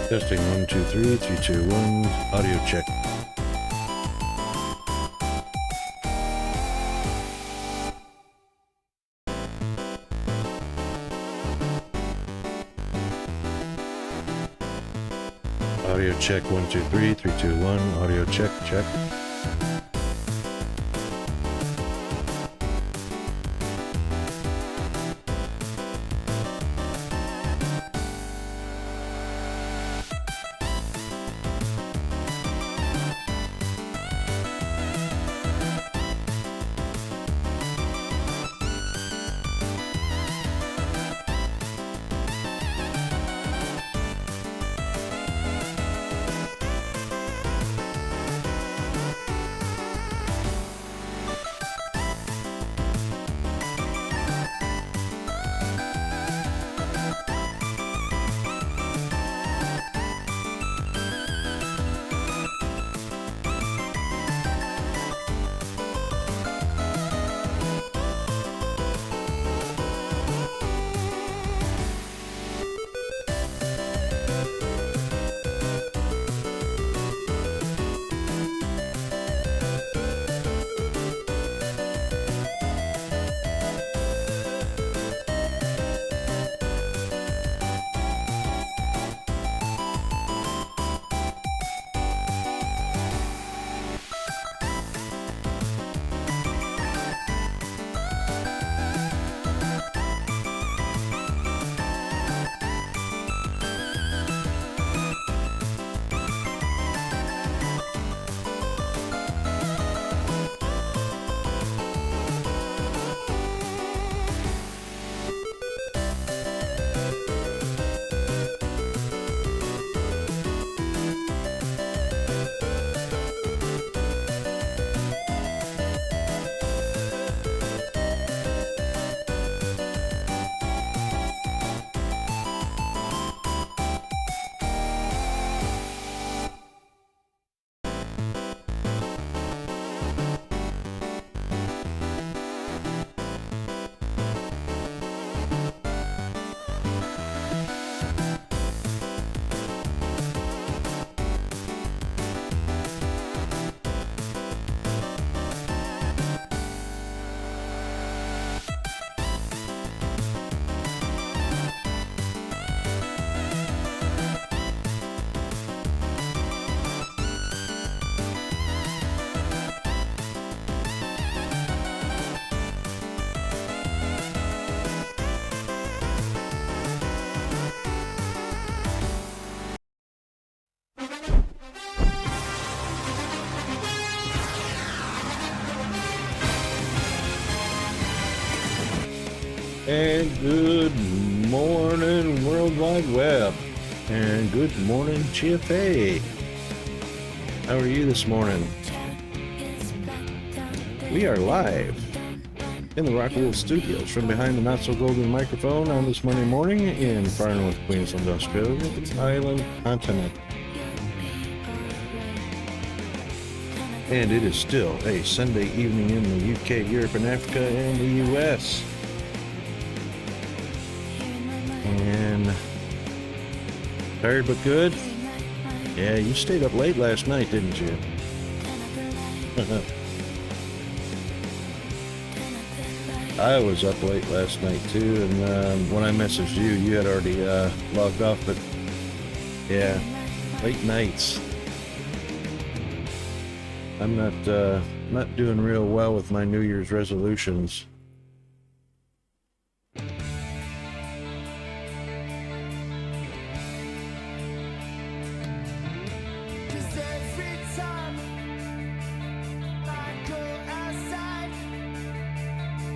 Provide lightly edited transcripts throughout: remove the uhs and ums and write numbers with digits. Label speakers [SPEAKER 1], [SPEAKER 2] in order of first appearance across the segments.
[SPEAKER 1] Testing 1, 2, 3, 3, 2, 1. Audio check. Audio check 1, 2, 3, 3, 2, 1. Audio check, check. And good morning, World Wide Web. And good morning, GFA. How are you this morning? We are live in the Rockwool Studios from behind the not-so-golden microphone on this Monday morning in far north Queensland, Australia, the island continent. And it is still a Sunday evening in the UK, Europe, and Africa, and the US. And tired but good? Yeah, you stayed up late last night, didn't you? I was up late last night too, and when I messaged you, you had already logged off, but yeah, late nights. I'm not doing real well with my New Year's resolutions.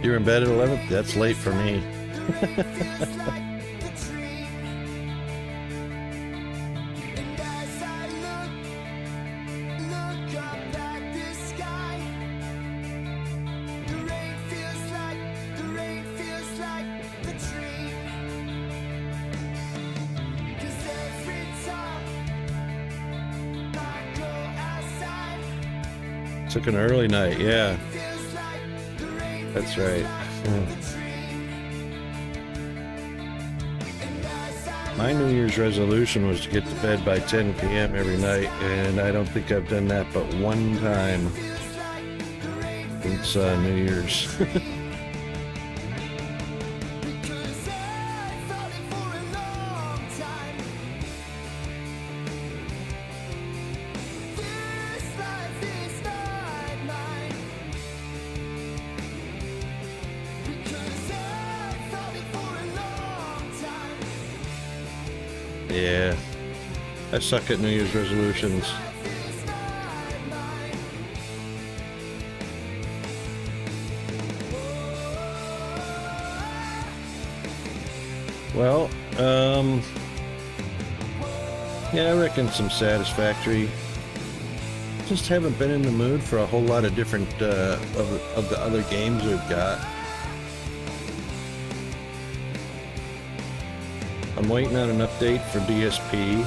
[SPEAKER 1] You're in bed at 11? That's late for me. Took an early night, yeah. That's right. My New Year's resolution was to get to bed by 10 p.m. every night, and I don't think I've done that but one time since New Year's. Yeah, I suck at New Year's resolutions. Well, yeah, I reckon some Satisfactory. Just haven't been in the mood for a whole lot of different of the other games we've got. I'm waiting on an update for DSP,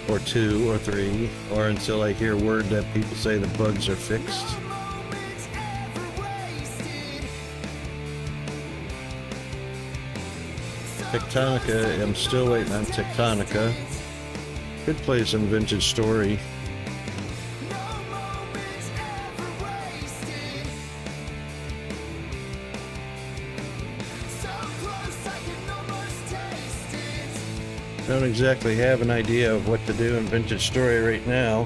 [SPEAKER 1] or 2 or 3, or until I hear word that people say the bugs are fixed. Tectonica, I'm still waiting on Tectonica. Could play some Vintage Story. Don't exactly have an idea of what to do in Vintage Story right now.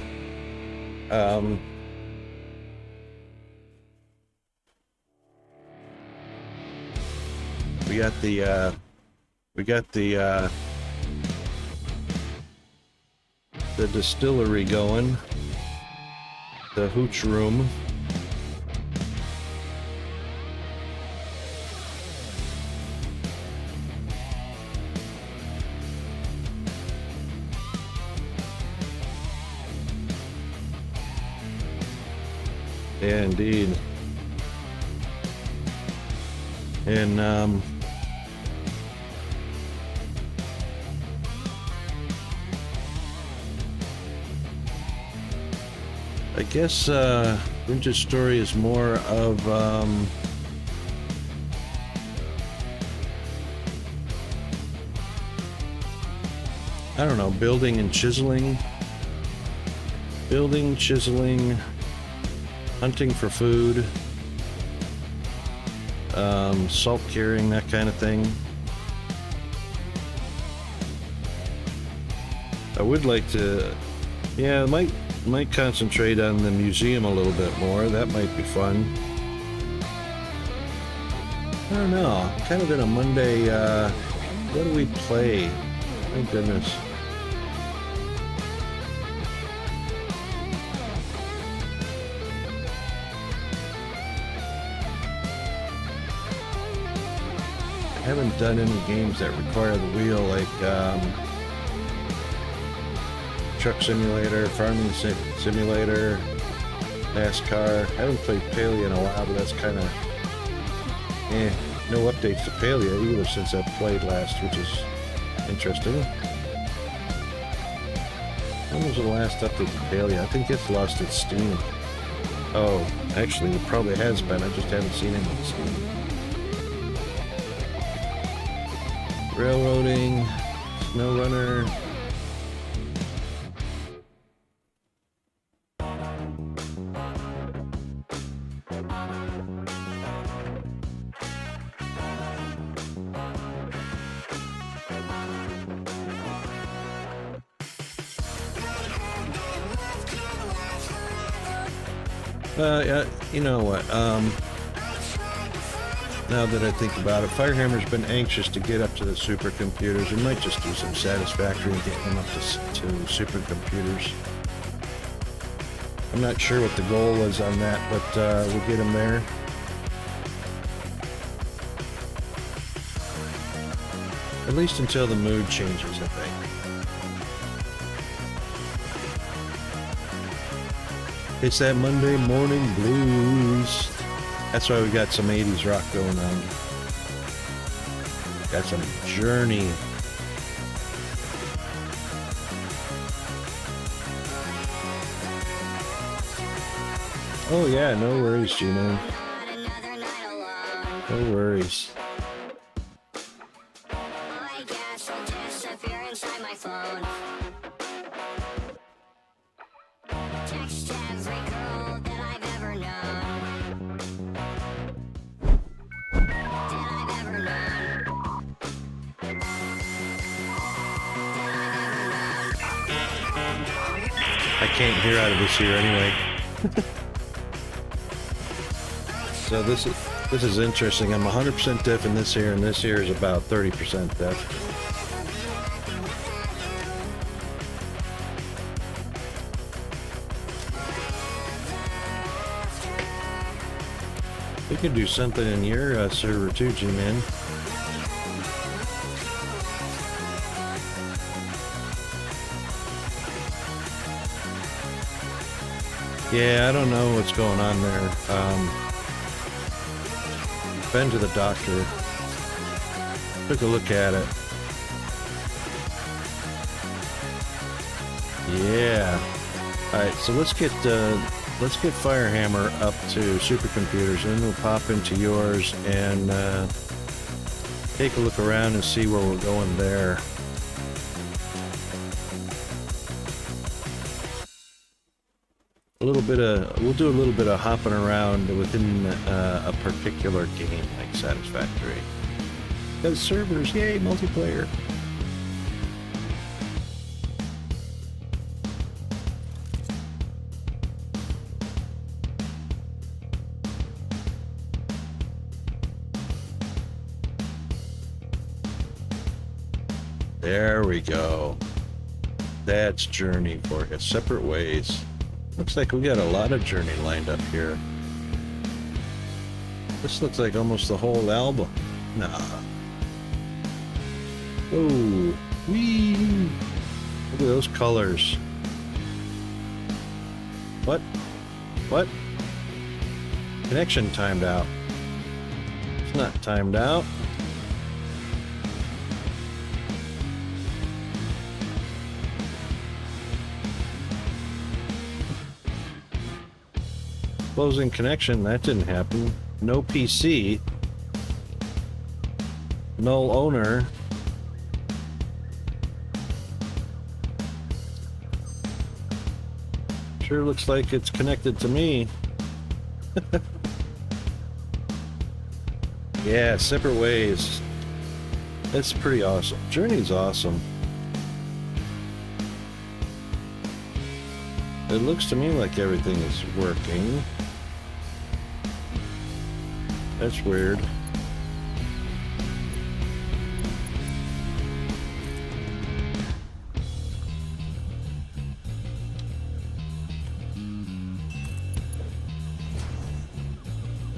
[SPEAKER 1] We got the distillery going, the hooch room. Yeah, indeed. And I guess Vintage Story is more of I don't know, building and chiseling. Building, chiseling, hunting for food, salt carrying, that kind of thing. I would like to, yeah, I might concentrate on the museum a little bit more. That might be fun. I don't know, kind of in a Monday, what do we play? My goodness. I haven't done any games that require the wheel, like Truck Simulator, Farming Simulator, NASCAR. I haven't played Paleo in a while, but that's kind of no updates to Paleo either since I played last, which is interesting. When was the last update to Paleo? I think it's lost its steam. Oh, actually, it probably has been. I just haven't seen it on Steam. Railroading, Snow Runner. Yeah, you know what, now that I think about it, Firehammer's been anxious to get up to the supercomputers. We might just do some Satisfactory and get him up to supercomputers. I'm not sure what the goal is on that, but we'll get him there. At least until the mood changes, I think. It's that Monday morning blues. That's why we got some 80s rock going on. Got some Journey. Oh yeah, no worries, Gino. No worries.
[SPEAKER 2] inside my phone. Text every girl that I've ever known. That I've ever known.
[SPEAKER 1] I can't hear out of this here anyway. So this is interesting. I'm 100% deaf in this ear, and this ear is about 30% deaf. We could do something in your server too, G-Man. Yeah, I don't know what's going on there. Been to the doctor. Took a look at it. Yeah. All right, so let's get Firehammer up to supercomputers, and then we'll pop into yours and take a look around and see where we're going there. We'll do a little bit of hopping around within a particular game, like Satisfactory. Because servers, yay, multiplayer. There we go. That's Journey for you. Separate Ways. Looks like we got a lot of Journey lined up here. This looks like almost the whole album. Nah. Oh, wee! Look at those colors. What? What? Connection timed out. It's not timed out. Closing connection, that didn't happen. No PC. Null owner. Sure looks like it's connected to me. Yeah, Separate Ways. That's pretty awesome. Journey's awesome. It looks to me like everything is working. That's weird.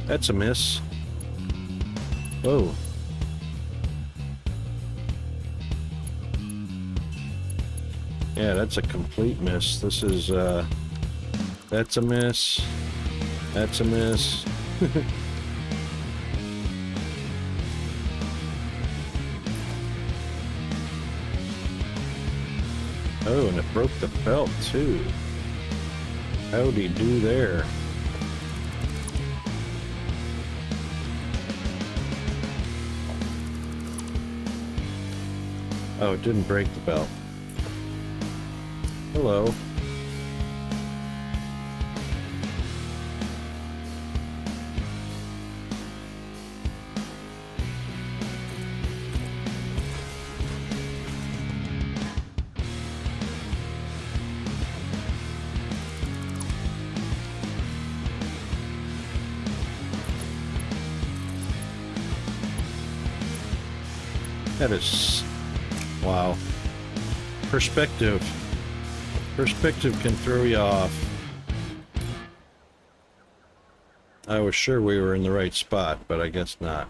[SPEAKER 1] That's a miss. Oh. Yeah, that's a complete miss. This is, that's a miss. That's a miss. Oh, and it broke the belt, too. How'd he do there? Oh, it didn't break the belt. Hello. That is... wow. Perspective. Perspective can throw you off. I was sure we were in the right spot, but I guess not.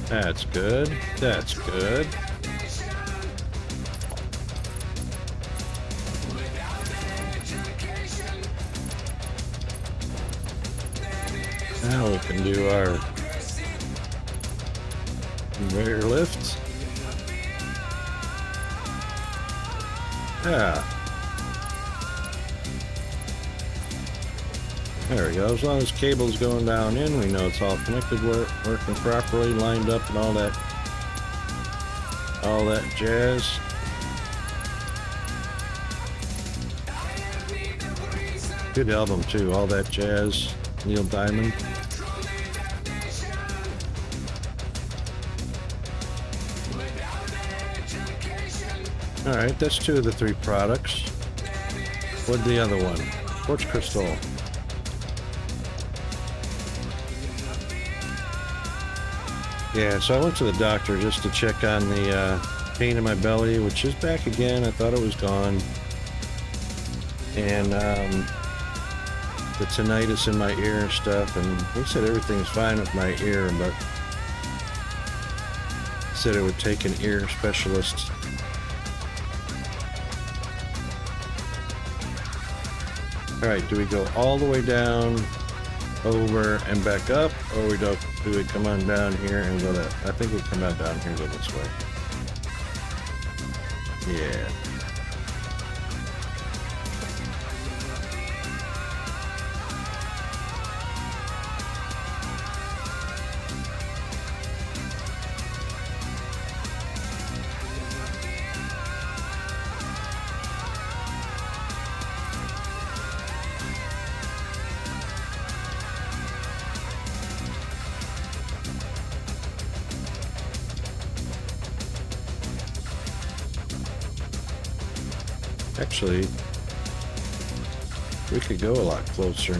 [SPEAKER 1] That's good. That's good. Now we can do our conveyor lift. Yeah. There we go. As long as cable's going down in, we know it's all connected, working properly, lined up, and all that jazz. Good album too. All That Jazz. Neil Diamond. All right, that's 2 of the 3 products. What's the other one? Quartz crystal. Yeah, so I went to the doctor just to check on the pain in my belly, which is back again. I thought it was gone. And the tinnitus in my ear and stuff. And he said everything's fine with my ear, but said it would take an ear specialist. All right, do we go all the way down, over, and back up, or do we come on down here and go that? I think we come on down here and go this way. Yeah. Actually, we could go a lot closer.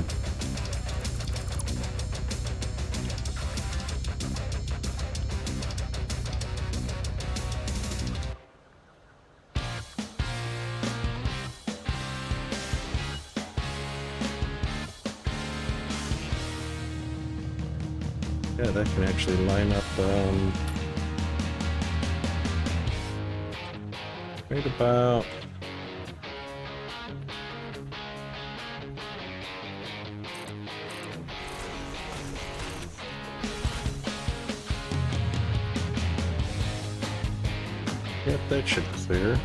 [SPEAKER 1] Yeah, that can actually line up right about yep, that should clear.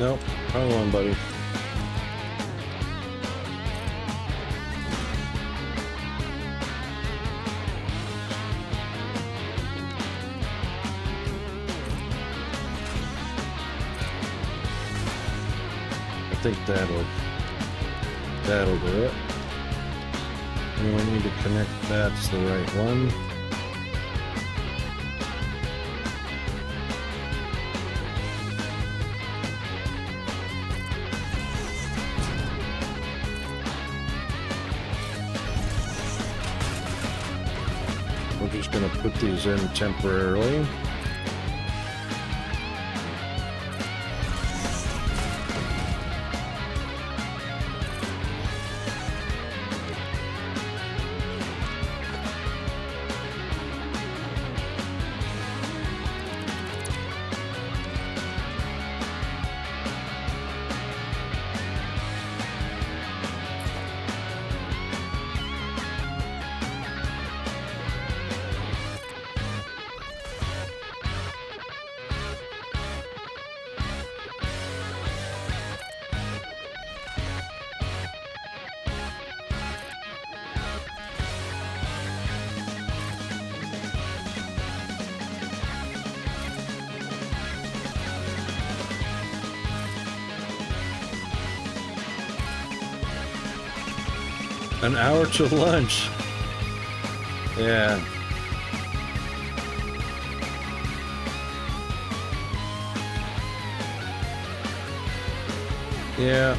[SPEAKER 1] Nope, wrong one, buddy. I think that'll do it. And we need to connect that's the right one. We're just going to put these in temporarily. An hour to lunch. Yeah. Yeah,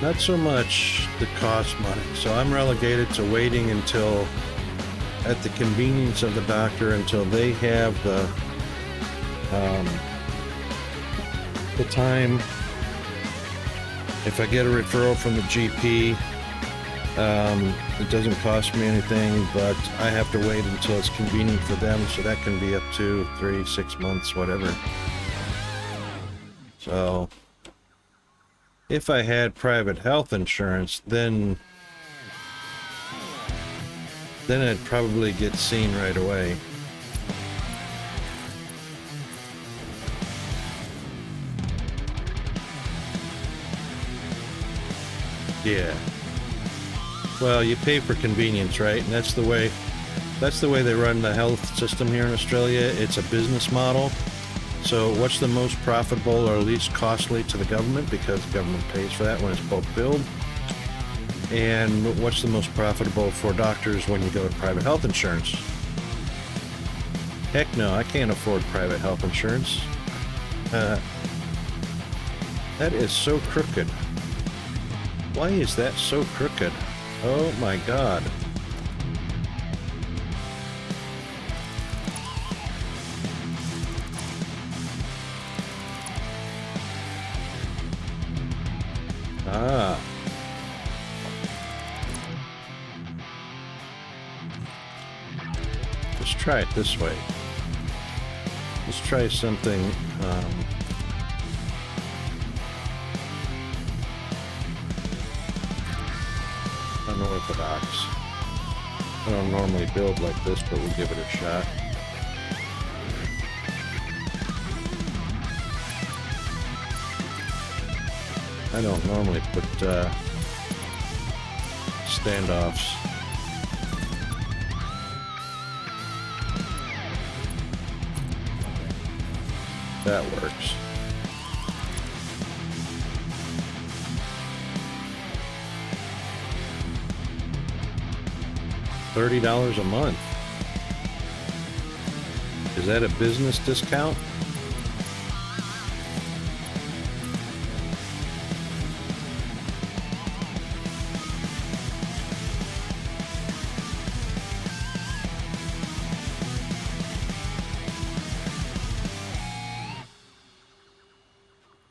[SPEAKER 1] not so much the cost money. So I'm relegated to waiting until at the convenience of the doctor until they have the time. If I get a referral from the GP, it doesn't cost me anything, but I have to wait until it's convenient for them, so that can be up to 3, 6 months, whatever. So, if I had private health insurance, then I'd probably get seen right away. Yeah. Well, you pay for convenience, right? And that's the way they run the health system here in Australia. It's a business model. So what's the most profitable or least costly to the government, because the government pays for that when it's bulk billed? And what's the most profitable for doctors when you go to private health insurance? Heck no, I can't afford private health insurance. That is so crooked. Why is that so crooked? Oh my God. Ah. Let's try it this way. Let's try something unorthodox. I don't normally build like this, but we'll give it a shot. I don't normally put standoffs. That works. $30 a month. Is that a business discount?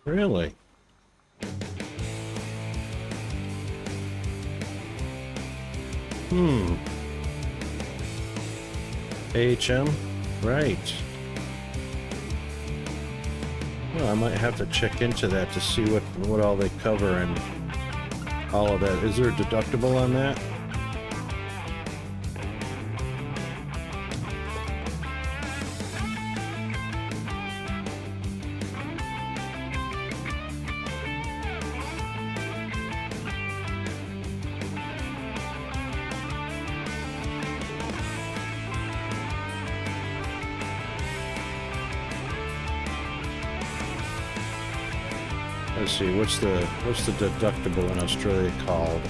[SPEAKER 1] Really? AHM? Right. Well, I might have to check into that to see what all they cover and all of that. Is there a deductible on that? Let's see, what's the deductible in Australia called?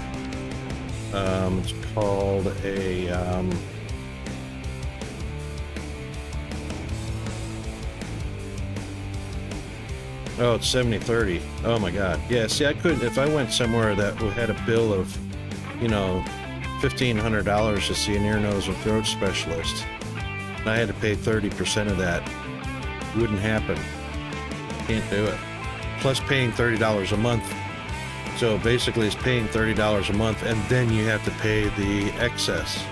[SPEAKER 1] It's called a oh, it's 70/30. Oh my God. Yeah, see, I couldn't, if I went somewhere that had a bill of, you know, $1,500 to see an ear, nose, and throat specialist, and I had to pay 30% of that, wouldn't happen. Can't do it. Plus paying $30 a month. So basically it's paying $30 a month, and then you have to pay the excess.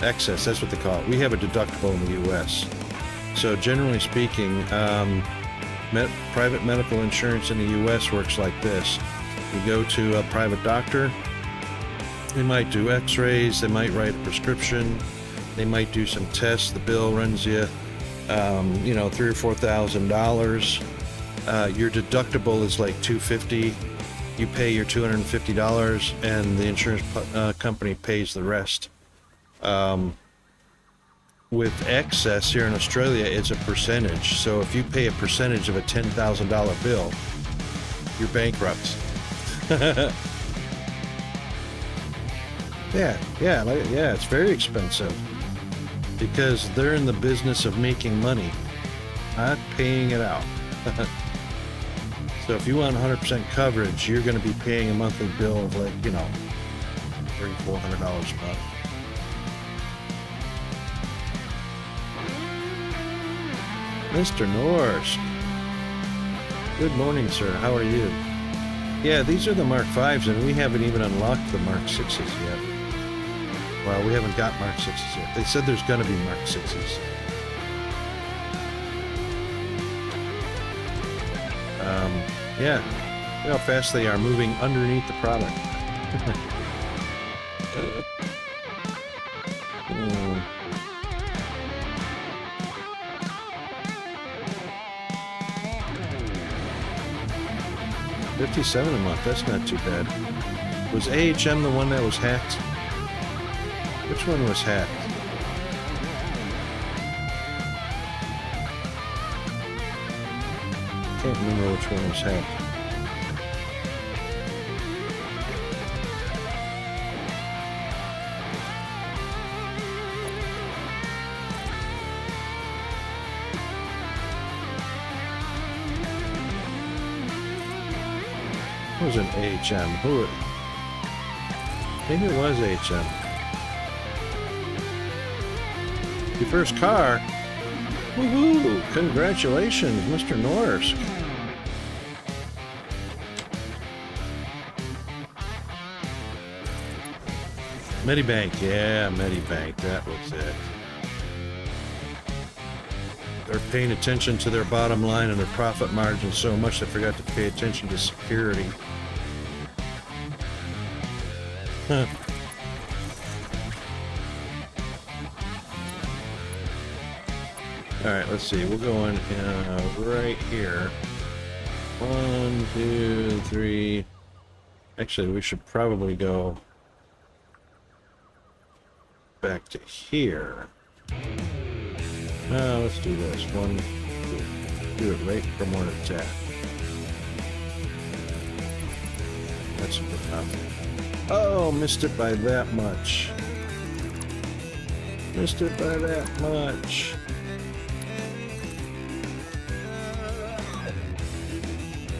[SPEAKER 1] Excess, that's what they call it. We have a deductible in the US. So generally speaking, private medical insurance in the US works like this. You go to a private doctor, they might do x-rays, they might write a prescription, they might do some tests, the bill runs you, you know, $3,000 or $4,000. Your deductible is like $250. You pay your $250, and the insurance company pays the rest. With excess here in Australia, it's a percentage. So if you pay a percentage of a $10,000 bill, you're bankrupt. Yeah, it's very expensive because they're in the business of making money, not paying it out. So if you want 100% coverage, you're going to be paying a monthly bill of like, you know, $300-400 a month. Mr. Norsk. Good morning, sir. How are you? Yeah, these are the Mark 5s, and we haven't even unlocked the Mark 6s yet. Well, we haven't got Mark 6s yet. They said there's going to be Mark 6s. Yeah. Look how fast they are moving underneath the product. Hmm. 57 a month, that's not too bad. Was AHM the one that was hacked? Which one was hacked? Can't remember which one was hacked. It was an AHM. Who? Maybe it was AHM. Your first car? Woohoo! Congratulations, Mr. Norsk. Medibank, yeah, Medibank, that was it. They're paying attention to their bottom line and their profit margin so much they forgot to pay attention to security. Huh. Alright, let's see. We'll go in right here. 1, 2, 3. Actually, we should probably go back to here. Let's do this. 1, 2. Do it right from where it's at. That's good enough. Oh, missed it by that much. Missed it by that much.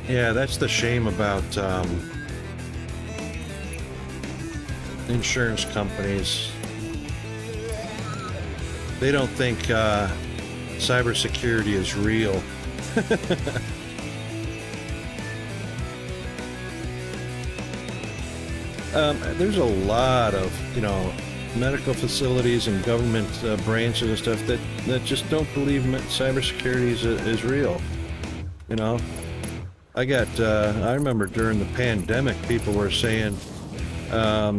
[SPEAKER 1] Yeah, that's the shame about insurance companies. They don't think cybersecurity is real. There's a lot of, medical facilities and government branches and stuff that just don't believe cybersecurity is real. I remember during the pandemic, people were saying,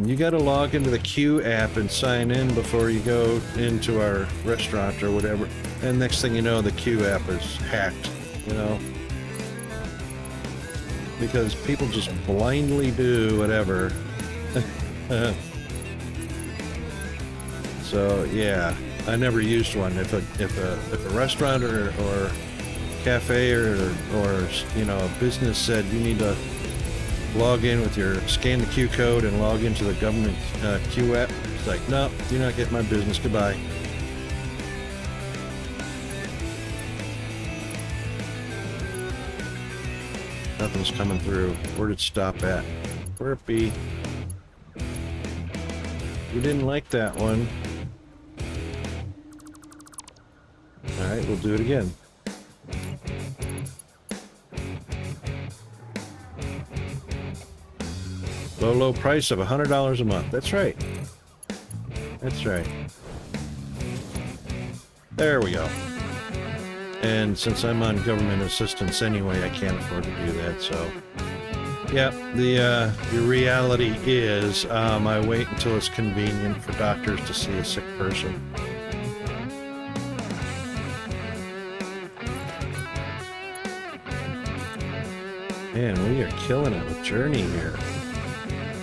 [SPEAKER 1] you got to log into the Q app and sign in before you go into our restaurant or whatever. And next thing you know, the Q app is hacked, because people just blindly do whatever. So yeah, I never used one. If a restaurant or cafe or a business said you need to log in with scan the Q code and log into the government Q app, it's like, no, you're not getting my business, goodbye. Nothing's coming through. Where did it stop at? Burpee. We didn't like that one. Alright, we'll do it again. Low price of $100 a month. That's right. That's right. There we go. And since I'm on government assistance anyway, I can't afford to do that, so... Yeah, the reality is I wait until it's convenient for doctors to see a sick person. Man, we are killing it with Journey here.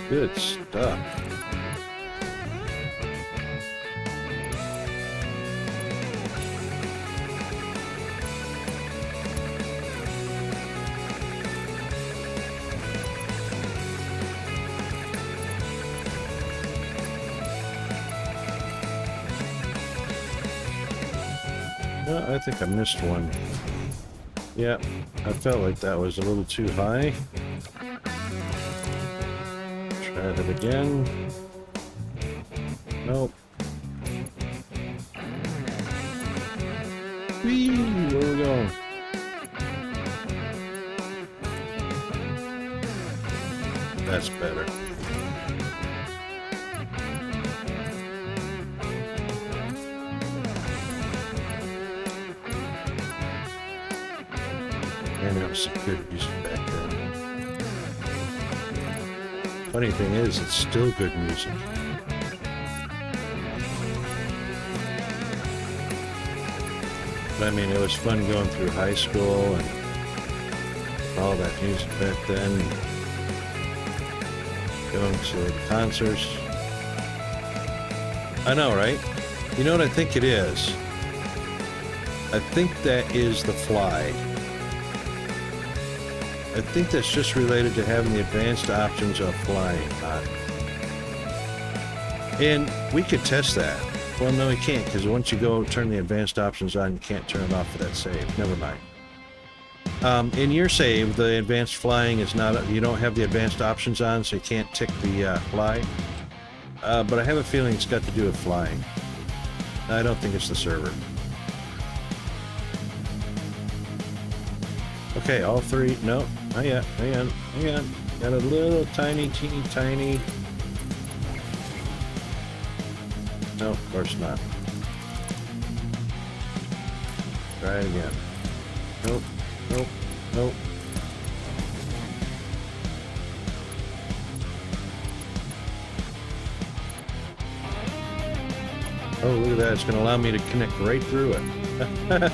[SPEAKER 1] Good stuff. I think I missed one. Yeah, I felt like that was a little too high. Try that again. Nope. Whee! Where are we going? That's better. And it was some good music back there. Funny thing is, it's still good music. But I mean, it was fun going through high school and all that music back then. Going to concerts. I know, right? You know what I think it is? I think that is the Fly. I think that's just related to having the advanced options of flying on. And we could test that. Well, no, we can't, because once you go turn the advanced options on, you can't turn it off for that save. Never mind. In your save, the advanced flying is not, you don't have the advanced options on, so you can't tick the fly. But I have a feeling it's got to do with flying. I don't think it's the server. Okay, all three. No, not yet. Hang on. Hang on. Got a little tiny, teeny, tiny. No, of course not. Try it again. Nope. Nope. Nope. Oh, look at that. It's going to allow me to connect right through it.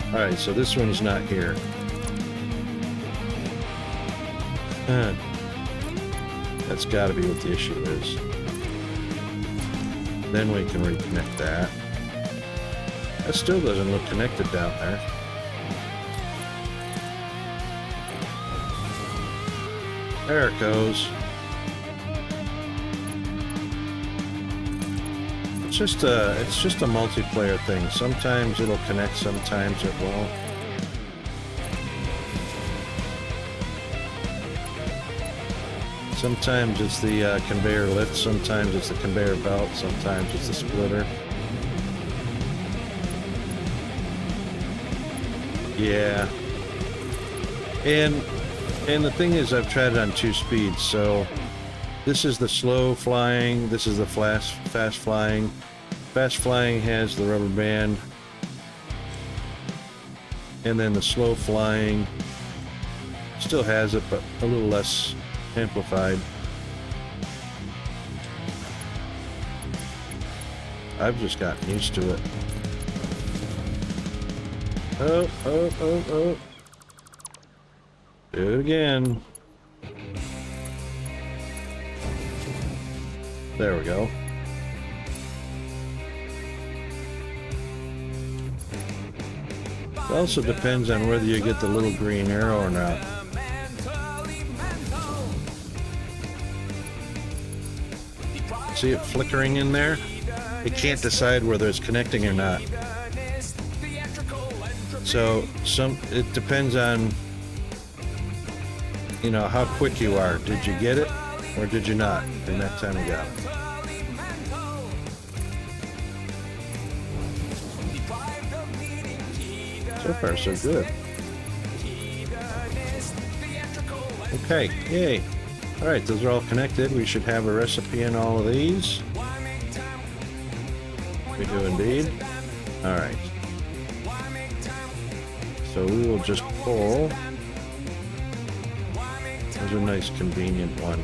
[SPEAKER 1] Alright, so this one's not here. That's got to be what the issue is. Then we can reconnect that. That still doesn't look connected down there. There it goes. It's just a multiplayer thing. Sometimes it'll connect, sometimes it won't. Sometimes it's the conveyor lift, sometimes it's the conveyor belt, sometimes it's the splitter. Yeah. And the thing is, I've tried it on 2 speeds, so this is the slow flying, this is the fast flying. Fast flying has the rubber band, and then the slow flying still has it, but a little less amplified. I've just gotten used to it. Oh, oh, oh, oh. Do it again. There we go. It also depends on whether you get the little green arrow or not. See it flickering in there? It can't decide whether it's connecting or not. So it depends on, you know, how quick you are. Did you get it or did you not? And that time you got it. So far, so good. Okay, yay. Alright, those are all connected. We should have a recipe in all of these. We do indeed. Alright. So we will just pull. There's a nice convenient one.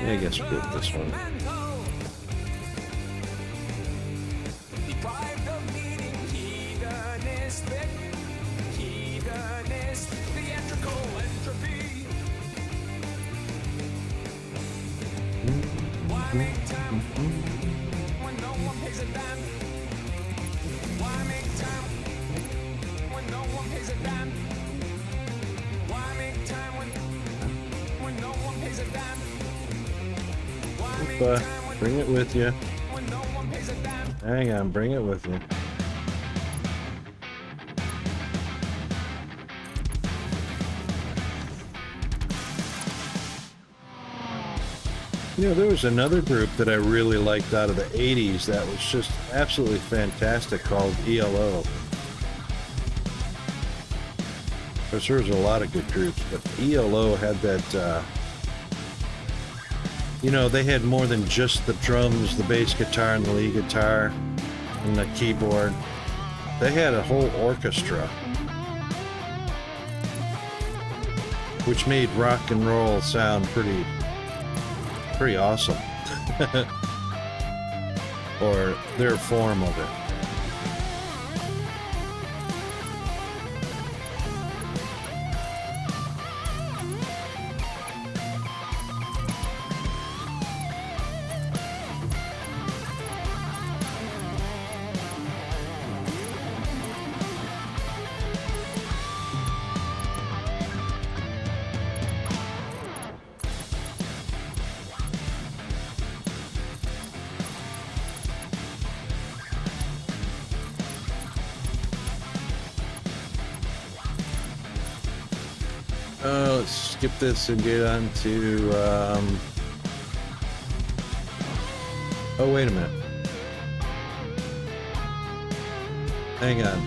[SPEAKER 1] I guess we'll get this one. Bring it with you. Hang on, bring it with you. You know, there was another group that I really liked out of the 80s that was just absolutely fantastic called ELO. Of course, there was a lot of good groups, but ELO had that, You know, they had more than just the drums, the bass guitar, and the lead guitar, and the keyboard. They had a whole orchestra, which made rock and roll sound pretty awesome. Or their form of it. Let's skip this and get on to, oh, wait a minute. Hang on.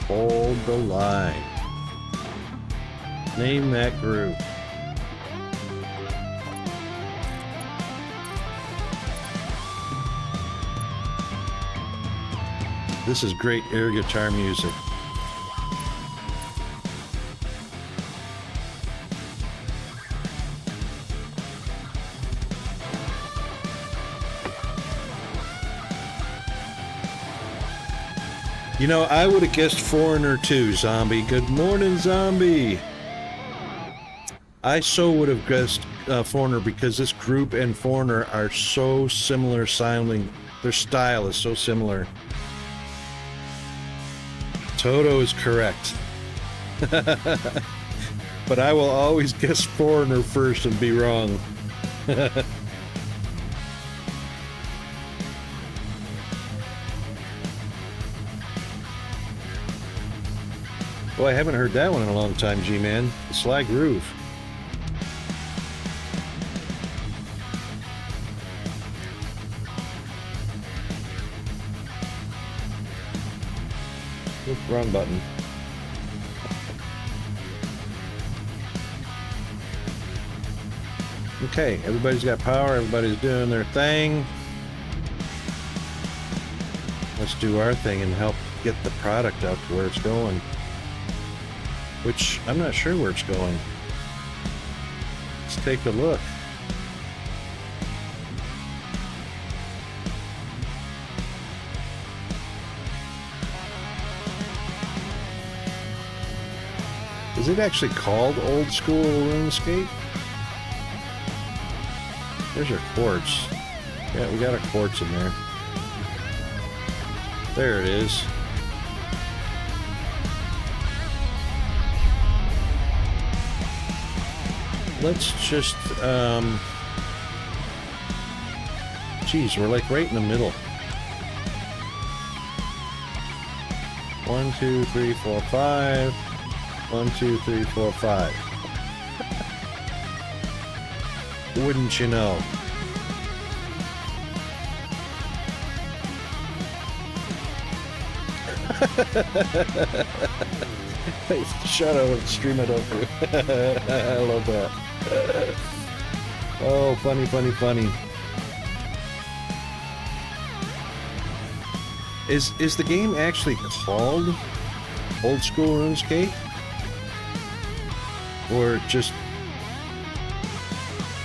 [SPEAKER 1] Hold the line. Name that group. This is great air guitar music. You know, I would have guessed Foreigner too, Zombie. Good morning, Zombie. I so would have guessed Foreigner because this group and Foreigner are so similar sounding. Their style is so similar. Toto is correct. But I will always guess Foreigner first and be wrong. Well, I haven't heard that one in a long time, G-Man. The Sly Groove. Oops, wrong button. Okay, everybody's got power, everybody's doing their thing. Let's do our thing and help get the product out to where it's going. Which, I'm not sure where it's going. Let's take a look. Is it actually called Old School RuneScape? There's our quartz. Yeah, we got our quartz in there. There it is. Let's just, geez, we're like right in the middle. 1, 2, 3, 4, 5. 1, 2, 3, 4, 5. Wouldn't you know? Shut up and stream it over. I love that. Oh, funny, funny, funny. Is the game actually called Old School RuneScape? Or just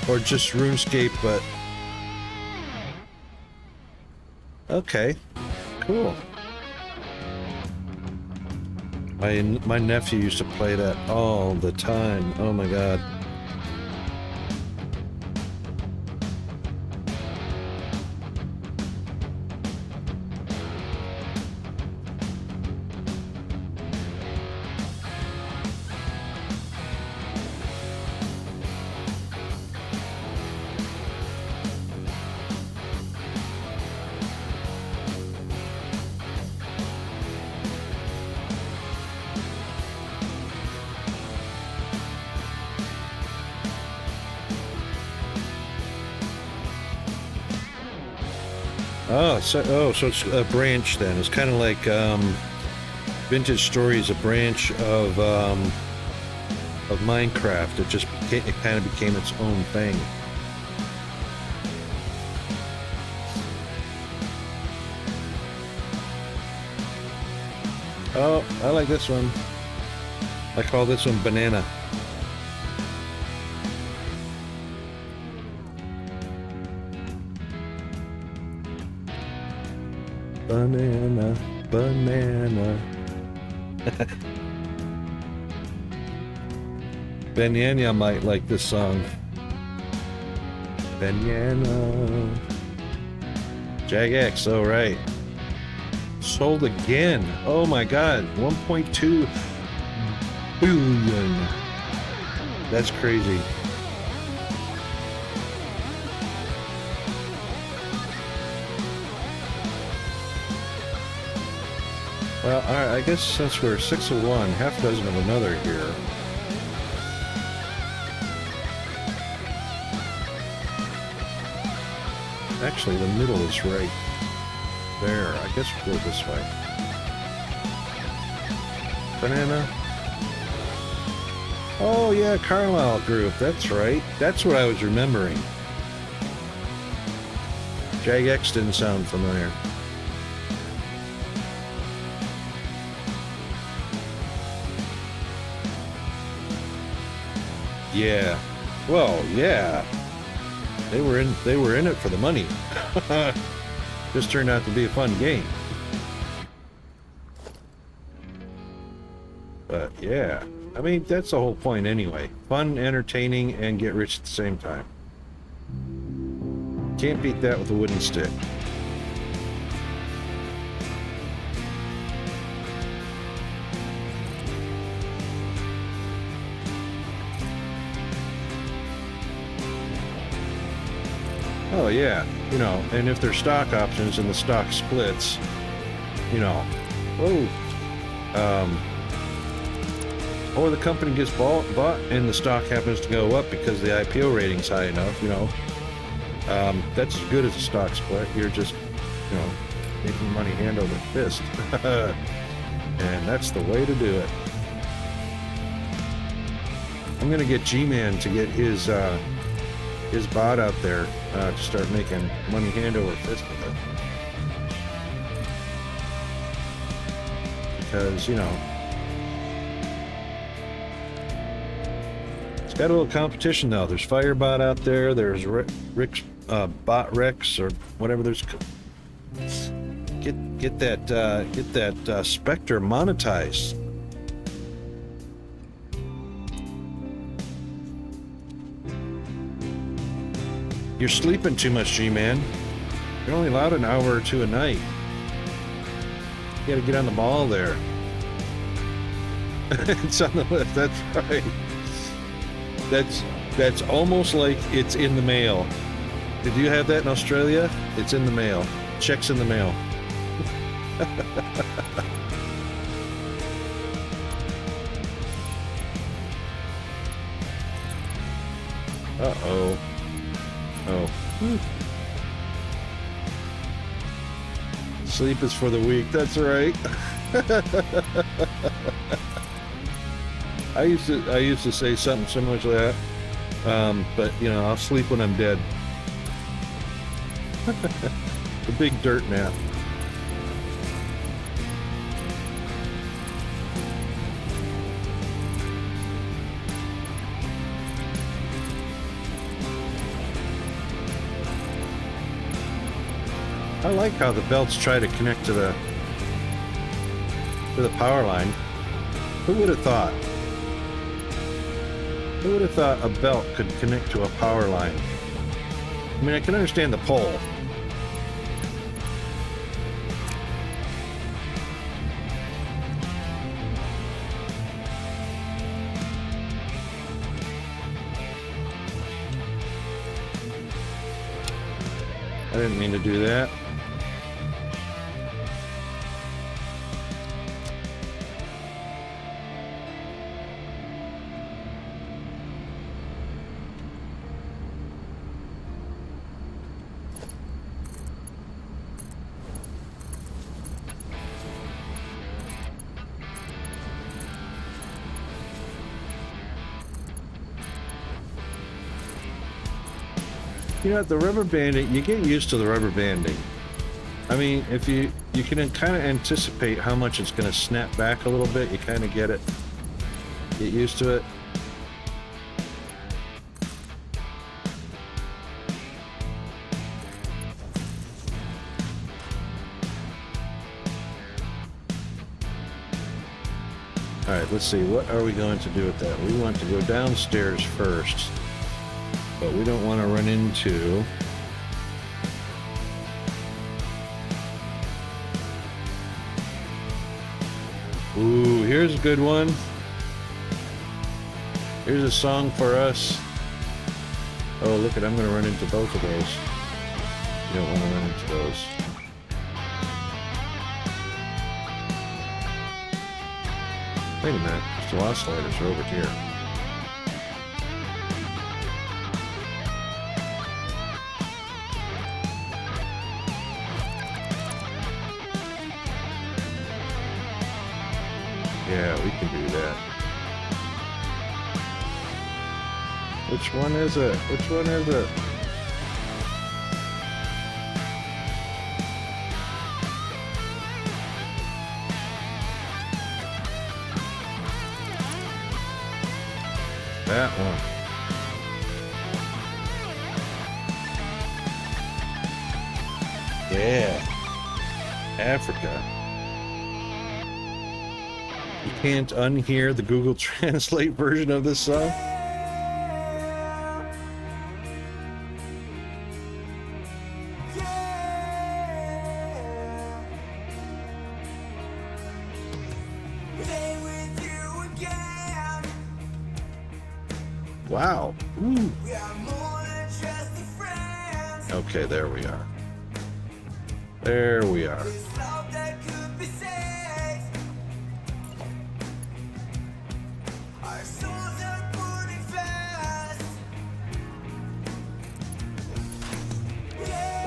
[SPEAKER 1] RuneScape, but okay, cool. My nephew used to play that all the time. Oh my god. So it's a branch then. It's kind of like Vintage Story is a branch of Minecraft. It just it kind of became its own thing. Oh, I like this one. I call this one Banana. Banana, banana. Banana might like this song. Banana. Jagex, oh right. Sold again. Oh my god, 1.2 billion. That's crazy. Well, alright, I guess since we're 6 of one, half dozen of another here. Actually, the middle is right there. I guess we'll go this way. Banana. Oh yeah, Carlisle group. That's right. That's what I was remembering. Jagex didn't sound familiar. Yeah. Well, yeah. They were in it for the money. Just turned out to be a fun game. But yeah, I mean, that's the whole point anyway. Fun, entertaining, and get rich at the same time. Can't beat that with a wooden stick. Oh yeah, you know, and if there's stock options and the stock splits, you know, whoa, or the company gets bought and the stock happens to go up because the IPO rating's high enough, you know, that's as good as a stock split. You're just, you know, making money hand over fist. And that's the way to do it. I'm gonna get G-Man to get his bot out there to start making money hand over fist with it. Because, you know, it's got a little competition though. There's Firebot out there. There's Rick's Bot Rex or whatever. There's get that Spectre monetized. You're sleeping too much, G-Man. You're only allowed an hour or two a night. You gotta get on the ball there. It's on the list, that's right. That's almost like it's in the mail. Did you have that in Australia? It's in the mail. Check's in the mail. Uh-oh. Oh. Sleep is for the weak, that's right. I used to say something similar to that. But you know, I'll sleep when I'm dead. The big dirt nap. I like how the belts try to connect to the power line. Who would have thought? Who would have thought a belt could connect to a power line? I mean, I can understand the pole. I didn't mean to do that. You know, the rubber banding, you get used to the rubber banding. I mean, if you can kind of anticipate how much it's going to snap back a little bit, you kind of get it. Get used to it. All right, let's see. What are we going to do with that? We want to go downstairs first, but we don't want to run into... Ooh, here's a good one. Here's a song for us. Oh, look at, I'm going to run into both of those. You don't want to run into those. Wait a minute, the oscillators are over here. Yeah, we can do that. Which one is it? Which one is it? That one. Yeah. Africa. You can't unhear the Google Translate version of this song? Wow. Ooh. Okay, there we are. There we are.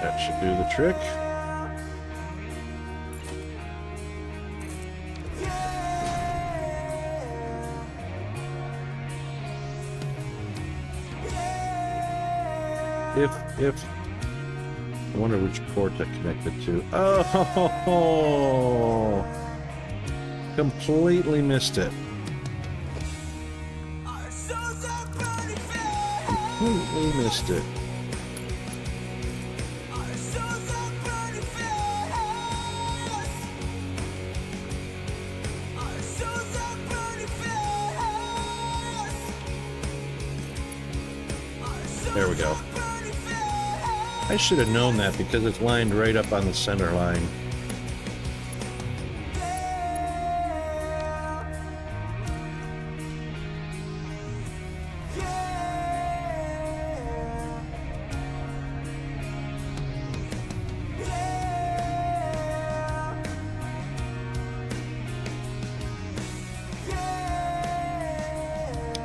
[SPEAKER 1] That should do the trick. If I wonder which port that connected to. Oh, completely missed it. Completely missed it. There we go. I should have known that because it's lined right up on the center line.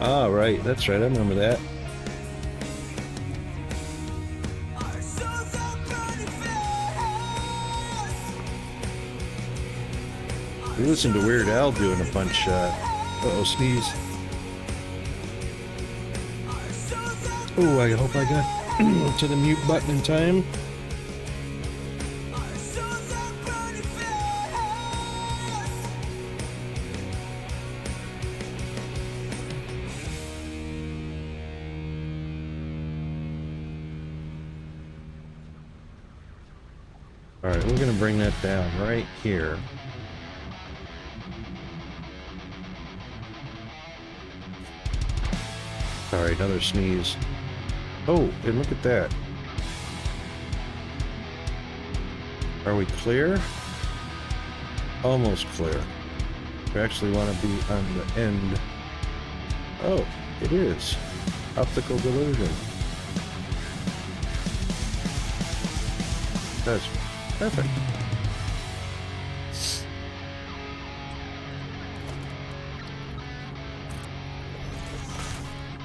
[SPEAKER 1] Ah, right. That's right. I remember that. We listened to Weird Al doing a bunch, uh-oh, sneeze. Oh, I hope I got to the mute button in time. All right, we're gonna bring that down right here. Sorry, another sneeze. Oh, and look at that. Are we clear? Almost clear. We actually want to be on the end. Oh, it is. Optical delusion. That's perfect.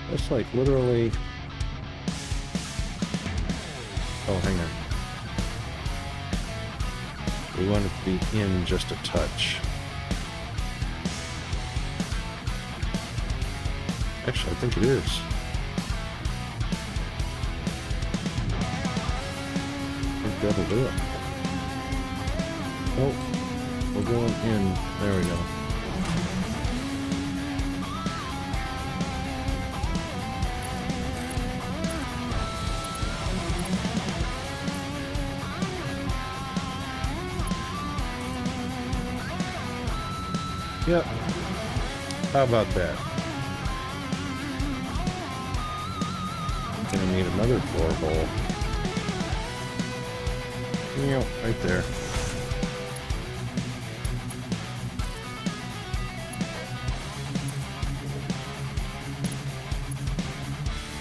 [SPEAKER 1] That's like literally... Oh, hang on. We want it to be in just a touch. Actually, I think it is. doubled up. Oh, we're going in. There we go. Yep. How about that? Gonna need another 4-hole. Yeah, right there.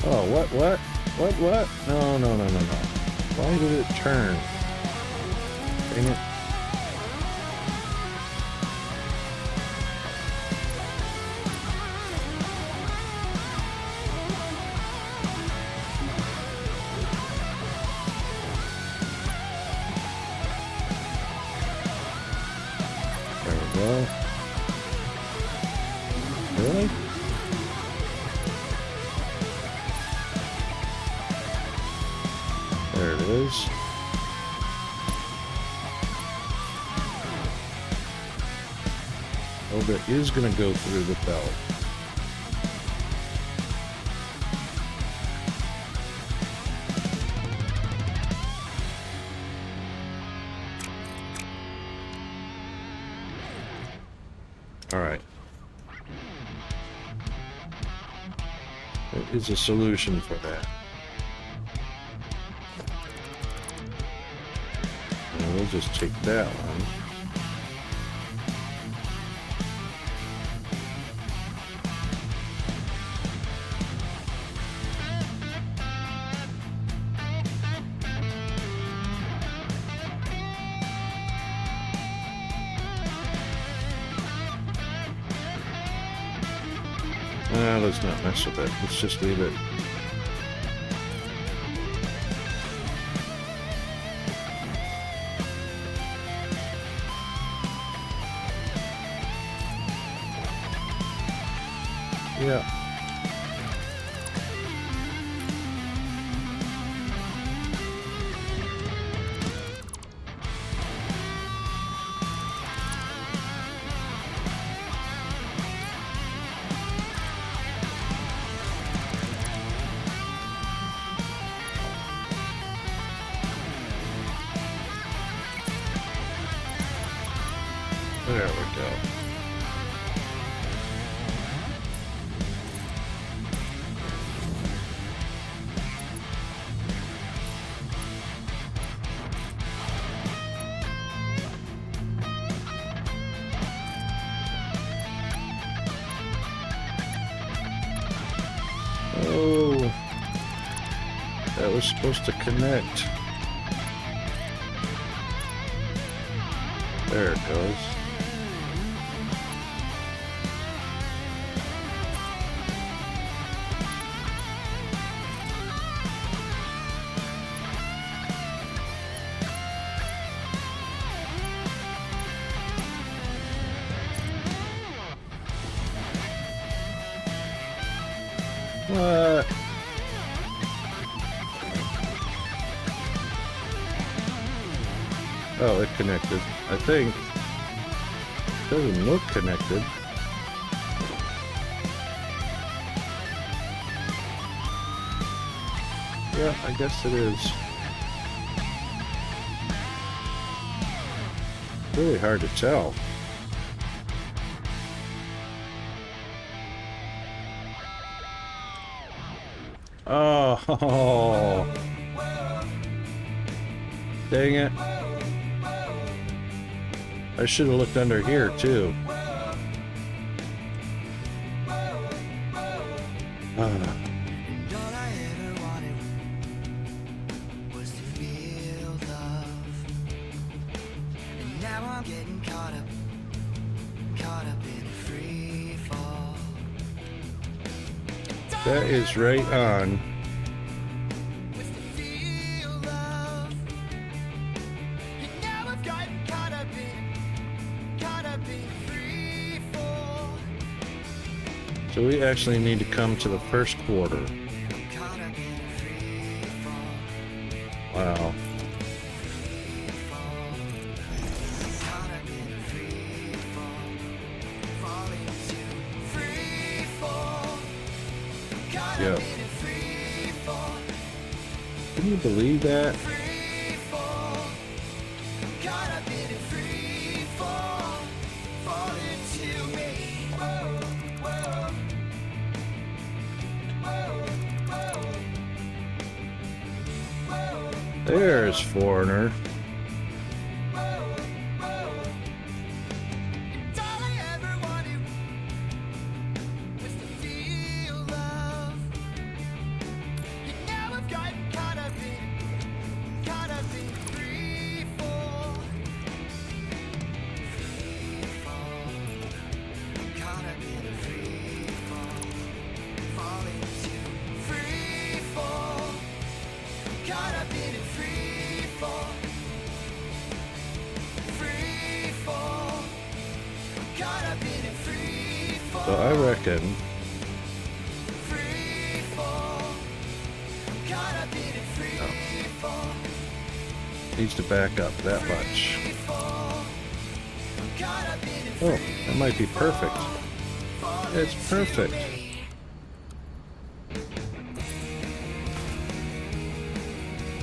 [SPEAKER 1] Oh, what? No. Why did it turn? Dang it. There we go. Really? There it is. Oh, that is going to go through the belt. All right. There is a solution for that. And we'll just take that one. Let's not mess with it. Let's just leave it. Yeah. There we go. Oh, that was supposed to connect. There it goes. What? Oh, it connected. I think. Doesn't look connected. Yeah, I guess it is. Really hard to tell. Oh, dang it. I should have looked under here too. That is right on. So we actually need to come to the first quarter. Wow. go. Can you believe that? There's Foreigner. So I reckon needs to back up that much. Oh, that might be perfect. It's perfect.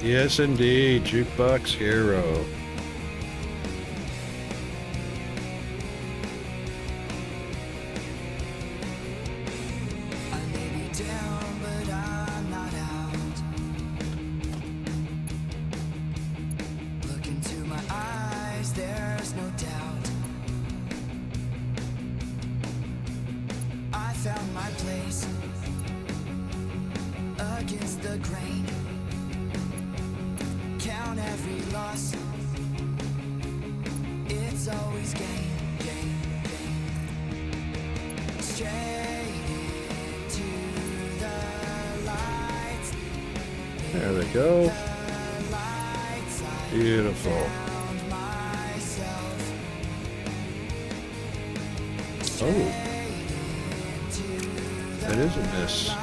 [SPEAKER 1] Yes, indeed, Jukebox Hero.
[SPEAKER 3] Found my place against the grain. Count every loss. It's always gain, gain, gain. Straight into the lights.
[SPEAKER 1] There they go.
[SPEAKER 3] The lights.
[SPEAKER 1] Beautiful.
[SPEAKER 3] Found myself.
[SPEAKER 1] Oh. That is a miss.
[SPEAKER 3] Out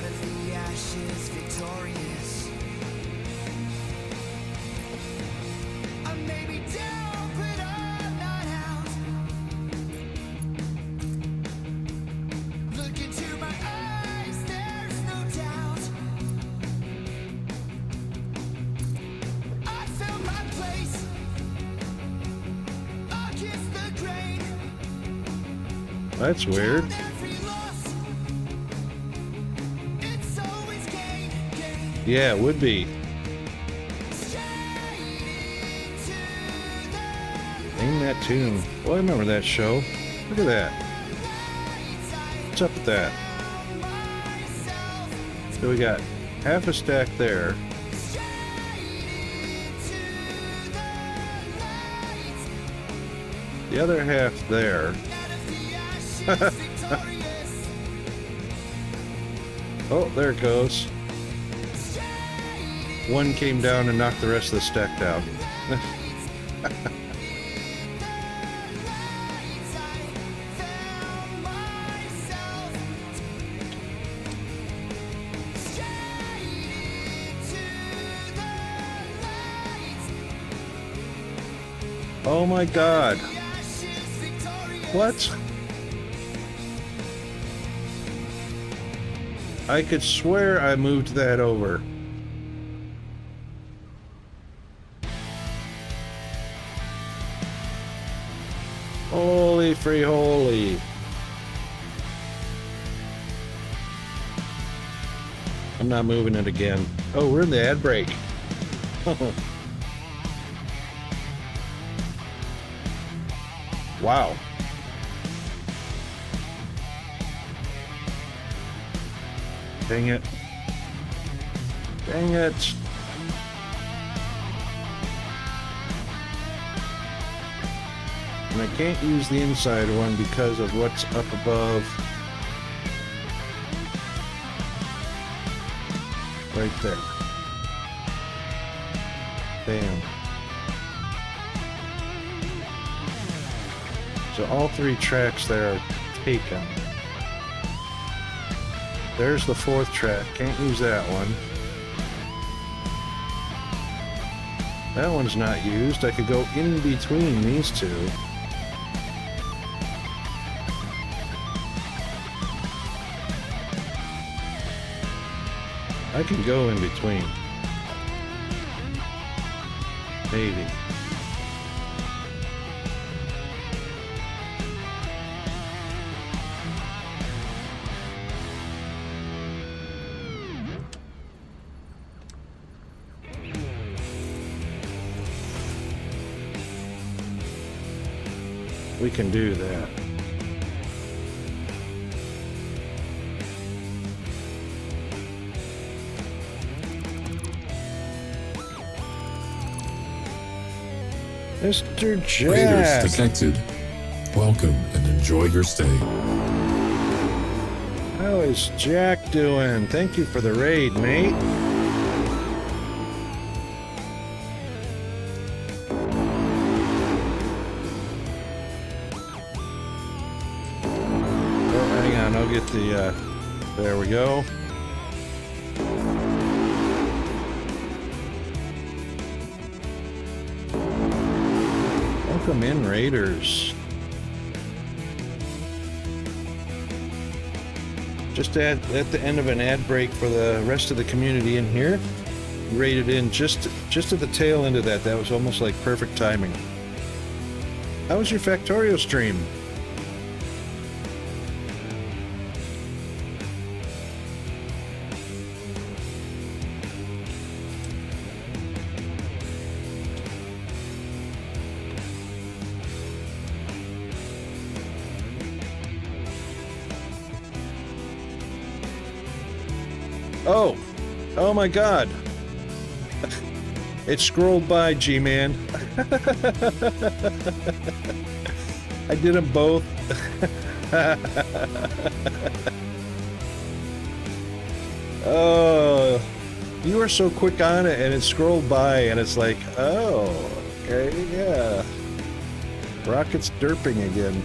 [SPEAKER 3] of the ashes, victorious. I may be down, but I'm not out. Look into my eyes, there's no doubt. I found my place against the grain.
[SPEAKER 1] That's weird. Yeah, it would be. Name that tune. Well, I remember that show. Look at that. What's up with that? So we got half a stack there. The other half there. Oh, there it goes. One came down and knocked the rest of the stack down. Oh my God. What? I could swear I moved that over. Holy free holy. I'm not moving it again. Oh, we're in the ad break. Wow. Dang it. Dang it. And I can't use the inside one because of what's up above. Right there. Bam. So all three tracks there are taken. There's the fourth track. Can't use that one. That one's not used. I could go in between these two. I can go in between. Maybe. We can do that. Mr.
[SPEAKER 4] Raiders
[SPEAKER 1] Jack!
[SPEAKER 4] detected. Welcome and enjoy your stay.
[SPEAKER 1] How is Jack doing? Thank you for the raid, mate. Oh, hang on, I'll get the, there we go. Welcome in, Raiders. Just at the end of an ad break for the rest of the community in here. Raided in just at the tail end of that. That was almost like perfect timing. How was your Factorio stream? Oh my God. It scrolled by, G-Man. I did them both. Oh, you were so quick on it and it scrolled by and it's like, oh, okay, yeah. Rocket's derping again.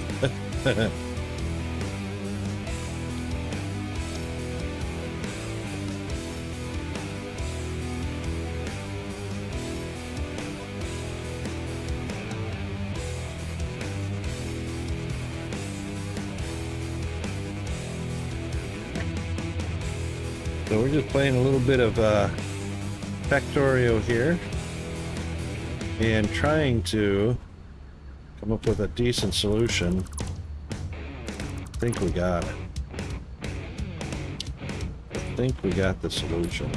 [SPEAKER 1] So we're just playing a little bit of Factorio here and trying to come up with a decent solution. I think we got it. I think we got the solution.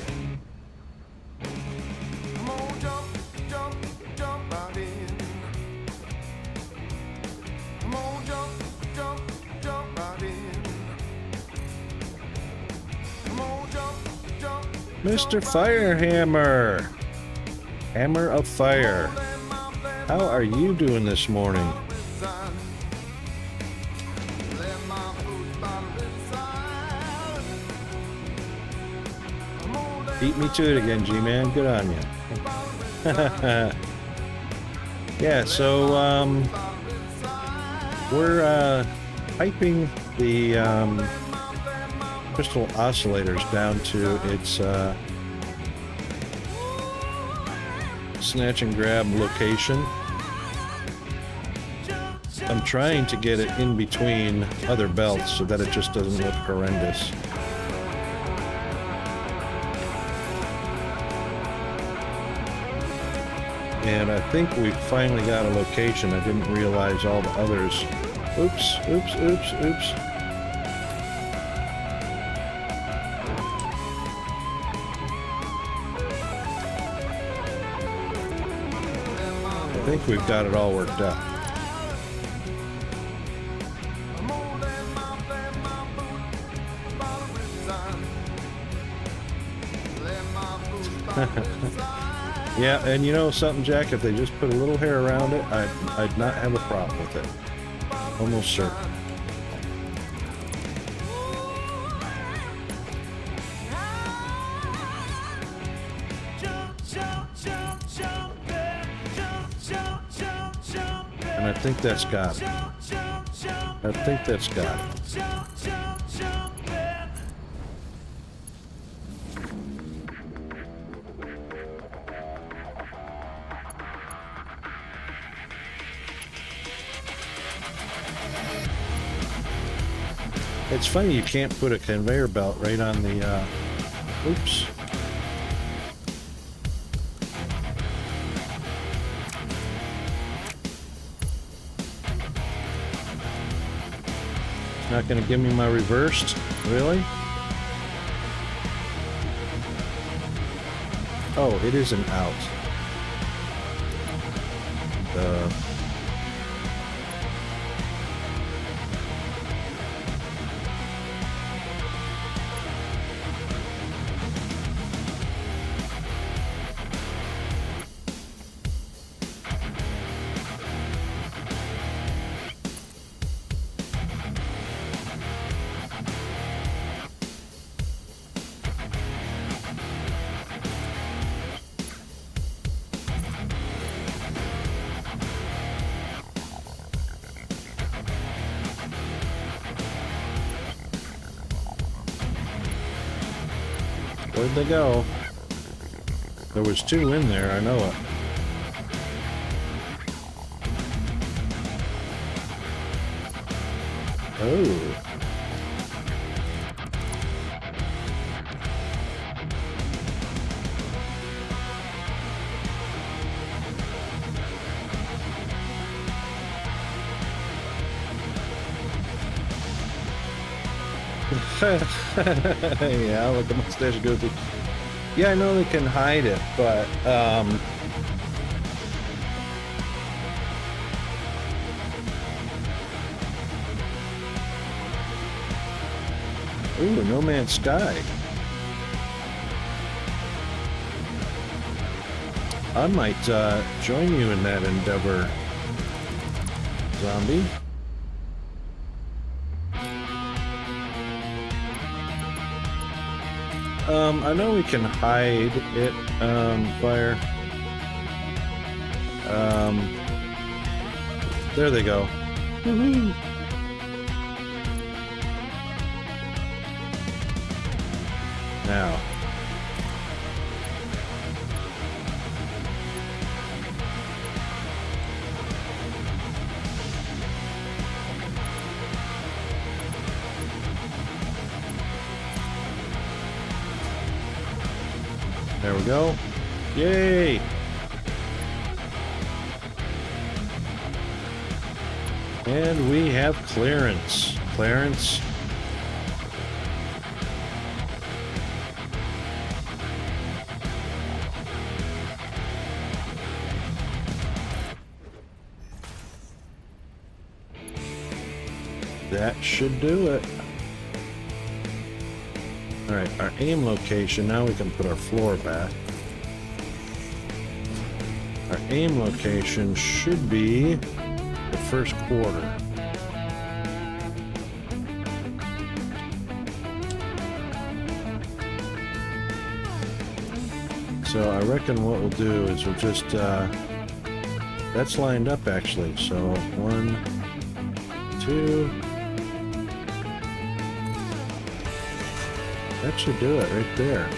[SPEAKER 3] Come on, jump, jump, jump right in. Come on, jump, jump, jump right in. Come on, jump, jump.
[SPEAKER 1] Mr. Firehammer! Hammer of Fire. How are you doing this morning? Beat me to it again, G-Man. Good on you. Yeah, so we're piping the crystal oscillators down to its snatch and grab location. I'm trying to get it in between other belts so that it just doesn't look horrendous. And I think we finally got a location. I didn't realize all the others. Oops, oops, oops, oops. I think we've got it all worked out. Yeah, and you know something, Jack? If they just put a little hair around it, I'd not have a problem with it. Almost certain. And I think that's got it. I think that's got it. It's funny you can't put a conveyor belt right on the, oops. Not gonna give me my reversed? Really? Oh, it is an out. Where'd they go? There was two in there, I know it. Oh. Yeah, let the mustache go through. Yeah, I know they can hide it, but ooh, No Man's Sky. I might join you in that endeavor, zombie. I know we can hide it, fire. There they go. Woohoo! Now. There we go. Yay! And we have clearance. Clearance. That should do it. Alright, our aim location, now we can put our floor back. Our aim location should be the first quarter. So I reckon what we'll do is we'll just, that's lined up actually, so 1, 2, that should do it right there.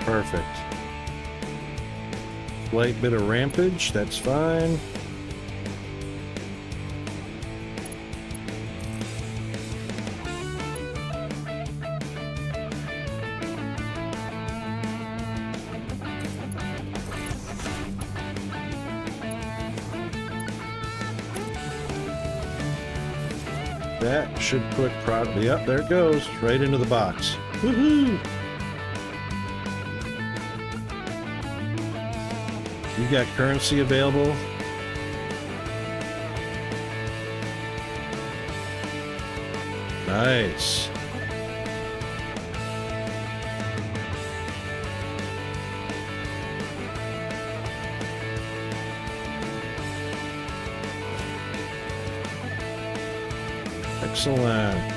[SPEAKER 1] Perfect. Slight bit of rampage, that's fine. That should put yep, there it goes, right into the box. Woohoo! You got currency available? Nice. Excellent.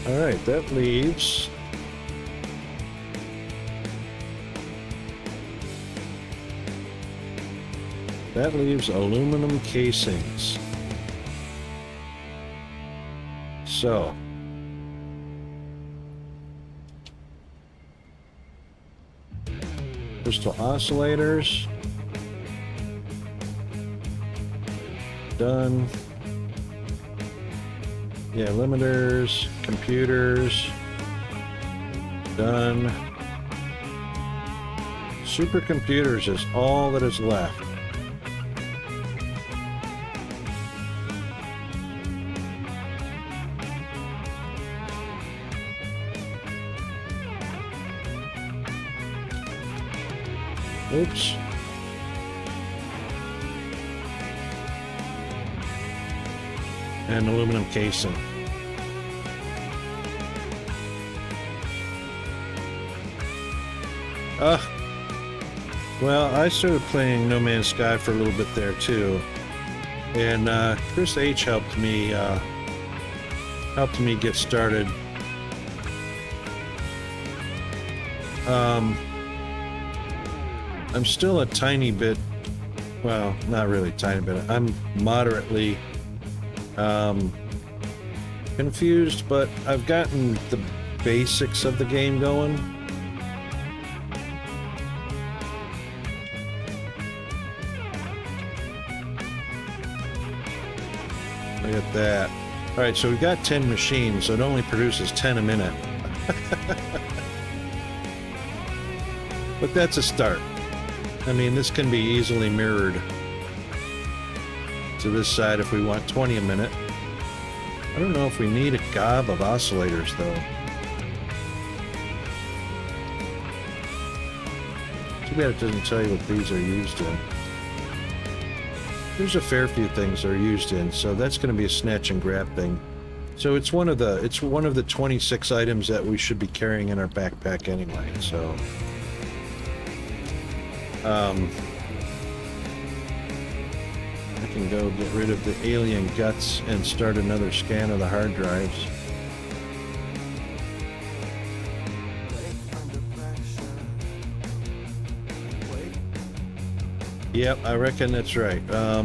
[SPEAKER 1] All right, that leaves aluminum casings. So crystal oscillators. done. Yeah, limiters, computers, done. Supercomputers is all that is left. Oops. And aluminum casing. Well, I started playing No Man's Sky for a little bit there too, and Chris H helped me get started. I'm still a tiny bit, well, not really tiny bit. I'm moderately confused, but I've gotten the basics of the game going. Look at that. All right, so we've got 10 machines, so it only produces 10 a minute. But that's a start. I mean, this can be easily mirrored to this side if we want 20 a minute. I don't know if we need a gob of oscillators, though. Too bad it doesn't tell you what these are used in. There's a fair few things they're used in, so that's going to be a snatch and grab thing. So it's one of the 26 items that we should be carrying in our backpack anyway. So I can go get rid of the alien guts and start another scan of the hard drives. Yep, I reckon that's right. I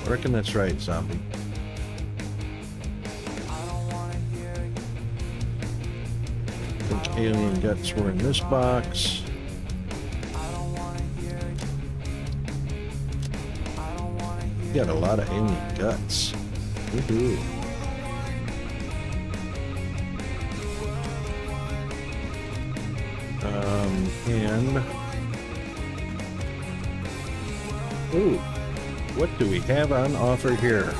[SPEAKER 1] reckon that's right, zombie. I think alien guts were in this box. You got a lot of alien guts. Woohoo. And ooh, what do we have on offer here?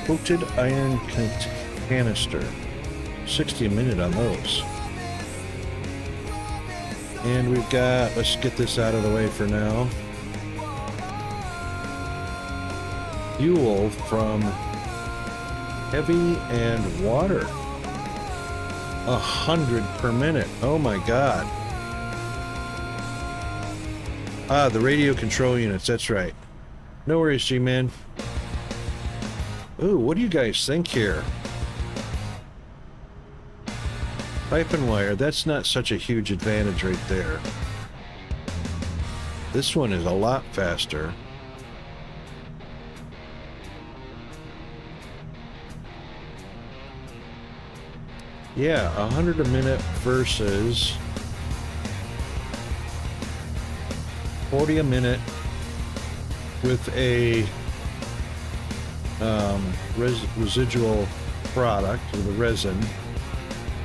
[SPEAKER 1] Coated iron canister, 60 a minute on those. And we've got, let's get this out of the way for now. Fuel from heavy and water. 100 per minute. Oh my god. Ah, the radio control units, that's right. No worries, G-Man. Ooh, what do you guys think here? Pipe and wire, that's not such a huge advantage right there. This one is a lot faster. Yeah, 100 a minute versus 40 a minute with a residual product, or the resin,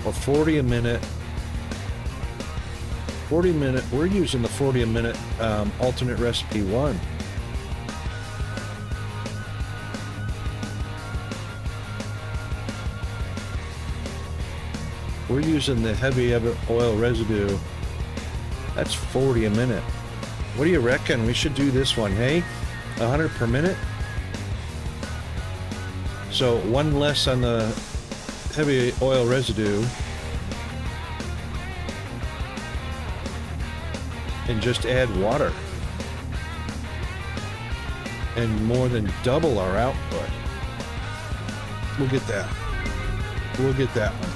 [SPEAKER 1] or 40 a minute. 40 a minute, we're using the 40 a minute alternate recipe 1. We're using the heavy oil residue. That's 40 a minute. What do you reckon? We should do this one, hey? 100 per minute? So one less on the heavy oil residue. And just add water. And more than double our output. We'll get that. We'll get that one.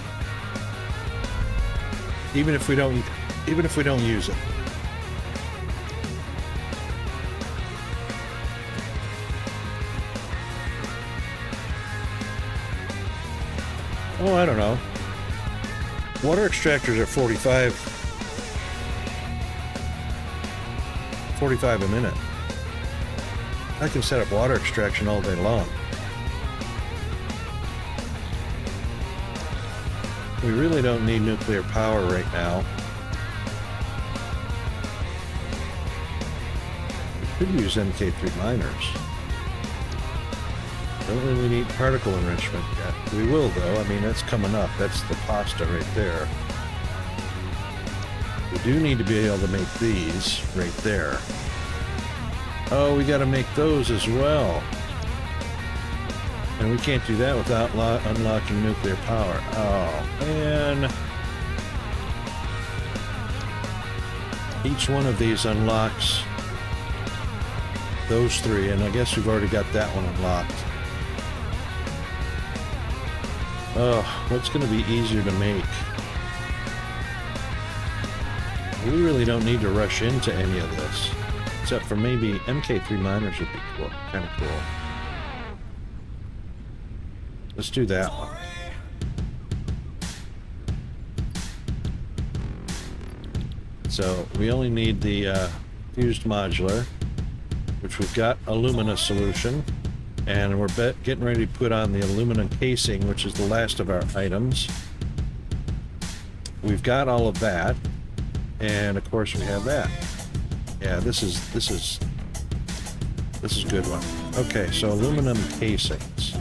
[SPEAKER 1] Even if we don't use it. Oh, I don't know. Water extractors are 45 45 a minute. I can set up water extraction all day long. We really don't need nuclear power right now. We could use MK3 miners. Don't really need particle enrichment yet. We will though, I mean that's coming up. That's the pasta right there. We do need to be able to make these right there. Oh, we got to make those as well. And we can't do that without unlocking nuclear power. Oh, man. Each one of these unlocks those three, and I guess we've already got that one unlocked. Oh, what's going to be easier to make? We really don't need to rush into any of this. Except for maybe MK3 miners would be cool. Kind of cool. Let's do that one. So we only need the fused modular, which we've got alumina solution, and we're getting ready to put on the aluminum casing, which is the last of our items. We've got all of that, and of course we have that. Yeah, this is a good one. Okay, so aluminum casings.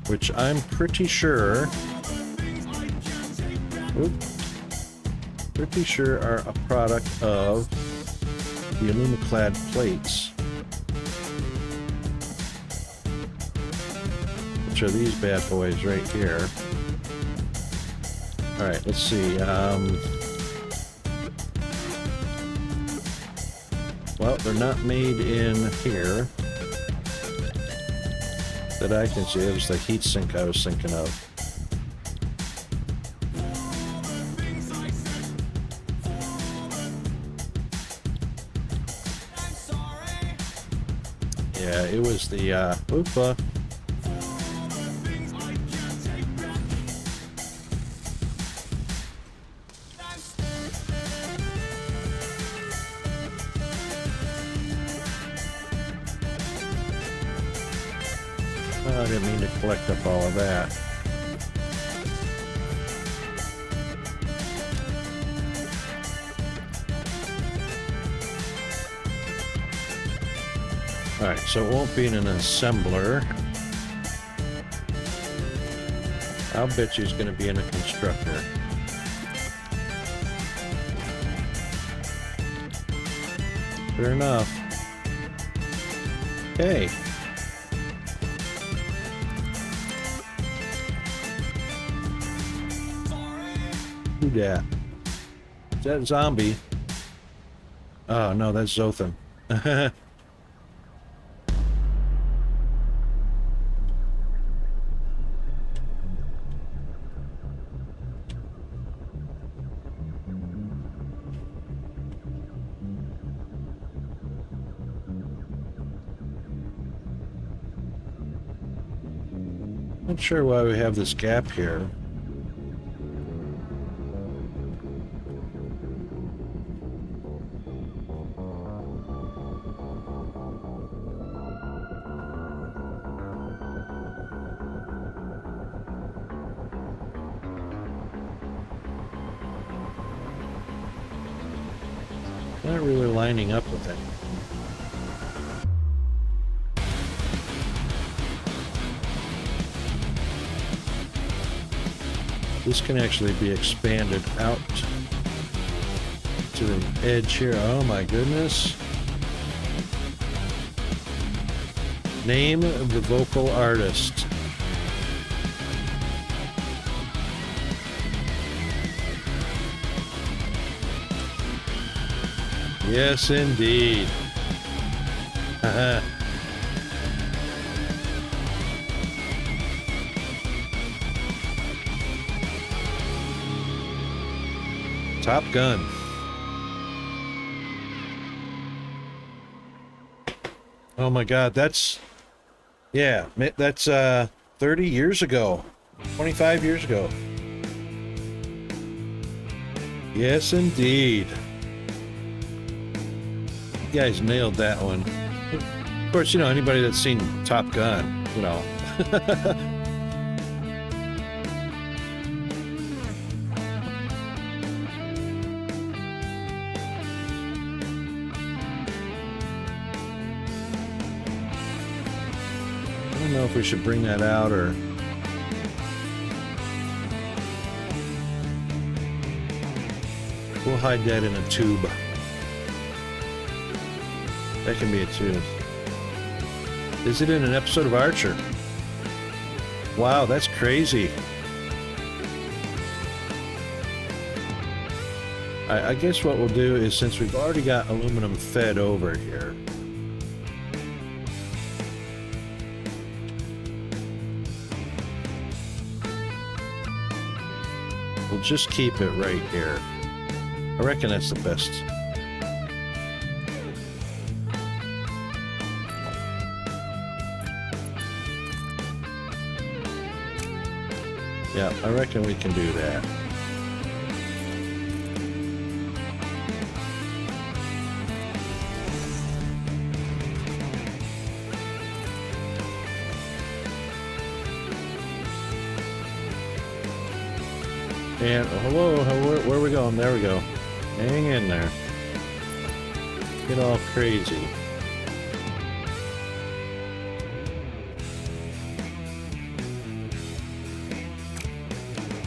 [SPEAKER 1] Which I'm pretty sure are a product of the aluminoclad plates, which are these bad boys right here. All right, let's see. Well, they're not made in here that I can see. It was the heat sink I was thinking of. Yeah, it was the oopa. I didn't mean to collect up all of that. Alright, so it won't be in an assembler. I'll bet you it's going to be in a constructor. Fair enough. Okay. Who dat? Is that zombie? Oh no, that's Zothan. Not sure why we have this gap here. Not really lining up with it. This can actually be expanded out to the edge here. Oh my goodness. Name of the vocal artist. Yes, indeed. Haha. Top Gun. Oh my God, that's 30 years ago, 25 years ago. Yes, indeed. You guys nailed that one. Of course, you know, anybody that's seen Top Gun, you know. I don't know if we should bring that out or... We'll hide that in a tube. That can be a tube. Is it in an episode of Archer? Wow, that's crazy. I guess what we'll do is, since we've already got aluminum fed over here, we'll just keep it right here. I reckon that's the best. Yeah, I reckon we can do that. And hello, where are we going? There we go. Hang in there. Get all crazy.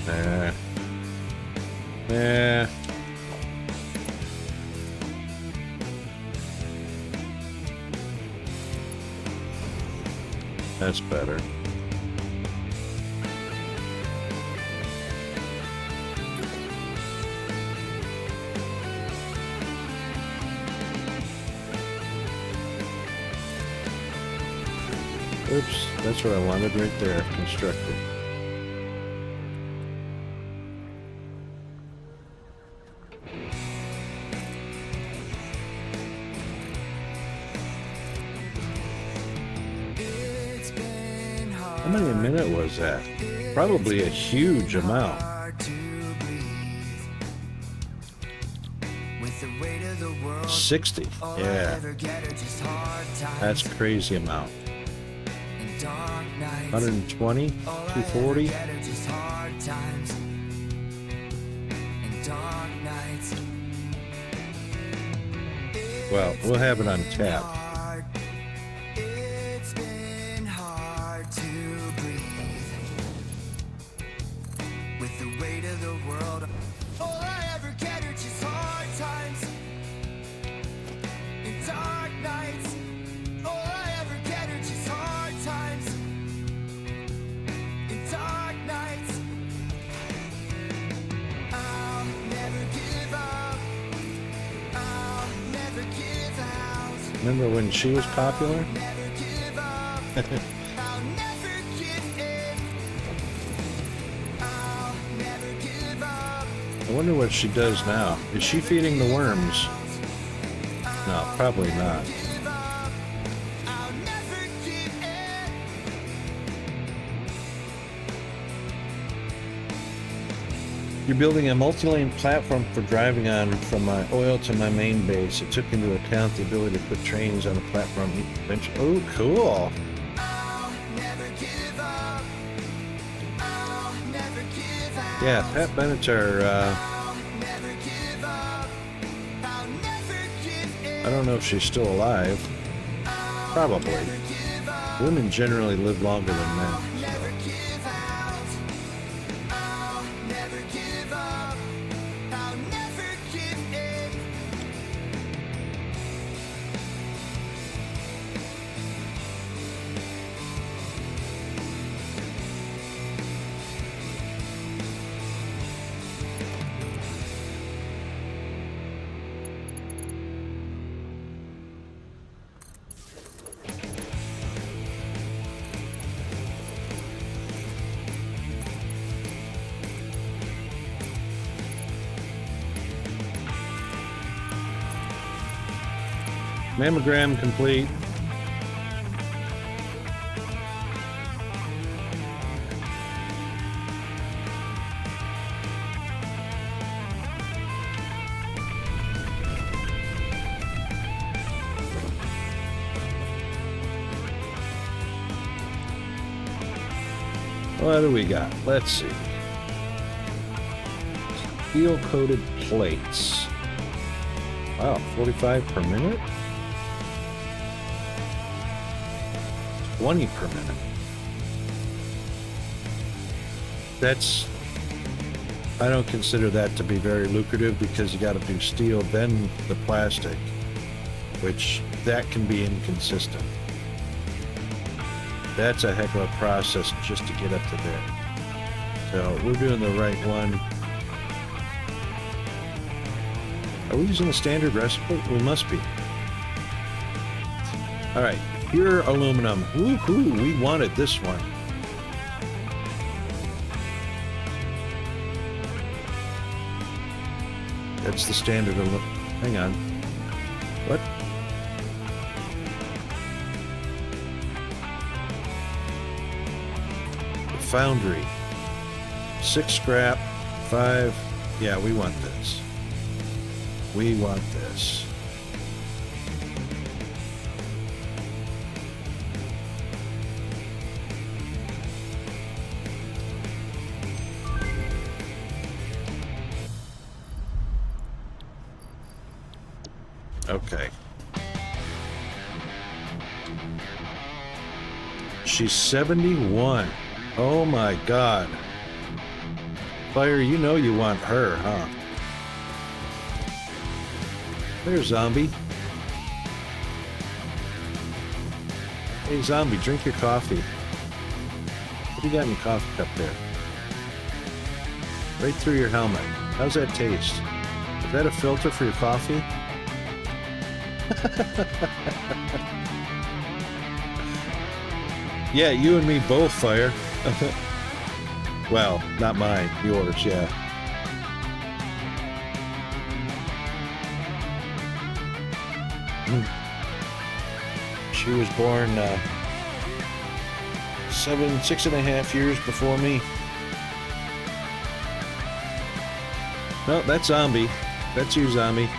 [SPEAKER 1] Nah. That's better. Oops, that's what I wanted right there, constructed.
[SPEAKER 3] It's been hard.
[SPEAKER 1] How many a minute was that? Probably a huge amount.
[SPEAKER 3] Hard to breathe. With the weight of the world,
[SPEAKER 1] 60.
[SPEAKER 3] all I
[SPEAKER 1] Yeah,
[SPEAKER 3] ever get are just hard times
[SPEAKER 1] that's a crazy amount.
[SPEAKER 3] and dark nights.
[SPEAKER 1] 120,
[SPEAKER 3] All I
[SPEAKER 1] 240.
[SPEAKER 3] ever get are just hard times and dark nights.
[SPEAKER 1] Well, we'll have it on tap.
[SPEAKER 3] Hard. It's been hard to breathe. With the weight of the world, all I ever get are just hard times and dark nights. All I ever get are just hard times and dark nights. I'll never give up. I'll never give out.
[SPEAKER 1] Remember when she was popular?
[SPEAKER 3] Never give up. I'll never give in. I'll never give up.
[SPEAKER 1] I wonder what she does now. Is she feeding the worms? No, probably not.
[SPEAKER 3] Give up. I'll never give in.
[SPEAKER 1] You're building a multi-lane platform for driving on from my oil to my main base. It took into account the ability to put trains on the platform. Oh, cool.
[SPEAKER 3] I'll never give up. I'll never give out.
[SPEAKER 1] Yeah, Pat Benatar,
[SPEAKER 3] I'll never give up. I'll never give in.
[SPEAKER 1] I don't know if she's still alive. Probably.
[SPEAKER 3] Give up.
[SPEAKER 1] Women generally live longer than men.
[SPEAKER 3] Never give out. I'll never give up. I'll never give in.
[SPEAKER 1] Mammogram complete. What do we got? Let's see. Steel-coated plates. Wow, 45 per minute? 20 per minute. That's... I don't consider that to be very lucrative because you got to do steel, then the plastic, which that can be inconsistent. That's a heck of a process just to get up to there. So we're doing the right one. Are we using a standard recipe? We must be. All right, pure aluminum. Woohoo! We wanted this one. That's the standard aluminum. Hang on. What? The foundry. 6 scrap, 5. Yeah, we want this. We want this. Okay. She's 71. Oh my God. Fire, you know you want her, huh? There's Zombie. Hey, Zombie, drink your coffee. What do you got in your coffee cup there? Right through your helmet. How's that taste? Is that a filter for your coffee? Yeah, you and me both, Fire. Well, not mine. Yours, yeah. She was born 6.5 years before me. No, that's Zombie. That's you, Zombie.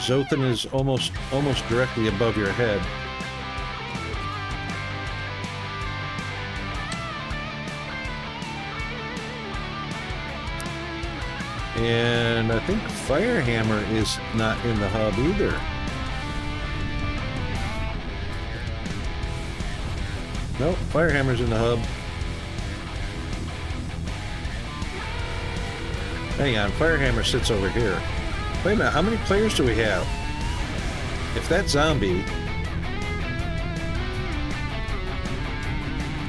[SPEAKER 1] Zothan is almost directly above your head. And I think Firehammer is not in the hub either. Nope, Firehammer's in the hub. Hang on, Firehammer sits over here. Wait a minute, how many players do we have? If that's Zombie...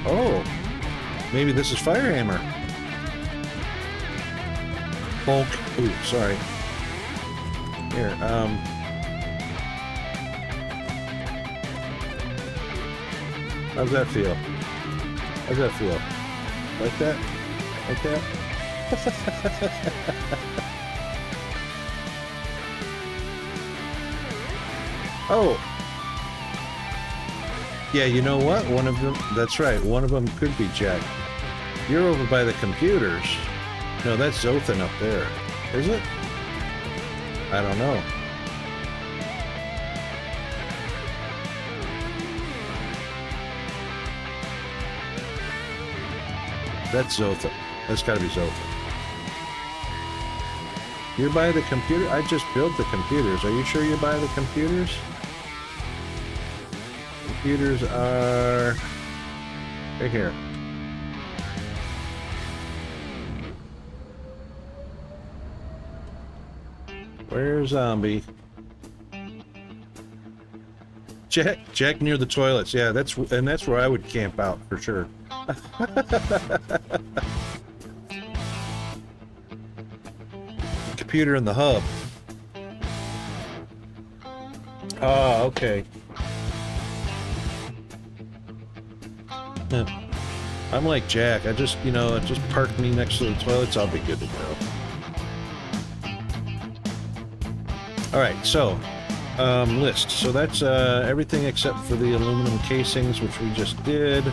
[SPEAKER 1] Oh, maybe this is Firehammer. Bulk. Ooh, sorry. Here, how's that feel? How's that feel? Like that? Like that? Oh! Yeah, you know what? One of them... That's right, one of them could be Jack. You're over by the computers. No, that's Zothan up there. Is it? I don't know. That's Zothan. That's gotta be Zothan. You're by the computer? I just built the computers. Are you sure you're by the computers? Computers are... right here. Where's Zombie? Jack near the toilets. Yeah, that's where I would camp out for sure. Computer in the hub. Ah, okay. I'm like Jack. I just, just park me next to the toilets. I'll be good to go. All right, so list. So that's everything except for the aluminum casings, which we just did.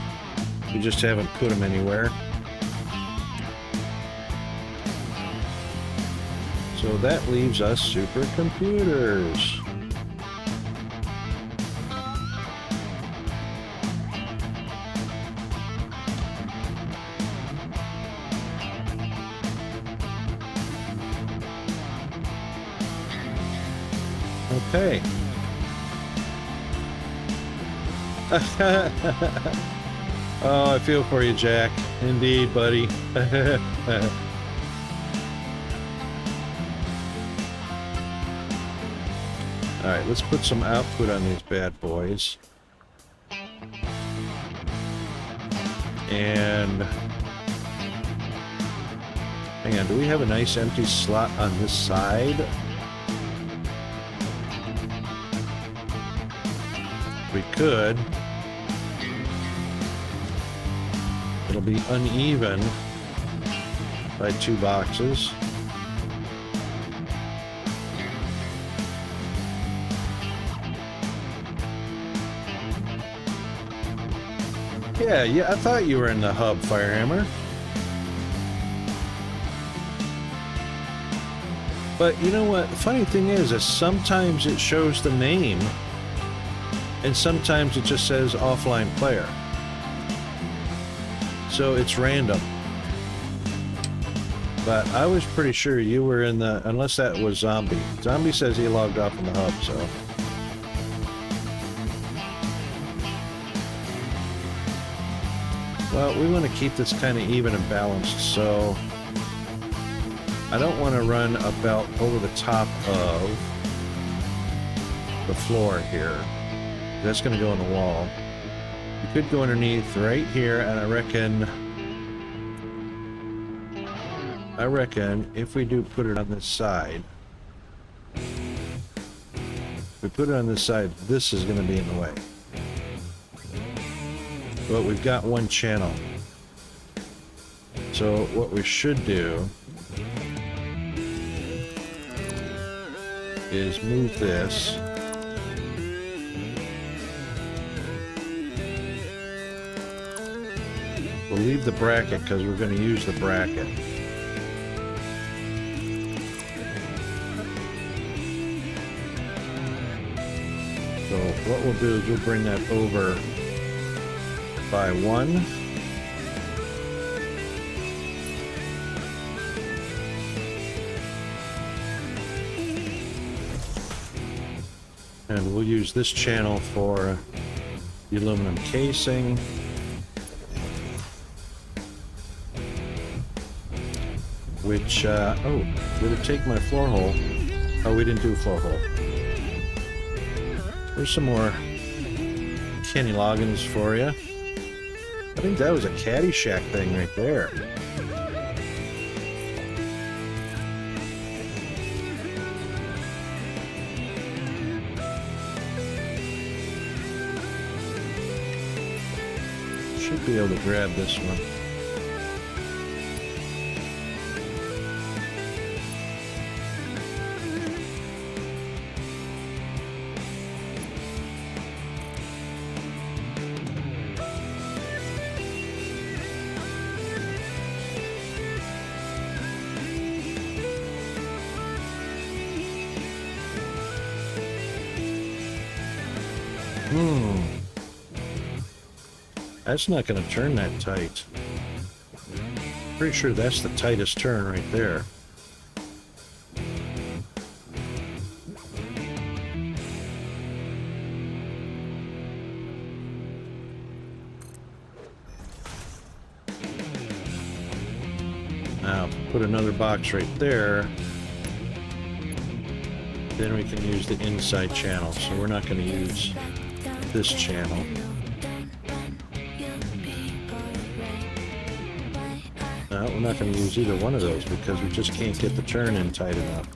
[SPEAKER 1] We just haven't put them anywhere. So that leaves us supercomputers. Okay. Oh, I feel for you, Jack. Indeed, buddy. Alright, let's put some output on these bad boys. And... hang on, do we have a nice empty slot on this side? We could. It'll be uneven by 2 boxes. Yeah, I thought you were in the hub, Firehammer. But you know what? The funny thing is sometimes it shows the name, and sometimes it just says offline player. So it's random. But I was pretty sure you were in the... unless that was Zombie. Zombie says he logged off in the hub, so... well, we want to keep this kind of even and balanced, so... I don't want to run a belt over the top of the floor here. That's going to go on the wall. You could go underneath right here, and I reckon if we do put it on this side, if we put it on this side, this is going to be in the way. But we've got one channel. So what we should do is move this. We'll leave the bracket because we're going to use the bracket. So what we'll do is we'll bring that over by 1. And we'll use this channel for the aluminum casing. Which, oh, did it take my floor hole? Oh, we didn't do a floor hole. There's some more Kenny Loggins for you. I think that was a Caddyshack thing right there. Should be able to grab this one. That's not going to turn that tight. Pretty sure that's the tightest turn right there. Now, put another box right there. Then we can use the inside channel. So we're not going to use this channel. No, we're not going to use either one of those because we just can't get the turn in tight enough.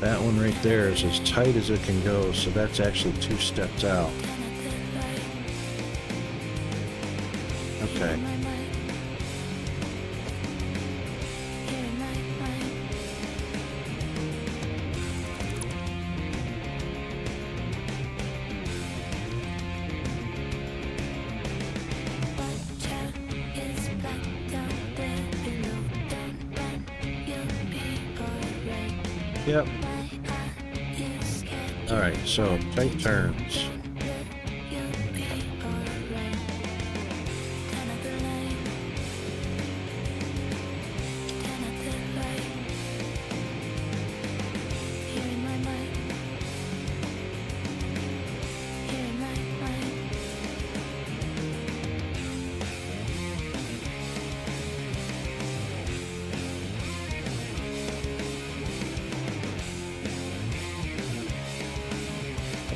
[SPEAKER 1] That one right there is as tight as it can go, so that's actually 2 steps out. Okay. Yep. Alright, so tight turns.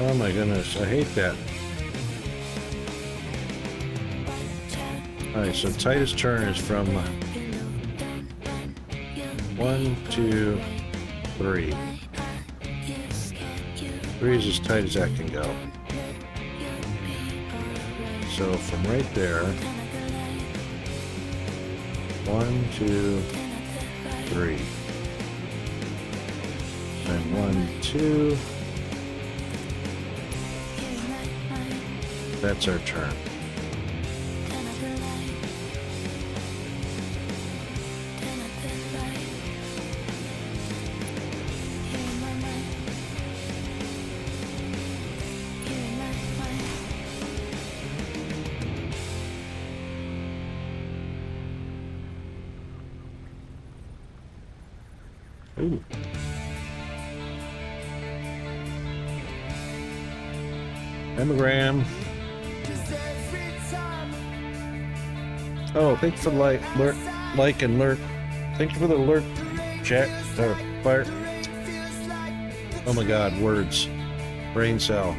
[SPEAKER 1] Oh my goodness, I hate that. Alright, so tightest turn is from 1, 2, 3. 3 is as tight as that can go. So from right there, 1, 2, 3. And 1, 2. That's our turn. Ooh. Emagram. Oh, thank you for the like and lurk. Thank you for the alert, chat. Fire. Oh my God, words. Brain cell.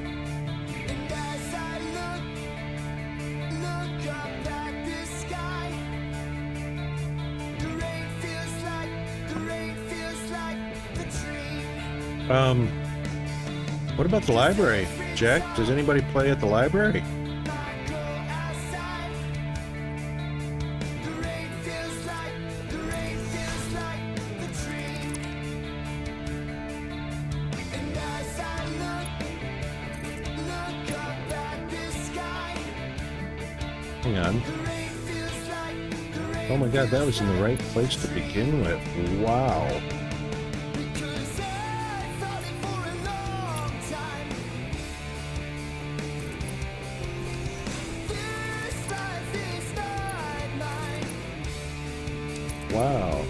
[SPEAKER 1] What about the library, Jack? Does anybody play at the library? Hang on. Oh my God, that was in the right place to begin with. Wow. Wow.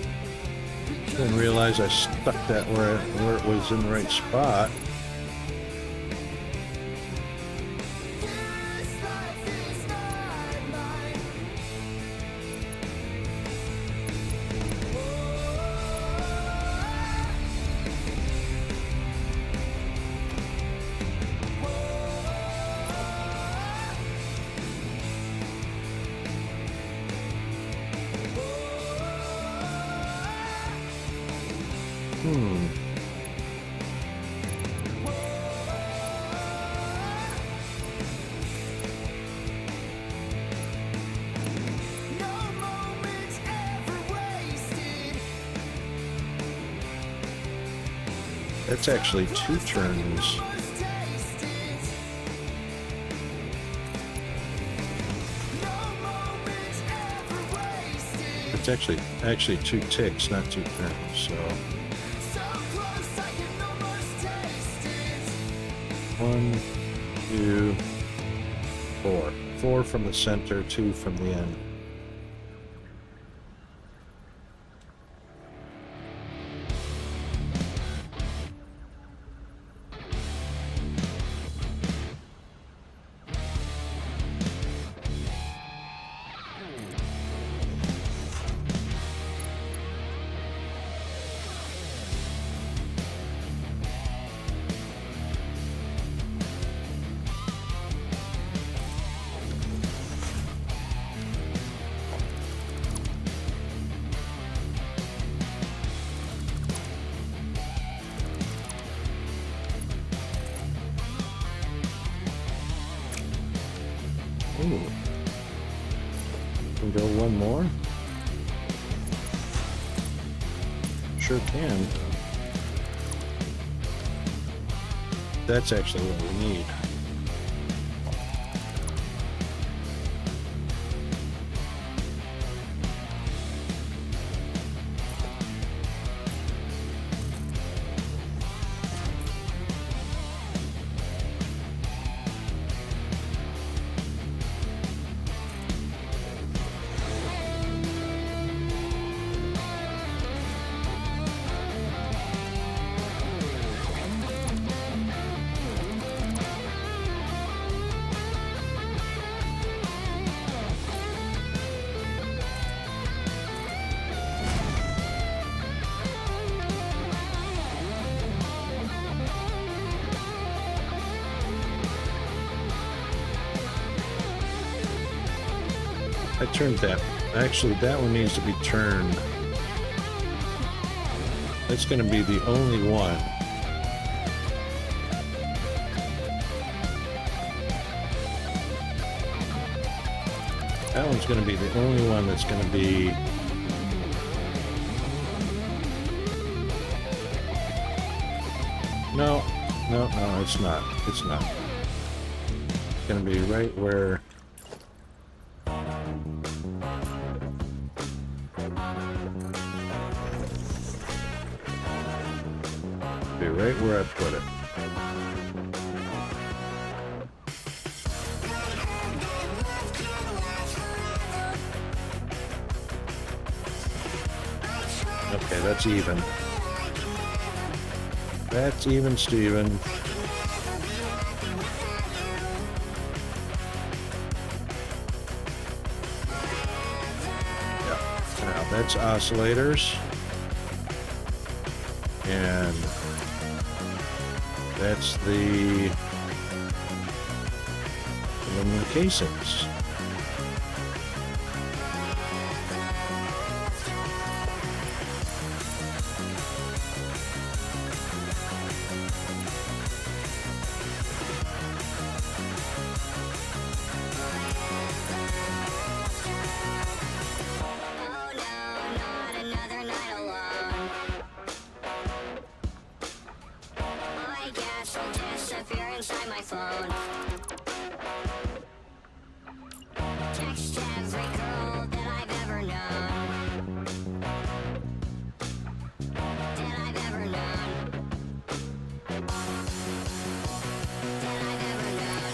[SPEAKER 1] Didn't realize I stuck that where it was in the right spot. That's actually 2 turns. It's actually 2 ticks, not 2 turns. So 1, 2, 4. 4 from the center, 2 from the end. Ooh. Can go one more? Sure can. That's actually what we need. I turned that. Actually, that one needs to be turned. That's going to be the only one. That one's going to be the only one that's going to be... No, it's not. It's not. It's going to be right where... Be right where I put it. Okay, that's even. That's even, Steven. Yeah. Now that's oscillators. And that's the aluminum casings.
[SPEAKER 2] Oh no, not another night alone. I guess I'll disappear inside my phone. Text every girl that I've ever known. That I've ever known. That I've ever known.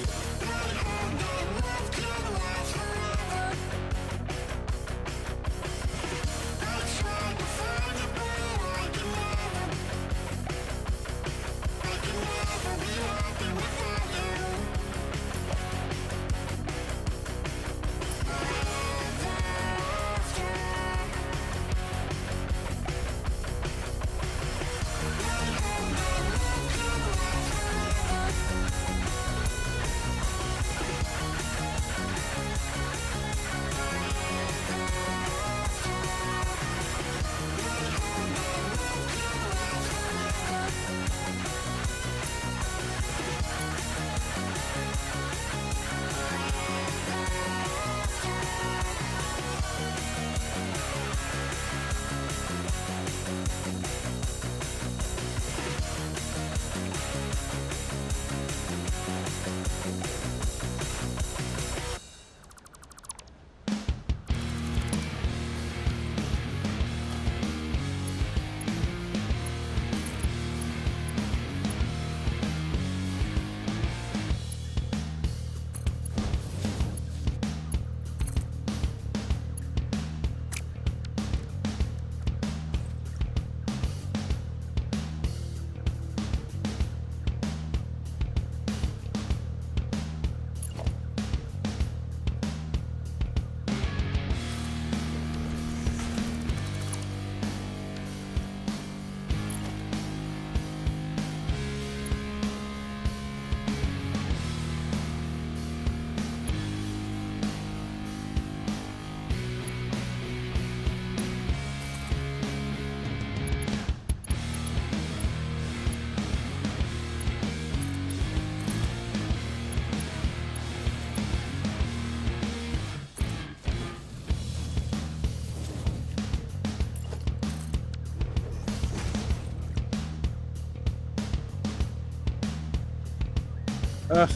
[SPEAKER 1] Ugh.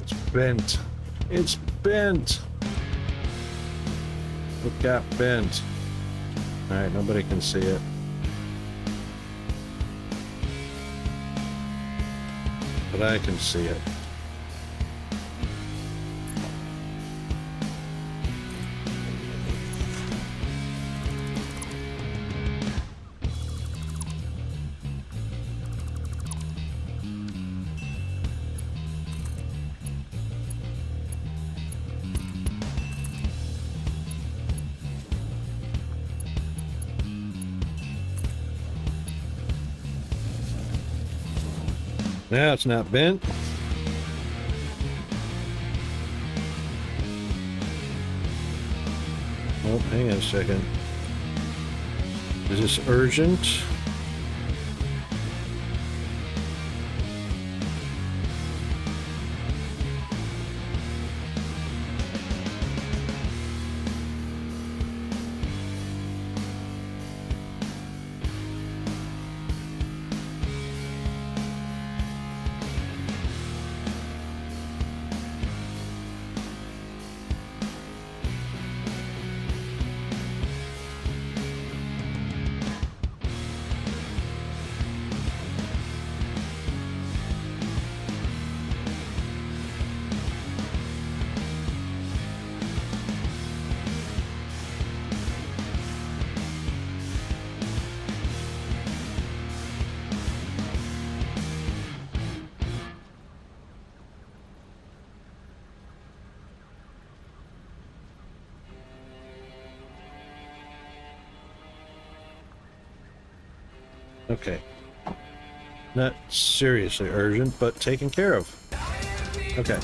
[SPEAKER 1] It's bent. It's bent. It got bent. Alright, nobody can see it. But I can see it. Now it's not bent. Oh, hang on a second. Is this urgent? Okay. Not seriously urgent, but taken care of. Okay.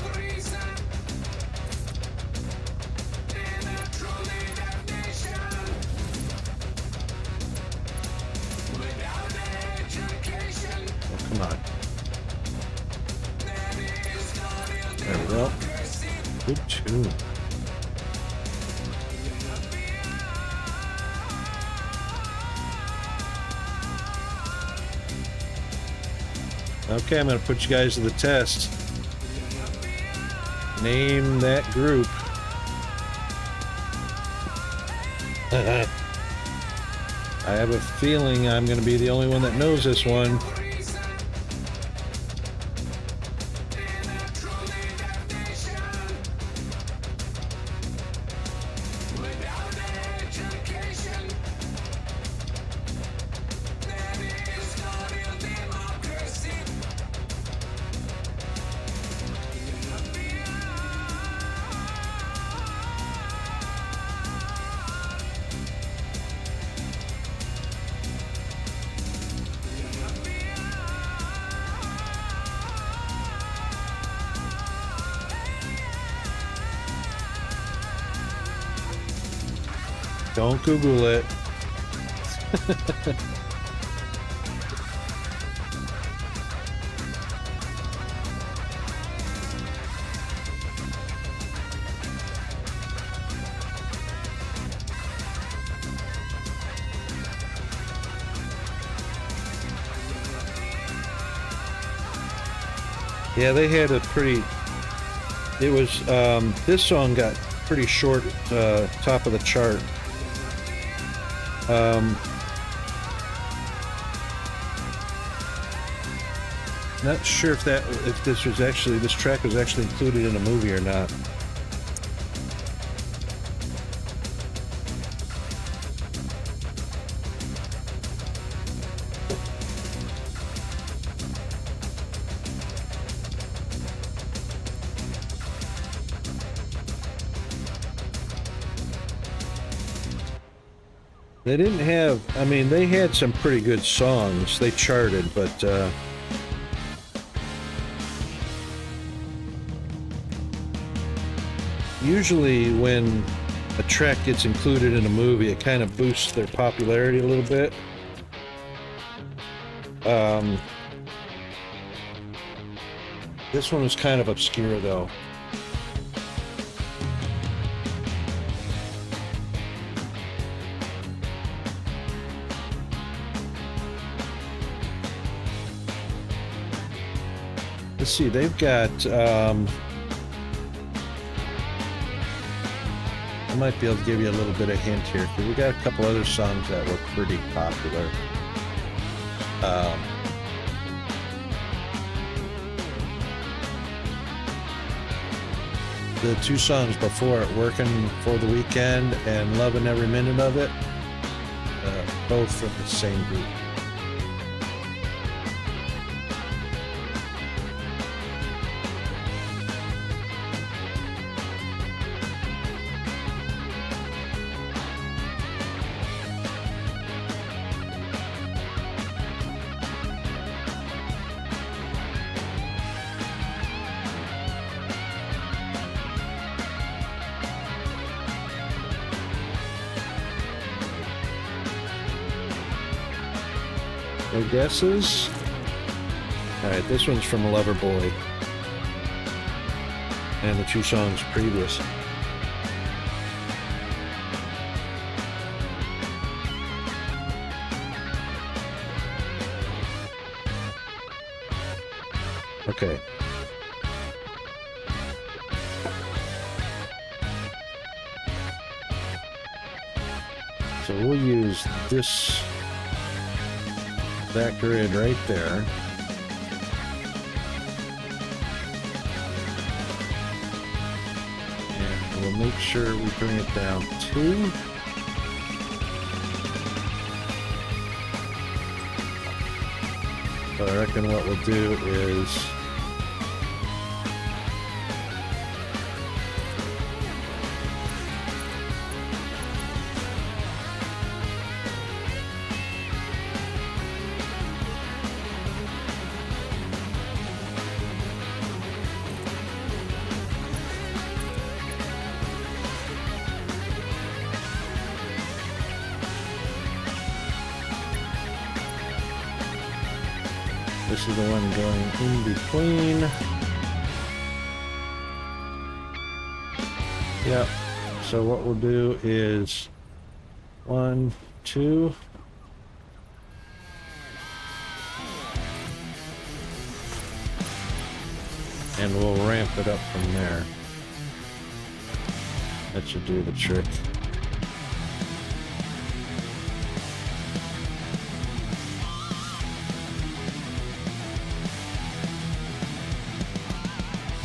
[SPEAKER 1] Oh, come on. There we go. Good tune. Okay, I'm going to put you guys to the test. Name that group. I have a feeling I'm going to be the only one that knows this one. Don't Google it. Yeah, they had a pretty... It was, this song got pretty short, top of the chart. Not sure if this track was actually included in a movie or not. They didn't have, I mean, they had some pretty good songs. They charted, but usually when a track gets included in a movie, it kind of boosts their popularity a little bit. This one was kind of obscure, though. Let's see, they've got, I might be able to give you a little bit of hint here, because we got a couple other songs that were pretty popular. The two songs before it, Working for the Weekend and Loving Every Minute of It, both from the same group. No guesses? Alright, this one's from Loverboy. And the two songs previous. Okay. So we'll use that grid right there. And we'll make sure we bring it down 2. So I reckon what we'll do is this is the one going in between. Yep. So what we'll do is 1, 2. And we'll ramp it up from there. That should do the trick.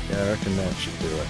[SPEAKER 1] Yeah, I reckon that should do it.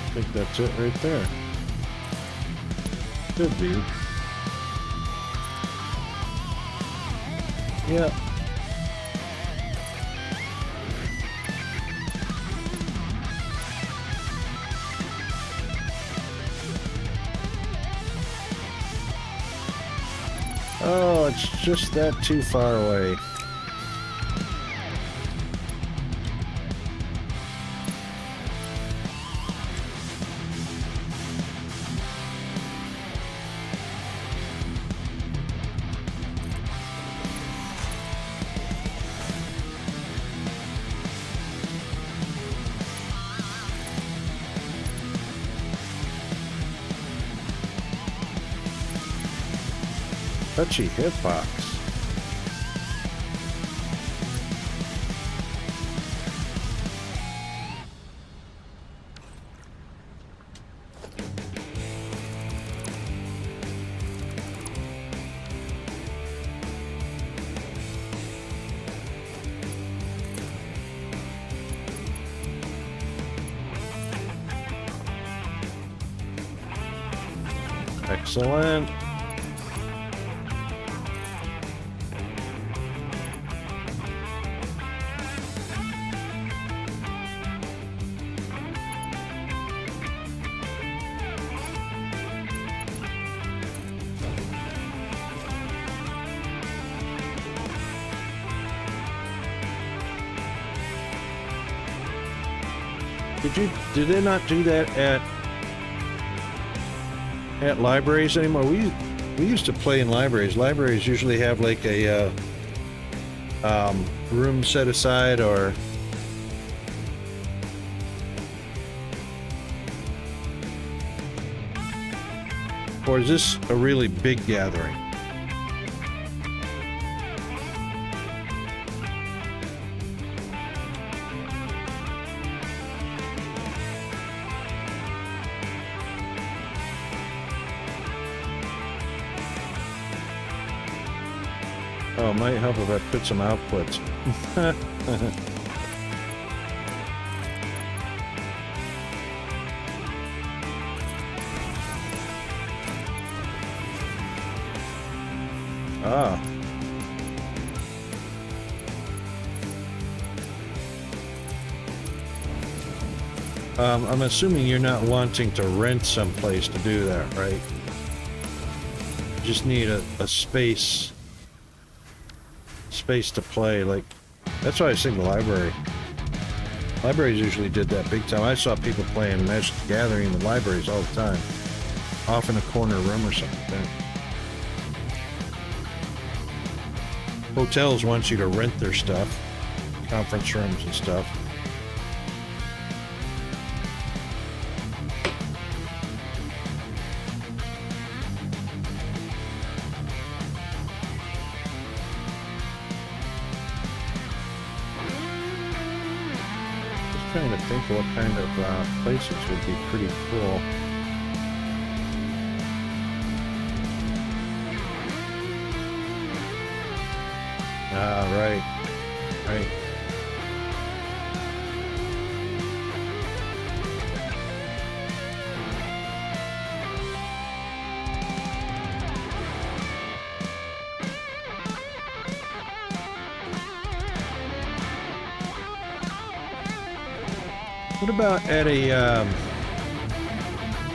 [SPEAKER 1] I think that's it right there. Could be. Yeah. Oh, it's just that too far away. Touchy hitbox. Excellent. Did they not do that at libraries anymore? We used to play in libraries. Libraries usually have like a room set aside, or is this a really big gathering? Oh, it might help if I put some outputs. Ah. I'm assuming you're not wanting to rent some place to do that, right? Just need a space to play. Like, that's why I sing the library. Libraries usually did that big time. I saw people playing Magic the Gathering in the libraries all the time, off in a corner room or something like that. Hotels want you to rent their stuff, conference rooms and stuff. Just trying to think of what kind of places would be pretty cool. Ah, right. Right. What about at a,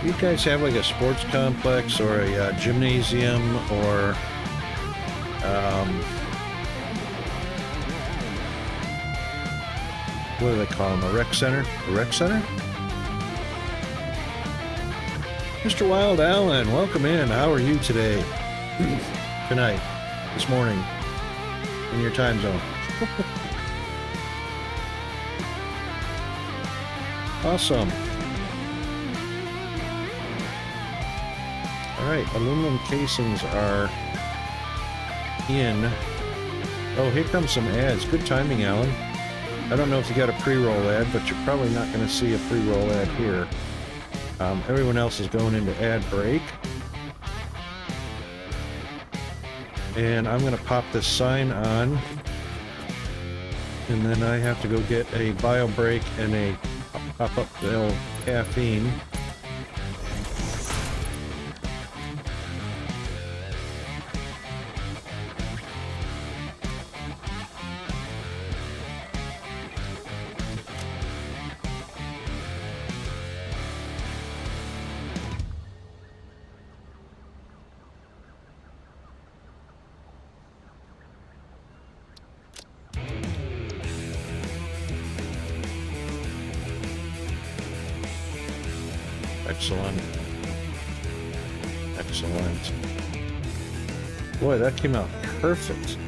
[SPEAKER 1] you guys have like a sports complex or a gymnasium or, what do they call them? A rec center? A rec center? Mr. Wild Allen, welcome in. How are you today? Tonight. This morning. In your time zone. Awesome. Alright, aluminum casings are in. Oh, here comes some ads. Good timing, Alan. I don't know if you got a pre-roll ad, but you're probably not going to see a pre-roll ad here. Everyone else is going into ad break. And I'm going to pop this sign on. And then I have to go get a bio break and a pop-up little caffeine. Excellent. Excellent. Boy, that came out perfect.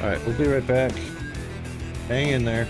[SPEAKER 1] Alright, we'll be right back. Hang in there.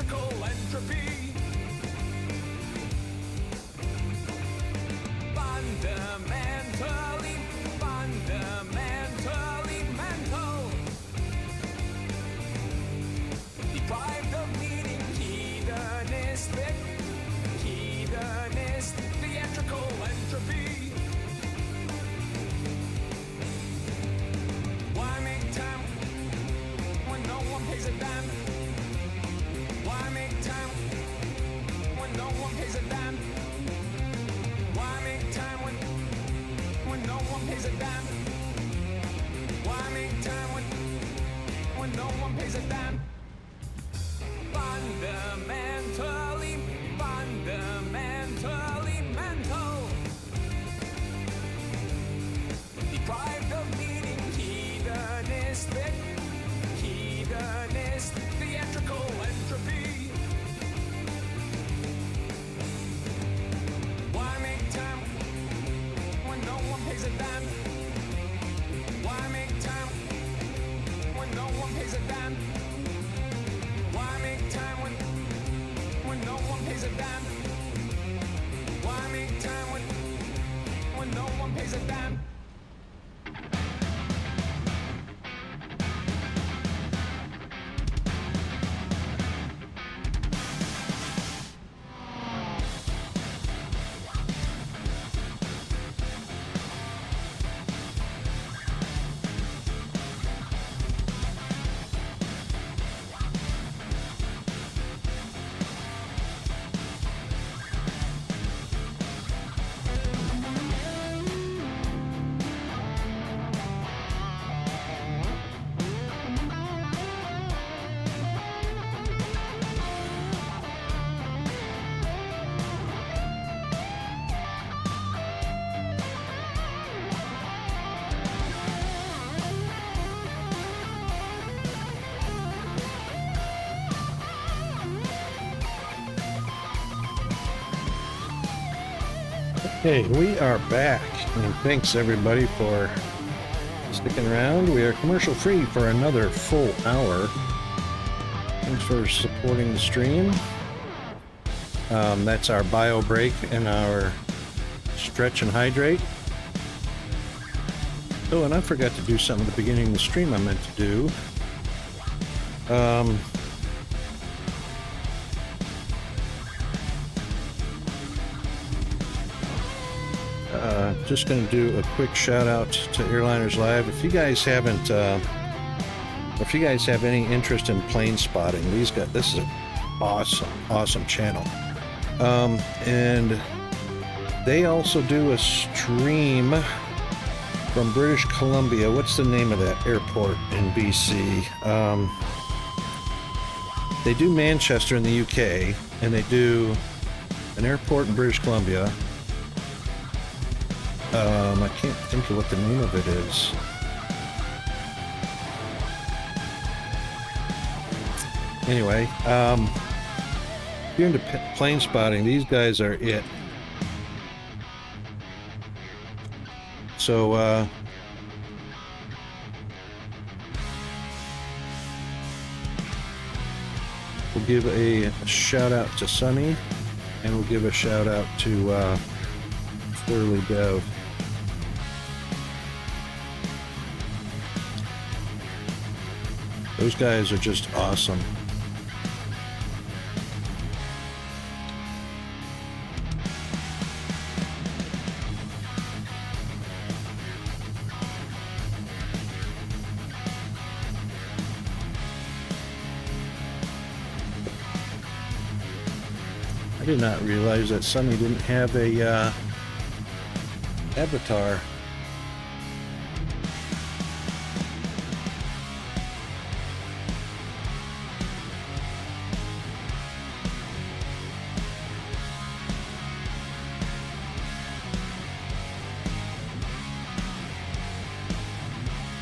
[SPEAKER 3] theatrical entropy. Fundamentally, fundamentally mental. Deprived of meaning, hedonistic, hedonistic theatrical entropy. Why make time when no one pays a dime? Why make time when no one pays a dime? Why make time when no one pays a dime? Why make time when no one pays a dime? Fundamentally, fundamentally mental. Deprived of meaning, hedonistic, hedonistic theatrical entropy. Why make time when no one pays a dime? Why make time when no one pays a dime? Why make time when no one pays a dime? Why make time when no one pays a dime?
[SPEAKER 1] Okay, we are back, and thanks everybody for sticking around. We are commercial free for another full hour. Thanks for supporting the stream. That's our bio break and our stretch and hydrate. Oh, and I forgot to do something at the beginning of the stream I meant to do. Just going to do a quick shout out to Airliners Live. If you guys haven't, if you guys have any interest in plane spotting, this is an awesome channel. And they also do a stream from British Columbia. What's the name of that airport in BC? They do Manchester in the UK, and they do an airport in British Columbia. I can't think of what the name of it is. Anyway, if you're into plane spotting, these guys are it. So, we'll give a shout out to Sunny, and we'll give a shout out to Thoroughly Dev. Those guys are just awesome. I did not realize that Sunny didn't have a avatar.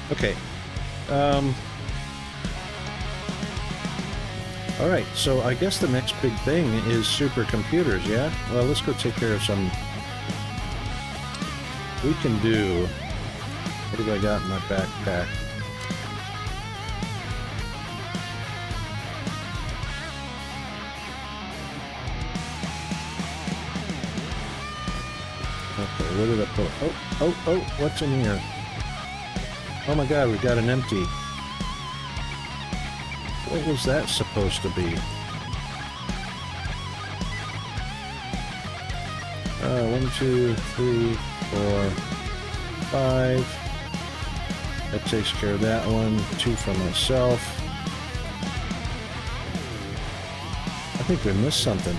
[SPEAKER 1] Okay. All right, so I guess the next big thing is supercomputers, yeah? Well, let's go take care of some... We can do... What have I got in my backpack? Okay, what did I put? Oh, what's in here? Oh my god, we got an empty. What was that supposed to be? 1, 2, 3, 4, 5. That takes care of that one. 2 for myself. I think we missed something.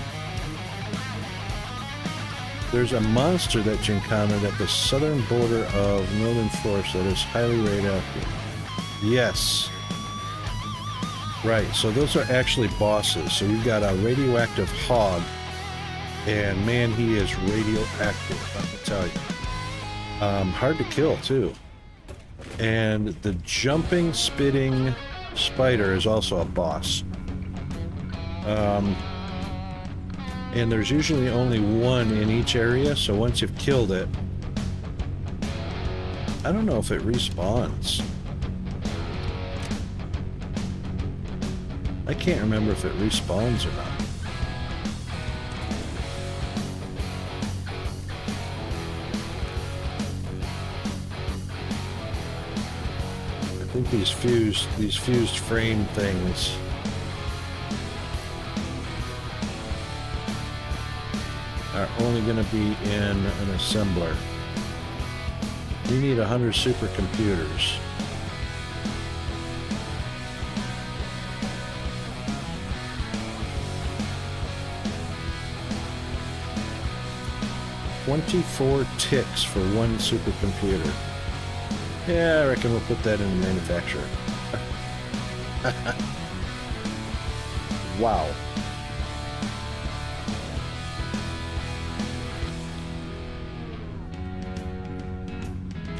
[SPEAKER 1] There's a monster that you encountered at the southern border of northern forest that is highly radioactive. Yes. Right, so those are actually bosses. So you've got a radioactive hog, and man, he is radioactive, I can tell you. Hard to kill, too. And the jumping, spitting spider is also a boss. And there's usually only one in each area, so once you've killed it, I don't know if it respawns. I can't remember if it respawns or not. I think these fused frame things are only going to be in an assembler. We need 100 supercomputers. $24 ticks for one supercomputer. Yeah, I reckon we'll put that in the manufacturer. Wow.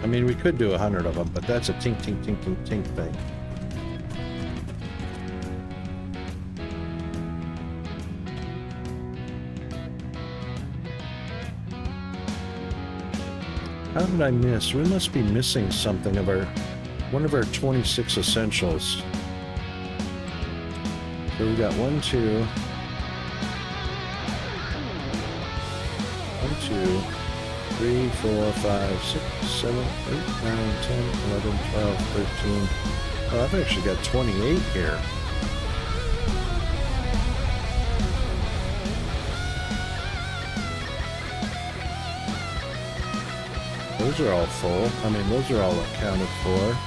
[SPEAKER 1] I mean, we could do 100 of them, but that's a tink, tink, tink, tink, tink thing. How did I miss? We must be missing something of one of our 26 essentials. So we got 1, 2, 3, 4, 5, 6, 7, 8, 9, 10, 11, 12, 13. Oh, I've actually got 28 here. Those are all full. I mean, those are all accounted for.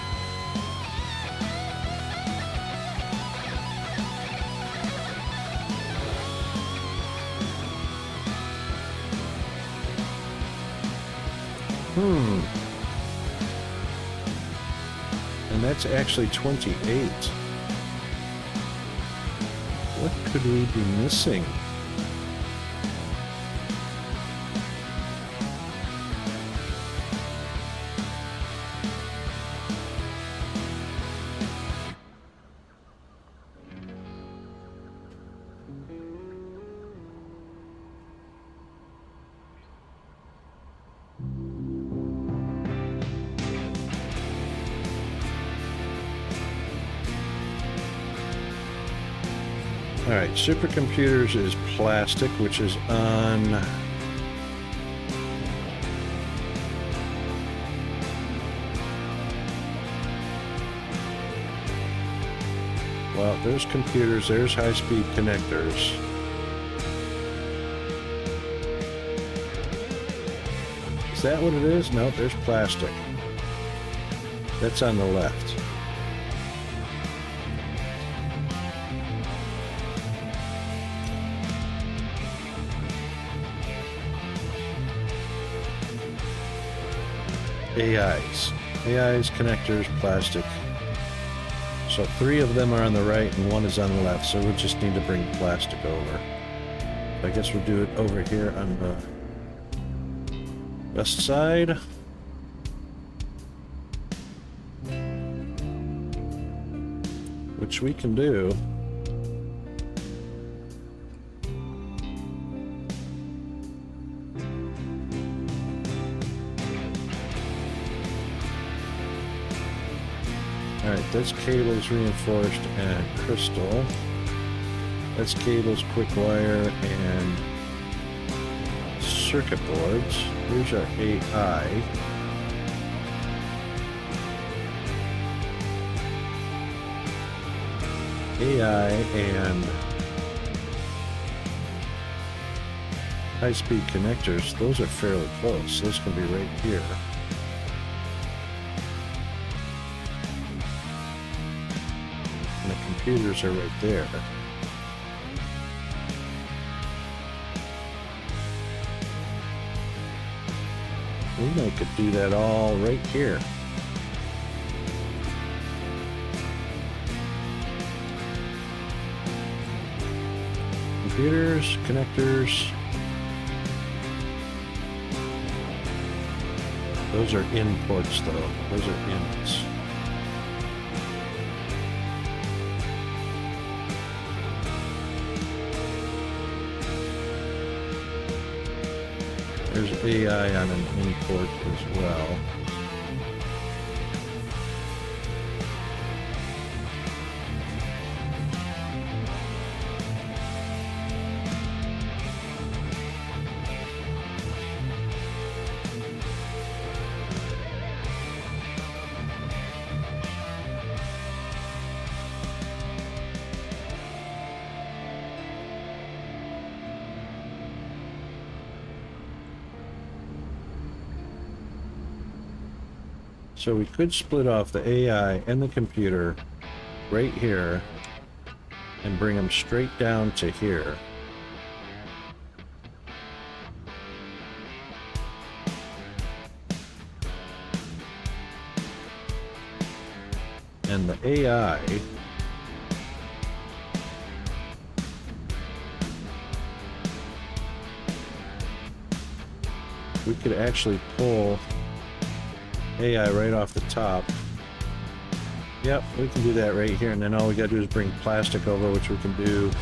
[SPEAKER 1] And that's actually 28. What could we be missing? Alright, supercomputers is plastic, which is on... Well, there's computers, there's high-speed connectors. Is that what it is? No, there's plastic. That's on the left. AIs, connectors, plastic. So 3 of them are on the right and 1 is on the left, so we just need to bring plastic over. I guess we'll do it over here on the west side. Which we can do. Alright, that's cables reinforced and crystal. That's cables, quick wire, and circuit boards. Here's our AI. AI and high-speed connectors, those are fairly close. Those can be right here. And the computers are right there. We could do that all right here. Computers, connectors. Those are in ports though. Those are ins. There's AI on an import as well. So we could split off the AI and the computer right here and bring them straight down to here. And the AI we could actually pull AI right off the top. Yep, we can do that right here, and then all we gotta do is bring plastic over, which we can do.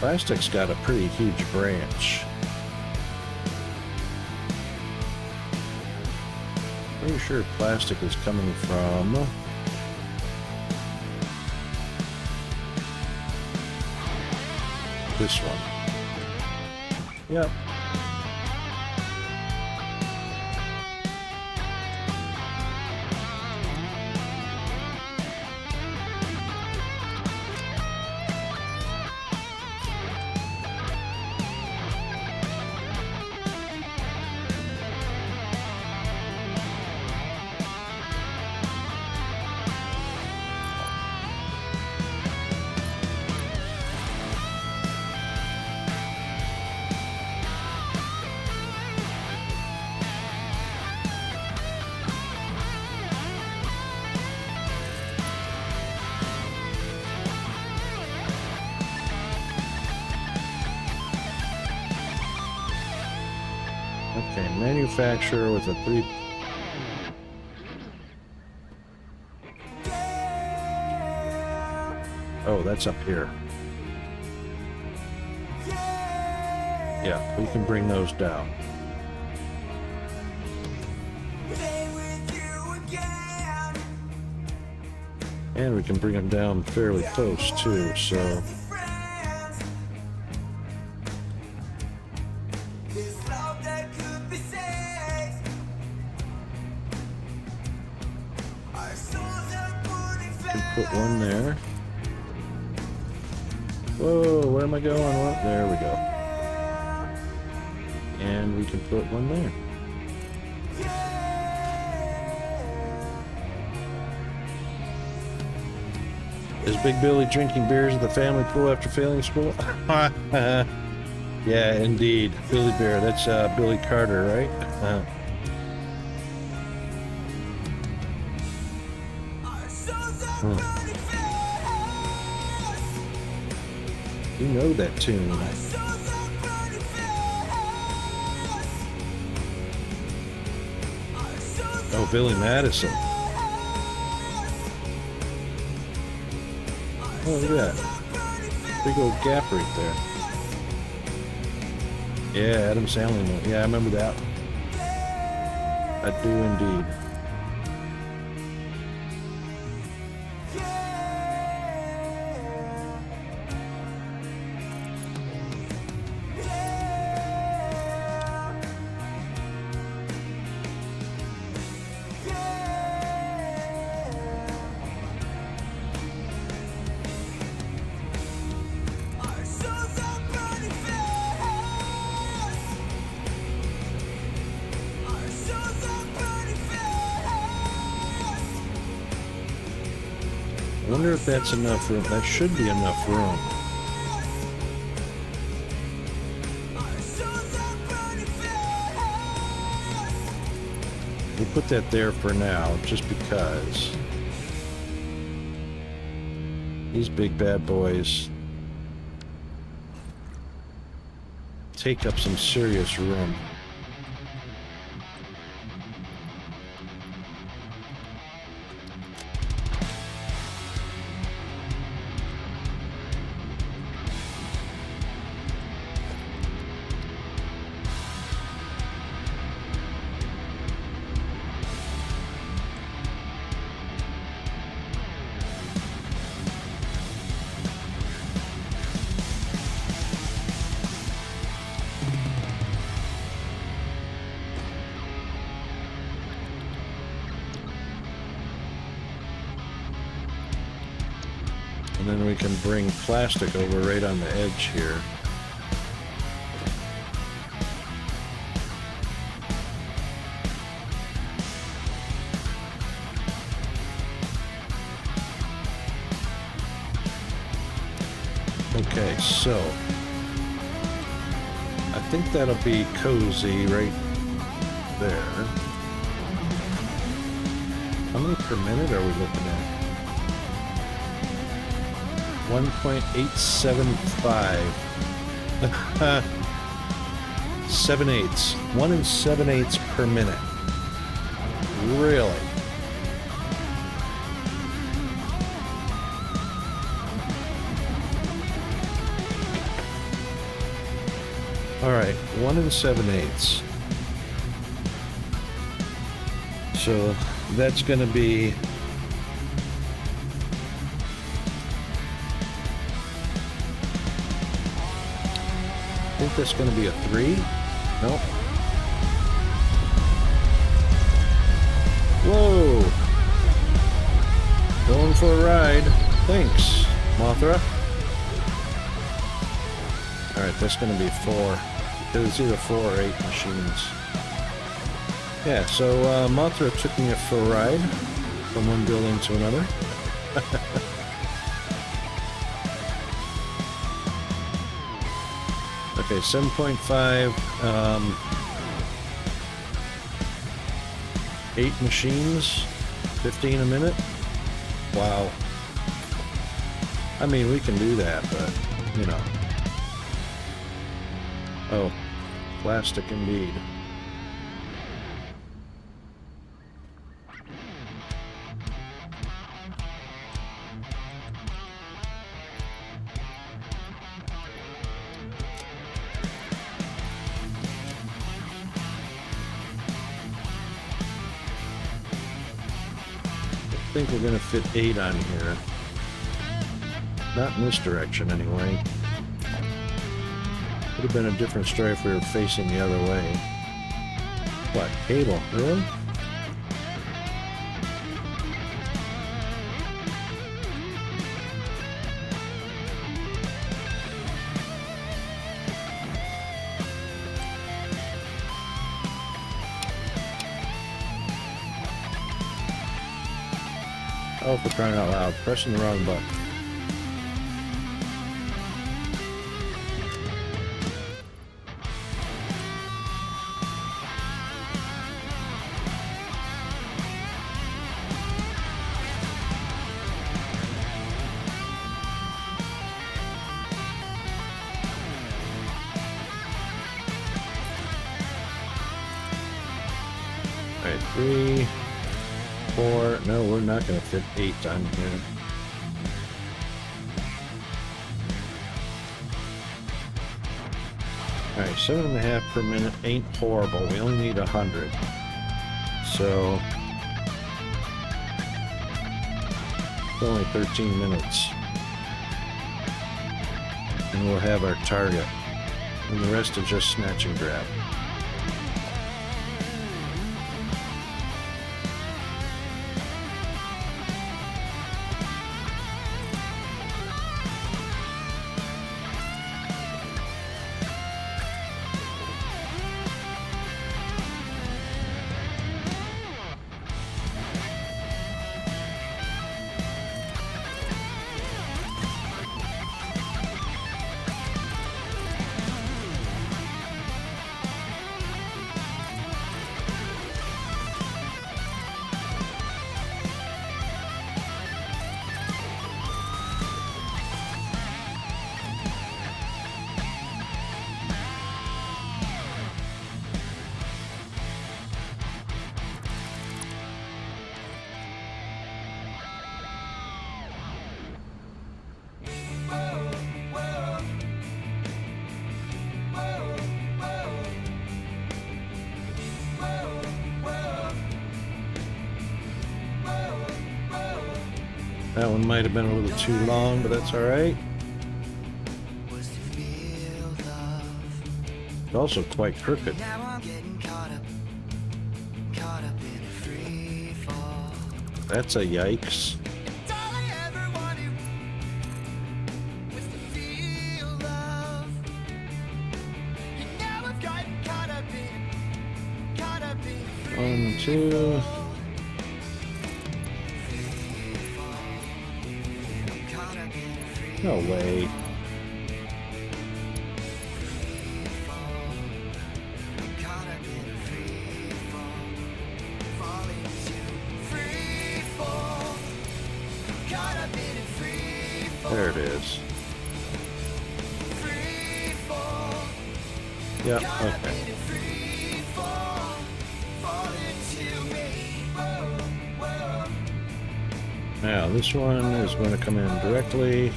[SPEAKER 1] Plastic's got a pretty huge branch. Pretty sure plastic is coming from this one. Yep. Okay, manufacturer with a 3. Oh, that's up here. Yeah, we can bring those down. And we can bring them down fairly close too, so. Put one there. Whoa, where am I going? What? There we go. And we can put one there. Is Big Billy drinking beers at the family pool after failing school? Yeah, indeed. Billy Bear. That's Billy Carter, right? You know that tune. Oh, Billy Madison. Oh, look at that. Big old gap right there. Yeah, Adam Sandler. Yeah, I remember that. I do indeed. I wonder if that's enough room. That should be enough room. We'll put that there for now, just because these big bad boys take up some serious room. And then we can bring plastic over right on the edge here. Okay, so I think that'll be cozy right there. How many per minute are we looking at? 1.875. 7/8. 1 and 7/8 per minute. Really? All right, 1 and 7/8. So that's going to be I think that's going to be a 3. Nope. Whoa! Going for a ride. Thanks, Mothra. Alright, that's going to be 4. It's either 4 or 8 machines. Yeah, so Mothra took me for a ride from one building to another. Okay, 7.5, 8 machines, 15 a minute. Wow. I mean, we can do that, but, you know. Oh, plastic indeed. I think we're going to fit 8 on here. Not in this direction, anyway. Would have been a different story if we were facing the other way. What, cable? Really? Oh, for crying out loud. Pressing the wrong button. Alright, 3, 4. No, we're not going to fit 8 on here. Alright, 7.5 per minute ain't horrible. We only need 100. So, it's only 13 minutes. And we'll have our target. And the rest is just snatch and grab. That one might have been a little too long, but that's all right. It's also quite crooked. That's a yikes. One, two. No way. There it is. Yeah, okay. Now, this one is going to come in directly.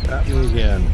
[SPEAKER 1] Got me again.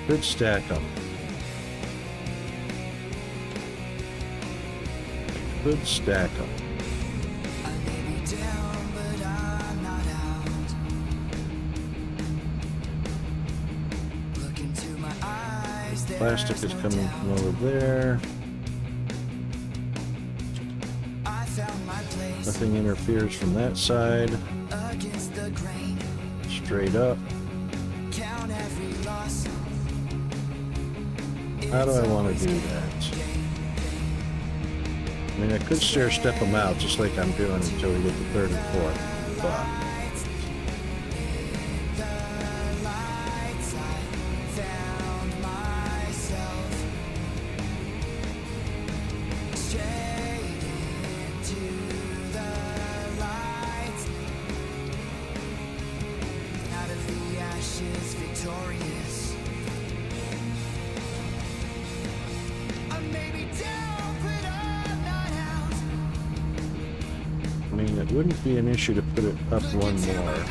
[SPEAKER 1] Could stack them. Could stack them. Plastic is coming from over there. Nothing interferes from that side. Straight up. How do I want to do that? I mean, I could stair step them out just like I'm doing until we get to third and fourth, but I mean, it wouldn't be an issue to put it up one more.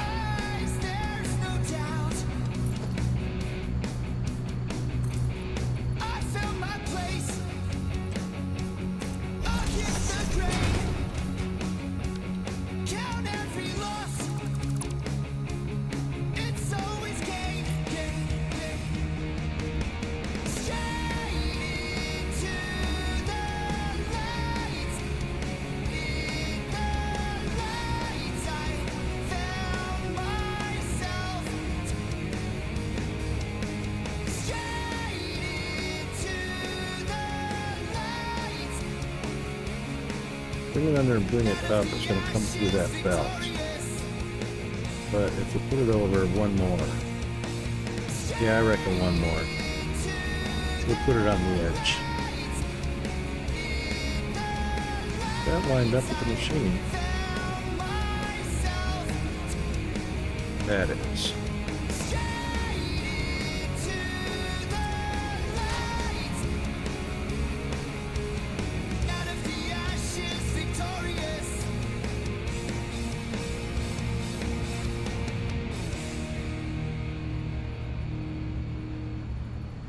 [SPEAKER 1] Bring it under and bring it up, it's going to come through that belt. But if we put it over one more, yeah, I reckon one more. We'll put it on the edge. That lined up with the machine. That is.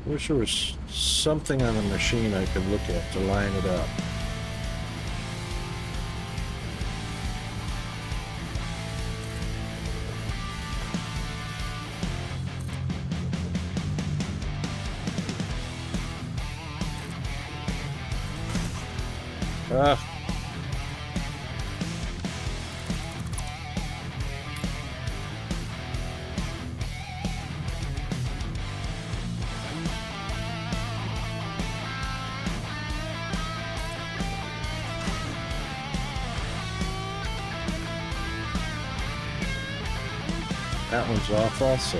[SPEAKER 1] Wish there was something on the machine I could look at to line it up. That one's off also.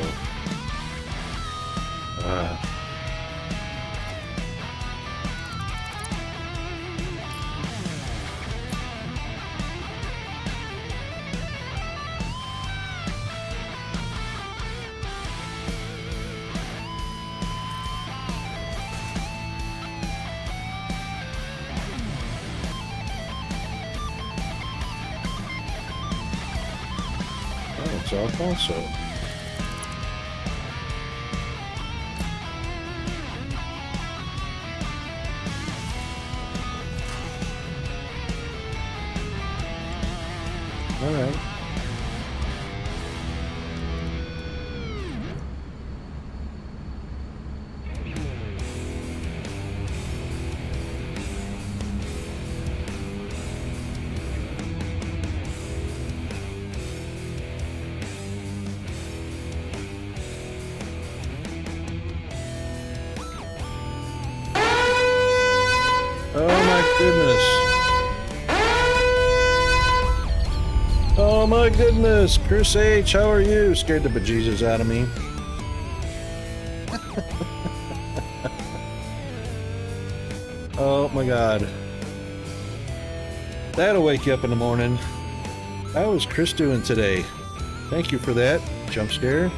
[SPEAKER 1] It's off also. All right. Oh my goodness. Oh my goodness. Chris H, how are you? Scared the bejesus out of me. Oh my god. That'll wake you up in the morning. How is Chris doing today? Thank you for that. Jump scare.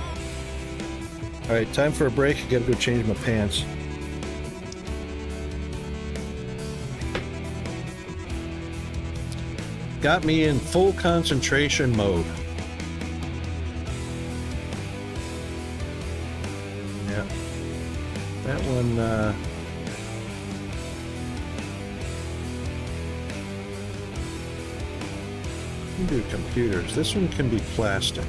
[SPEAKER 1] Alright, time for a break. I gotta go change my pants. Got me in full concentration mode. Yeah. That one, you can do computers. This one can be plastic.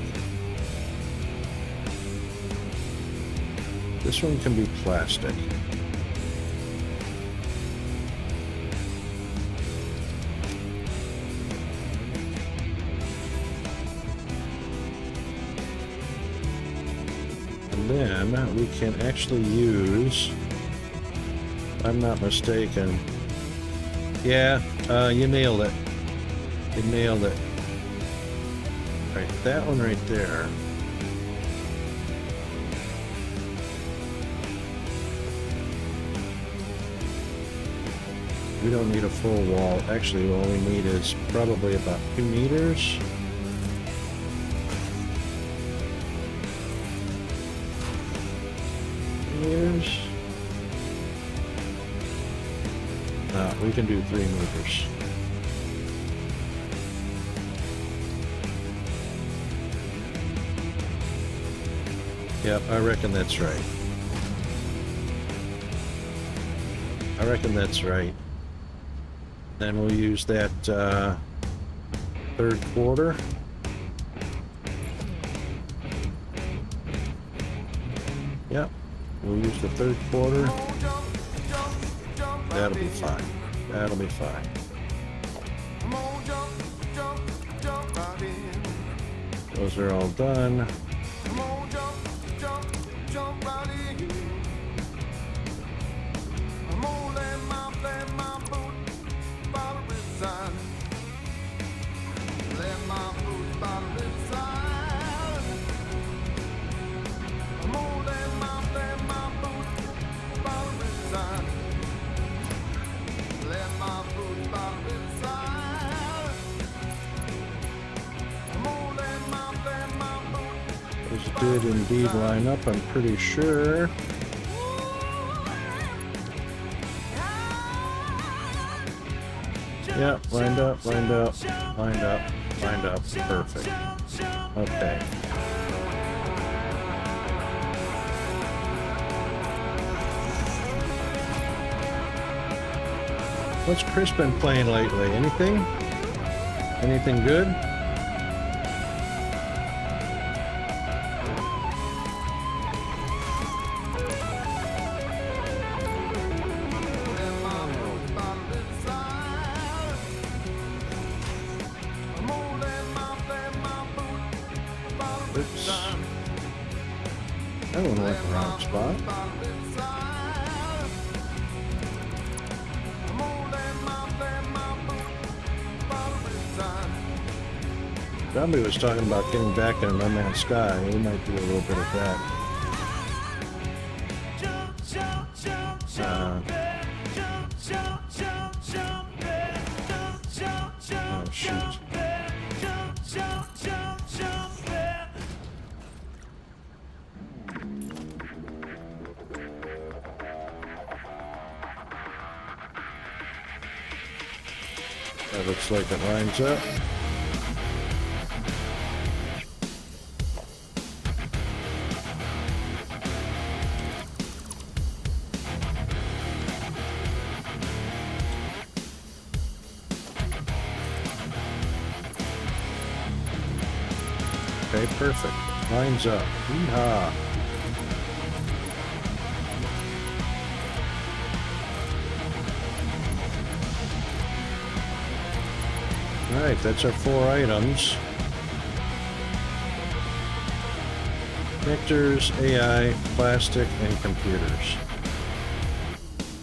[SPEAKER 1] This one can be plastic. Then we can actually use, if I'm not mistaken. Yeah, you nailed it. You nailed it. Right, that one right there. We don't need a full wall. Actually, all we need is probably about 2 meters. We can do 3 meters. Yep, I reckon that's right. I reckon that's right. Then we'll use that 3rd quarter. Yep, we'll use the 3rd quarter. That'll be fine. That'll be fine. Those are all done. Did indeed line up, I'm pretty sure. Yeah, lined up, lined up, lined up, lined up. Perfect. Okay. What's Chris been playing lately? Anything? Anything good? Oops. That one went in the wrong spot. Somebody was talking about getting back in No Man's Sky. We might do a little bit of that. Oh, shoot. That looks like it lines up. Okay, perfect. Lines up. Yeehaw. Alright, that's our 4 items. Connectors, AI, plastic, and computers.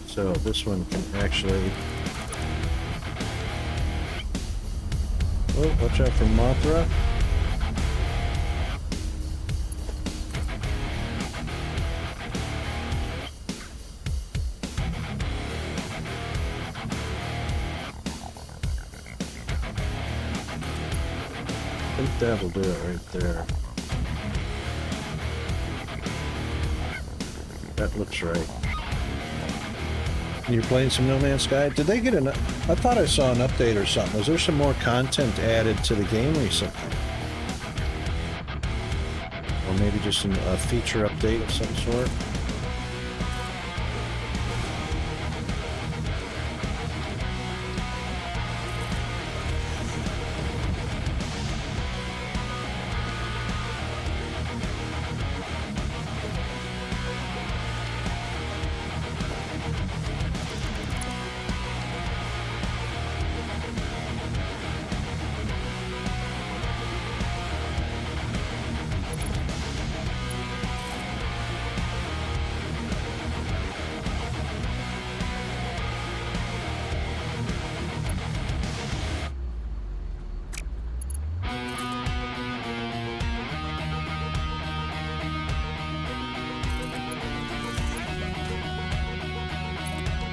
[SPEAKER 1] So this one can actually... Oh, watch out for Mothra. I think that'll do it right there. That looks right. You're playing some No Man's Sky? Did they get an... I thought I saw an update or something. Was there some more content added to the game recently? Or maybe just a feature update of some sort?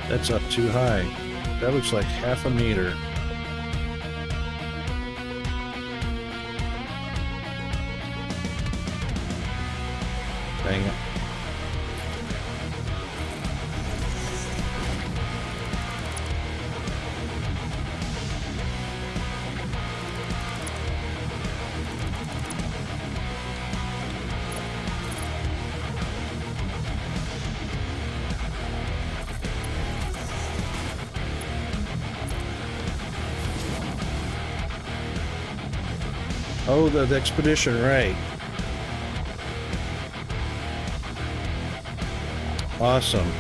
[SPEAKER 1] That's up too high. That looks like half a meter. Dang it. Oh, the expedition, right. Awesome.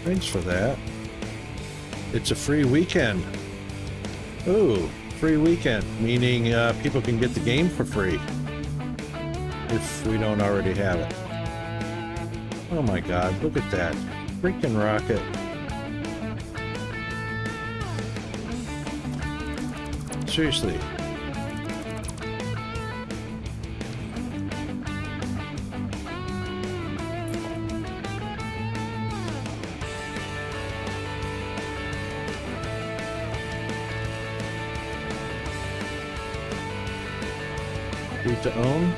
[SPEAKER 1] Thanks for that. It's a free weekend. Ooh, free weekend, meaning people can get the game for free if we don't already have it. Oh my god, look at that. Freaking rocket. Seriously. Need to own.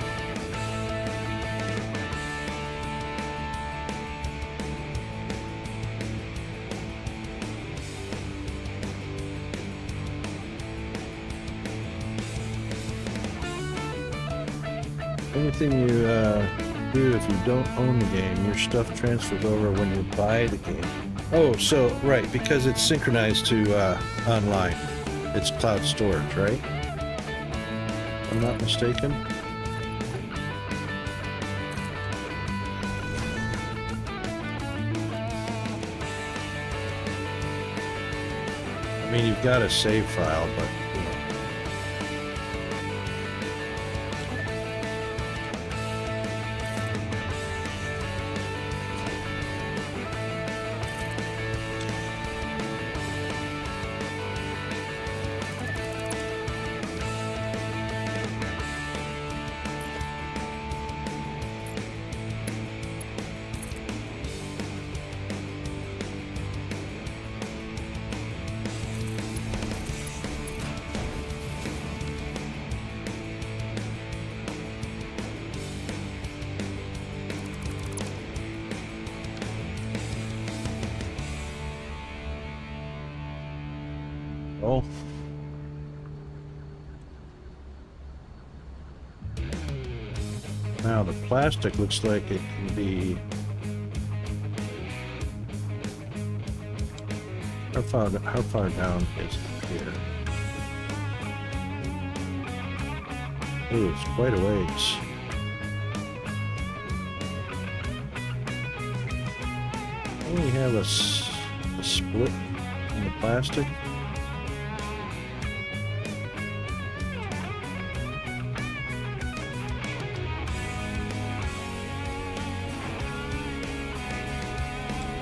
[SPEAKER 1] Anything you do if you don't own the game, your stuff transfers over when you buy the game. Oh, so, right, because it's synchronized to online. It's cloud storage, right? If I'm not mistaken. I mean, you've got a save file, but... Oh. Now the plastic looks like it can be... How far down is it here? Ooh, it's quite a ways. We have a split in the plastic.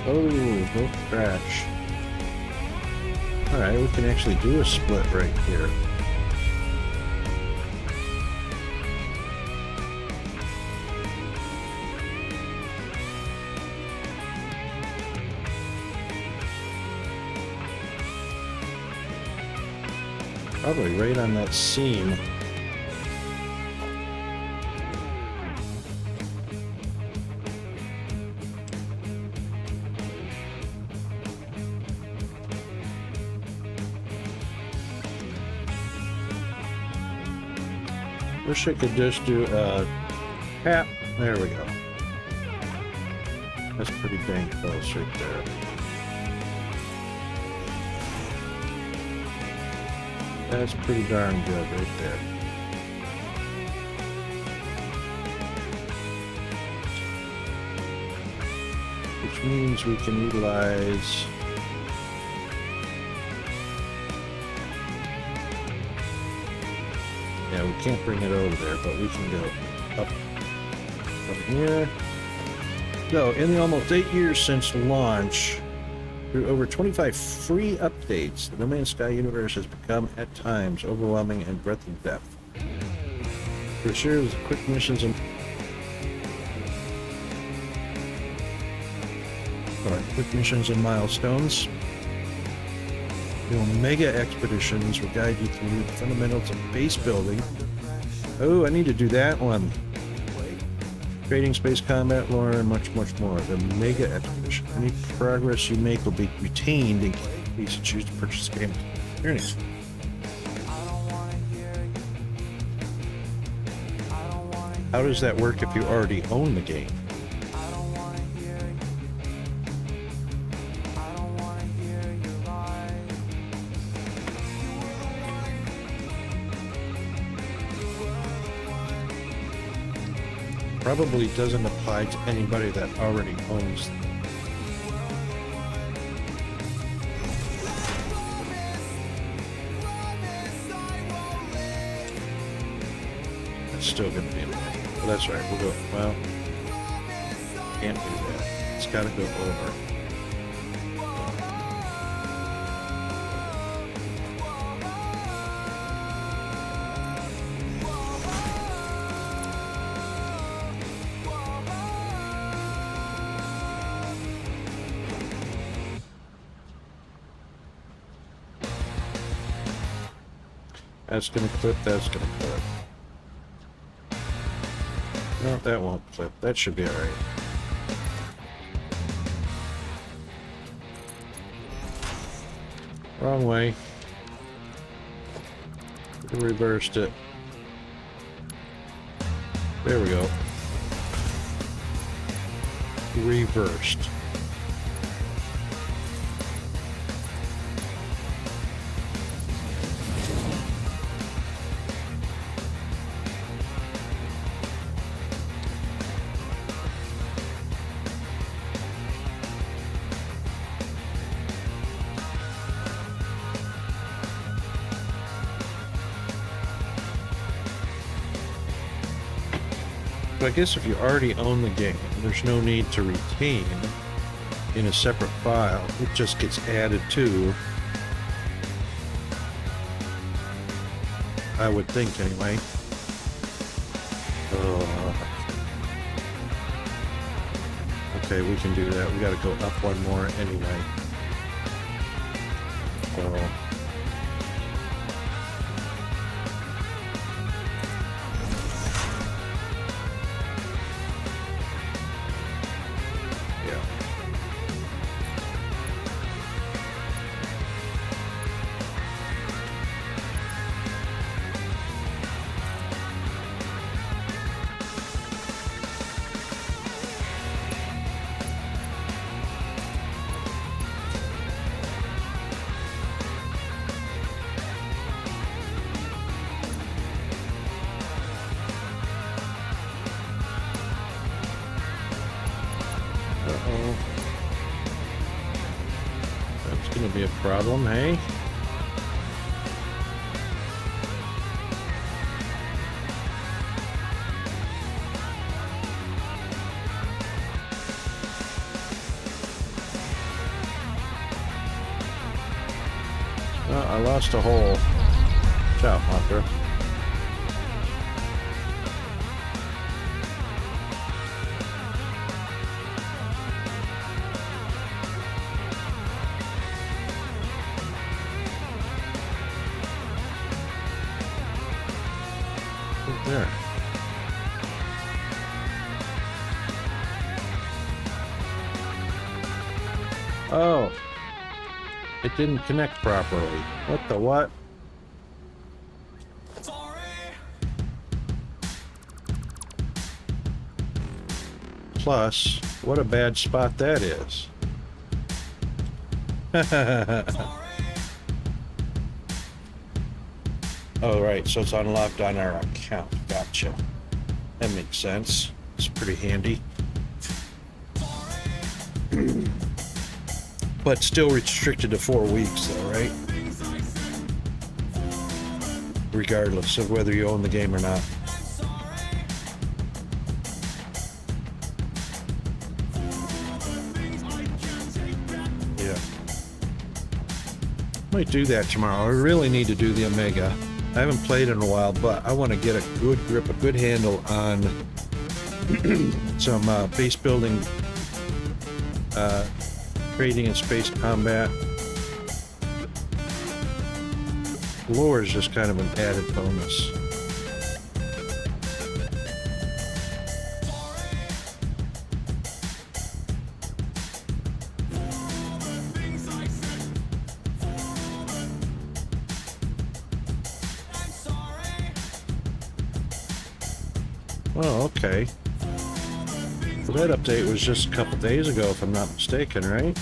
[SPEAKER 1] Oh, no crash. Alright, we can actually do a split right here. Probably right on that seam. Wish I could just do a tap. There we go. That's pretty dang close right there. That's pretty darn good right there. Which means we can utilize yeah, we can't bring it over there, but we can go up from here. So, in the almost 8 years since launch, through over 25 free updates, the No Man's Sky universe has become, at times, overwhelming in breadth and depth. For a series of quick missions and milestones, the Omega expeditions will guide you through the fundamentals of base building. Oh, I need to do that one. Trading, space combat, lore, and much, much more. The Mega Expedition. Any progress you make will be retained in case you choose to purchase the game experience. How does that work if you already own the game? Probably doesn't apply to anybody that already owns them. It's still going to be in there. Well, that's right. We'll go. Well, can't do that. It's got to go over. That's going to clip, that's going to clip. No, that won't clip. That should be alright. Wrong way. We reversed it. There we go. Reversed. So I guess if you already own the game, there's no need to retain in a separate file. It just gets added to, I would think anyway. Okay, we can do that. We gotta go up one more anyway. gonna be a problem, hey? I lost a hole. Watch out, Hunter. Right there. Oh. It didn't connect properly. What the what? Plus, what a bad spot that is. Oh, right, so it's unlocked on our account. Gotcha. That makes sense. It's pretty handy. But still restricted to 4 weeks, though, right? Regardless of whether you own the game or not. Yeah. Might do that tomorrow. I really need to do the Omega. I haven't played in a while, but I want to get a good grip, a good handle on some base building, trading and space combat. Lore is just kind of an added bonus. Oh, okay. So that update was just a couple days ago, if I'm not mistaken, right?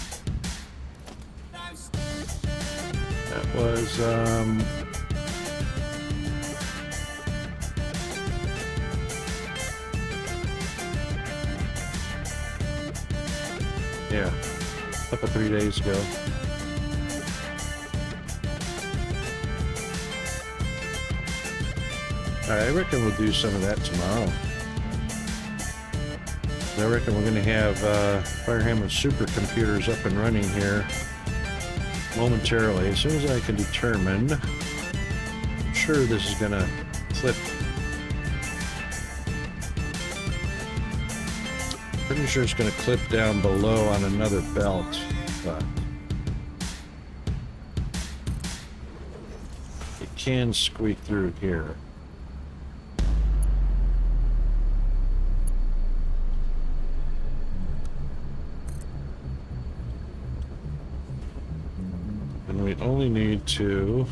[SPEAKER 1] That was, yeah, a couple 3 days ago. Alright, I reckon we'll do some of that tomorrow. I reckon we're going to have Firehammer supercomputers up and running here momentarily. As soon as I can determine, I'm sure this is going to clip. Pretty sure it's going to clip down below on another belt, but it can squeak through here. We only need to,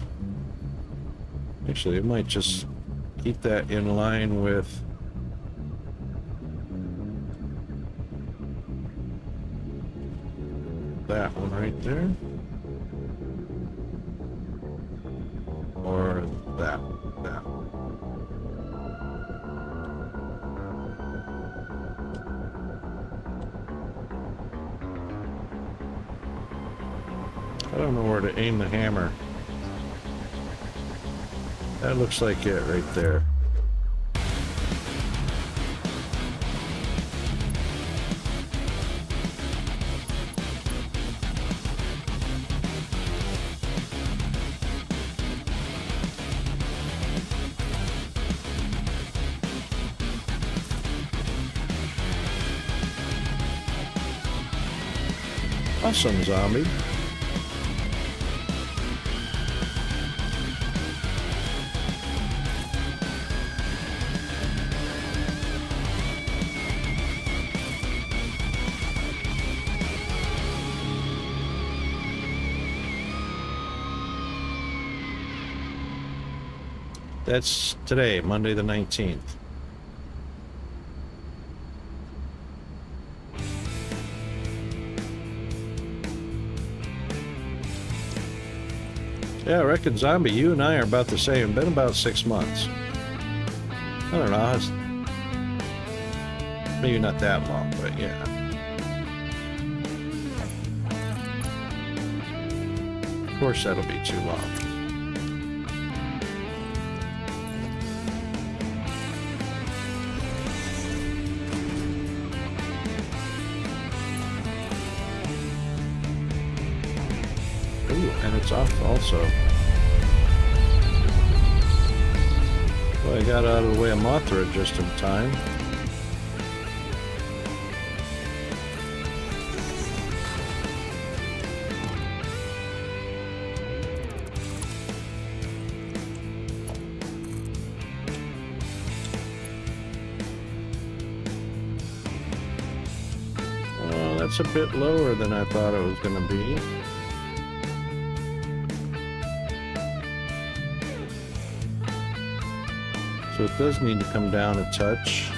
[SPEAKER 1] actually it might just keep that in line with that one right there, or that one. I don't know where to aim the hammer. That looks like it right there. Awesome, zombie. That's today, Monday the 19th. Yeah, I reckon, Zombie, you and I are about the same. Been about 6 months. I don't know. It's maybe not that long, but yeah. Of course, that'll be too long. Ooh, and it's off also. Well, I got out of the way of Mothra just in time. Oh, that's a bit lower than I thought it was going to be. So it does need to come down a touch.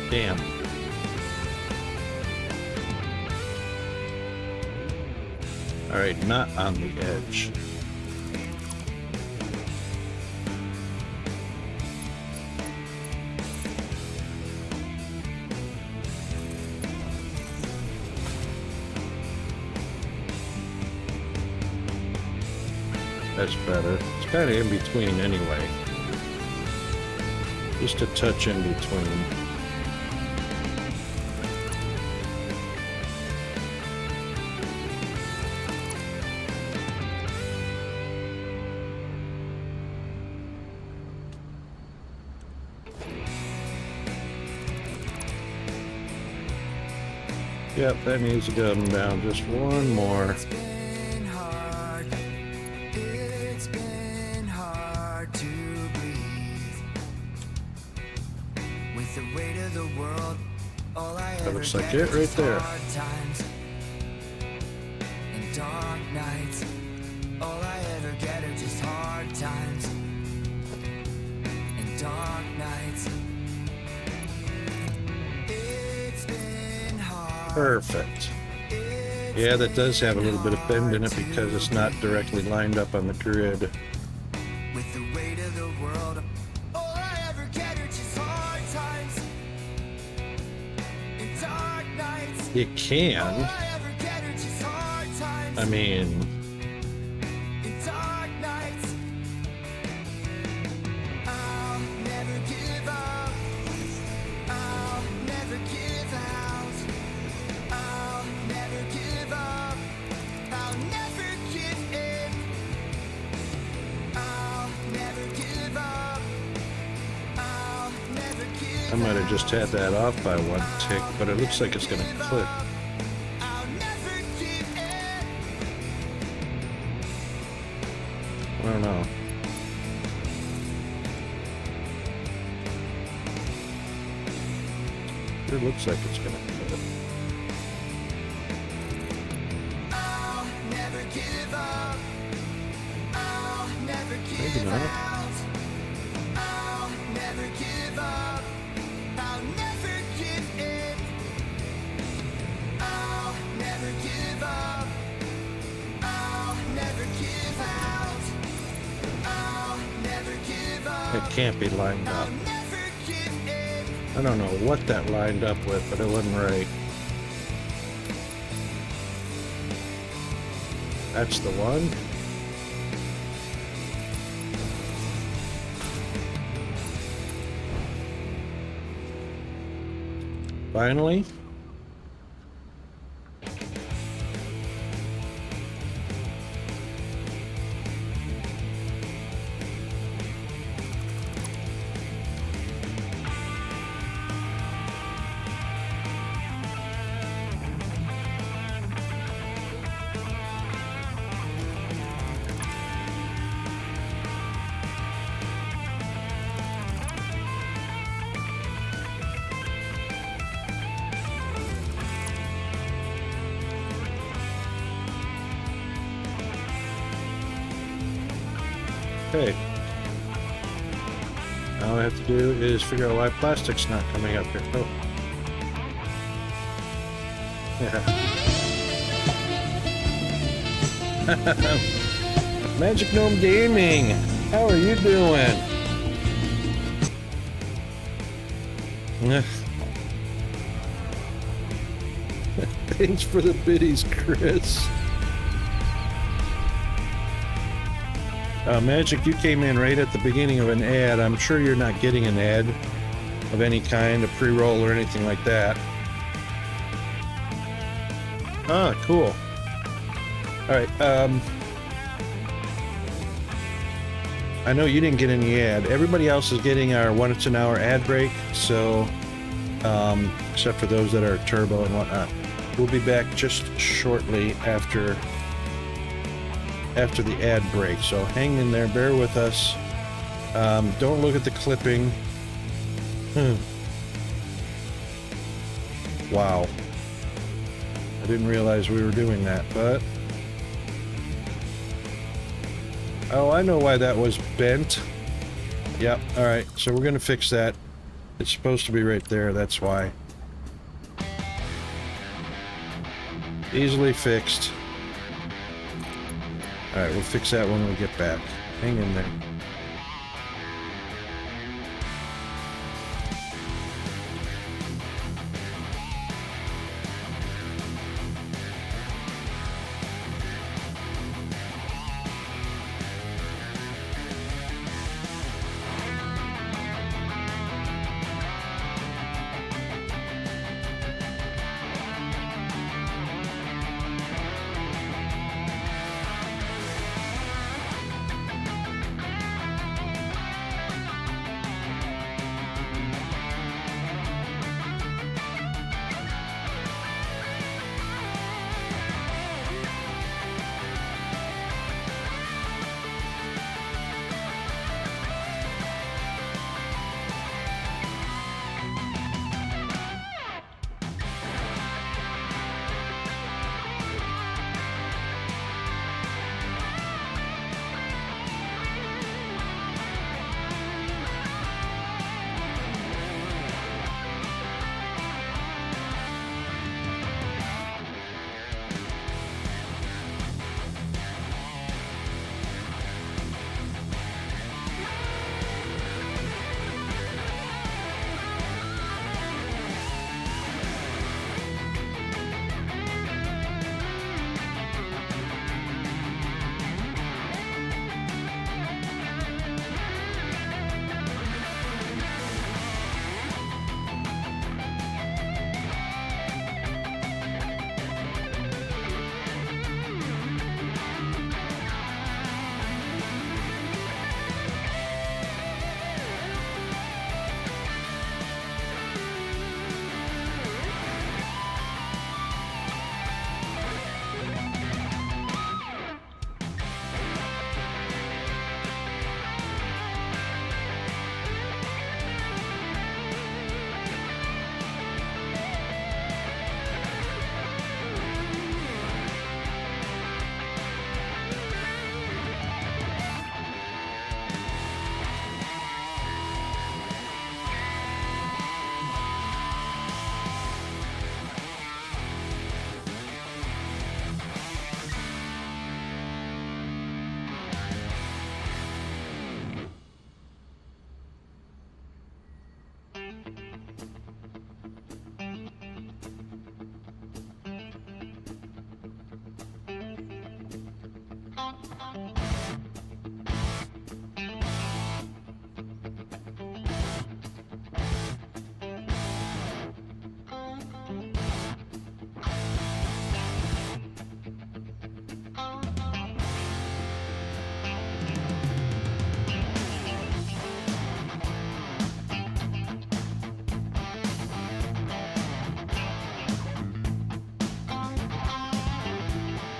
[SPEAKER 1] Damn. All right, not on the edge. That's better. It's kind of in between anyway. Just a touch in between. Yep, that needs to come down just one more.
[SPEAKER 3] It's been hard. It's been hard to breathe. With the weight of the world, all I ever
[SPEAKER 1] looks like
[SPEAKER 3] get
[SPEAKER 1] it right
[SPEAKER 3] is
[SPEAKER 1] there.
[SPEAKER 3] hard times and dark nights. All I ever get are just hard times and dark nights. It's been hard.
[SPEAKER 1] Perfect. Yeah, that does have a little bit of bend in it because it's not directly lined up on the grid.
[SPEAKER 3] With the weight of the world, all I ever get are just hard times and dark nights.
[SPEAKER 1] You
[SPEAKER 3] All
[SPEAKER 1] can.
[SPEAKER 3] I ever get are just hard times
[SPEAKER 1] I mean,
[SPEAKER 3] and dark nights. I'll never give up. I'll never give out. I'll never give up. I'll never give in. I'll never give up. I'll never give
[SPEAKER 1] I might have just had that off by one tick, but it looks like it's going to clip.
[SPEAKER 3] I'll never give in.
[SPEAKER 1] I don't know. It looks like it's going to clip.
[SPEAKER 3] I'll never give up. I'll never
[SPEAKER 1] Maybe
[SPEAKER 3] give
[SPEAKER 1] not.
[SPEAKER 3] out. I'll never give up. I'll never give in. I'll never give up. I'll never give out. I'll never give up.
[SPEAKER 1] It can't be lined up.
[SPEAKER 3] I'll never give in.
[SPEAKER 1] I don't know what that lined up with, but it wasn't right. That's the one. Finally. Okay. All I have to do is figure out why plastic's not coming up here. Oh. Yeah. Magic Gnome Gaming, how are you doing? Thanks for the biddies, Chris. Magic, you came in right at the beginning of an ad. I'm sure you're not getting an ad of any kind, a pre-roll or anything like that. Ah, cool. Alright, I know you didn't get any ad. Everybody else is getting our once an hour ad break, so, except for those that are turbo and whatnot. We'll be back just shortly after the ad break, so hang in there, bear with us. Don't look at the clipping. Wow. I didn't realize we were doing that, but... Oh, I know why that was bent. Yep, alright, so we're gonna fix that. It's supposed to be right there, that's why. Easily fixed. Alright, we'll fix that when we get back. Hang in there.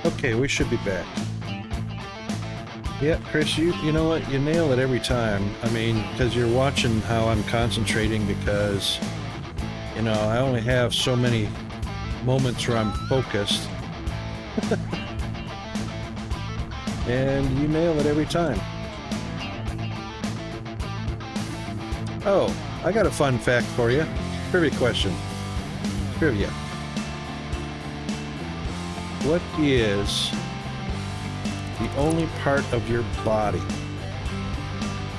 [SPEAKER 1] Okay, we should be back. Yeah, Chris, you know what? You nail it every time. I mean, because you're watching how I'm concentrating because, you know, I only have so many moments where I'm focused. And you nail it every time. Oh, I got a fun fact for you. Trivia question. Trivia. What is the only part of your body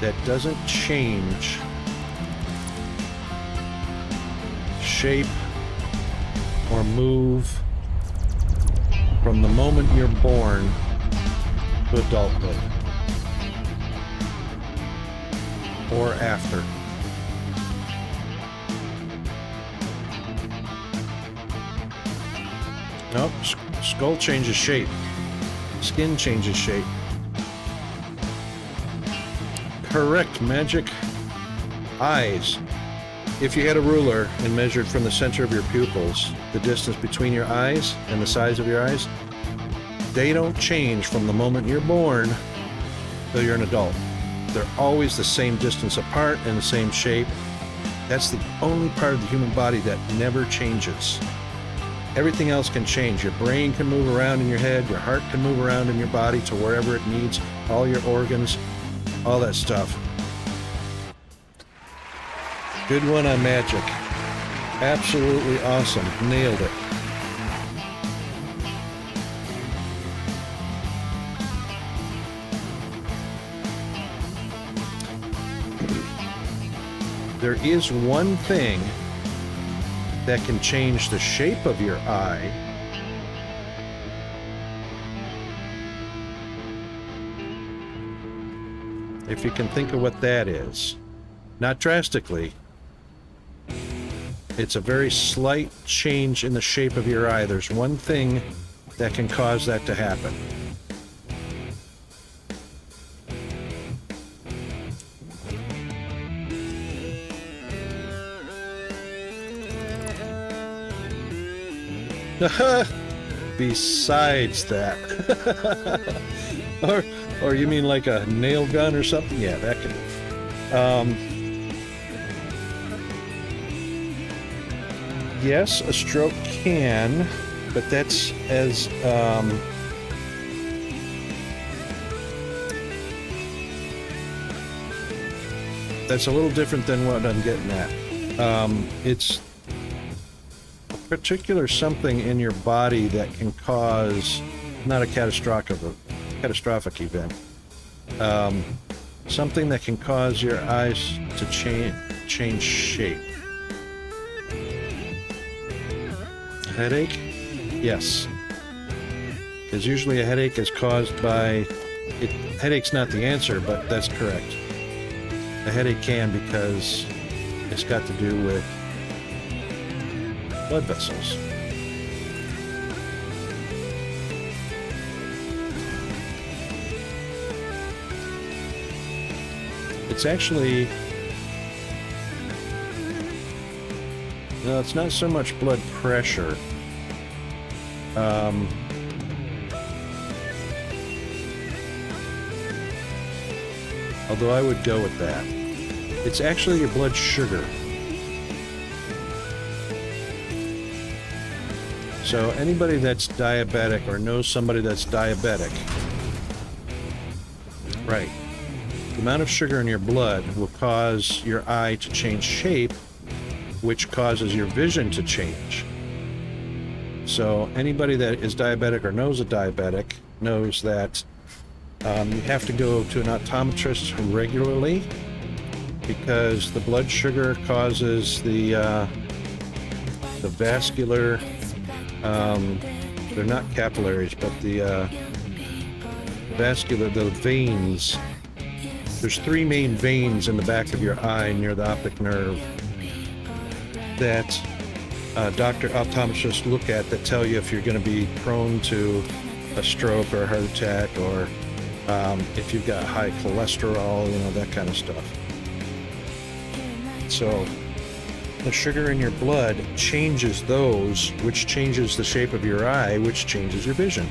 [SPEAKER 1] that doesn't change shape or move from the moment you're born to adulthood or after? Nope, skull changes shape. Skin changes shape. Correct, Magic. Eyes. If you had a ruler and measured from the center of your pupils, the distance between your eyes and the size of your eyes, they don't change from the moment you're born till you're an adult. They're always the same distance apart and the same shape. That's the only part of the human body that never changes. Everything else can change. Your brain can move around in your head, your heart can move around in your body to wherever it needs, all your organs, all that stuff. Good one on Magic. Absolutely awesome. Nailed it. There is one thing that can change the shape of your eye. If you can think of what that is. Not drastically. It's a very slight change in the shape of your eye. There's one thing that can cause that to happen. Besides that. or you mean like a nail gun or something? Yeah, that could yes, a stroke can, but that's as that's a little different than what I'm getting at. It's particular something in your body that can cause not a catastrophic event, something that can cause your eyes to change shape. Headache? Yes, because usually a headache is caused by headache's not the answer, but that's correct. A headache can because it's got to do with blood vessels. It's actually, no, it's not so much blood pressure. Although I would go with that. It's actually your blood sugar. So anybody that's diabetic or knows somebody that's diabetic, right, the amount of sugar in your blood will cause your eye to change shape, which causes your vision to change. So anybody that is diabetic or knows a diabetic knows that you have to go to an optometrist regularly because the blood sugar causes the vascular, they're not capillaries, but the veins. There's three main veins in the back of your eye near the optic nerve that doctor optometrists look at that tell you if you're going to be prone to a stroke or a heart attack, or if you've got high cholesterol, that kind of stuff. So the sugar in your blood changes those, which changes the shape of your eye, which changes your vision.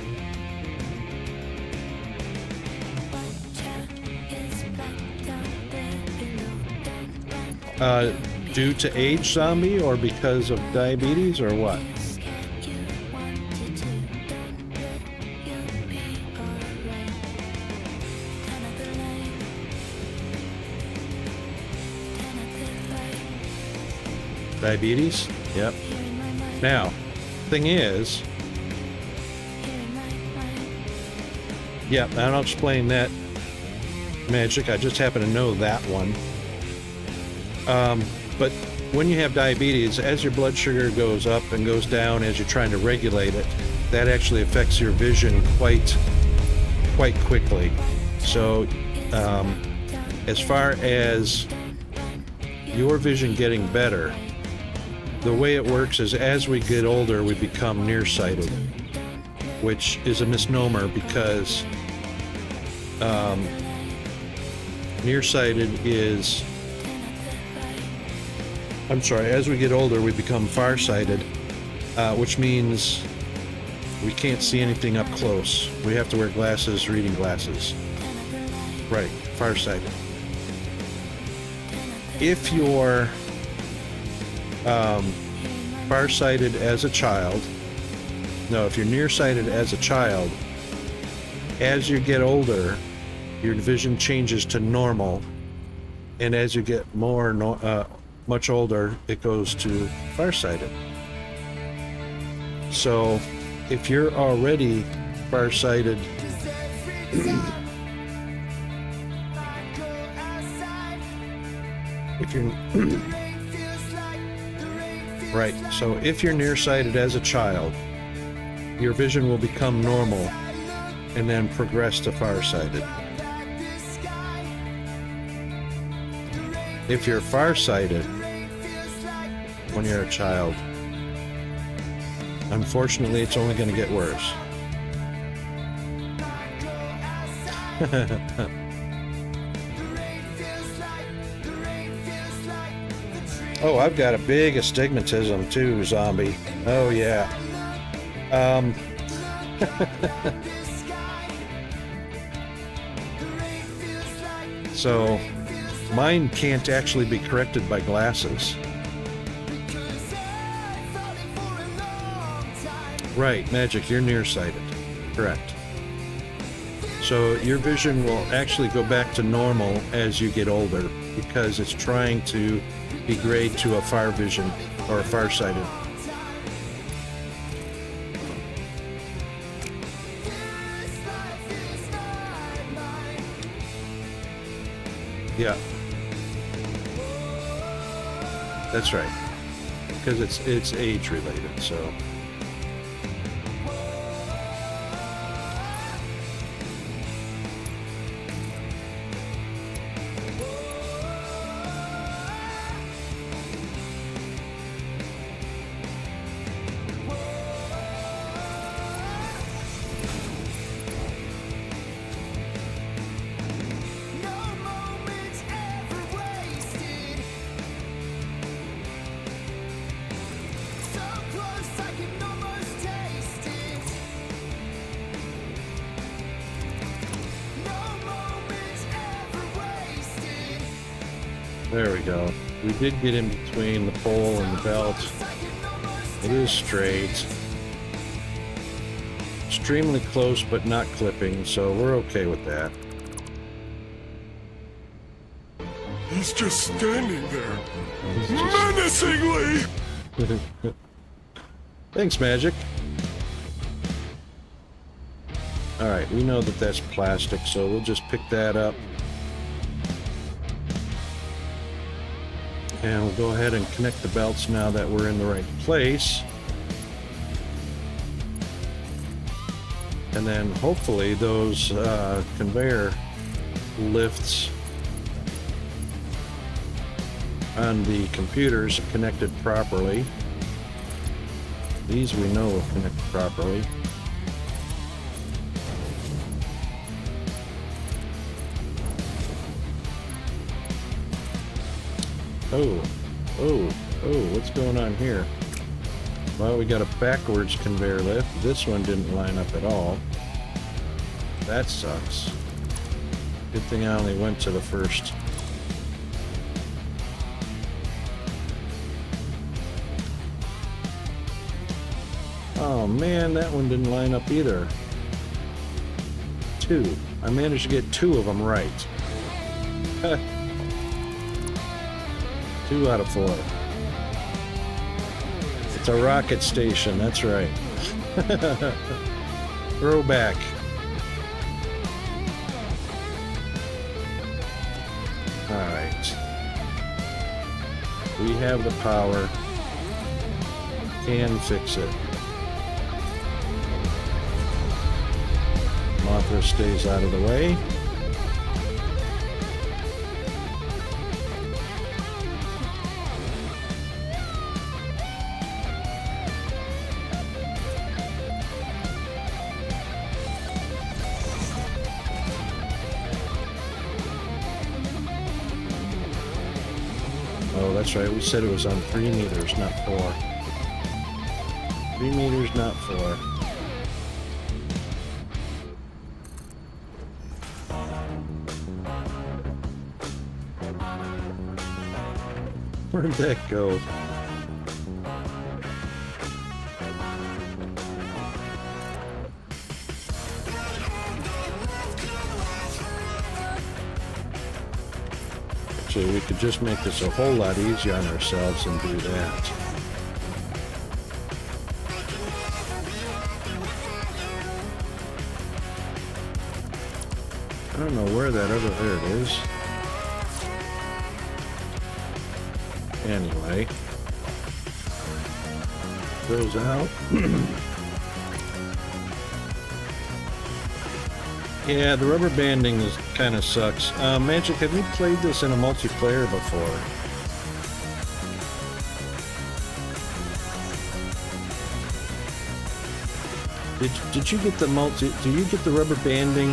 [SPEAKER 1] Due to age, zombie, or because of diabetes, or what? Diabetes? Yep. Now, thing is, yeah, and I'll explain that magic. I just happen to know that one. But when you have diabetes, as your blood sugar goes up and goes down as you're trying to regulate it, that actually affects your vision quite quickly. So, as far as your vision getting better, the way it works is as we get older, we become nearsighted, which is a misnomer because nearsighted is, I'm sorry, as we get older, we become farsighted, which means we can't see anything up close. We have to wear glasses, reading glasses. Right, farsighted. If you're farsighted as a child, no, if you're nearsighted as a child, as you get older, your vision changes to normal, and as you get much older, it goes to farsighted. So, if you're already farsighted, if you're right, so if you're nearsighted as a child, your vision will become normal and then progress to farsighted. If you're farsighted when you're a child, unfortunately, it's only going to get worse. Oh, I've got a big astigmatism too, zombie. Oh, yeah. So, mine can't actually be corrected by glasses. Right, Magic, you're nearsighted. Correct. So your vision will actually go back to normal as you get older because it's trying to degrade to a far vision or a farsighted. Yeah. That's right. Because it's age related, so. There we go. We did get in between the pole and the belt. It is straight. Extremely close, but not clipping, so we're okay with that.
[SPEAKER 4] He's just standing there, menacingly!
[SPEAKER 1] Thanks, Magic. Alright, we know that that's plastic, so we'll just pick that up. And we'll go ahead and connect the belts now that we're in the right place. And then hopefully those conveyor lifts on the computers are connected properly. These we know will connect properly. Oh, what's going on here? Well, we got a backwards conveyor lift. This one didn't line up at all. That sucks. Good thing I only went to the first. Oh man, that one didn't line up either. 2. I managed to get 2 of them right. 2 out of 4. It's a rocket station, that's right. Throwback. Alright. We have the power. Can fix it. Mothra stays out of the way. Oh, that's right. We said it was on 3 meters, not 4. 3 meters, not 4. Where'd that go? Actually, we could just make this a whole lot easier on ourselves and do that. I don't know where that other, there it is. Anyway. Goes out. Yeah, the rubber banding is kind of sucks. Magic, have you played this in a multiplayer before? Did you get the do you get the rubber banding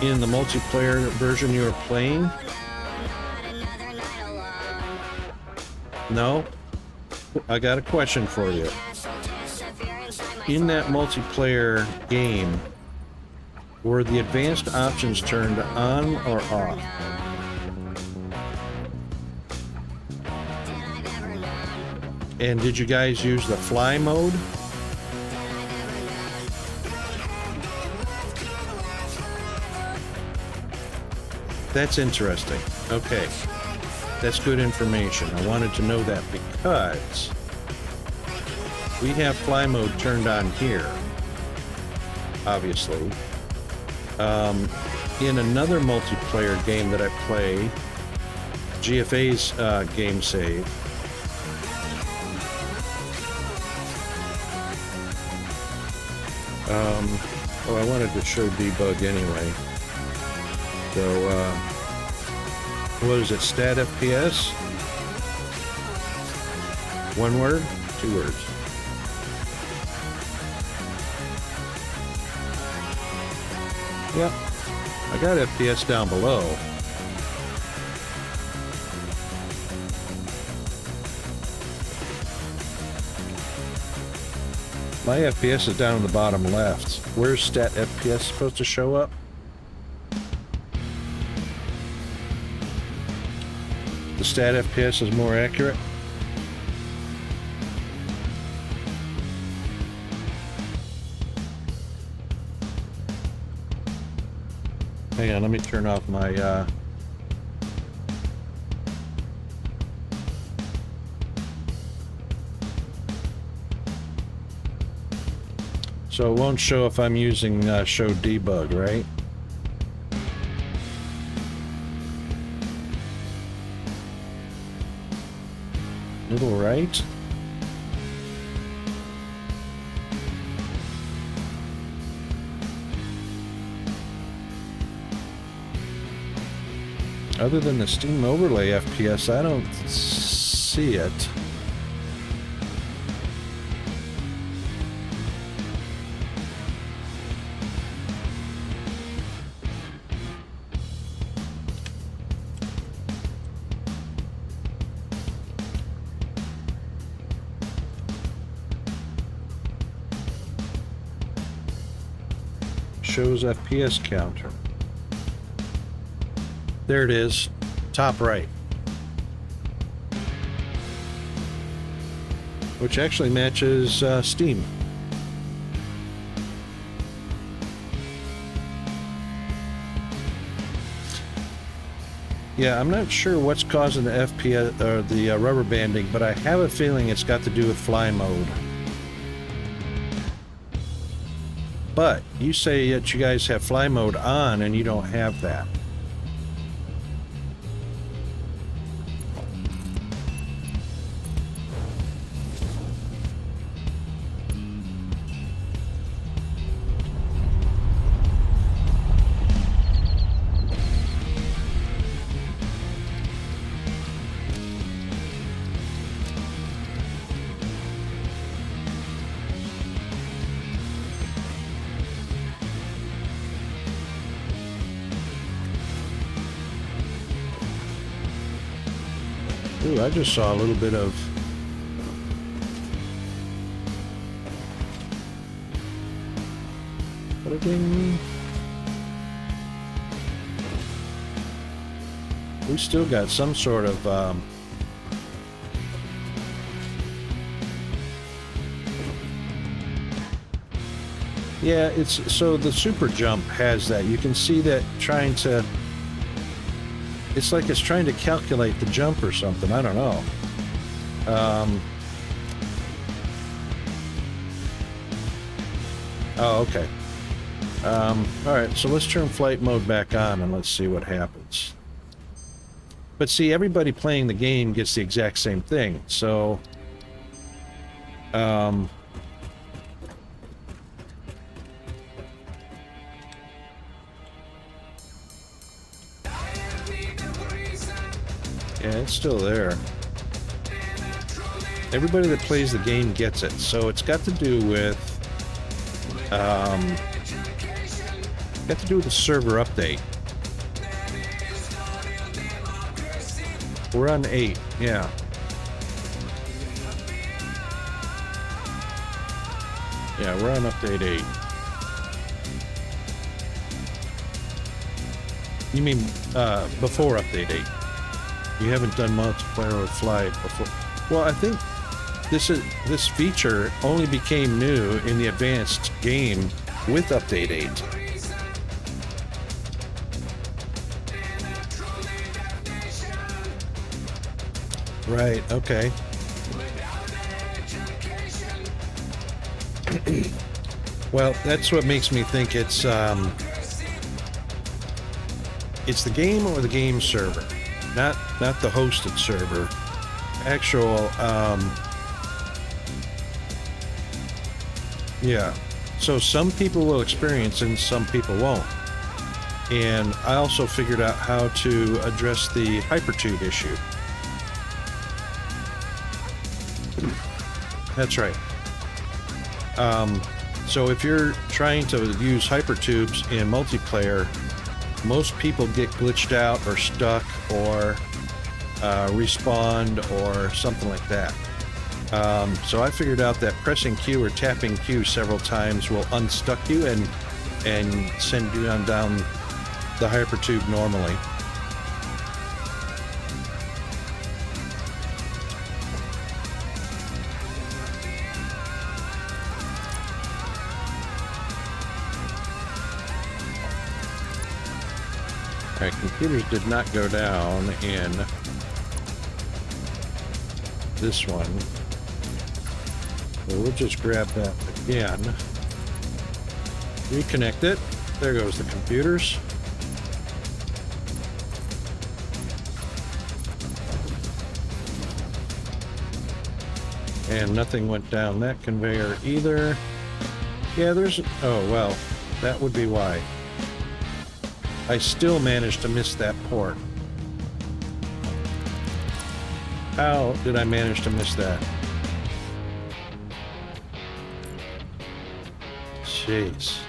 [SPEAKER 1] in the multiplayer version you were playing? No? I got a question for you. In that multiplayer game, were the advanced options turned on or off? And did you guys use the fly mode? That's interesting. Okay. That's good information. I wanted to know that because we have fly mode turned on here, obviously. In another multiplayer game that I play, GFA's game save, oh, I wanted to show debug anyway. So, what is it? Stat FPS? 1 word? 2 words? Yep. I got FPS down below. My FPS is down in the bottom left. Where's stat FPS supposed to show up? The stat FPS is more accurate. Hang on, let me turn off my so it won't show if I'm using show debug, right? Middle right. Other than the Steam overlay FPS, I don't see it. Shows FPS counter. There it is, top right. Which actually matches Steam. Yeah, I'm not sure what's causing the FPS or the rubber banding, but I have a feeling it's got to do with fly mode. But you say that you guys have fly mode on and you don't have that. Ooh, I just saw a little bit of... Ding. We still got some sort of... Yeah, it's... So the super jump has that. You can see that trying to... It's like it's trying to calculate the jump or something. I don't know. Oh, okay. Alright, so let's turn flight mode back on and let's see what happens. But see, everybody playing the game gets the exact same thing, so... Yeah, it's still there. Everybody that plays the game gets it, so it's got to do with... got to do with the server update. We're on 8, yeah. Yeah, we're on update 8. You mean, before update 8. You haven't done multiplayer with fly before. Well, I think this feature only became new in the advanced game with update 8. Right, okay. Well, that's what makes me think it's the game or the game server. Not the hosted server. Actual, yeah. So some people will experience and some people won't. And I also figured out how to address the hypertube issue. That's right. So if you're trying to use hypertubes in multiplayer, most people get glitched out or stuck or respawned or something like that. So I figured out that pressing Q or tapping Q several times will unstuck you and send you on down the hypertube normally. Alright, computers did not go down in this one. So we'll just grab that again. Reconnect it. There goes the computers. And nothing went down that conveyor either. Yeah, there's... Oh, well, that would be why. I still managed to miss that port. How did I manage to miss that? Jeez.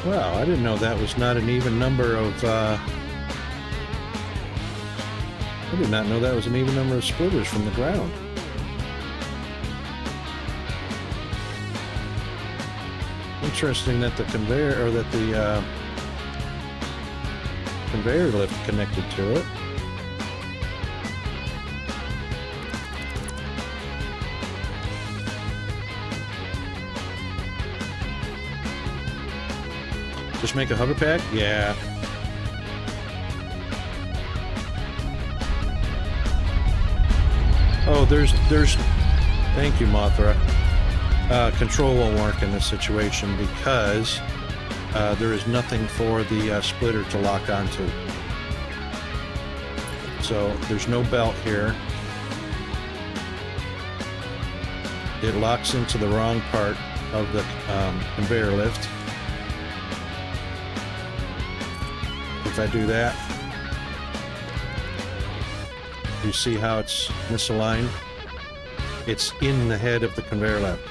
[SPEAKER 1] Wow, I didn't know that was not an even number of, I did not know that was an even number of splitters from the ground. Interesting that the conveyor, or that the conveyor lift connected to it. Just make a hover pack? Yeah. Oh, there's, thank you, Mothra. Control won't work in this situation because there is nothing for the splitter to lock onto. So there's no belt here. It locks into the wrong part of the conveyor lift. If I do that, you see how it's misaligned? It's in the head of the conveyor lift.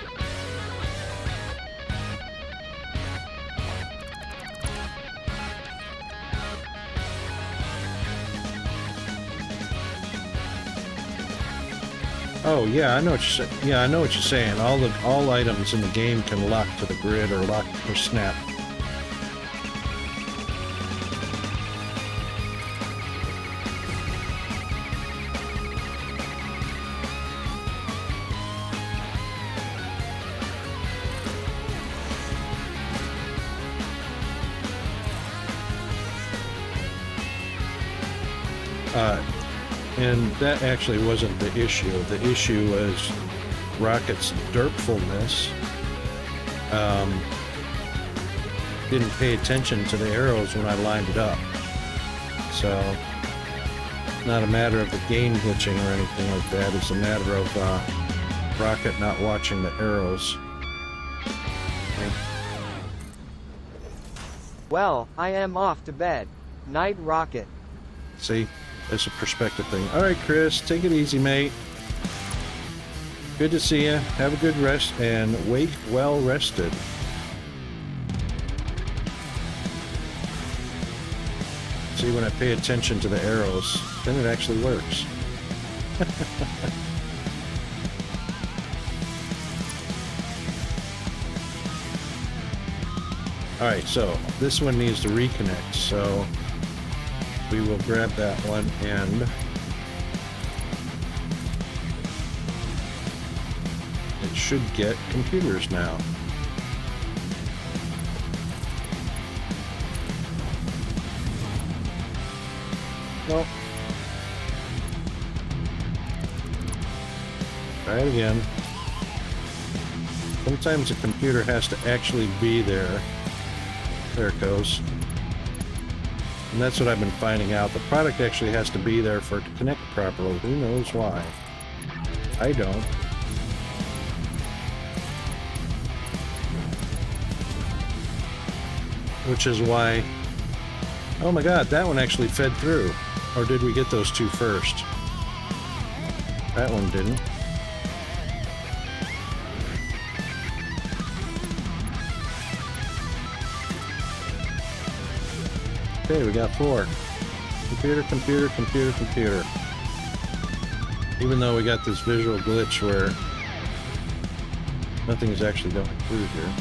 [SPEAKER 1] Oh yeah, I know what you're saying. Yeah, I know what you're saying. All items in the game can lock to the grid or lock or snap. And that actually wasn't the issue. The issue was Rocket's derpfulness. Didn't pay attention to the arrows when I lined it up. So, not a matter of the game glitching or anything like that. It's a matter of Rocket not watching the arrows. Okay.
[SPEAKER 5] Well, I am off to bed. Night, Rocket.
[SPEAKER 1] See? It's a perspective thing. Alright, Chris, take it easy, mate. Good to see you. Have a good rest and wake well rested. See, when I pay attention to the arrows, then it actually works. Alright, so this one needs to reconnect, so we will grab that one and it should get computers now. Nope. Try it again. Sometimes a computer has to actually be there. There it goes. And that's what I've been finding out. The product actually has to be there for it to connect properly. Who knows why? I don't. Which is why... Oh my god, that one actually fed through. Or did we get those two first? That one didn't. Okay, we got 4. Computer, computer, computer, computer. Even though we got this visual glitch where nothing is actually going through here.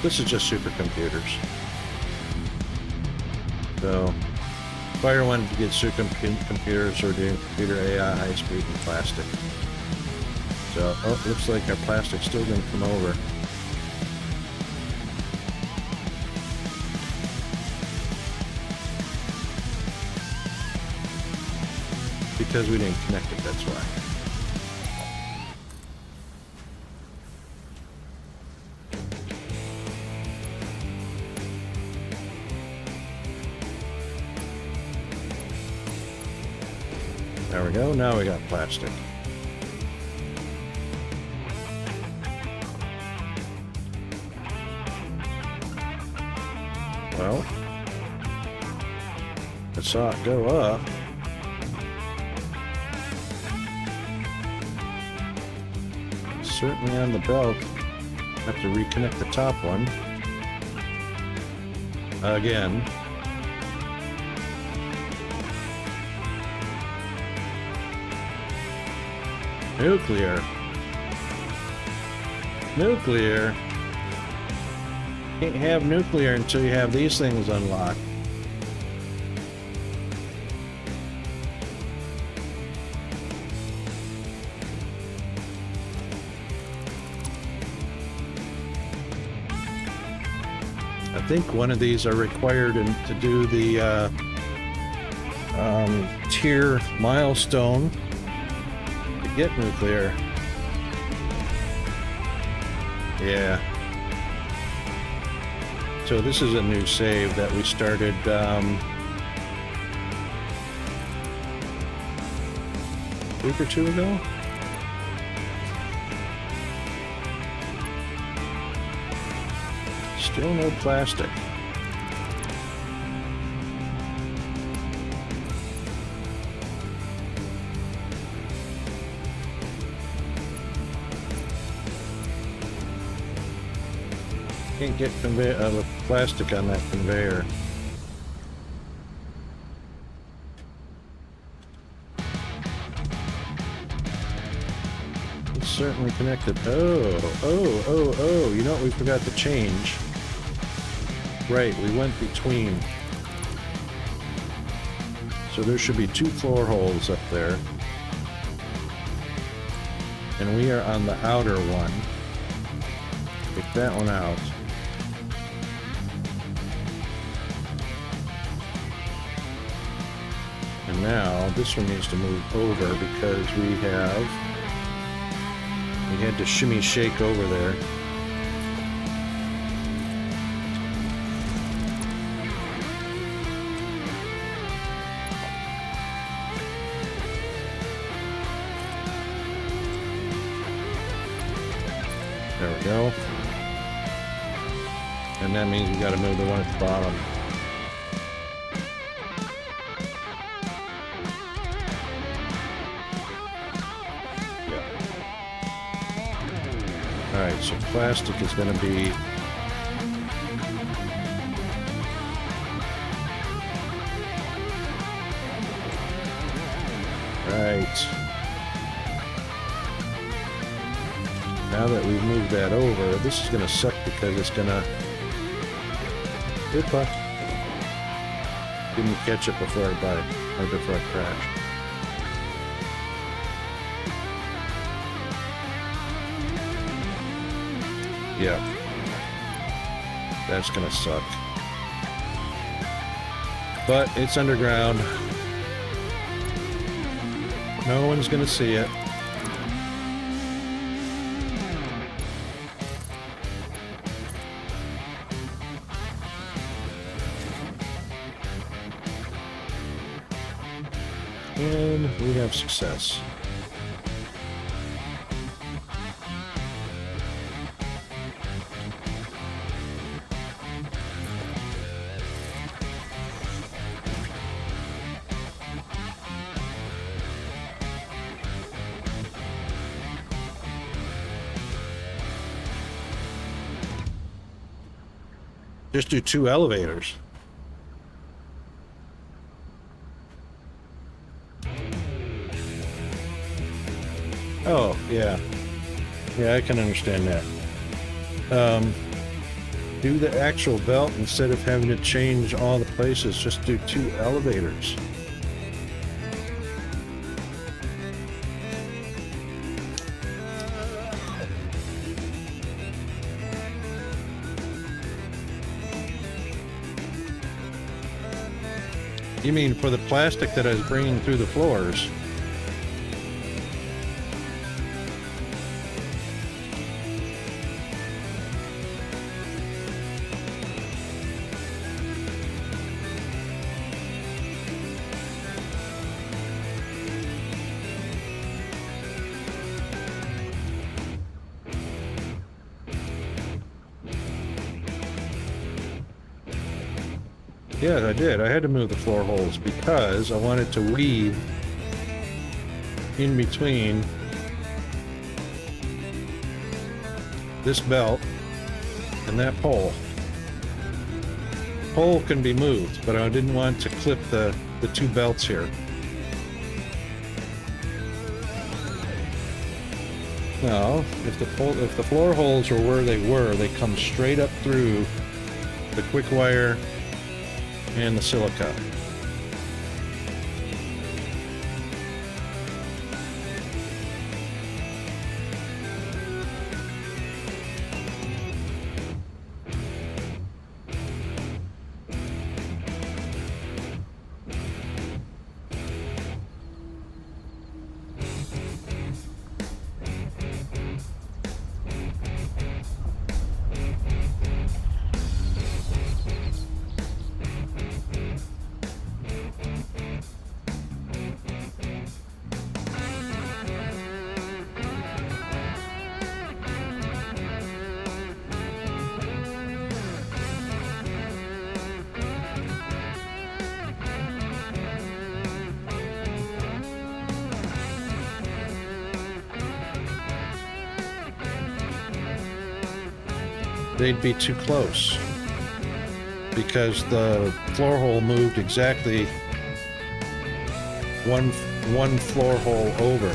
[SPEAKER 1] This is just supercomputers. So, Fire wanted to get supercomputers or doing computer AI high speed and plastic. So, oh, looks like our plastic's still going to come over. Because we didn't connect it, that's why. There we go, now we got plastic. Well, I saw it go up. Certainly on the belt. Have to reconnect the top one. Again. Nuclear. Nuclear? Can't have nuclear until you have these things unlocked. I think one of these are required to do the tier milestone to get nuclear. Yeah. So this is a new save that we started a week or two ago. Still no plastic. Can't get plastic on that conveyor. It's certainly connected. Oh, you know what we forgot to change? Right, we went between. So there should be 2 floor holes up there. And we are on the outer one. Take that one out. And now this one needs to move over because we had to shimmy shake over there. There we go. And that means we got to move the one at the bottom. Alright, so plastic is going to be right. Now that we've moved that over, this is going to suck because it's going to... Opa. Didn't catch it before I bought it, or before I crashed. Yeah. That's gonna suck. But it's underground. No one's gonna see it. And we have success. Just do 2 elevators. Oh, yeah. Yeah, I can understand that. Do the actual belt instead of having to change all the places. Just do 2 elevators. You mean for the plastic that I was bringing through the floors? Yeah, I did. I had to move the floor holes because I wanted to weave in between this belt and that pole. Pole can be moved, but I didn't want to clip the 2 belts here. No, if the floor holes were where they were, they come straight up through the quick wire and the silica. They'd be too close because the floor hole moved exactly one floor hole over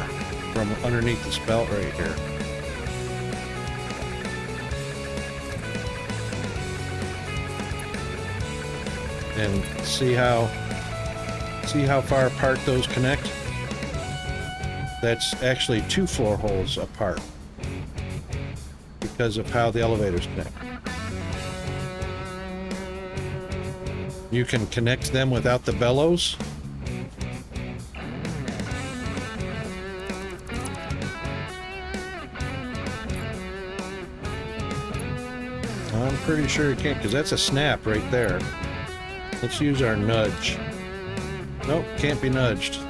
[SPEAKER 1] from underneath this belt right here. And see how far apart those connect? That's actually 2 floor holes apart because of how the elevators connect. You can connect them without the bellows. I'm pretty sure you can't, because that's a snap right there. Let's use our nudge. Nope, can't be nudged.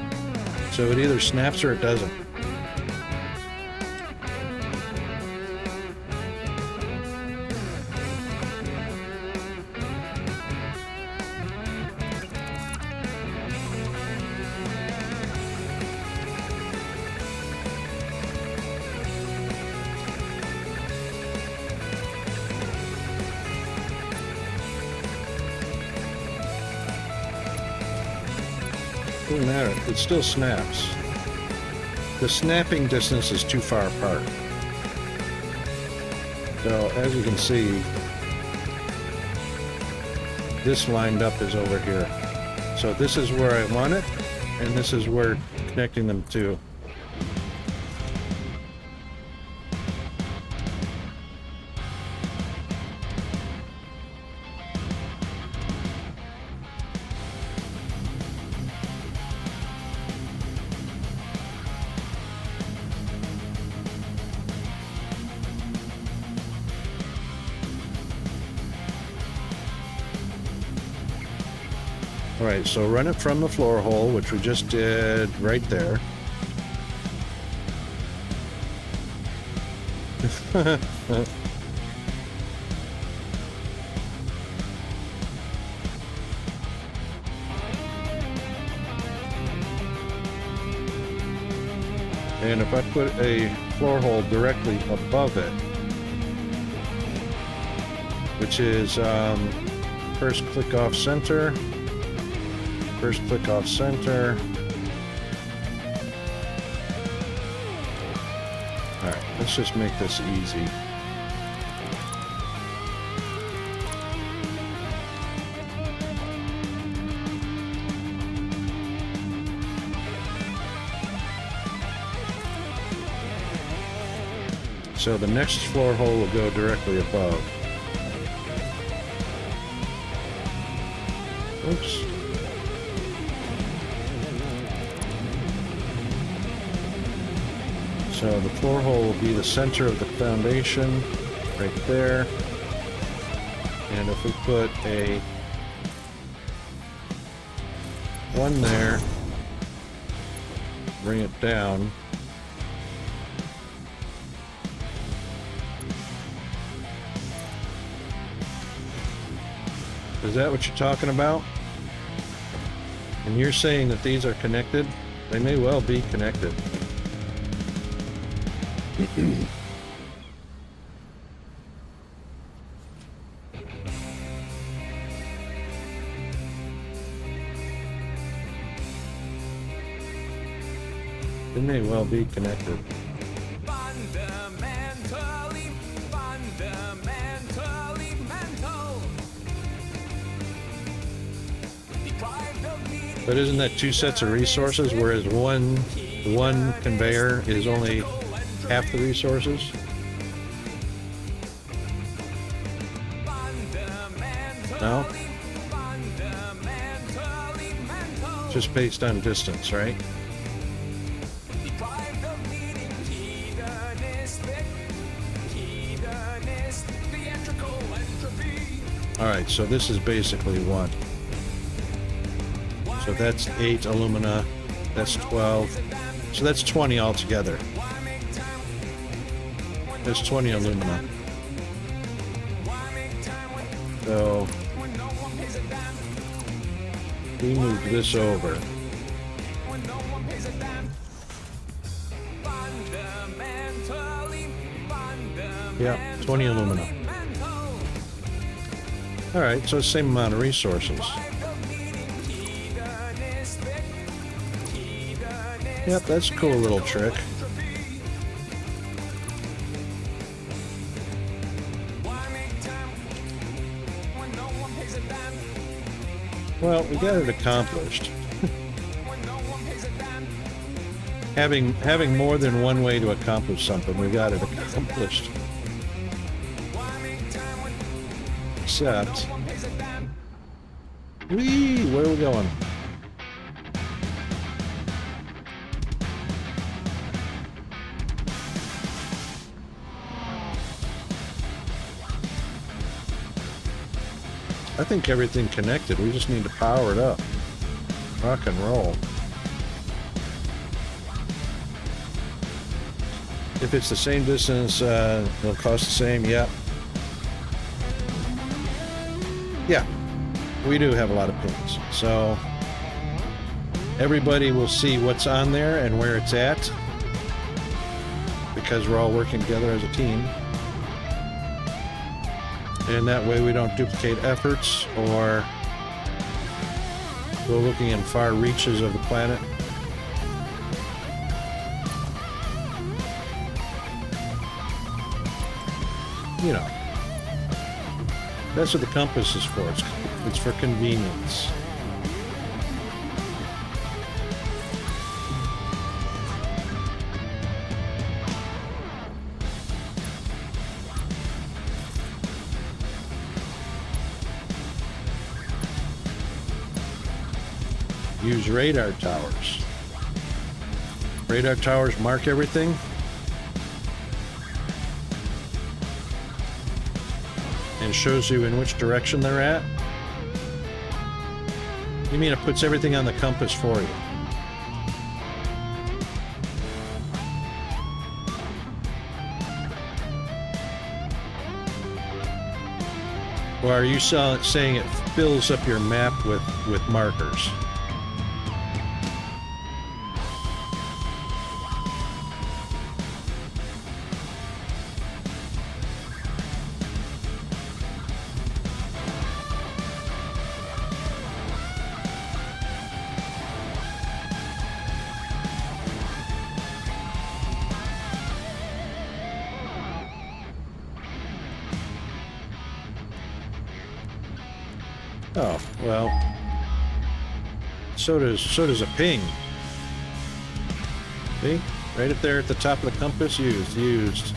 [SPEAKER 1] So it either snaps or it doesn't. Doesn't matter, it still snaps. The snapping distance is too far apart. So as you can see, this lined up is over here. So this is where I want it, and this is where connecting them to. Alright, so run it from the floor hole, which we just did right there. And if I put a floor hole directly above it, which is first click off center, first click off center. Alright, let's just make this easy. So the next floor hole will go directly above. Oops. So the floor hole will be the center of the foundation, right there. And if we put a one there, bring it down. Is that what you're talking about? And you're saying that these are connected? They may well be connected. They may well be connected.
[SPEAKER 3] Bande
[SPEAKER 1] But isn't that two sets of resources, whereas one conveyor is only half the resources? No? Just based on distance, right? Alright, so this is basically one. So that's 8 alumina, that's 12. So that's 20 altogether. There's 20 alumina. So we move this over. Yeah, 20 alumina. Alright, so same amount of resources. Yep, that's a cool little trick. Well, we got it accomplished. Having more than one way to accomplish something, we got it accomplished. Except, where are we going? I think everything connected. We just need to power it up. Rock and roll. If it's the same distance, it'll cost the same. Yep. Yeah, we do have a lot of pins. So everybody will see what's on there and where it's at, because we're all working together as a team. And that way we don't duplicate efforts or go looking in far reaches of the planet. You know, that's what the compass is for. It's for convenience. Use radar towers. Radar towers mark everything. And shows you in which direction they're at. You mean it puts everything on the compass for you? Or are you saying it fills up your map with markers? Oh, well, so does a ping. See? Right up there at the top of the compass, used.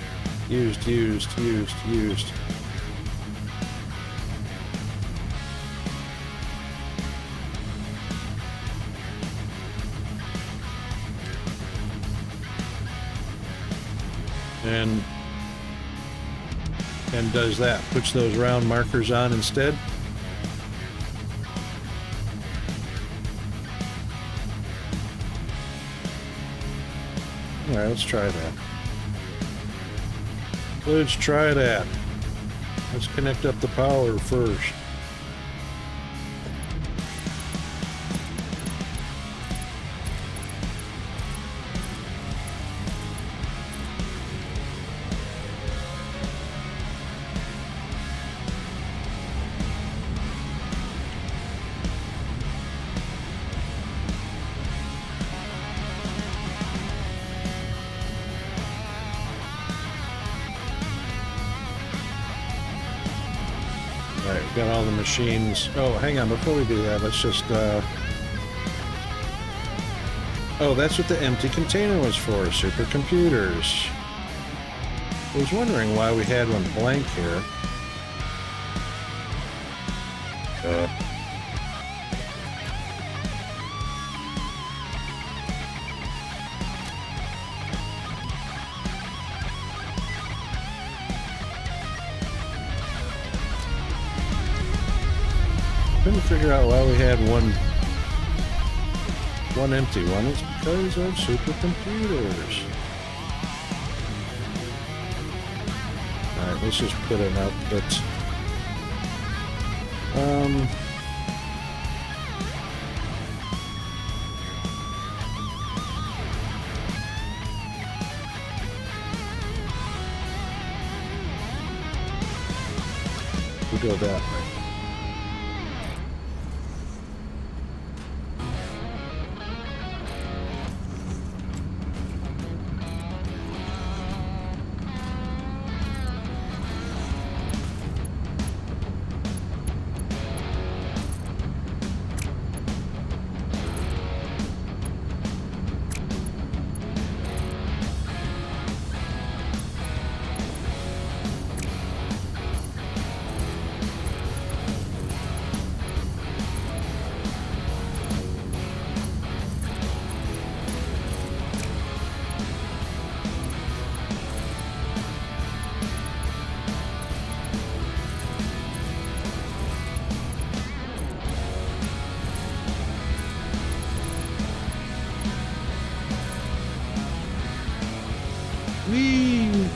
[SPEAKER 1] And does that, puts those round markers on instead. All right, let's try that. Let's try that. Let's connect up the power first. Alright, we've got all the machines. Oh, hang on, before we do that, let's just Oh, that's what the empty container was for, supercomputers. I was wondering why we had one blank here. Couldn't figure out why we had one empty one. It's because of supercomputers. Alright, let's just put an output. We'll go that way. Whee!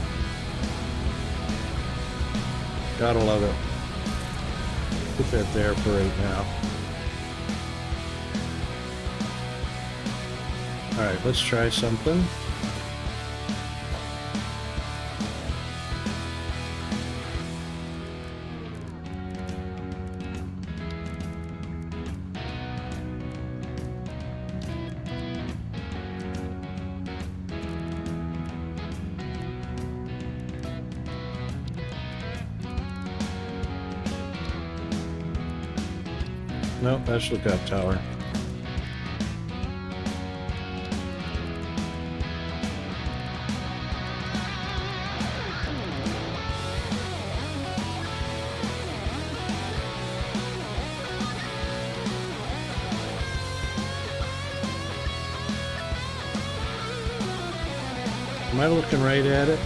[SPEAKER 1] Gotta love it. Put that there for right now. Alright, let's try something. Nope, that's Lookout Tower. Am I looking right at it?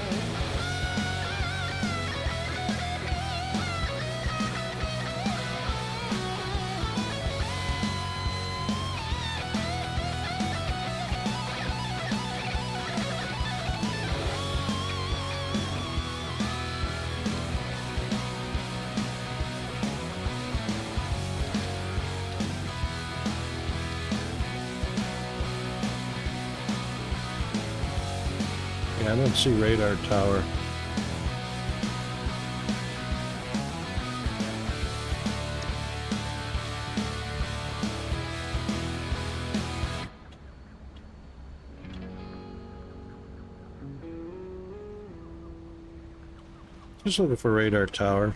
[SPEAKER 1] Yeah, I don't see radar tower. Just looking for radar tower.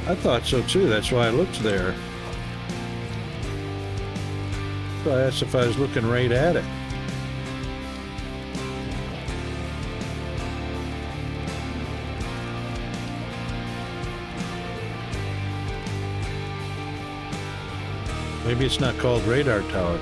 [SPEAKER 1] I thought so too, that's why I looked there. So I asked if I was looking right at it. Maybe it's not called radar tower.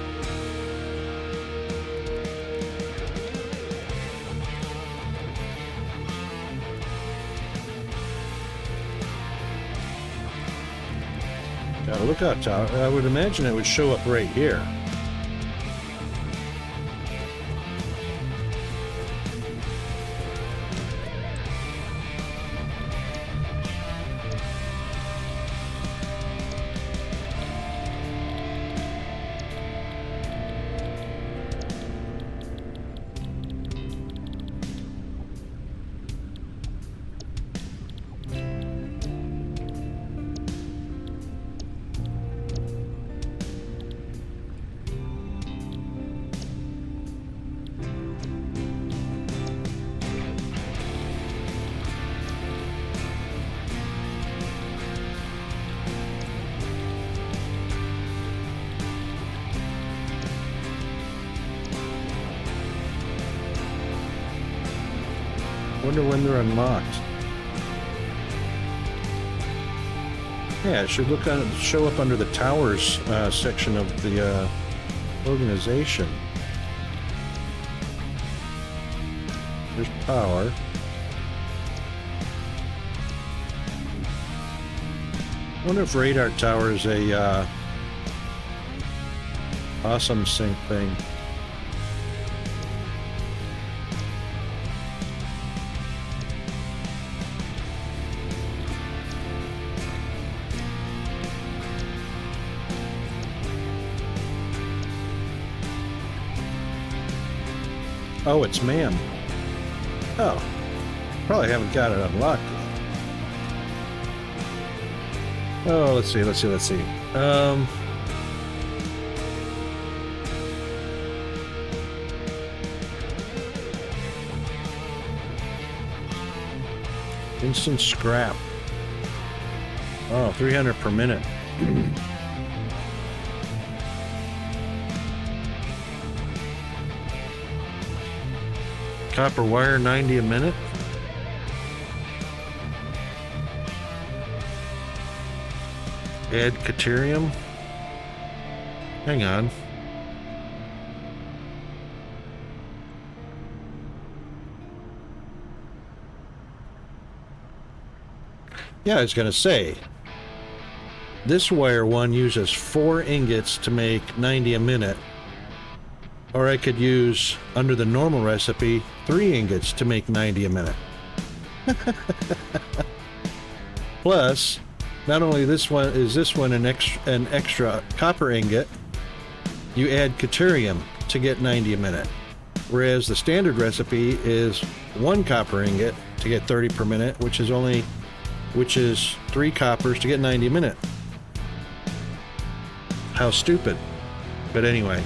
[SPEAKER 1] Got a lookout tower. I would imagine it would show up right here. Wonder when they're unlocked. Yeah, it should show up under the towers section of the organization. There's power. I wonder if radar tower is a awesome sync thing. Oh, it's ma'am. Oh, probably haven't got it unlocked yet. Oh, let's see. Instant scrap. Oh, 300 per minute. Copper wire, 90 a minute. Add Caterium. Hang on. Yeah, I was going to say, this wire one uses 4 ingots to make 90 a minute. Or I could use, under the normal recipe, 3 ingots to make 90 a minute. Plus, not only this one an extra copper ingot, you add Caterium to get 90 a minute. Whereas the standard recipe is 1 copper ingot to get 30 per minute, which is 3 coppers to get 90 a minute. How stupid. But anyway.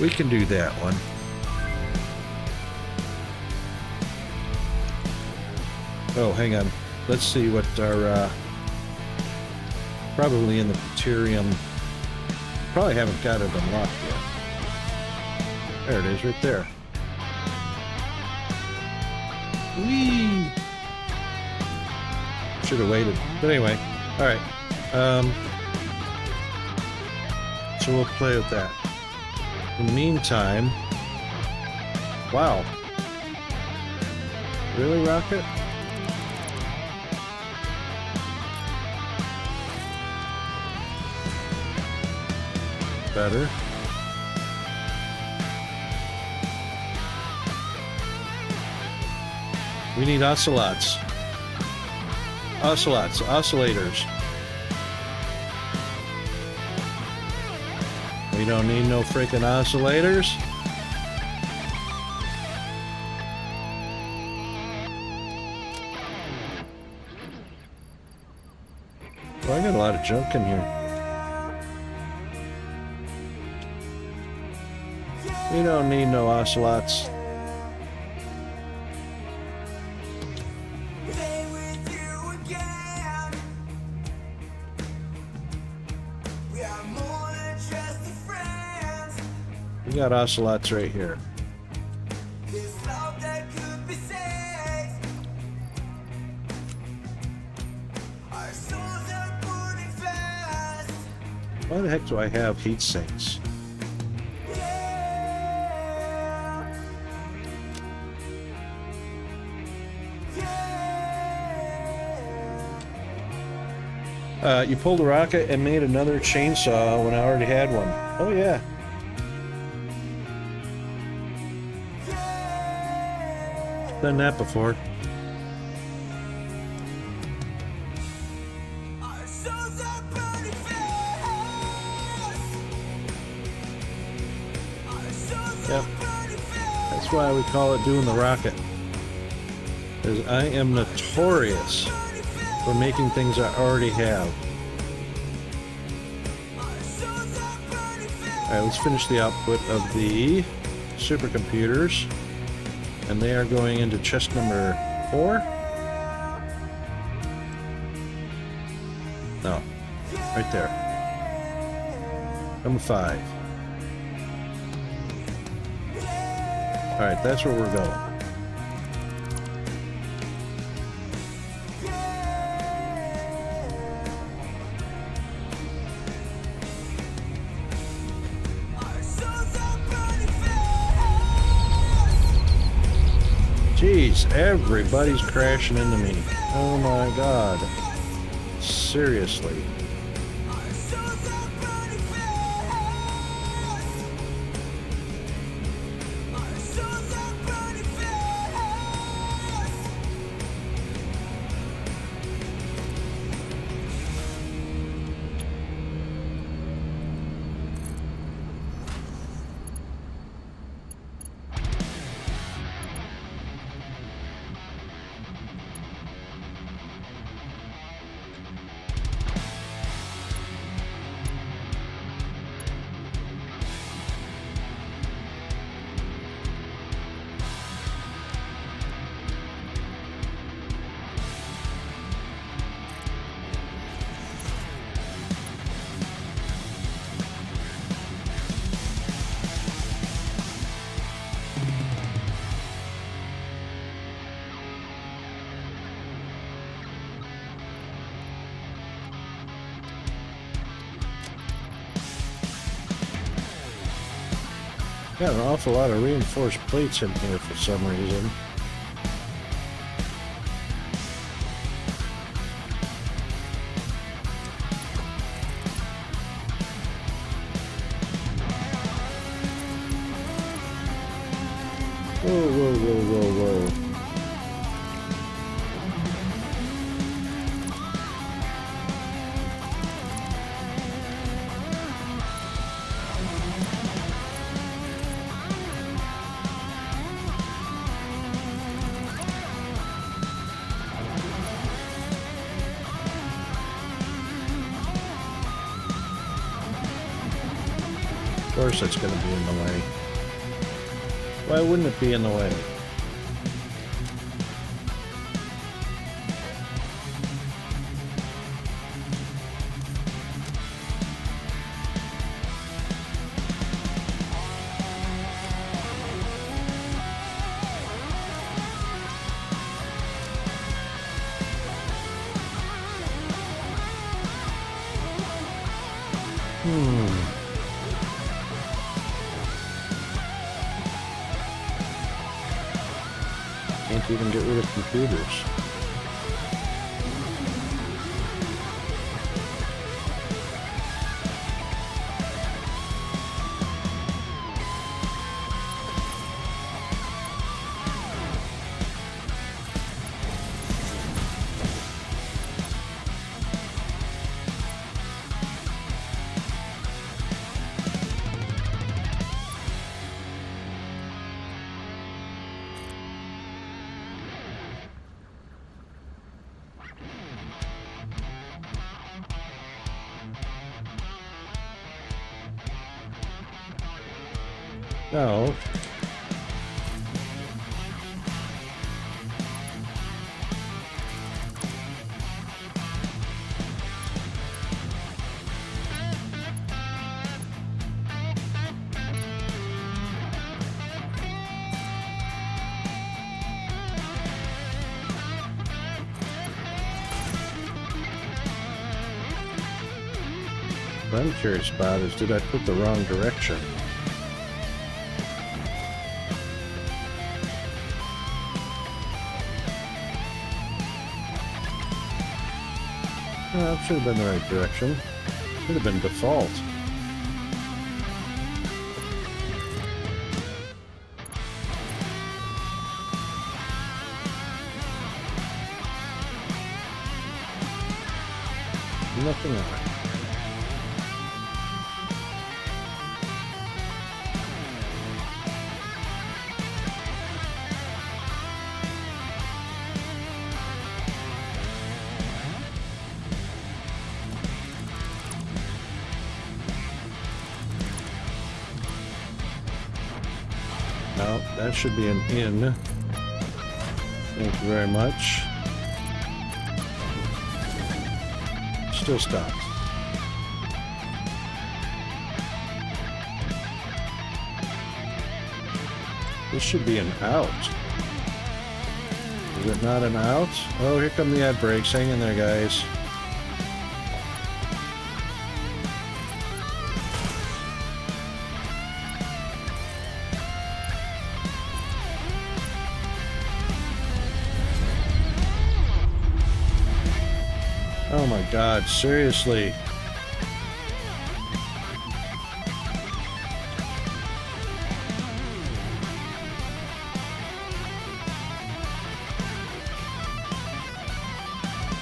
[SPEAKER 1] We can do that one. Oh, hang on. Let's see what our, probably in the Caterium, probably haven't got it unlocked yet. There it is, right there. Whee! Should have waited. But anyway, alright. So we'll play with that. In the meantime, wow. Really, Rocket? Better. We need ocelots. Oscillators. We don't need no freaking oscillators. Well, I got a lot of junk in here. We don't need no ocelots. We got ocelots right here. Why the heck do I have heat sinks? You pulled a rocket and made another chainsaw when I already had one. Oh yeah. Done that before. Yep. That's why we call it doing the rocket. Because I am notorious for making things I already have. Alright, let's finish the output of the supercomputers. And they are going into chest number 4? No. Right there. Number 5. Alright, that's where we're going. Jeez, everybody's crashing into me. Oh my god. Seriously. Got an awful lot of reinforced plates in here for some reason. Whoa, whoa, whoa, whoa, whoa. Of course that's going to be in the way. Why wouldn't it be in the way? Can't even get rid of computers. No. What I'm curious about is, did I put the wrong direction? Well, that should have been the right direction. Should have been default. Nothing on it. No, that should be an in. Thank you very much. Still stopped. This should be an out. Is it not an out? Oh, here come the ad breaks. Hang in there, guys. Oh my God, seriously.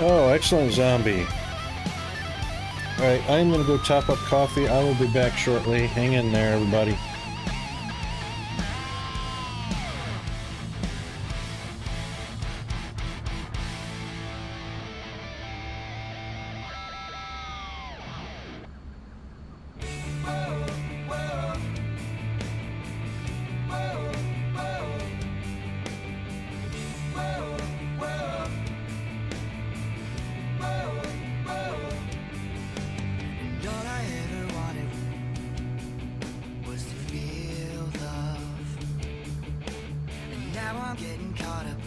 [SPEAKER 1] Oh, excellent zombie. Alright, I'm gonna go top up coffee. I will be back shortly. Hang in there, everybody.
[SPEAKER 3] And all I ever wanted was to feel love. And now I'm getting caught up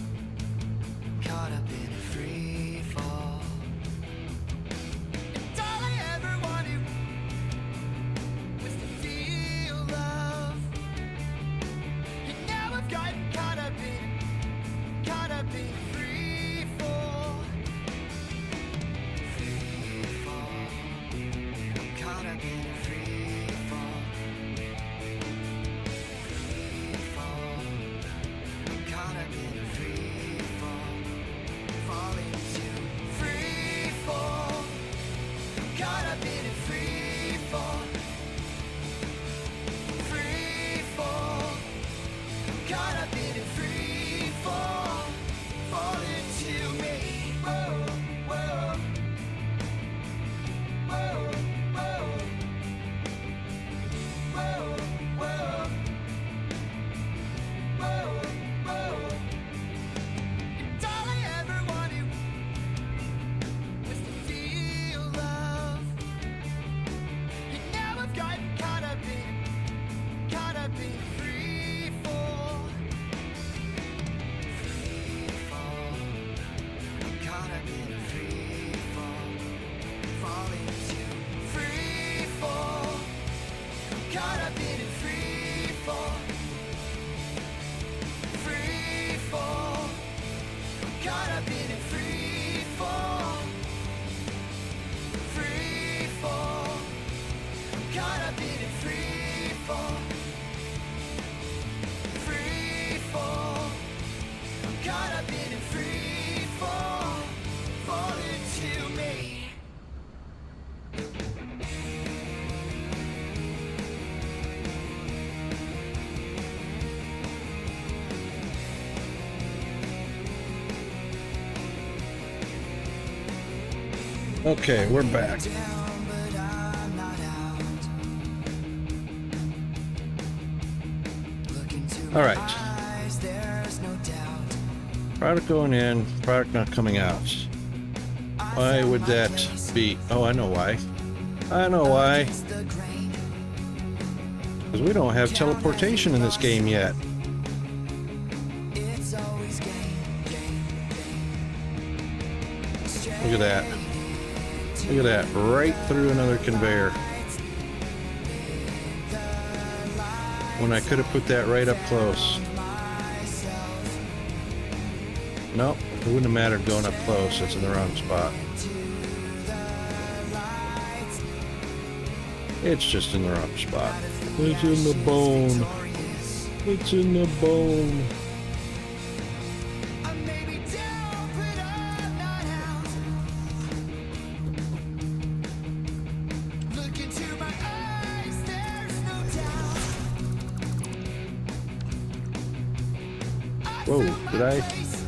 [SPEAKER 3] in a free fall. And all I ever wanted was to feel love. And now I've gotten caught up in free fall. Free fall. I'm caught up in a free fall. Free fall. I'm caught up in a free fall. Falling to free fall. I'm caught up in a free fall. Free fall. I'm caught up in a free fall. Falling to me. Whoa, whoa. Whoa, whoa. Whoa, whoa. Whoa, whoa. And all I ever wanted was to feel love. And now I've gotten caught up in free fall. Free fall. I'm caught up in a free fall. Falling to free fall. I'm caught up in a free fall. Free fall. I'm caught up in a free fall. Free fall. I'm caught up in a free fall. Free fall. I'm caught up in a free fall. Falling to me.
[SPEAKER 1] Okay, we're back.
[SPEAKER 3] Down, but I'm not out. Look into my
[SPEAKER 1] All right.
[SPEAKER 3] eyes, there's no doubt.
[SPEAKER 1] Product going in, product not coming out. Why would that be? Oh, I know why. I know why.
[SPEAKER 3] The grain,
[SPEAKER 1] Because we don't have teleportation in this game yet.
[SPEAKER 3] it's always gain, gain, gain.
[SPEAKER 1] Look at that. Look at that. Right through another conveyor. When I could have put that right up close. Nope, it wouldn't have mattered going up close. It's in the wrong spot. It's just in the wrong spot. It's in the bone. It's in the bone.
[SPEAKER 3] I may be down, but I'm not out. Look into my eyes, there's no doubt.
[SPEAKER 1] Whoa, did I?
[SPEAKER 3] Place,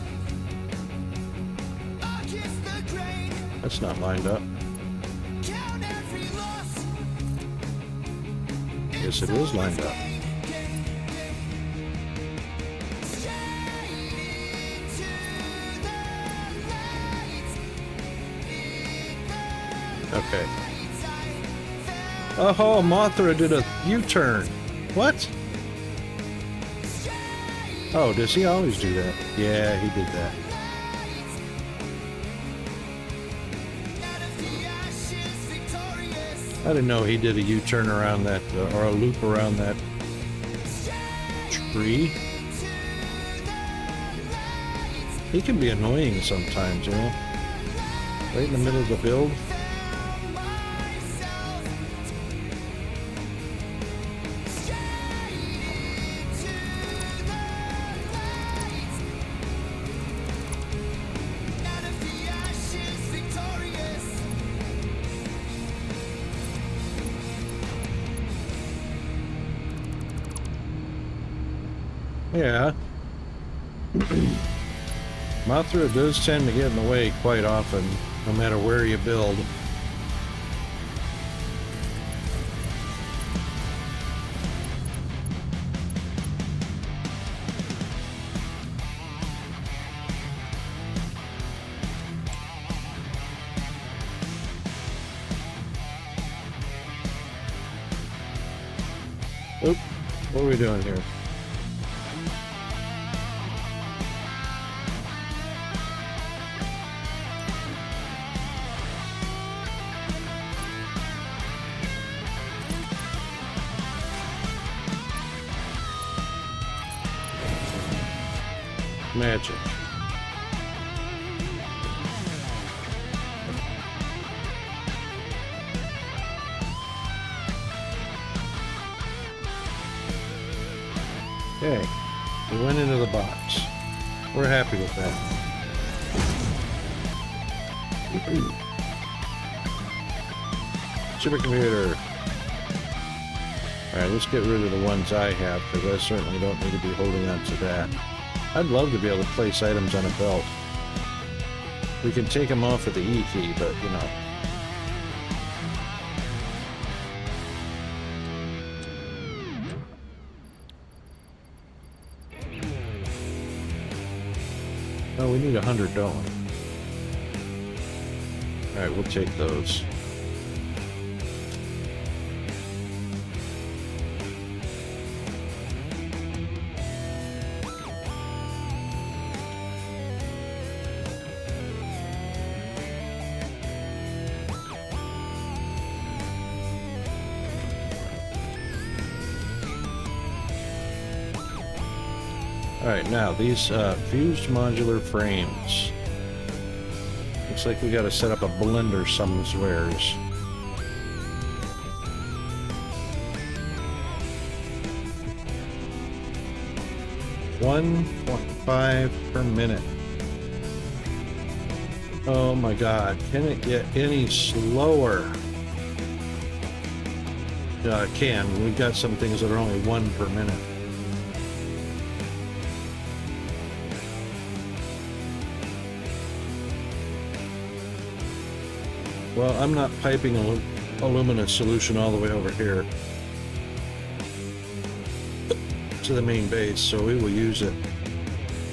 [SPEAKER 3] I'll kiss the grain,
[SPEAKER 1] That's not lined up.
[SPEAKER 3] count every loss.
[SPEAKER 1] Yes, it is lined up. Okay. Oh, Mothra did a U-turn. What? Oh, does he always do that? Yeah, he did that. I didn't know he did a U-turn around that, or a loop around that tree. He can be annoying sometimes, you know? Right in the middle of the build. Yeah. Mothra does tend to get in the way quite often, no matter where you build. Oop, what are we doing here? Magic. Okay, we went into the box. We're happy with that. Supercomputer. Alright, let's get rid of the ones I have, because I certainly don't need to be holding on to that. I'd love to be able to place items on a belt. We can take them off with the E key, but you know. Oh, we need 100, don't we? Alright, we'll take those. Alright, now these fused modular frames. Looks like we gotta set up a blender somewheres. $1.5 per minute. Oh my god, can it get any slower? It can. We've got some things that are only 1 per minute. Well, I'm not piping aluminum solution all the way over here to the main base, so we will use it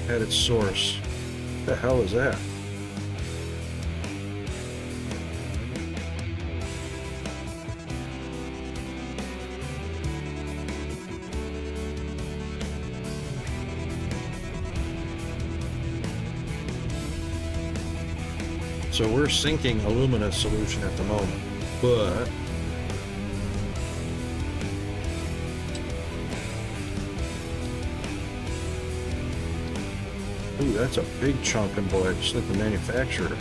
[SPEAKER 1] at its source. What the hell is that? So we're sinking alumina solution at the moment, but ooh, that's a big chunk of boy, just like the manufacturer.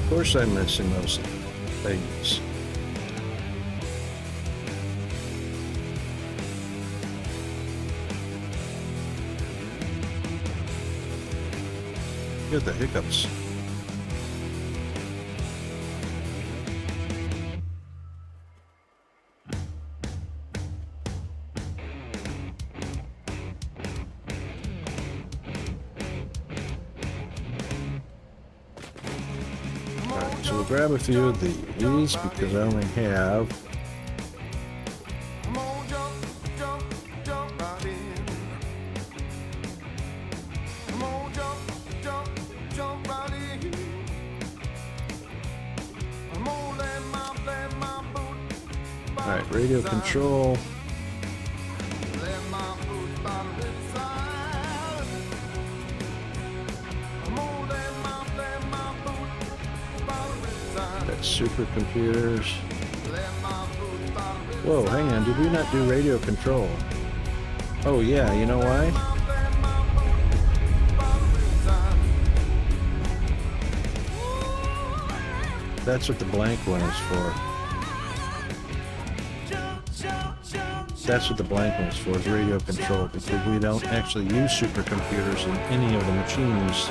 [SPEAKER 1] Of course I'm missing those things. Get the hiccups. Alright, so we'll grab a few of these because I only have
[SPEAKER 3] Come on, jump, jump, jump right in. Come on, jump, jump, jump right in.
[SPEAKER 1] Alright, radio control. That's supercomputers. Whoa, hang on, did we not do radio control? Oh yeah, you know why? That's what the blank one is for. That's what the blank one is for, is radio control, because we don't actually use supercomputers in any of the machines.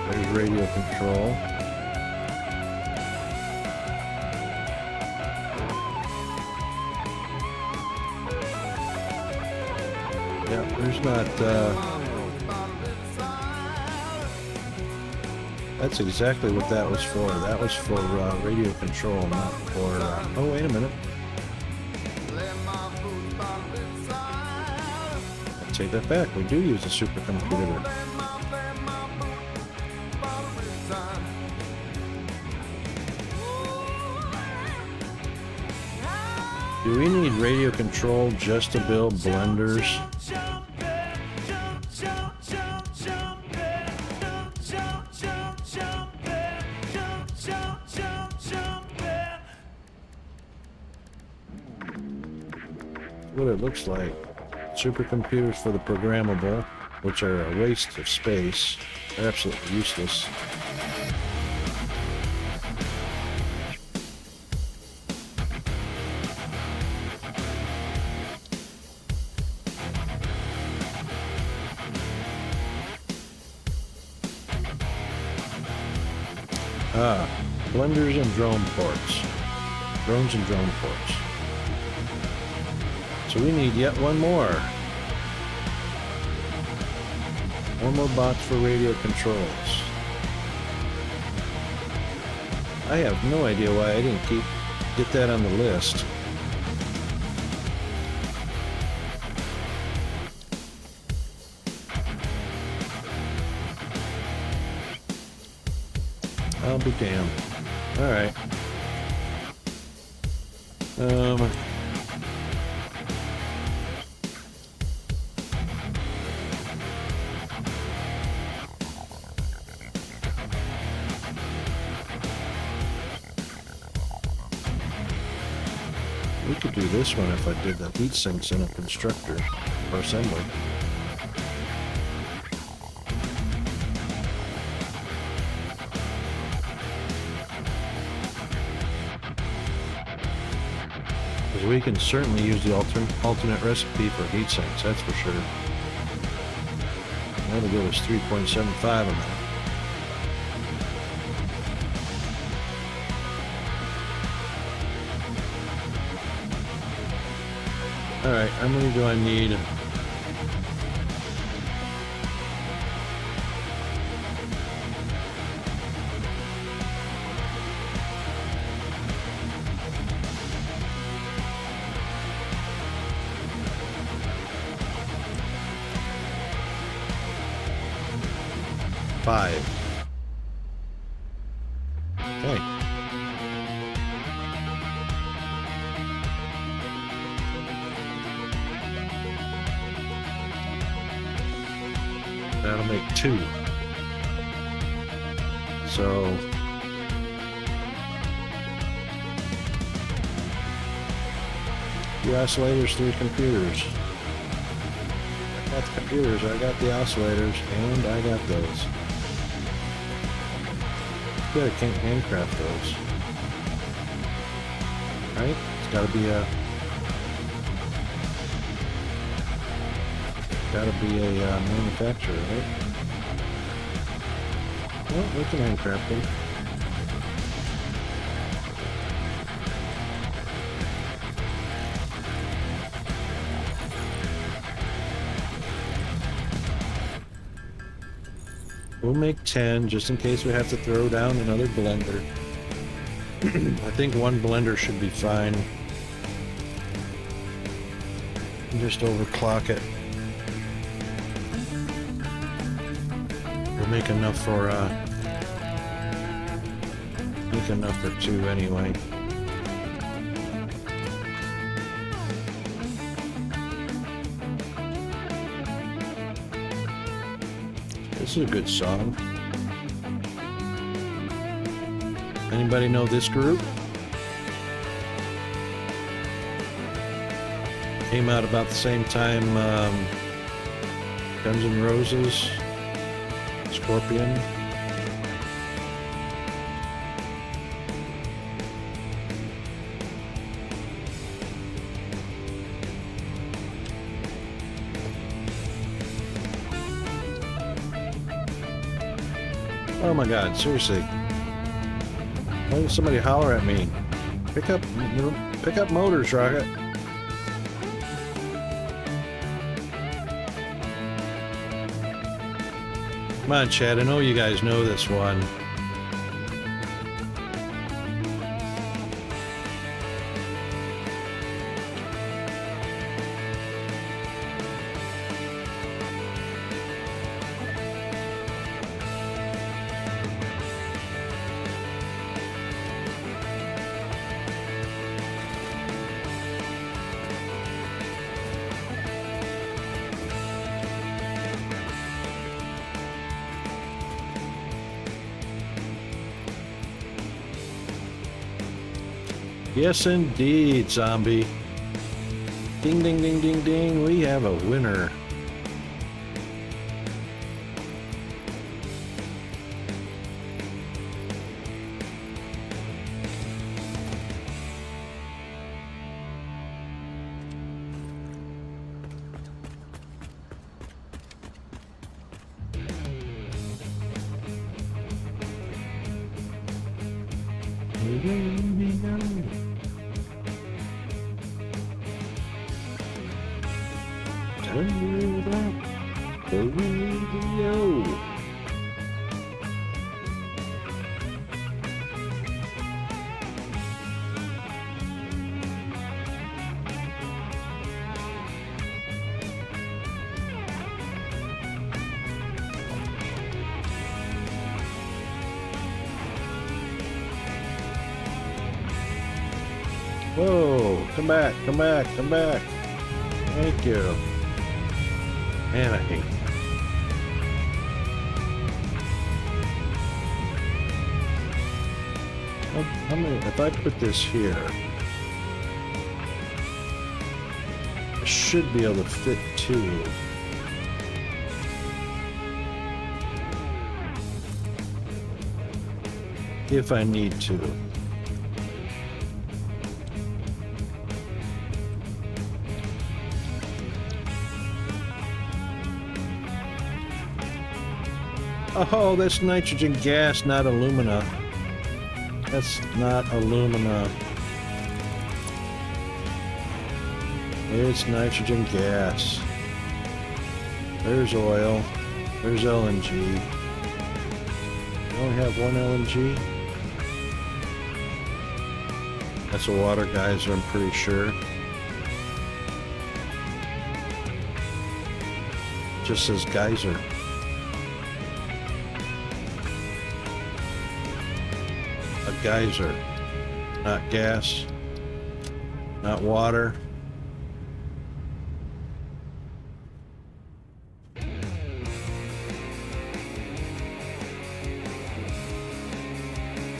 [SPEAKER 1] There's radio control. Yeah, there's not, that's exactly what that was for. That was for radio control, not for, oh, wait a minute. I take that back. We do use a supercomputer. Do we need radio control just to build blenders? What it looks like. Supercomputers for the programmable, which are a waste of space. They're absolutely useless. Blenders and drone ports. Drones and drone ports. So we need yet one more. One more box for radio controls. I have no idea why I didn't get that on the list. I'll be damned. Alright. We could do this one if I did the heat sinks in a constructor or assembly. Because we can certainly use the alternate recipe for heat sinks, that's for sure. That'll give us 3.75 on that. Alright, how many do I need? Five. Okay. That'll make 2. So 2 oscillators, 3 computers. I got the computers, I got the oscillators, and I got those. Good, I can't handcraft those. Right? It's gotta be a manufacturer, right? Well, we can handcraft them. We'll make 10 just in case we have to throw down another blender. I think one blender should be fine. Just overclock it. We'll make enough for two anyway. This is a good song. Anybody know this group? Came out about the same time Guns N' Roses, Scorpion. Oh my God, seriously. Why did somebody holler at me? Pick up motors, Rocket. Come on, Chad, I know you guys know this one. Yes, indeed, zombie. Ding, ding, ding, ding, ding. We have a winner. Whoa, come back, come back, come back. Thank you. Man, I hate that. How many, if I put this here, I should be able to fit two. If I need to. Oh, that's nitrogen gas, not alumina. That's not alumina. It's nitrogen gas. There's oil. There's LNG. We only have one LNG. That's a water geyser, I'm pretty sure. It just says geyser. Geyser, not gas, not water.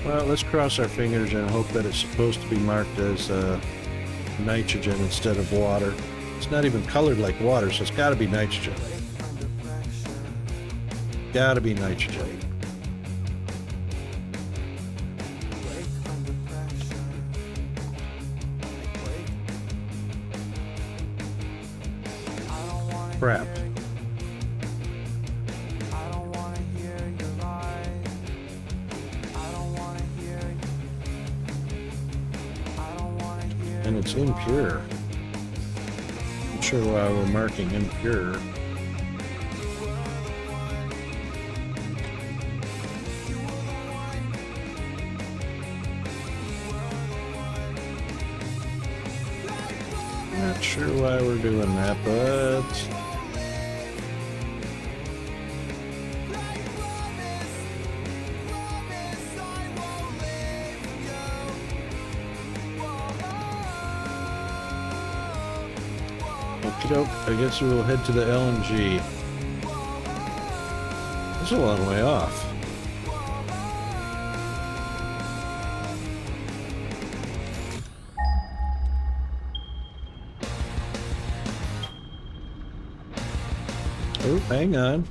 [SPEAKER 1] Well, let's cross our fingers and hope that it's supposed to be marked as nitrogen instead of water. It's not even colored like water, so it's got to be nitrogen. Got to be nitrogen. Crap. And it's impure. I'm sure why we're marking impure. Not sure why we're doing that, but Okey-doke, I guess we'll head to the LNG. It's a long way off. Oh, hang on.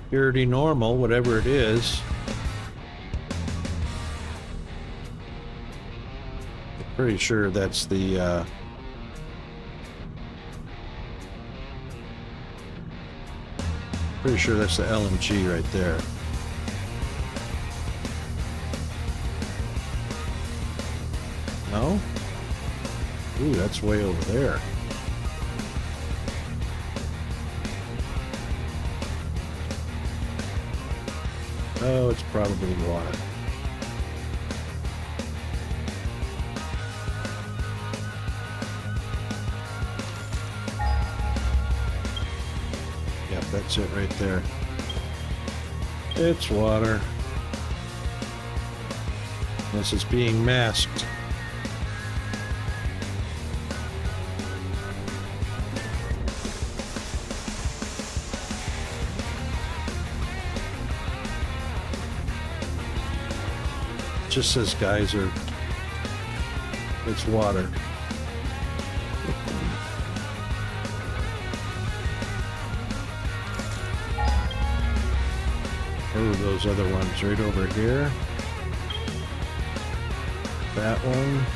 [SPEAKER 1] Purity normal, whatever it is. Pretty sure that's the, pretty sure that's the LNG right there. No? Ooh, that's way over there. Oh, it's probably water. Yep, that's it right there. It's water. Unless it's being masked. Just says geyser. It's water. Oh, those other ones right over here. That one.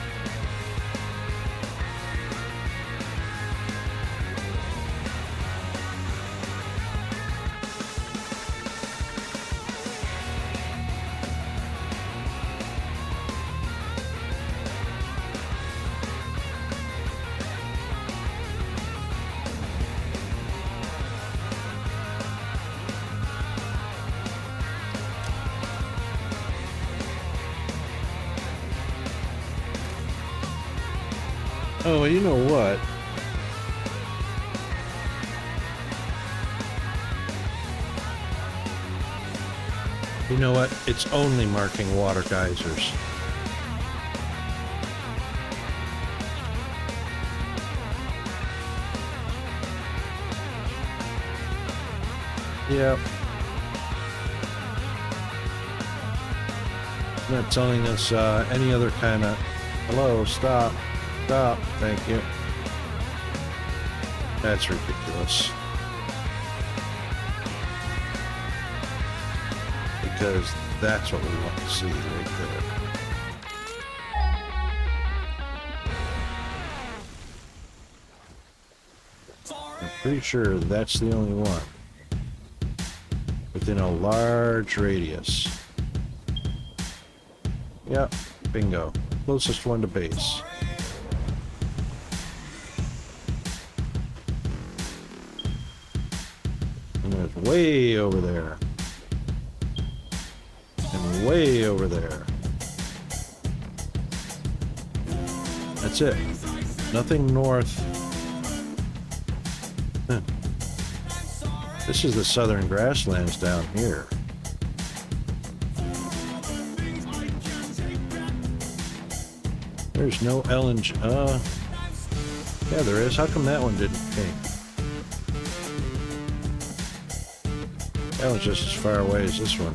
[SPEAKER 1] Oh, you know what? You know what? It's only marking water geysers. Yep. It's not telling us any other kind of... Hello, stop. Stop. Thank you. That's ridiculous. Because that's what we want to see right there. I'm pretty sure that's the only one within a large radius. Yep, bingo. Closest one to base. And there's way over there. And way over there. That's it. Nothing north. Huh. This is the southern grasslands down here. There's no LNG. Yeah, there is. How come that one didn't ping? That one's just as far away as this one.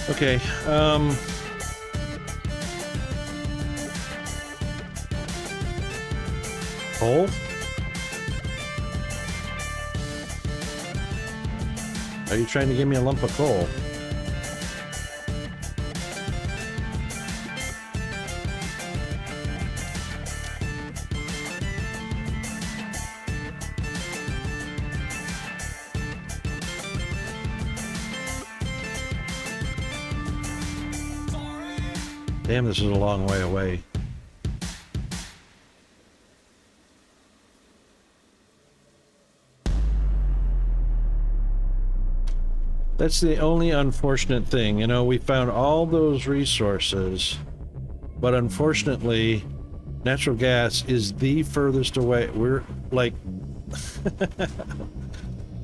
[SPEAKER 1] Okay, coal? Are you trying to give me a lump of coal? Damn, this is a long way away. That's the only unfortunate thing. You know, we found all those resources, but unfortunately, natural gas is the furthest away. We're like...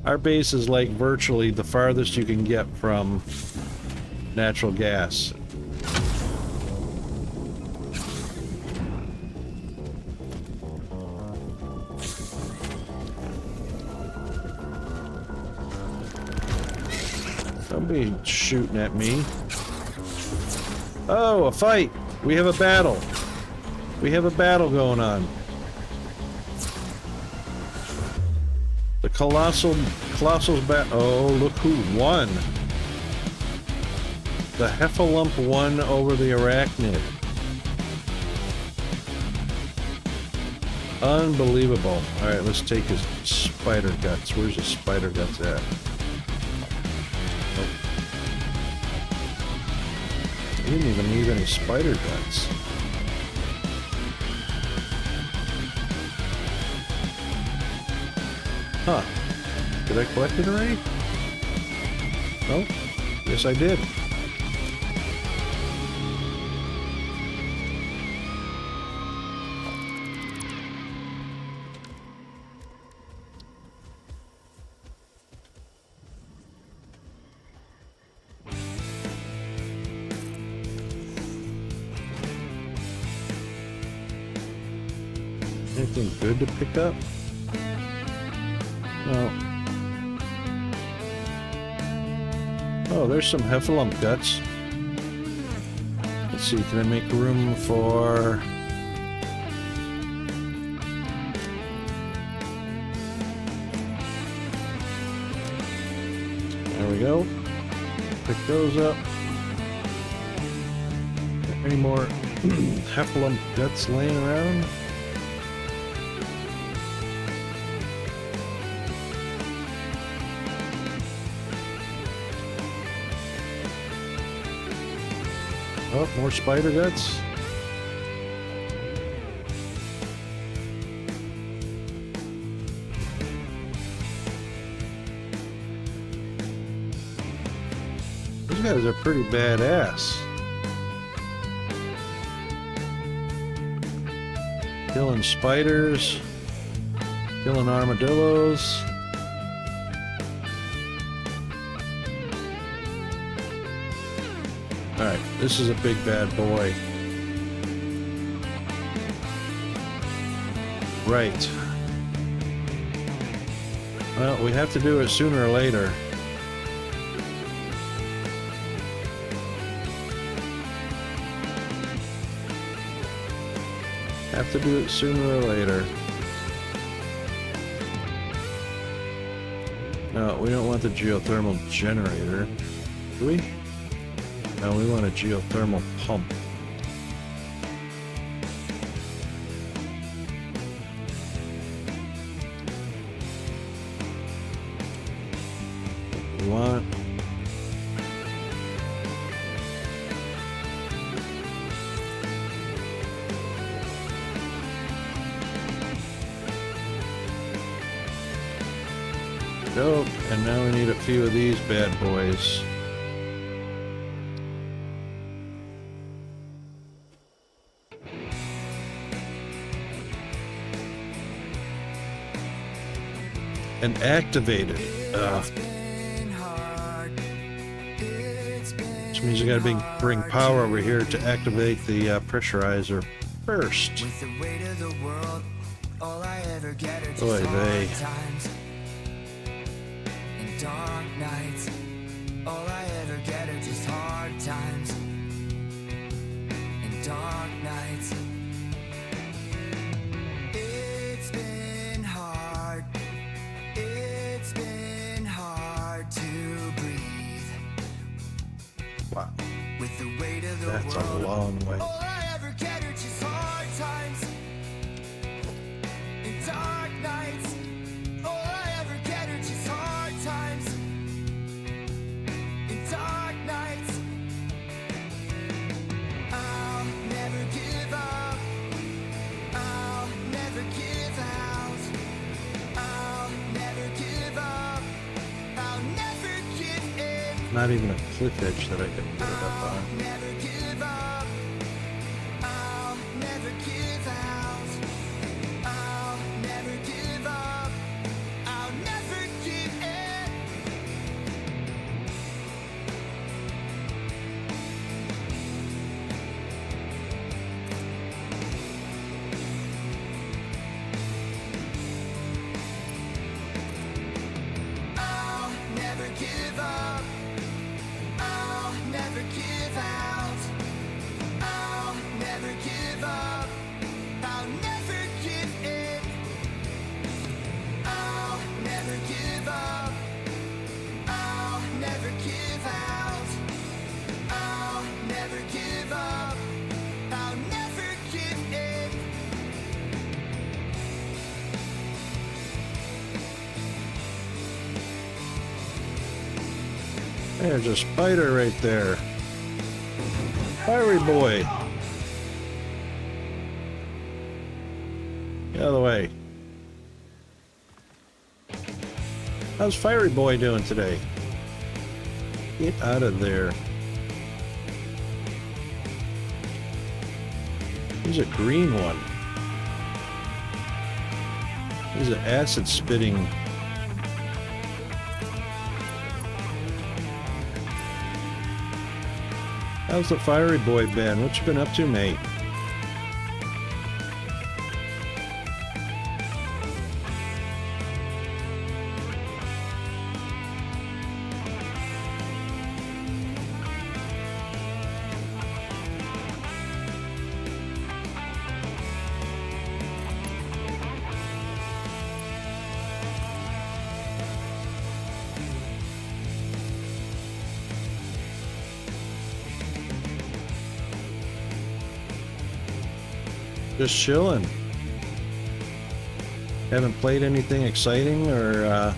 [SPEAKER 1] Our base is like virtually the farthest you can get from natural gas. Don't be shooting at me. Oh, a fight! We have a battle. We have a battle going on. The Colossal's bat. Oh, look who won. The Heffalump won over the Arachnid. Unbelievable. Alright, let's take his spider guts. Where's his spider guts at? Oh. He didn't even need any spider guts. Huh. Did I collect it already? No? Yes, I did. Anything good to pick up? No. Oh, there's some Heffalump guts. Let's see, can I make room for... There we go. Pick those up. Any more Heffalump guts laying around? Oh, more spider guts. These guys are pretty badass. Killing spiders, killing armadillos. Alright, this is a big bad boy. Right. Well, we have to do it sooner or later. Have to do it sooner or later. No, we don't want the geothermal generator. Do we? No, we want a geothermal pump. We want... Go, and now we need a few of these bad boys. And activated. Which means you gotta bring power over here to activate the pressurizer first. Oy vey.
[SPEAKER 3] Dark nights, all I ever get are just hard times. And dark nights, it's been hard. It's been hard to breathe.
[SPEAKER 1] Wow.
[SPEAKER 3] With the weight of the
[SPEAKER 1] That's a
[SPEAKER 3] world,
[SPEAKER 1] long way.
[SPEAKER 3] all I ever get are just hard times. And dark nights, all I ever get are just hard times. In dark nights, out
[SPEAKER 1] Not even a cliff edge that I can put it up on.
[SPEAKER 3] Never give up. I'll never give out. I'll never give up. I'll never give in. I'll never give up. I'll never give out. I'll never give up. I'll never give in. I'll never give up. I'll never give out. I'll never give up. I'll never give in.
[SPEAKER 1] There's a spider right there. Fiery boy. Get out of the way. How's Fiery Boy doing today? Get out of there. He's a green one. He's an acid spitting. How's the Fiery Boy been? What you been up to, mate? Just chilling. Haven't played anything exciting or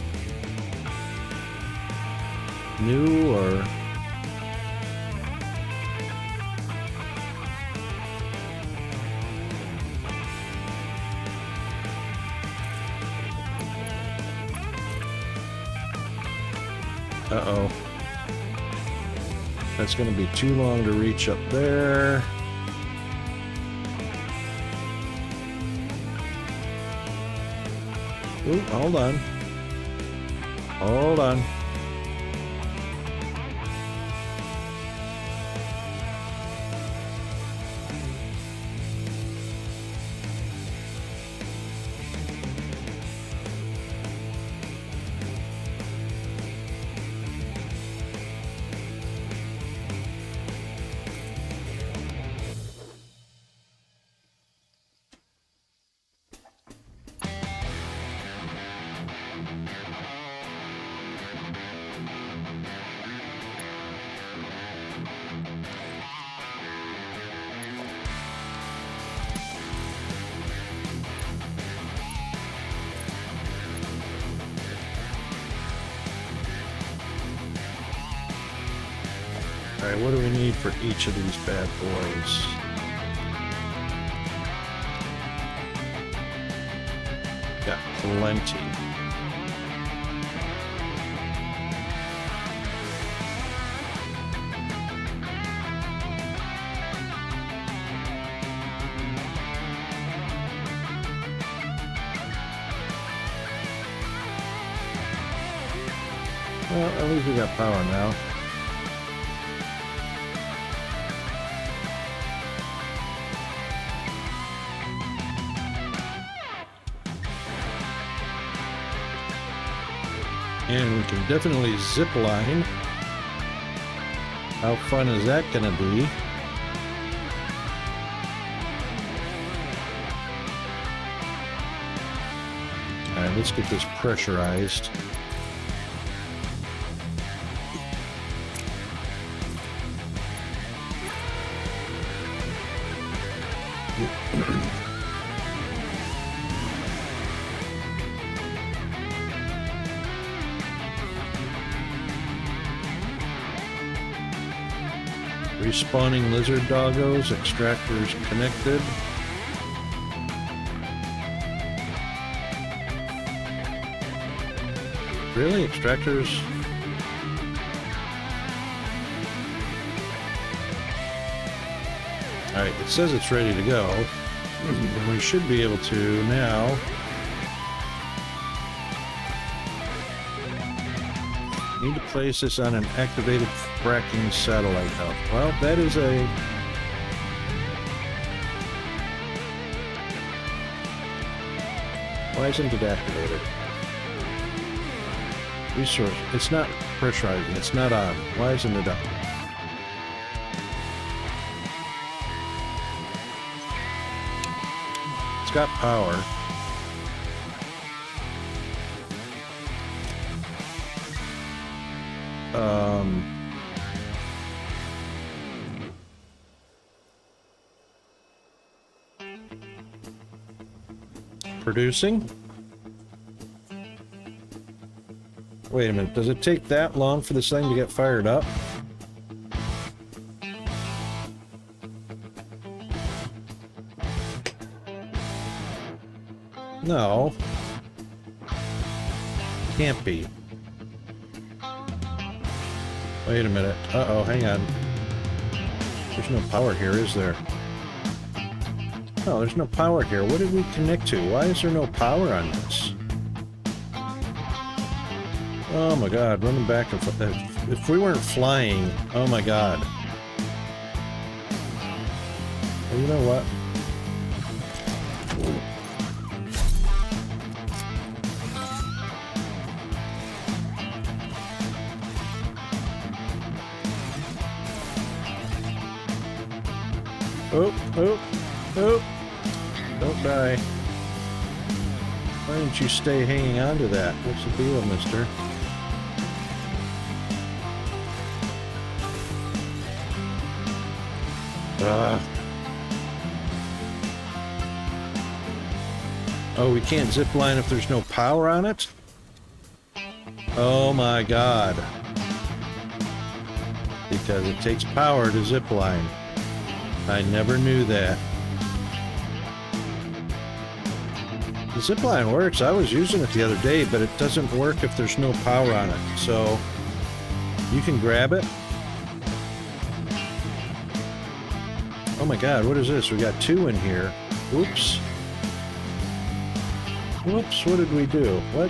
[SPEAKER 1] new or uh-oh. That's gonna be too long to reach up there. Ooh, hold on. Hold on. Alright, what do we need for each of these bad boys? Got plenty. Well, at least we got power now. And we can definitely zip line. How fun is that gonna be? Alright, let's get this pressurized. Respawning lizard doggos, extractors connected. Really? Extractors? Alright, it says it's ready to go. And we should be able to now. Need to place this on an activated fracking satellite hub. Well, that is a... Why isn't it activated? Resource. It's not pressurizing. It's not on. Why isn't it on? It's got power. Producing? Wait a minute, does it take that long for this thing to get fired up? No. Can't be. Wait a minute. Uh-oh, hang on. There's no power here, is there? No, there's no power here. What did we connect to? Why is there no power on this? Oh my god, running back and forth. If we weren't flying, oh my god. Well, you know what? Oh, oh, oh. Don't die. Why didn't you stay hanging on to that? What's the deal, mister? Oh, we can't zip line if there's no power on it? Oh my god. Because it takes power to zip line. I never knew that. The zipline works. I was using it the other day, but it doesn't work if there's no power on it. So, you can grab it. Oh my god, what is this? We got two in here. Oops. Whoops, what did we do? What?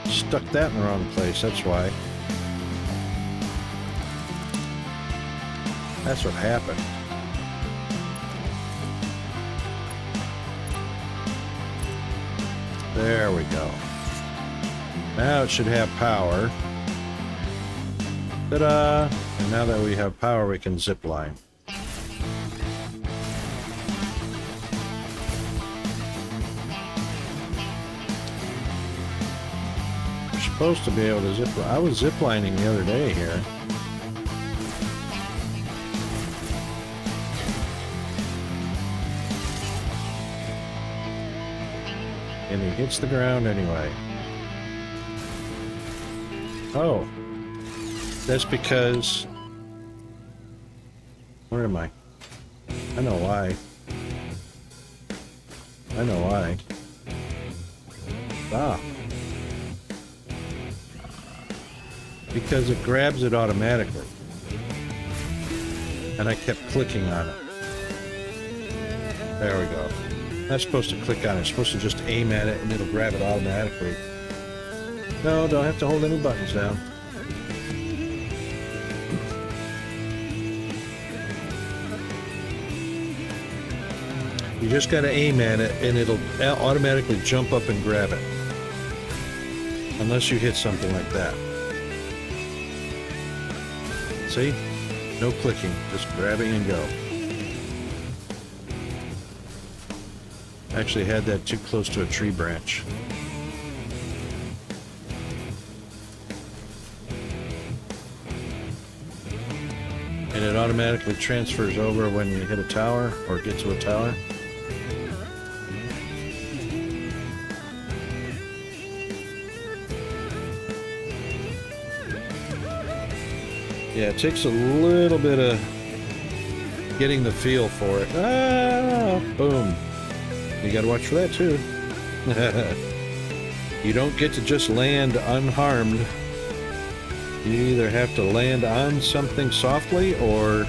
[SPEAKER 1] Stuck that in the wrong place, that's why. That's what happened. There we go. Now it should have power. Ta-da! And now that we have power, we can zip line. We're supposed to be able to zip line. I was zip lining the other day here. And he hits the ground anyway. Oh. That's because... Where am I? I know why. I know why. Ah. Because it grabs it automatically. And I kept clicking on it. There we go. Not supposed to click on it. It's supposed to just aim at it and it'll grab it automatically. No, don't have to hold any buttons down. You just gotta aim at it and it'll automatically jump up and grab it. Unless you hit something like that. See? No clicking, just grabbing and go. Actually had that too close to a tree branch. And it automatically transfers over when you hit a tower or get to a tower. Yeah, it takes a little bit of getting the feel for it. Ah, boom. You gotta watch for that too. You don't get to just land unharmed. You either have to land on something softly or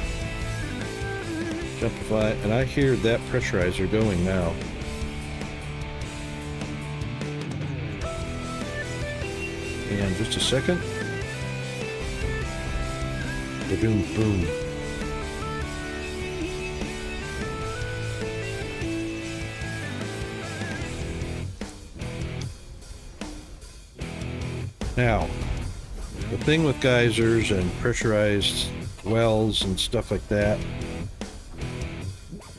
[SPEAKER 1] jump flat, and I hear that pressurizer going now. And just a second. Boom, boom. Now, the thing with geysers and pressurized wells and stuff like that,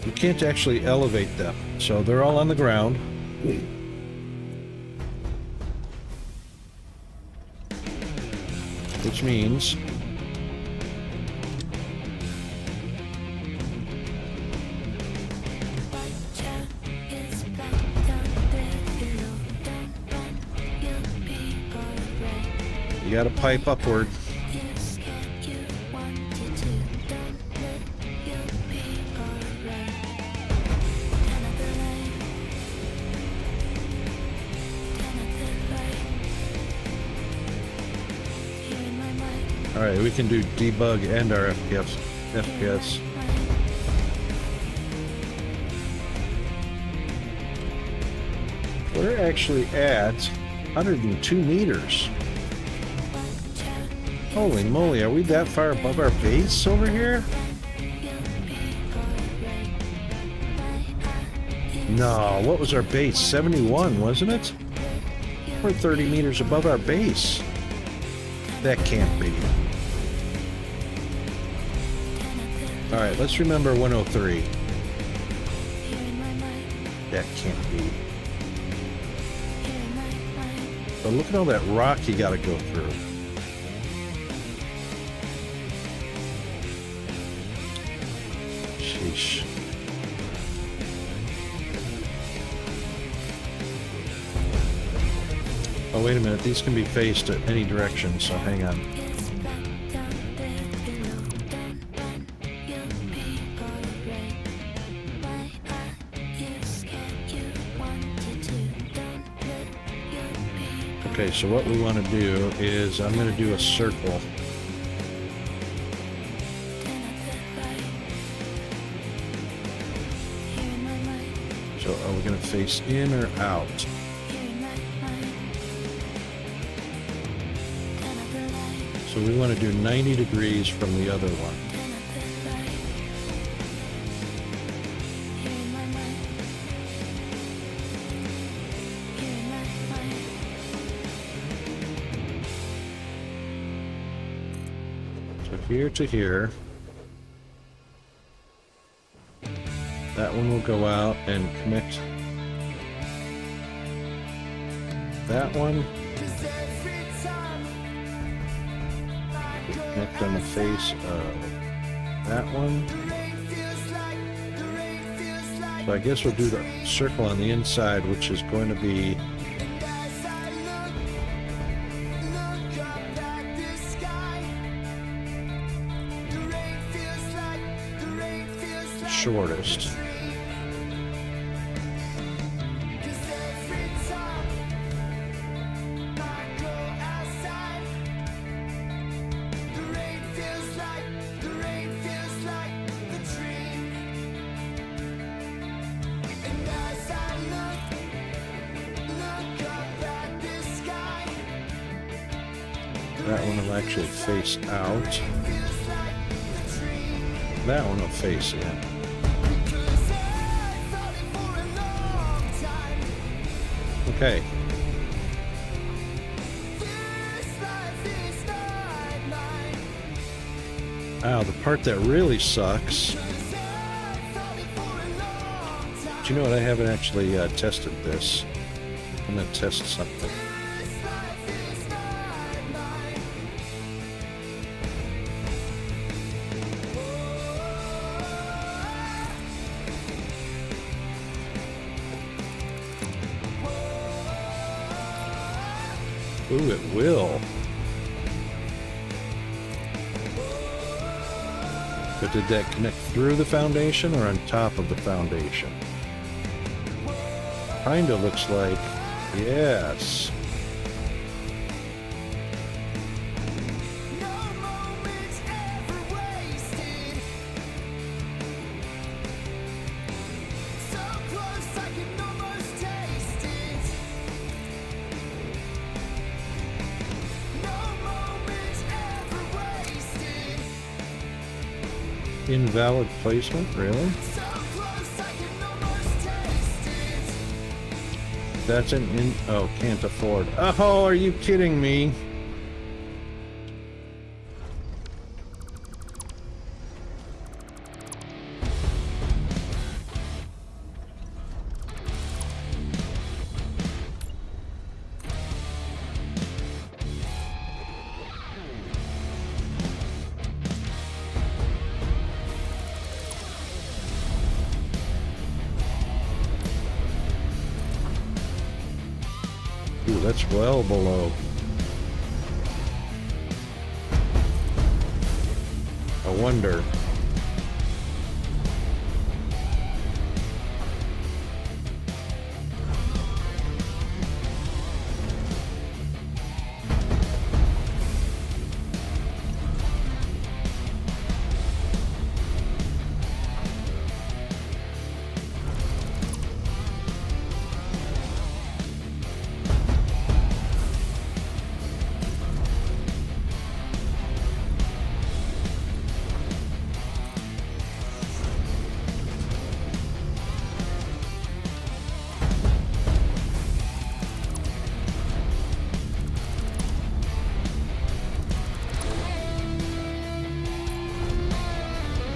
[SPEAKER 1] you can't actually elevate them. So they're all on the ground. Which means you gotta pipe upward. Alright, we can do debug and our FPS. We're actually at 102 meters. Holy moly, are we that far above our base over here? No, what was our base? 71, wasn't it? We're 30 meters above our base. That can't be. Alright, let's remember 103. That can't be. But look at all that rock you gotta go through. Sheesh. Oh, wait a minute. These can be faced at any direction, so hang on. Okay, so what we want to do is I'm going to do a circle. So are we going to face in or out? So we want to do 90 degrees from the other one. So here to here. That one will go out and connect that one. Connect on the face of that one. So I guess we'll do the circle on the inside, which is going to be shortest. That one will actually face out. That one will face in. Okay. Now, the part that really sucks. Do you know what? I haven't actually tested this. I'm going to test something. Ooh, it will. But did that connect through the foundation or on top of the foundation? Kinda looks like yes. Invalid placement, really? That's an oh, can't afford. Oh, are you kidding me? Ooh, that's well below. I wonder.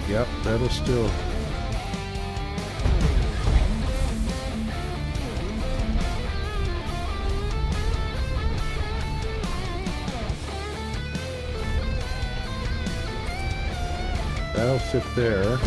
[SPEAKER 1] Yep, that'll still. That'll fit there.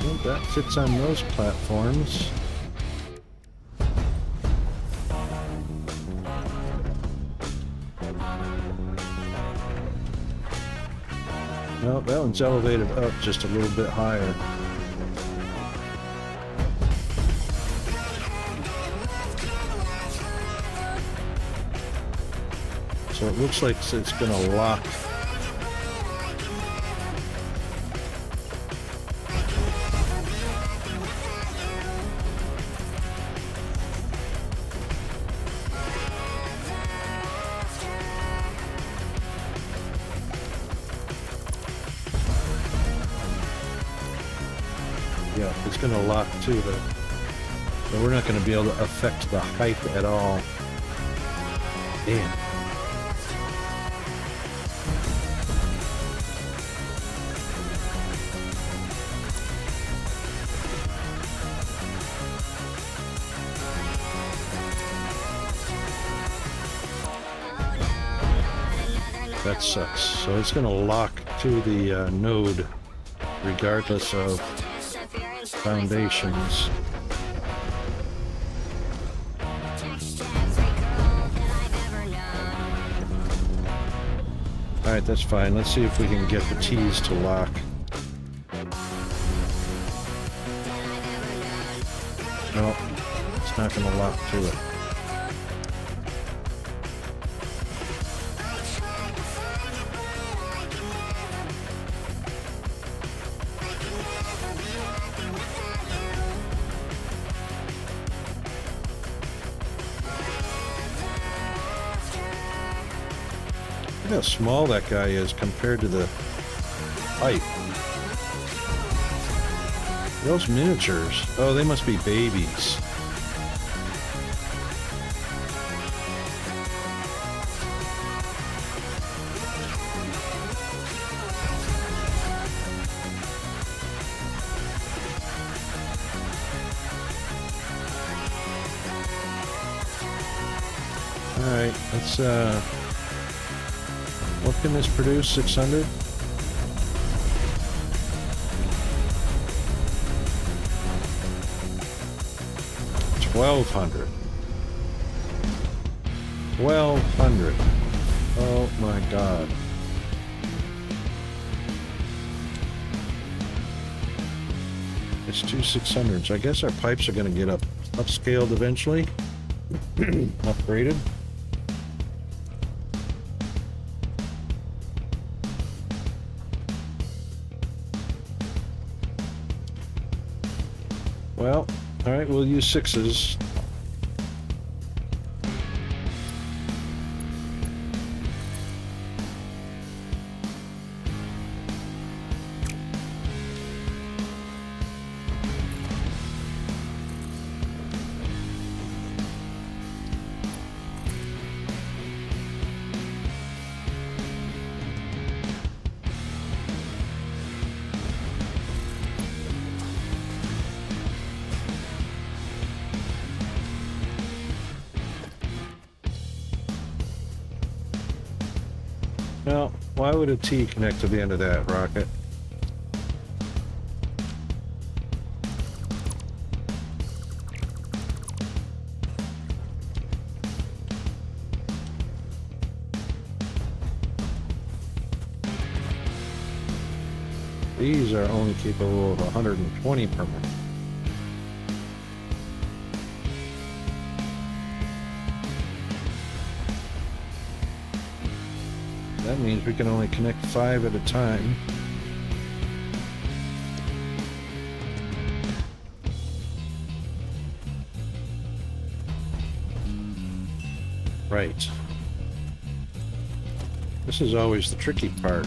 [SPEAKER 1] Well, that fits on those platforms. No, that one's elevated up just a little bit higher. So it looks like it's going to lock. Yeah, it's going to lock to the. So we're not going to be able to affect the height at all. Damn. That sucks. So it's going to lock to the node regardless of foundations. Alright, that's fine. Let's see if we can get the T's to lock. No, it's not going to lock to it. Look how small that guy is compared to the height. Those miniatures. Oh, they must be babies. Alright, let's what can this produce? 600? $1,200. 1,200. Oh my God. S2E0219s. I guess our pipes are going to get upscaled eventually. Upgraded. Well, all right, we'll use 6s. Now, why would a T connect to the end of that rocket? These are only capable of 120 per minute. That means we can only connect 5 at a time. Right. This is always the tricky part.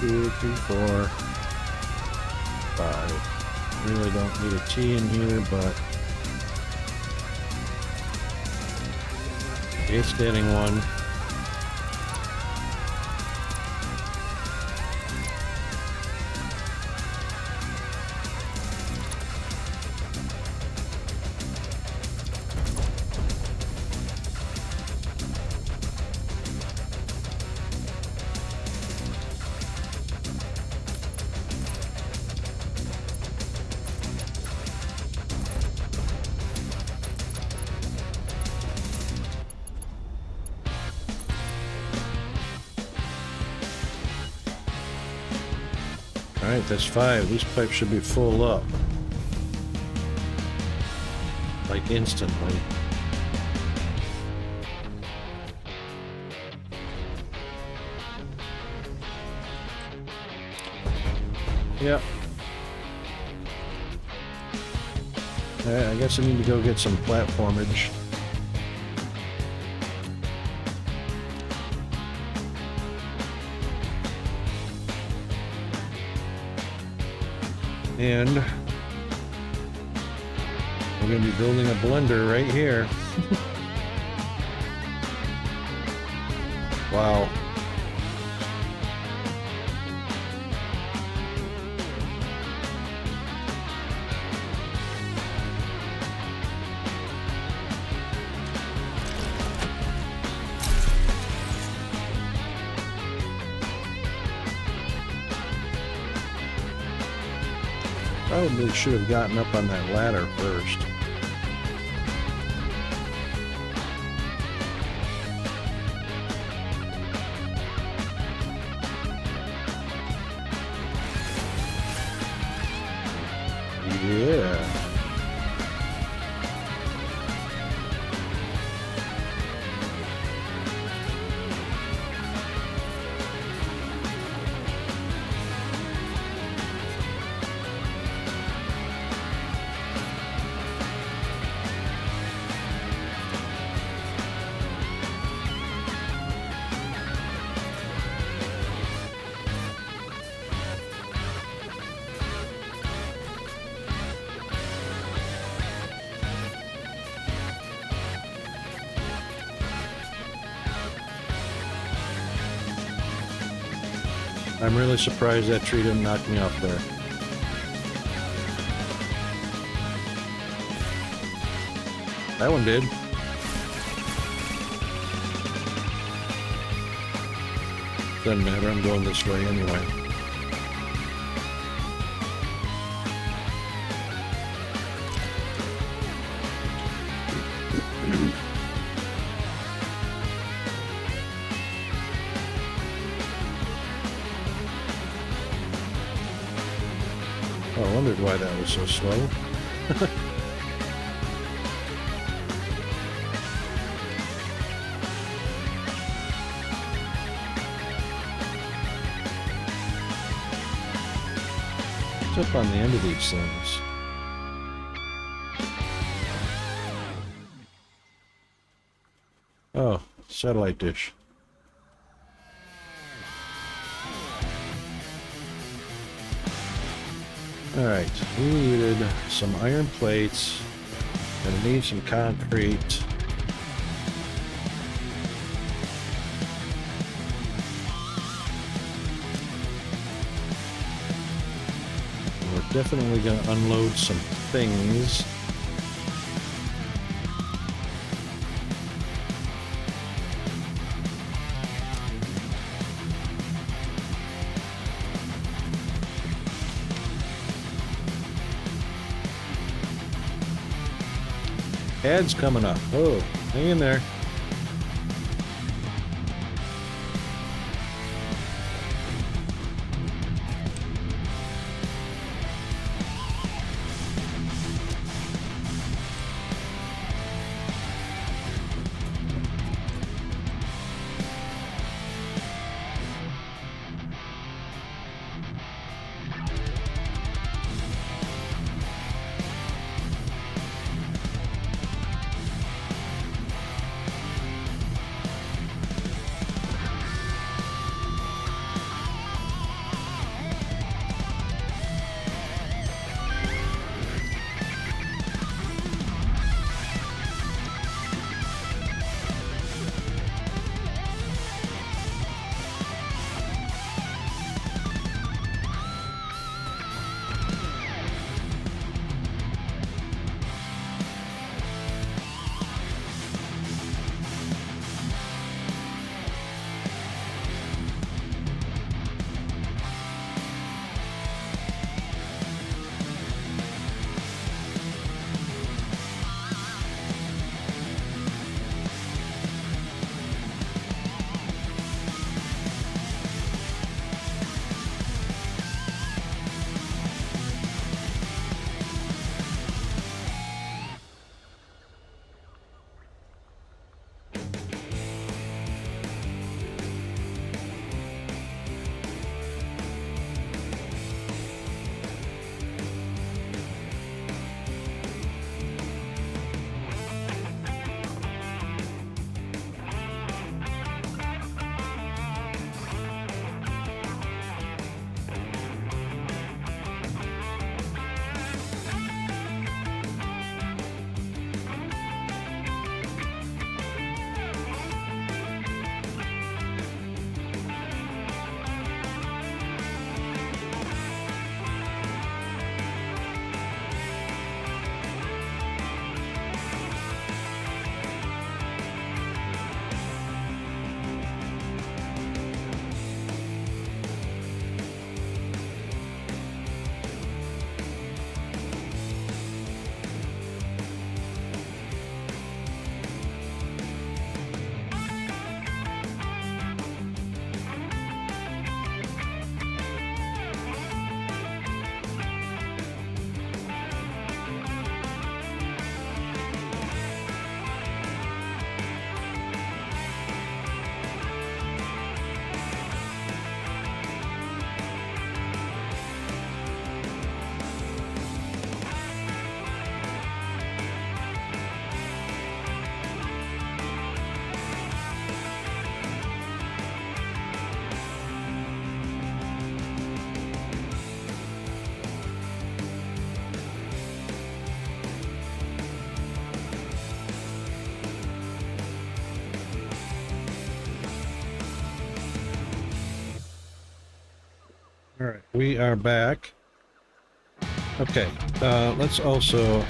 [SPEAKER 1] Two, three, 4, 5. Really don't need a T in here, but it's getting one. Alright, that's 5. These pipes should be full up. Like instantly. Yep. Alright, I guess I need to go get some platformage. And we're going to be building a blender right here. Wow. Probably should have gotten up on that ladder first. Yeah. I'm really surprised that tree didn't knock me off there. That one did. Doesn't matter, I'm going this way anyway. Oh, I wondered why that was so slow. What's up on the end of these things? Oh, satellite dish. Alright, we needed some iron plates, and I need some concrete. We're definitely going to unload some things. Ad's coming up. Oh, hang in there. Alright, we are back. Okay, let's also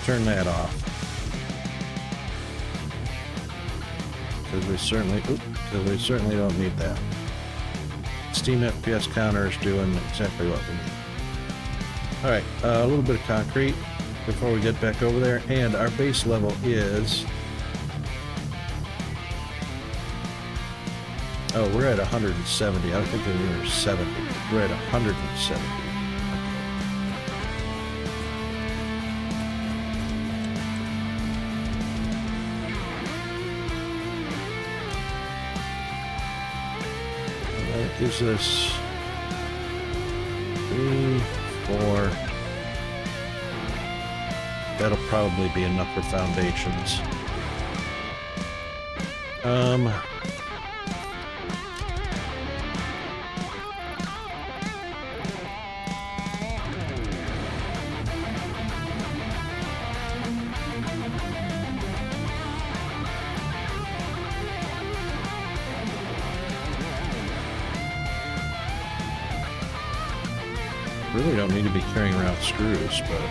[SPEAKER 1] turn that off. Because we certainly don't need that. Steam FPS counter is doing exactly what we need. Alright, a little bit of concrete before we get back over there, and our base level is... Oh, we're at 170. I was thinking we were 70. We're at 170. That gives us 3, 4. That'll probably be enough for foundations. Really don't need to be carrying around screws, but...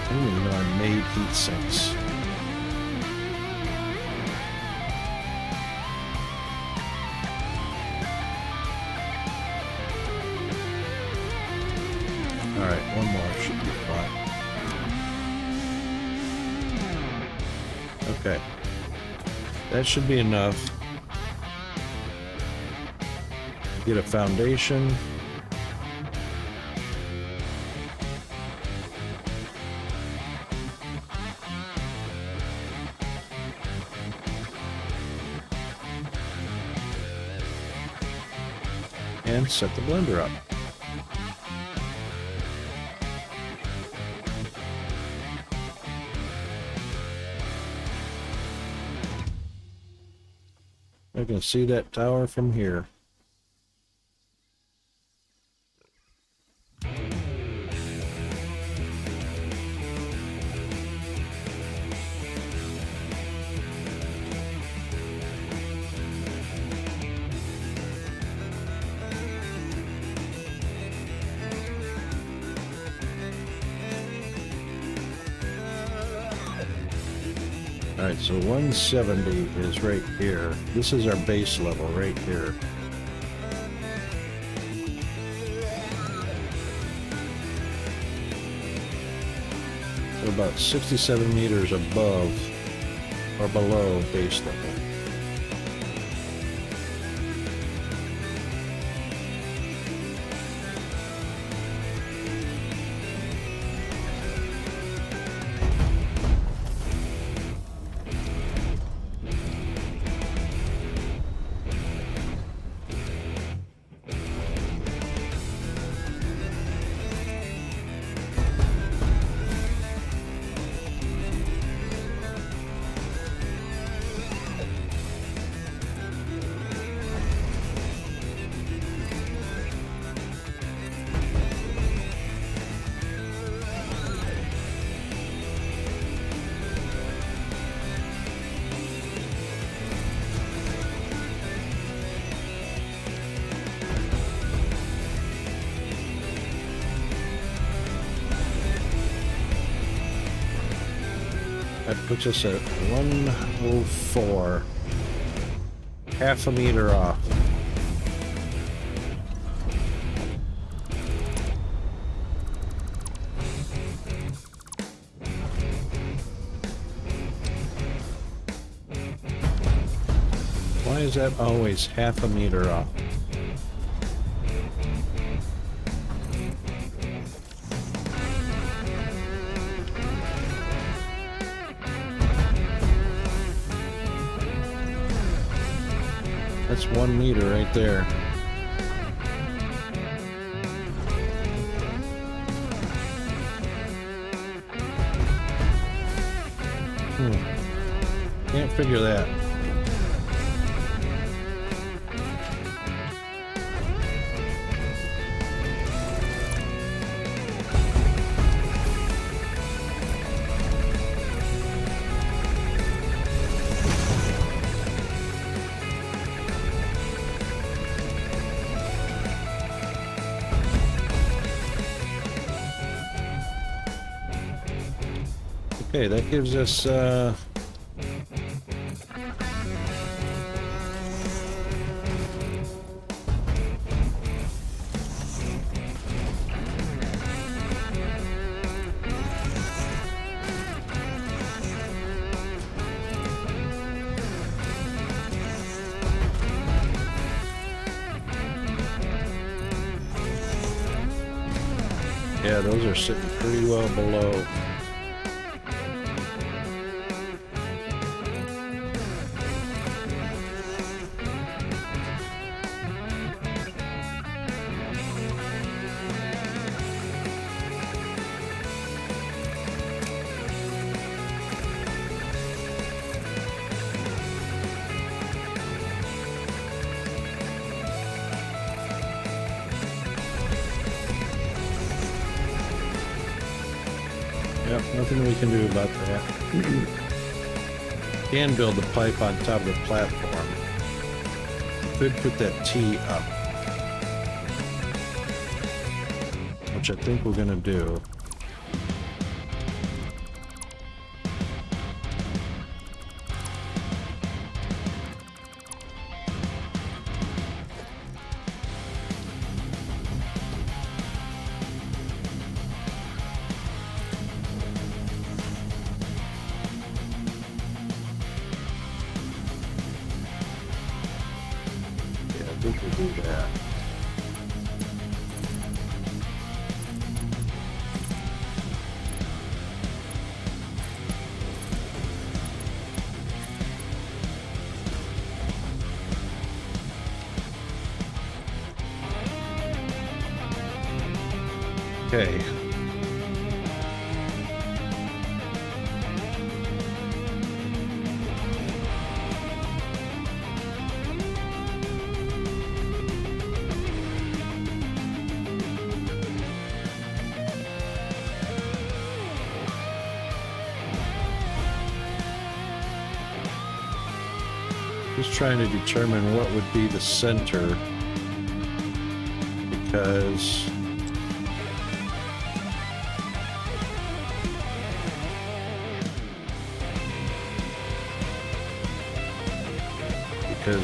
[SPEAKER 1] I didn't even know I made heat sinks. Alright, one more should be fine. Okay. That should be enough. Get a foundation. And set the blender up. I can see that tower from here. Alright, so 170 is right here. This is our base level right here. So about 67 meters above or below base level. That puts us at 104. Half a meter off. Why is that always half a meter off? That's 1 meter right there. Can't figure that. Okay, that gives us yeah, those are sitting pretty well below. Yep, nothing we can do about that. Can build the pipe on top of the platform. Could put that T up, which I think we're gonna do. Yeah, I think we'll do that. Okay. Just trying to determine what would be the center, because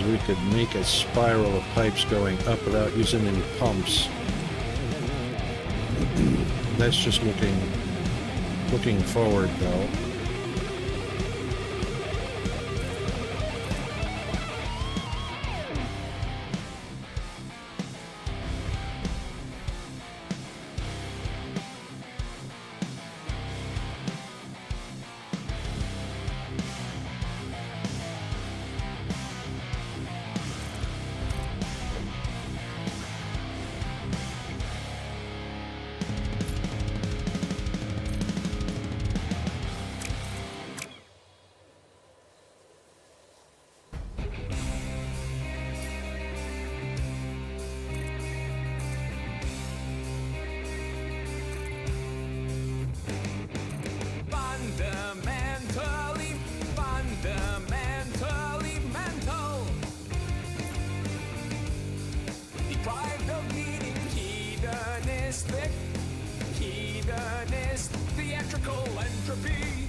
[SPEAKER 1] we could make a spiral of pipes going up without using any pumps. That's just looking forward though.
[SPEAKER 3] Fundamentally mental. Deprived of meaning, hedonistic, theatrical entropy.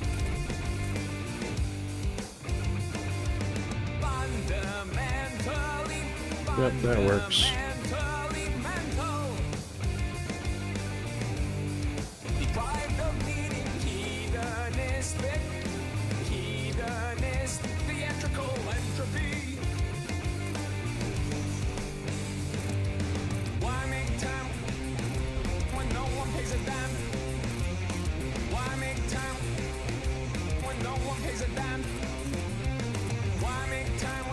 [SPEAKER 3] Fundamentally,
[SPEAKER 1] Yep, that works.
[SPEAKER 3] fundamentally mental. Deprived of meaning, hedonistic, theatrical entropy. Why make time when no one pays a dime? Why make time when no one pays a dime? Why make time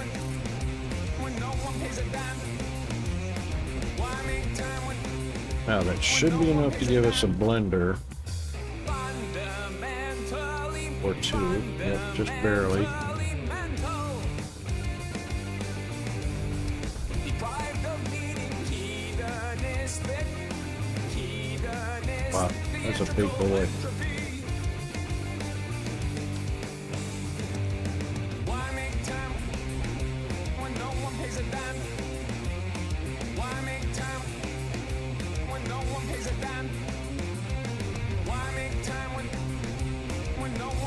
[SPEAKER 3] when no one pays a dime? Why make time when
[SPEAKER 1] Now that should be enough to give us a blender
[SPEAKER 3] fundamentally
[SPEAKER 1] or two. Yep, just barely.
[SPEAKER 3] mental? Deprived of meaning, hedonistic,
[SPEAKER 1] Wow, that's a big boy.
[SPEAKER 3] entropy. Why make time when no one pays a dime? Why make time when no one pays a dime? Why make time when no one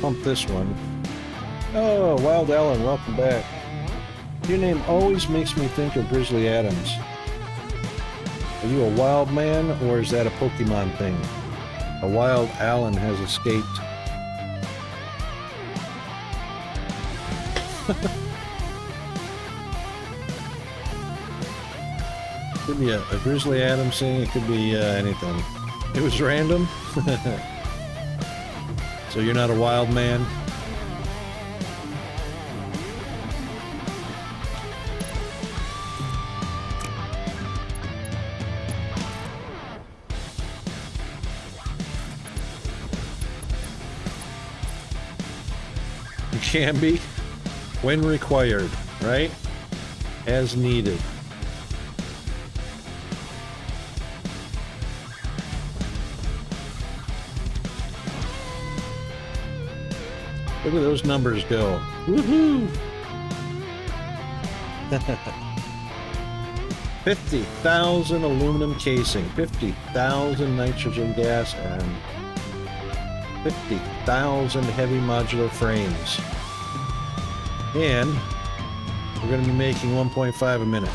[SPEAKER 1] pump this one. Oh, Wild Ellen, welcome back. Your name always makes me think of Grizzly Adams. Are you a wild man, or is that a Pokemon thing? A wild Allen has escaped. Could be a Grizzly Adams thing, it could be anything. It was random? So you're not a wild man? You can be when required, right? As needed. Look at those numbers go. Woohoo! 50,000 aluminum casing, 50,000 nitrogen gas, and 50,000 heavy modular frames. And we're going to be making 1.5 a minute.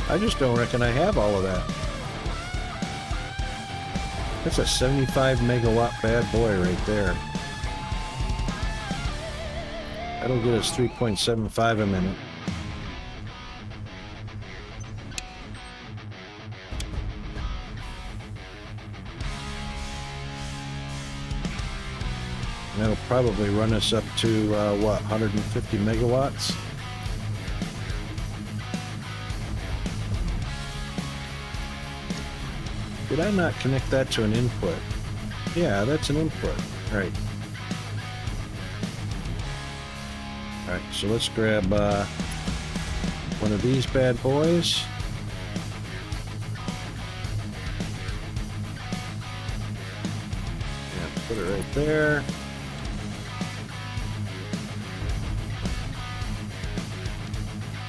[SPEAKER 1] I just don't reckon I have all of that. That's a 75 megawatt bad boy right there. That'll get us 3.75 a minute. And that'll probably run us up to, what, 150 megawatts? Did I not connect that to an input? Yeah, that's an input. Right. Alright, so let's grab one of these bad boys. Yeah, put it right there.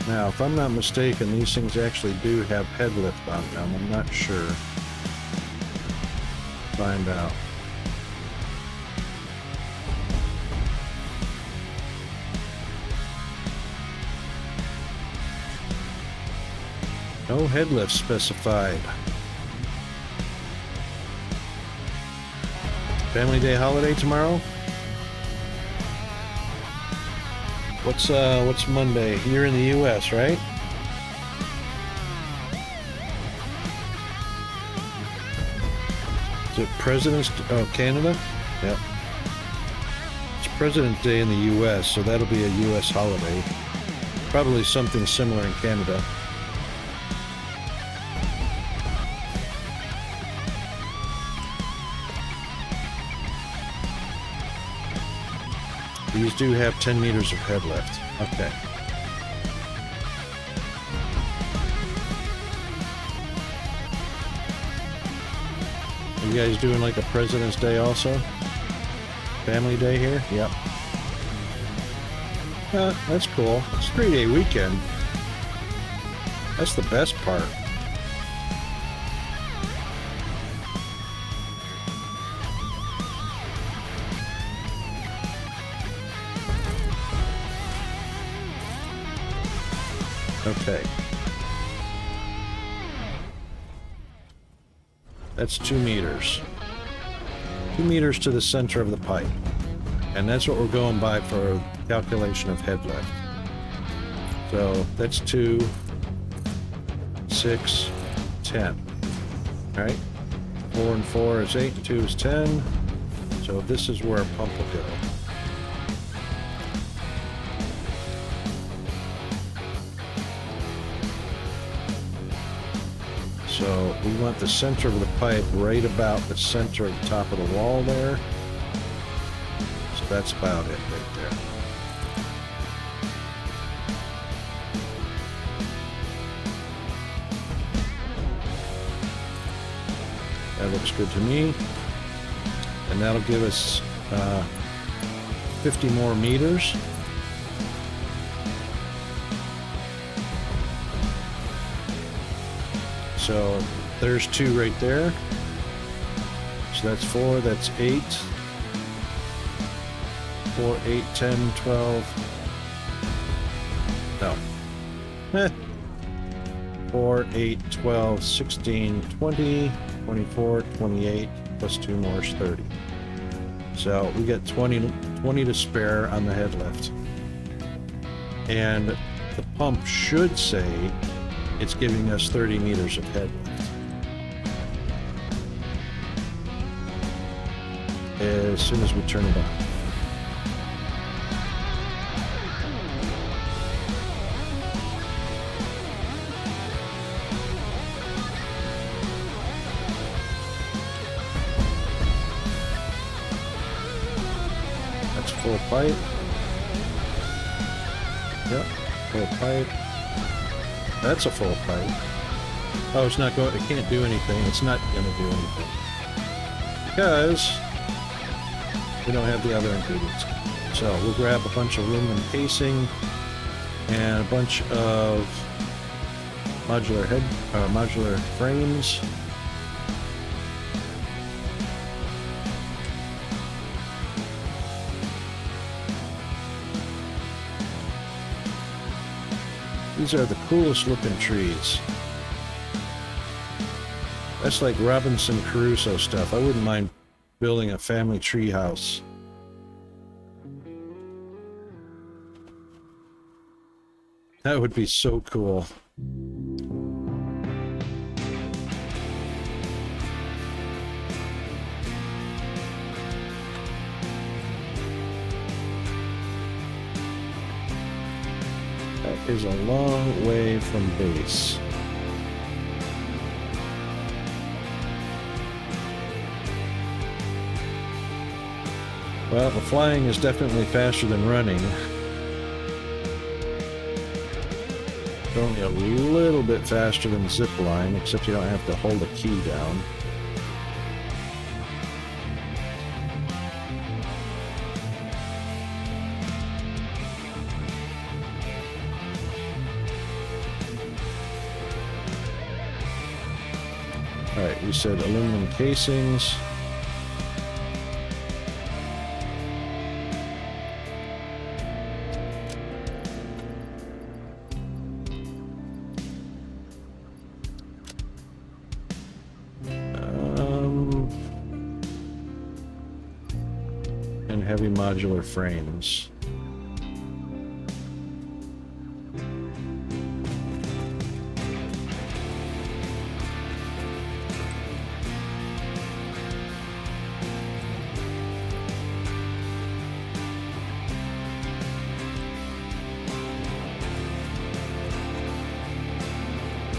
[SPEAKER 1] Now, if I'm not mistaken, these things actually do have head lift on them. I'm not sure. Find out. No head lift specified. Family Day holiday tomorrow? What's Monday? You're in the US, right? Is it President's... Oh, Canada? Yep. It's President's Day in the US, so that'll be a US holiday. Probably something similar in Canada. These do have 10 meters of head lift. Okay. You guys doing like a President's Day also? Family Day here? Yep. That's cool. It's a 3-day weekend. That's the best part. Okay. That's 2 meters. 2 meters to the center of the pipe. And that's what we're going by for calculation of head lift. So that's 2, 6, 10. Alright? 4 and 4 is 8 and 2 is 10. So this is where our pump will go. So we want the center of the pipe right about the center of the top of the wall there. So that's about it right there. That looks good to me. And that'll give us 50 more meters. So there's 2 right there. So that's 4, that's 8. 4, 8, 10, 12. No. 4, 8, 12, 16, 20, 24, 28, plus 2 more is 30. So we got 20 to spare on the head lift. And the pump should say it's giving us 30 meters of head lift. As soon as we turn it on. That's full pipe. Yep, full pipe. That's a full pipe. Oh, it's not going, it can't do anything. It's not going to do anything. Because we don't have the other ingredients. So we'll grab a bunch of aluminum casing and a bunch of modular frames. These are the coolest looking trees. That's like Robinson Crusoe stuff. I wouldn't mind building a family tree house. That would be so cool. That is a long way from base. Well, the flying is definitely faster than running. It's only a little bit faster than zip line, except you don't have to hold a key down. Alright, we said aluminum casings. And heavy modular frames.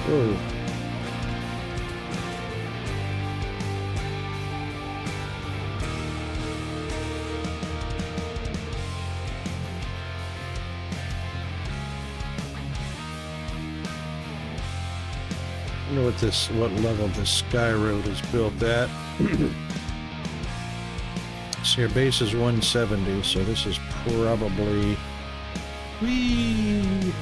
[SPEAKER 1] Whoa. I wonder what level this sky road is built at. So your base is 170, so this is probably... Whee!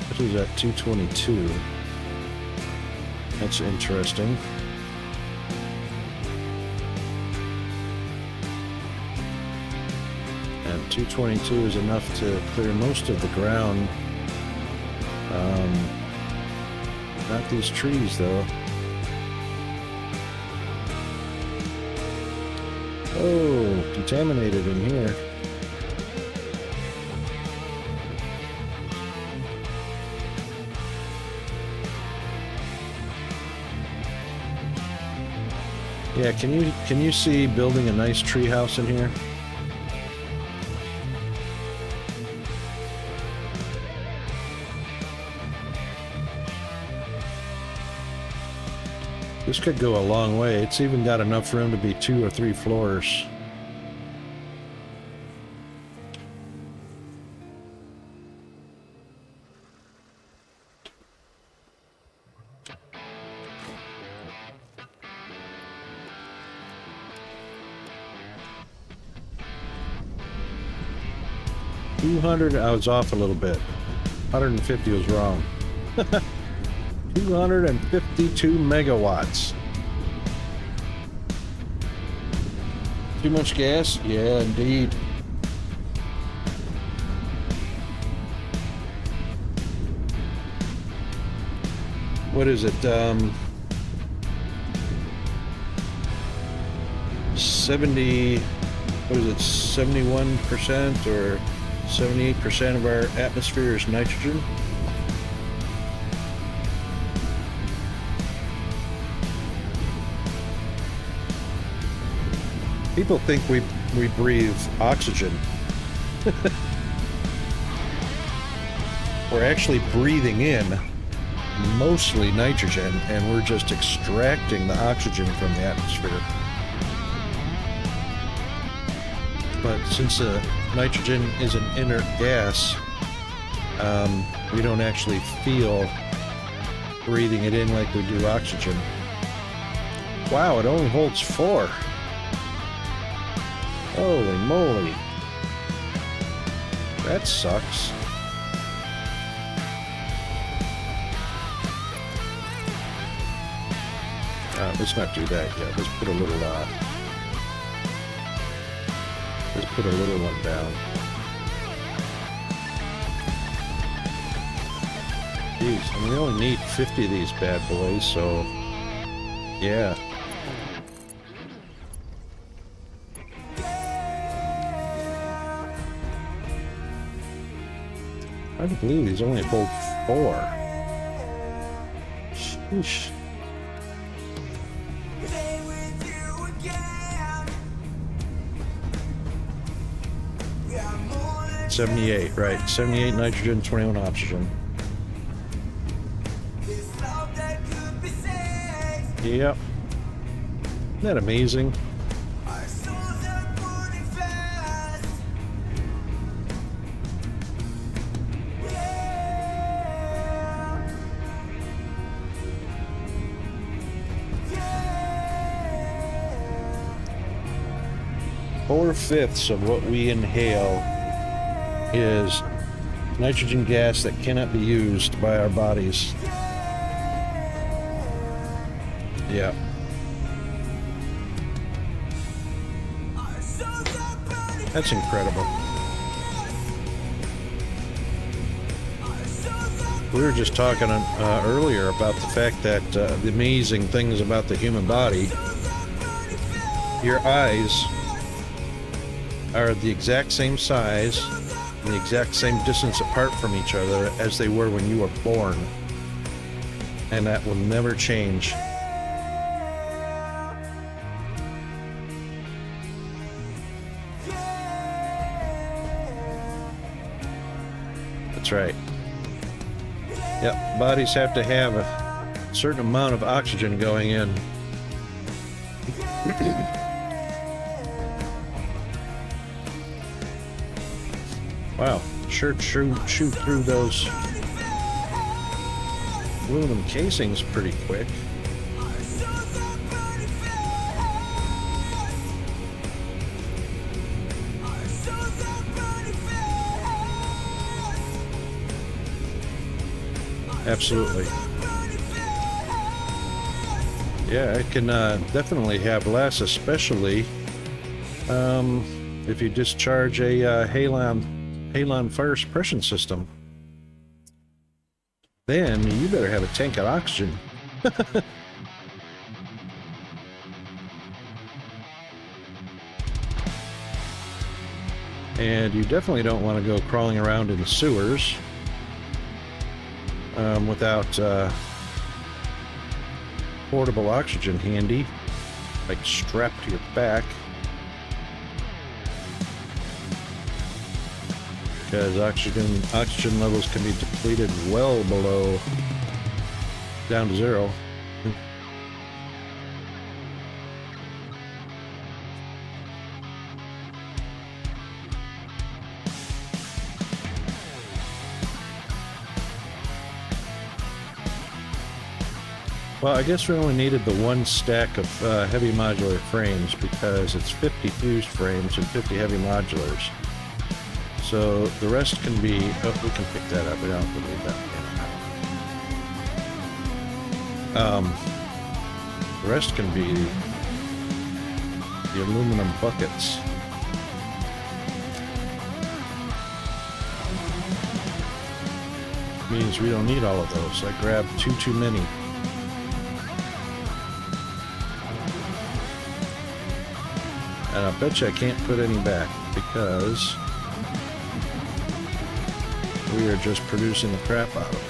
[SPEAKER 1] This is at 222. That's interesting. And 222 is enough to clear most of the ground. Not these trees, though. Oh, contaminated in here. Yeah, can you see building a nice tree house in here? This could go a long way. It's even got enough room to be 2 or 3 floors. $200, I was off a little bit. 150 was wrong. 252 megawatts. Too much gas? Yeah, indeed. What is it? 70, what is it, 71% or 78% of our atmosphere is nitrogen? People think we breathe oxygen. We're actually breathing in mostly nitrogen, and we're just extracting the oxygen from the atmosphere. But since nitrogen is an inert gas, we don't actually feel breathing it in like we do oxygen. Wow, it only holds 4. Holy moly. That sucks. Let's not do that yet. Let's put a little one down. Jeez, and we only need 50 of these bad boys, so yeah. I can't believe these only hold 4. Sheesh. 78, right. 78 nitrogen, 21 oxygen. Yep. Isn't that amazing? Four-fifths of what we inhale is nitrogen gas that cannot be used by our bodies. Yeah. That's incredible. We were just talking earlier about the fact that the amazing things about the human body. Your eyes are the exact same size, the exact same distance apart from each other as they were when you were born. And that will never change. That's right. Yep, bodies have to have a certain amount of oxygen going in. Wow, sure shoot through those aluminum casings pretty quick. Absolutely. Yeah, it can definitely have less, especially if you discharge a halon fire suppression system. Then you better have a tank of oxygen. And you definitely don't want to go crawling around in the sewers without portable oxygen handy, like strapped to your back. Because oxygen levels can be depleted well below, down to 0. Well, I guess we only needed the 1 stack of heavy modular frames because it's 50 fused frames and 50 heavy modulars. So the rest can be, oh, we can pick that up. We don't have to leave that. The rest can be the aluminum buckets. Means we don't need all of those. I grabbed too many. And I bet you I can't put any back because we are just producing the crap out of them.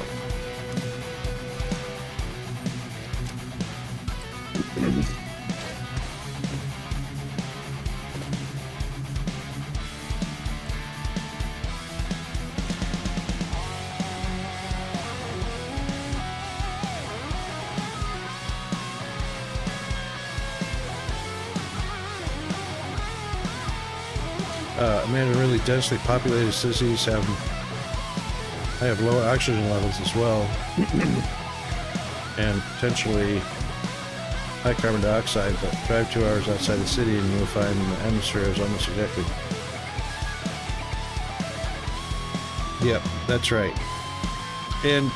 [SPEAKER 1] Man, really densely populated cities have low oxygen levels as well, and potentially high carbon dioxide. But drive 2 hours outside the city, and you'll find the atmosphere is almost exactly. Yep, that's right. And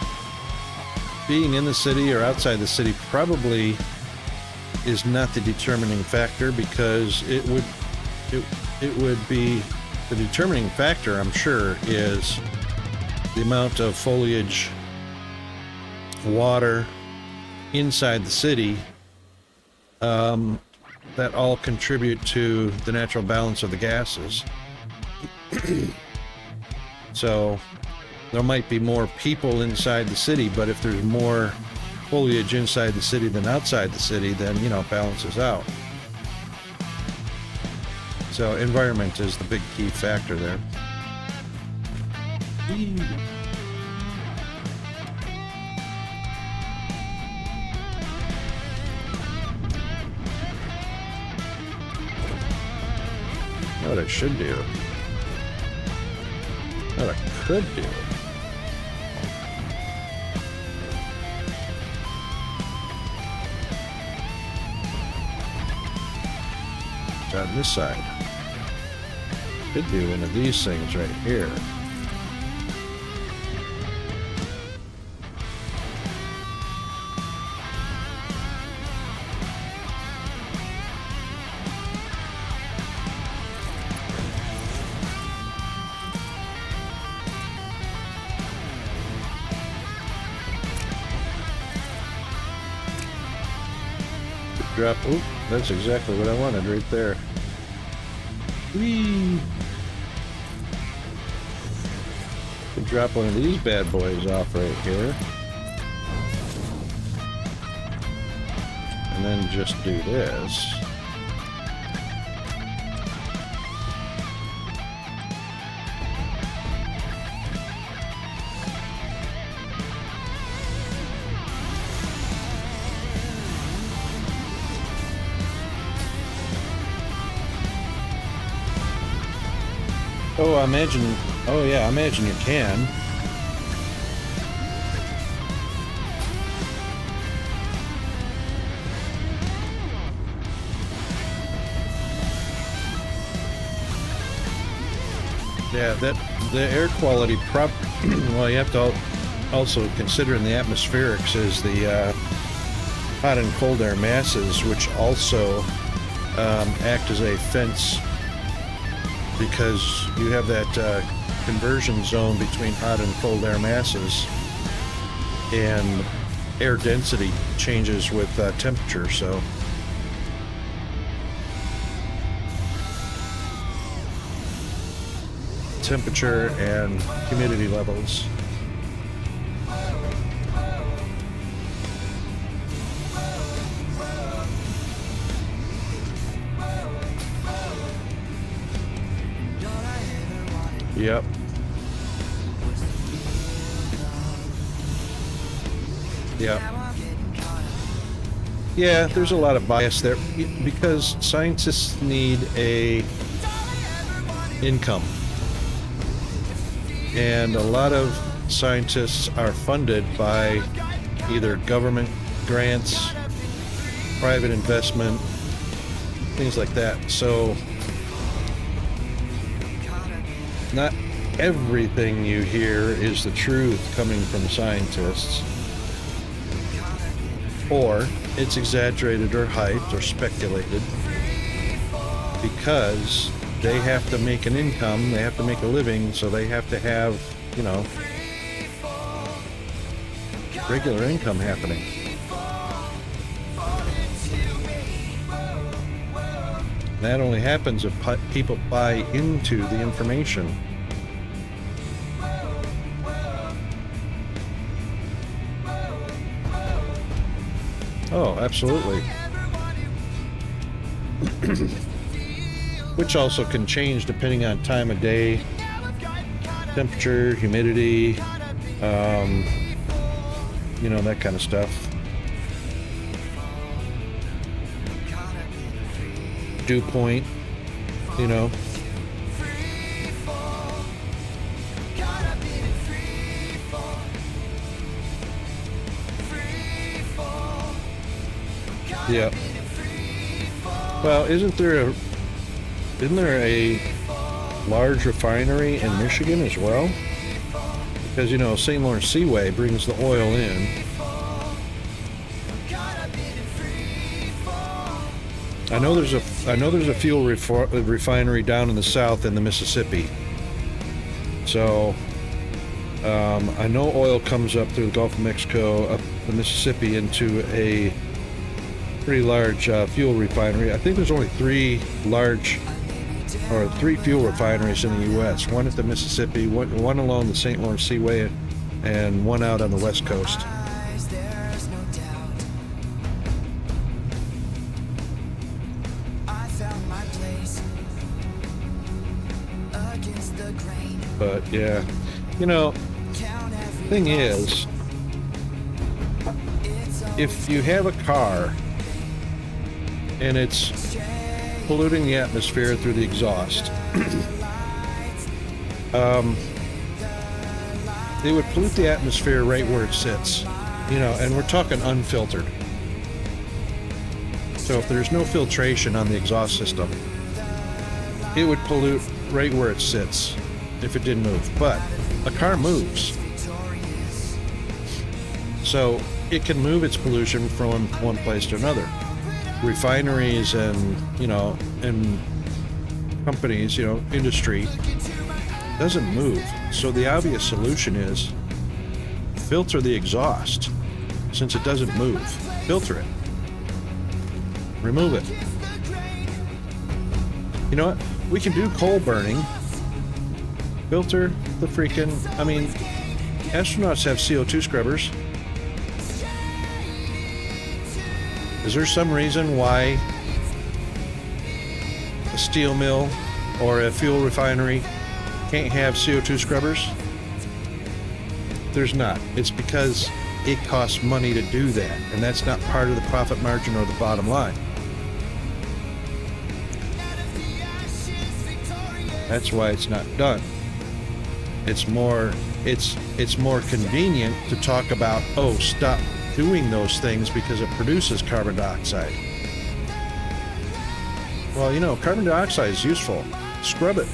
[SPEAKER 1] being in the city or outside the city probably is not the determining factor, because it would be the determining factor, I'm sure, is the amount of foliage, water inside the city that all contribute to the natural balance of the gases. So there might be more people inside the city, but if there's more foliage inside the city than outside the city, then, you know, it balances out. So environment is the big key factor there. What I should do, what I could do, on this side. Could do one of these things right here. Drop. Oh, that's exactly what I wanted right there. Whee! Could drop one of these bad boys off right here. And then just do this. Oh, I imagine. Oh, yeah, I imagine you can. Yeah, the air quality well, you have to also consider in the atmospherics is the hot and cold air masses, which also act as a fence, because you have that conversion zone between hot and cold air masses, and air density changes with temperature. So temperature and humidity levels. Yep. Yep. Yeah, there's a lot of bias there because scientists need a income. And a lot of scientists are funded by either government grants, private investment, things like that. So everything you hear is the truth coming from scientists, or it's exaggerated or hyped or speculated because they have to make an income, they have to make a living, so they have to have, you know, regular income happening. That only happens if people buy into the information. Oh, absolutely. Which also can change depending on time of day, temperature, humidity, you know, that kind of stuff. Dew point, you know. Yeah. Well, isn't there a large refinery in Michigan as well? Because, you know, St. Lawrence Seaway brings the oil in. I know there's a fuel refinery down in the south in the Mississippi. So I know oil comes up through the Gulf of Mexico, up the Mississippi into a pretty large fuel refinery. I think there's only three fuel refineries in the U.S. One at the Mississippi, one along the St. Lawrence Seaway, and one out on the West Coast. But yeah, you know, thing is, if you have a car and it's polluting the atmosphere through the exhaust, it would pollute the atmosphere right where it sits, you know, and we're talking unfiltered. So if there's no filtration on the exhaust system, it would pollute right where it sits if it didn't move. But a car moves, so it can move its pollution from one place to another. Refineries and, you know, and companies, you know, industry doesn't move. So the obvious solution is filter the exhaust. Since it doesn't move, filter it. Remove it. You know what? We can do coal burning. Filter the freaking, I mean, astronauts have CO2 scrubbers. Is there some reason why a steel mill or a fuel refinery can't have CO2 scrubbers? There's not. It's because it costs money to do that, and that's not part of the profit margin or the bottom line. That's why it's not done. It's more convenient to talk about, oh, stop doing those things because it produces carbon dioxide. Well, you know, carbon dioxide is useful. Scrub it.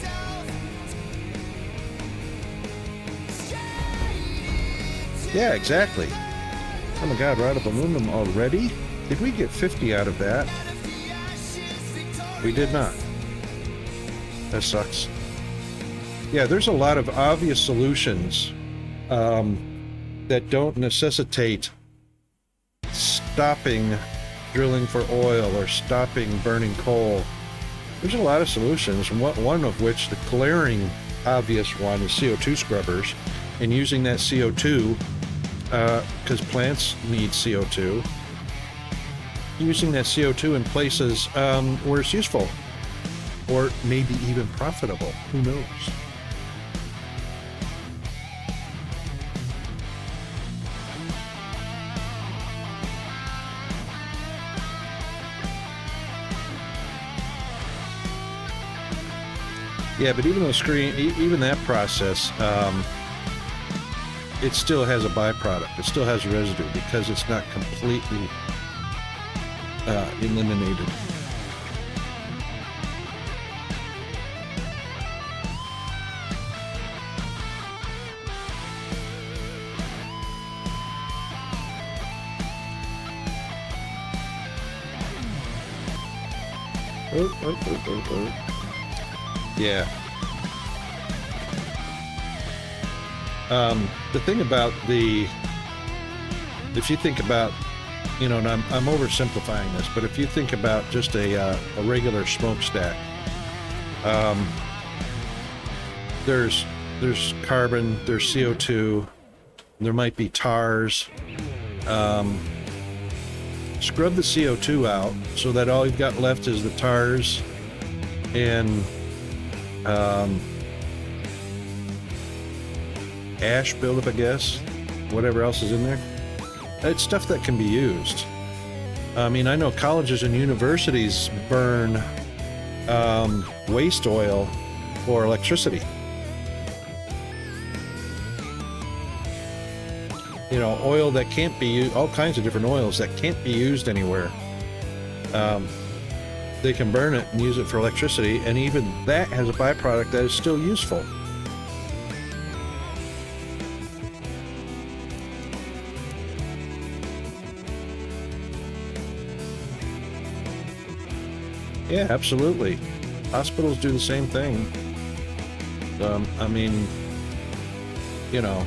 [SPEAKER 1] Yeah, exactly. Oh my God, we're out of aluminum already? Did we get 50 out of that? We did not. That sucks. Yeah, there's a lot of obvious solutions that don't necessitate stopping drilling for oil or stopping burning coal. There's a lot of solutions, one of which, the glaring obvious one, is CO2 scrubbers, and using that CO2 because plants need CO2. Using that CO2 in places where it's useful, or maybe even profitable. Who knows? Yeah, but even that process, it still has a byproduct. It still has a residue because it's not completely eliminated. Yeah. The thing about if you think about, you know, and I'm oversimplifying this, but if you think about just a regular smokestack, there's carbon, there's CO2, there might be tars. Scrub the CO2 out so that all you've got left is the tars and ash buildup, I guess, whatever else is in there. It's stuff that can be used. I mean, I know colleges and universities burn waste oil for electricity. You know, oil that can't be used, all kinds of different oils that can't be used anywhere. They can burn it and use it for electricity, and even that has a byproduct that is still useful. Yeah, absolutely. Hospitals do the same thing. I mean, you know,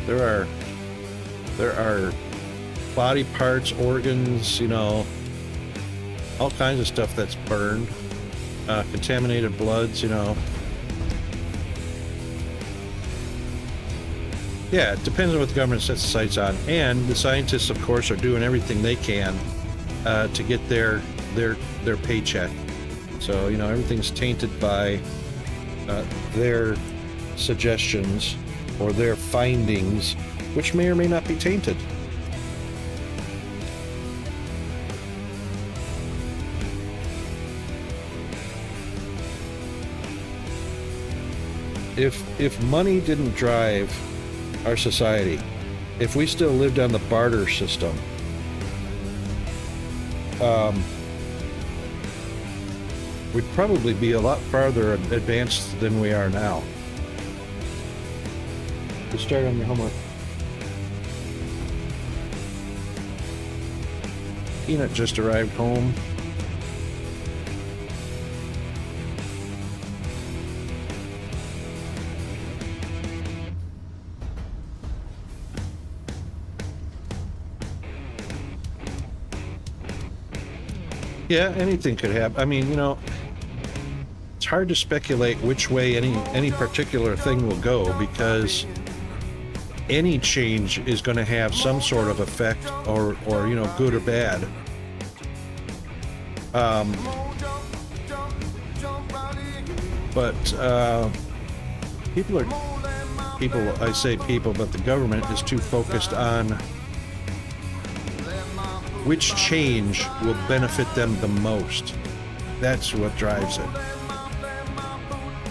[SPEAKER 1] there are body parts, organs, you know, all kinds of stuff that's burned, contaminated bloods, you know. Yeah, it depends on what the government sets the sights on, and the scientists, of course, are doing everything they can to get their paycheck. So, you know, everything's tainted by their suggestions or their findings, which may or may not be tainted. If money didn't drive our society, if we still lived on the barter system, we'd probably be a lot farther advanced than we are now. You start on your homework. Peanut just arrived home. Yeah, anything could happen. I mean, you know, it's hard to speculate which way any particular thing will go, because any change is going to have some sort of effect, or you know, good or bad. But I say people, but the government is too focused on which change will benefit them the most. That's what drives it.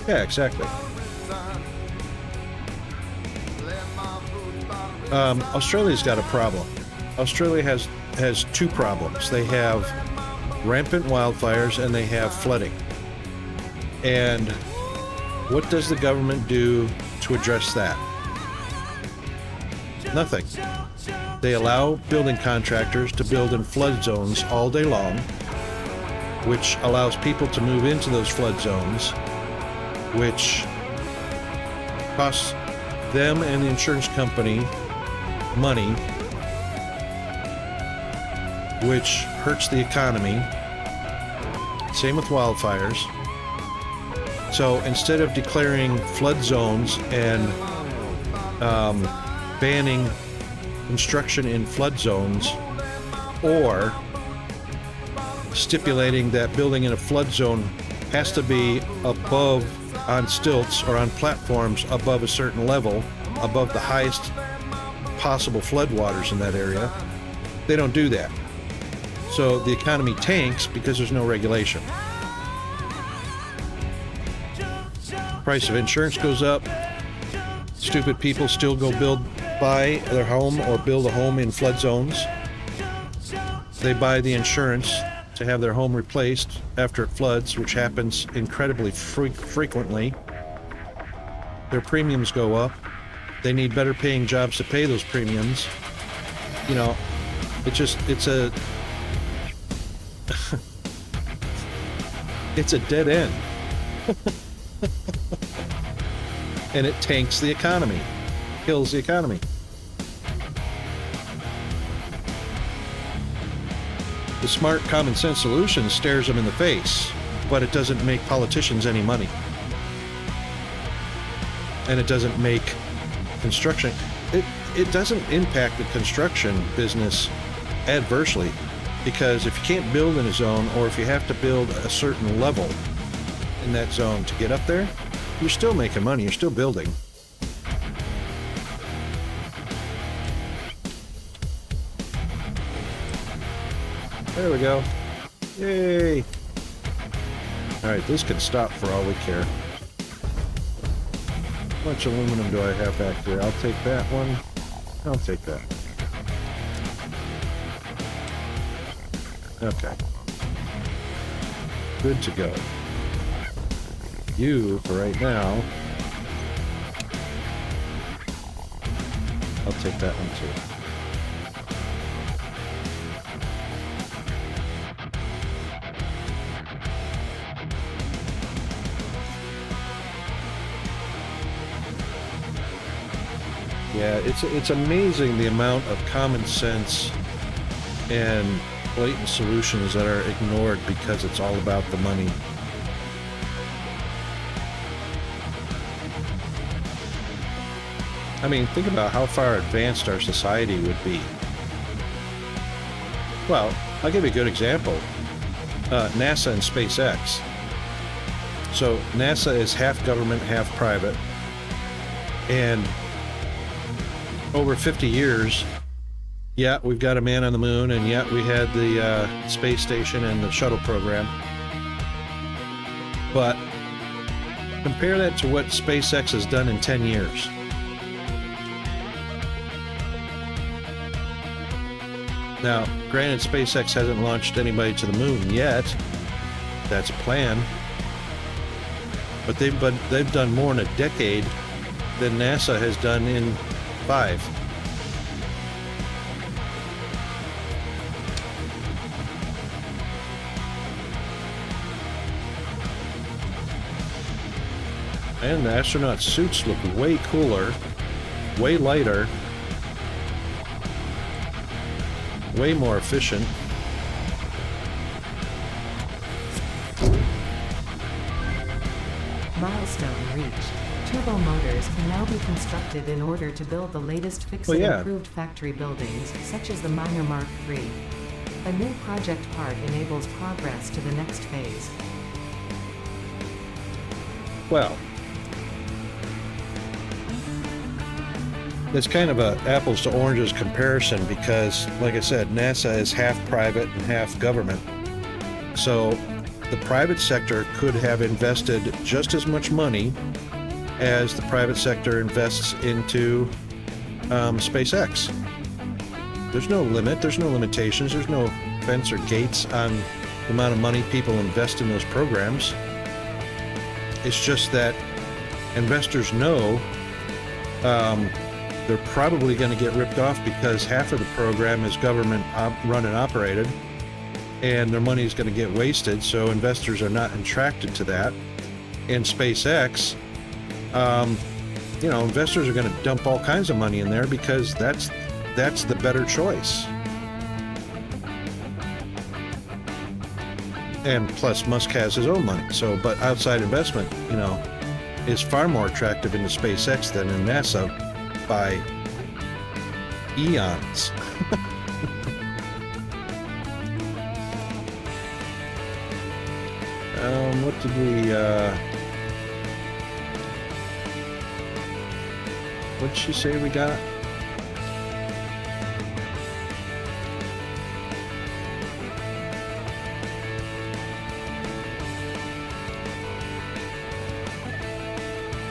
[SPEAKER 1] Yeah, exactly. Australia's got a problem. Australia has two problems. They have rampant wildfires and they have flooding. And what does the government do to address that? Nothing. They allow building contractors to build in flood zones all day long, which allows people to move into those flood zones, which costs them and the insurance company money, which hurts the economy. Same with wildfires. So instead of declaring flood zones and banning construction in flood zones, or stipulating that building in a flood zone has to be above, on stilts or on platforms above a certain level, above the highest possible floodwaters in that area, they don't do that. So the economy tanks because there's no regulation. Price of insurance goes up. Stupid people still go buy their home or build a home in flood zones. They buy the insurance to have their home replaced after it floods, which happens incredibly frequently. Their premiums go up. They need better paying jobs to pay those premiums. you know, it's a it's a dead end. And it tanks the economy, kills the economy. The smart common sense solution stares them in the face, but it doesn't make politicians any money. And it doesn't make construction, it doesn't impact the construction business adversely, because if you can't build in a zone, or if you have to build a certain level in that zone to get up there, you're still making money, you're still building. There we go. Yay! Alright, this can stop for all we care. How much aluminum do I have back there? I'll take that one. I'll take that. Okay. Good to go. You, for right now, I'll take that one too. Yeah, it's amazing the amount of common sense and blatant solutions that are ignored because it's all about the money. I mean, think about how far advanced our society would be. Well, I'll give you a good example. NASA and SpaceX. So NASA is half government, half private. And over 50 years, yeah, we've got a man on the moon, and yeah, we had the space station and the shuttle program. But compare that to what SpaceX has done in 10 years. Now, granted, SpaceX hasn't launched anybody to the moon yet. That's a plan. But they've done more in a decade than NASA has done in 5. And the astronaut suits look way cooler, way lighter, way more efficient.
[SPEAKER 6] Milestone reached. Turbo motors can now be constructed in order to build the latest fixed and improved factory buildings, such as the Miner Mark III. A new project part enables progress to the next phase.
[SPEAKER 1] Well, it's kind of a apples to oranges comparison because, like I said, NASA is half private and half government. So the private sector could have invested just as much money as the private sector invests into SpaceX. There's no limit, there's no limitations, there's no fence or gates on the amount of money people invest in those programs. It's just that investors know they're probably going to get ripped off because half of the program is government run and operated, and their money is going to get wasted, so investors are not attracted to that. In SpaceX, you know, investors are going to dump all kinds of money in there because that's the better choice. And plus, Musk has his own money. So, but outside investment, you know, is far more attractive into SpaceX than in NASA by eons. What did we? What did she say we got?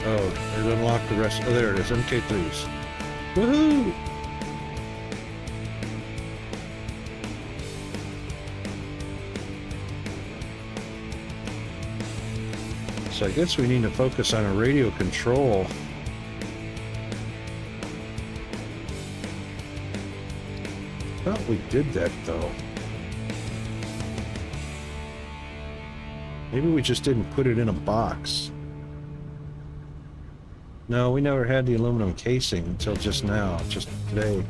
[SPEAKER 1] Oh, it unlocked the rest. Oh, there it is. MK3s. Woohoo! So I guess we need to focus on a radio control. thought we did that, though. Maybe we just didn't put it in a box. No, we never had the aluminum casing until just now, just today.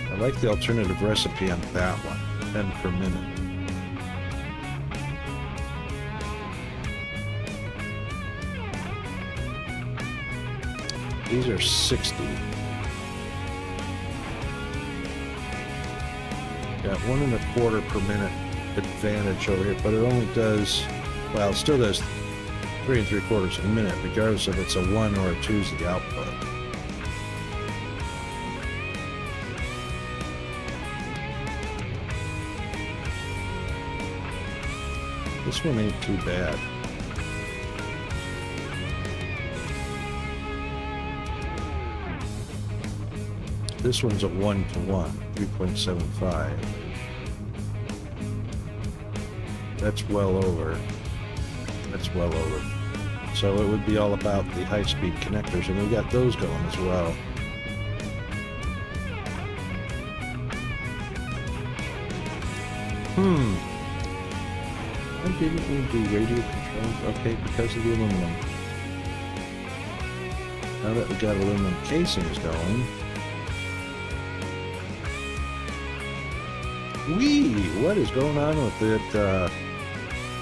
[SPEAKER 1] I like the alternative recipe on that one, 10 per minute. These are 60. Got 1 1/4 per minute advantage over here, but it only does, well, it still does 3 3/4 a minute, regardless if it's a 1 or a 2 is the output. This one ain't too bad. This one's a 1-to-1, 3.75. That's well over. That's well over. So it would be all about the high-speed connectors, and we got those going as well. Why didn't we do radio controls? Okay, because of the aluminum. Now that we got aluminum casings going. Whee! What is going on with it?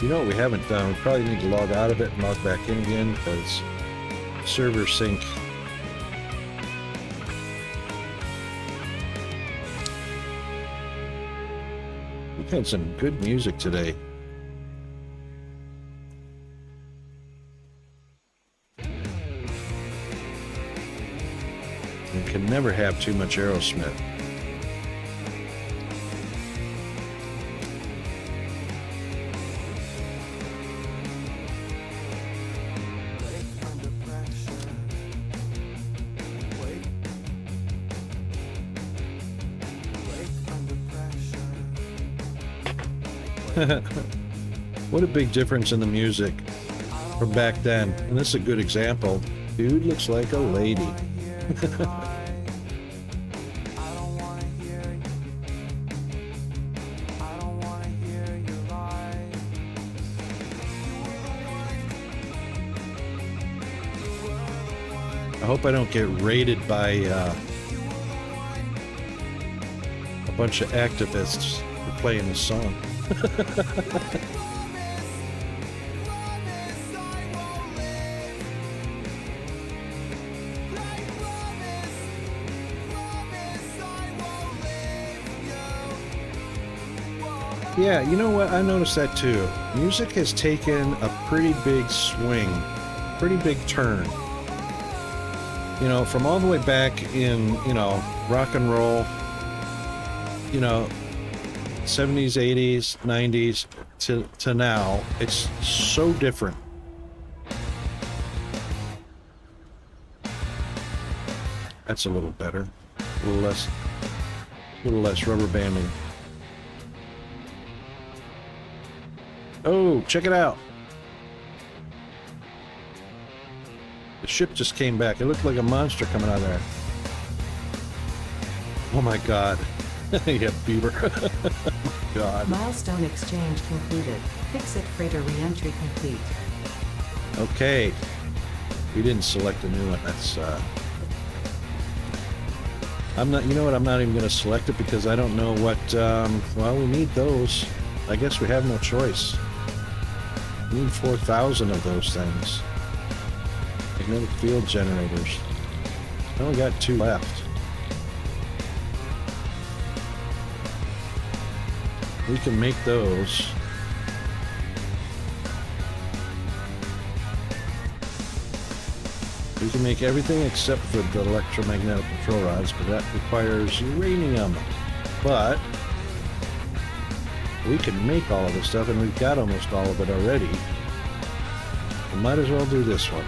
[SPEAKER 1] You know what we haven't done? We probably need to log out of it and log back in again because server sync. We've had some good music today. You can never have too much Aerosmith. What a big difference in the music from back then. And this is a good example. Dude looks like a lady. I hope I don't get raided by a bunch of activists for playing this song. Yeah, you know what? I noticed that too. Music has taken a pretty big swing, pretty big turn. You know, from all the way back in, you know, rock and roll, you know, 70s, 80s, 90s to now, it's so different. That's a little better. A little less rubber banding. Oh, check it out. The ship just came back. It looked like a monster coming out of there. Oh my god. Yeah, beaver. Oh god.
[SPEAKER 6] Milestone exchange concluded. Fix-it freighter re-entry complete.
[SPEAKER 1] Okay. We didn't select a new one. That's I'm not, you know what, I'm not even going to select it because I don't know what, well, we need those. I guess we have no choice. We need 4,000 of those things. Magnetic field generators. I only got 2 left. We can make those. We can make everything except for the electromagnetic control rods, but that requires uranium. But we can make all of this stuff, and we've got almost all of it already. We might as well do this one.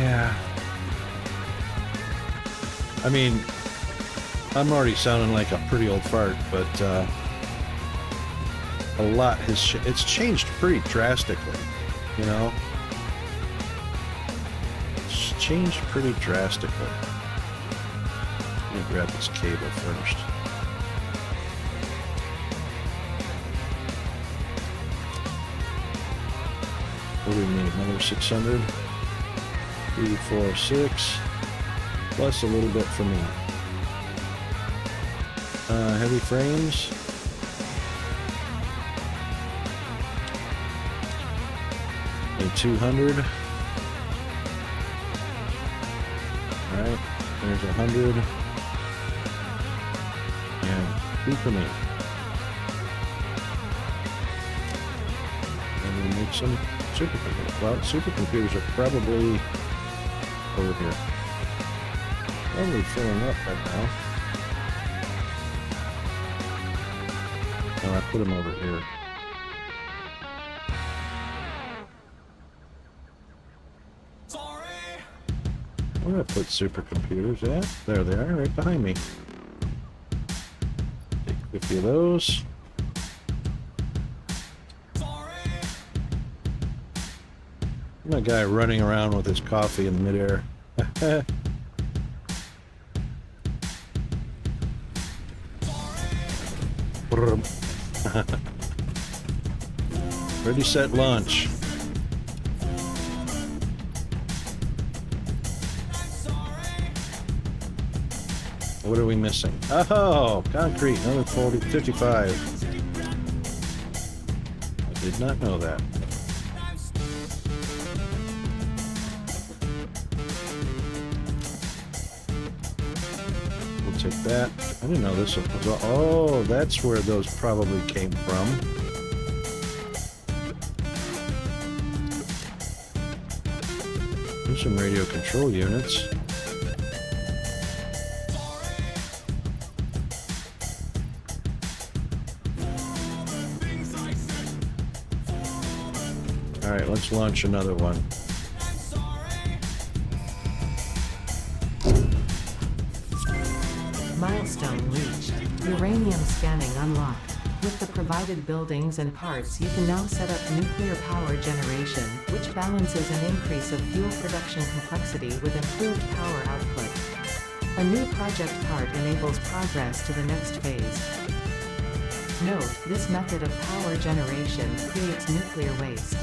[SPEAKER 1] Yeah. I mean, I'm already sounding like a pretty old fart, but a lot has it's changed pretty drastically, you know? It's changed pretty drastically. Let me grab this cable first. What do we need? Another 600? 3, 4, 6. Plus a little bit for me. Heavy frames. A 200. Alright, there's 100. And 2 for me. And we make some supercomputers. Well, supercomputers are probably over here. Probably filling up right now. Oh, I put them over here. Where did I put supercomputers at? There they are, right behind me. Take 50 of those. My guy running around with his coffee in midair. Ready, set, launch. What are we missing? Oh, concrete, another 40, 55. I did not know that. We'll take that. I didn't know this was, oh, that's where those probably came from. There's some radio control units. Alright, let's launch another one.
[SPEAKER 6] Milestone reached. Uranium scanning unlocked. With the provided buildings and parts, you can now set up nuclear power generation, which balances an increase of fuel production complexity with improved power output. A new project part enables progress to the next phase. Note, this method of power generation creates nuclear waste.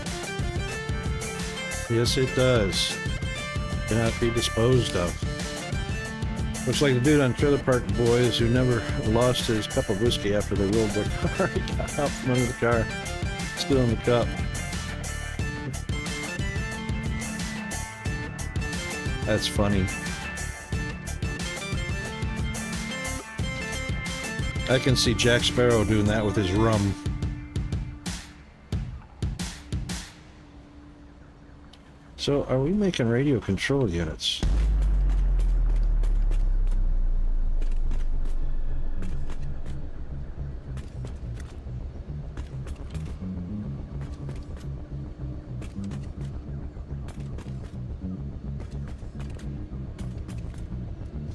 [SPEAKER 1] Yes, it does. Cannot be disposed of. Looks like the dude on Trailer Park Boys who never lost his cup of whiskey after they rolled their car. He got out from under the car, still in the cup. That's funny. I can see Jack Sparrow doing that with his rum. So, are we making radio control units?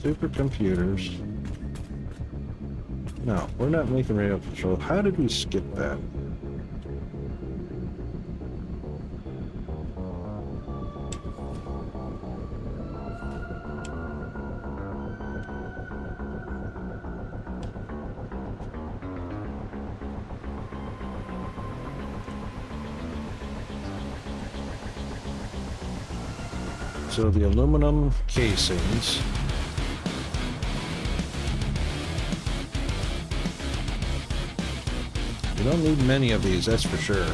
[SPEAKER 1] Supercomputers. No, we're not making radio control. How did we skip that? So the aluminum casings. You don't need many of these, that's for sure.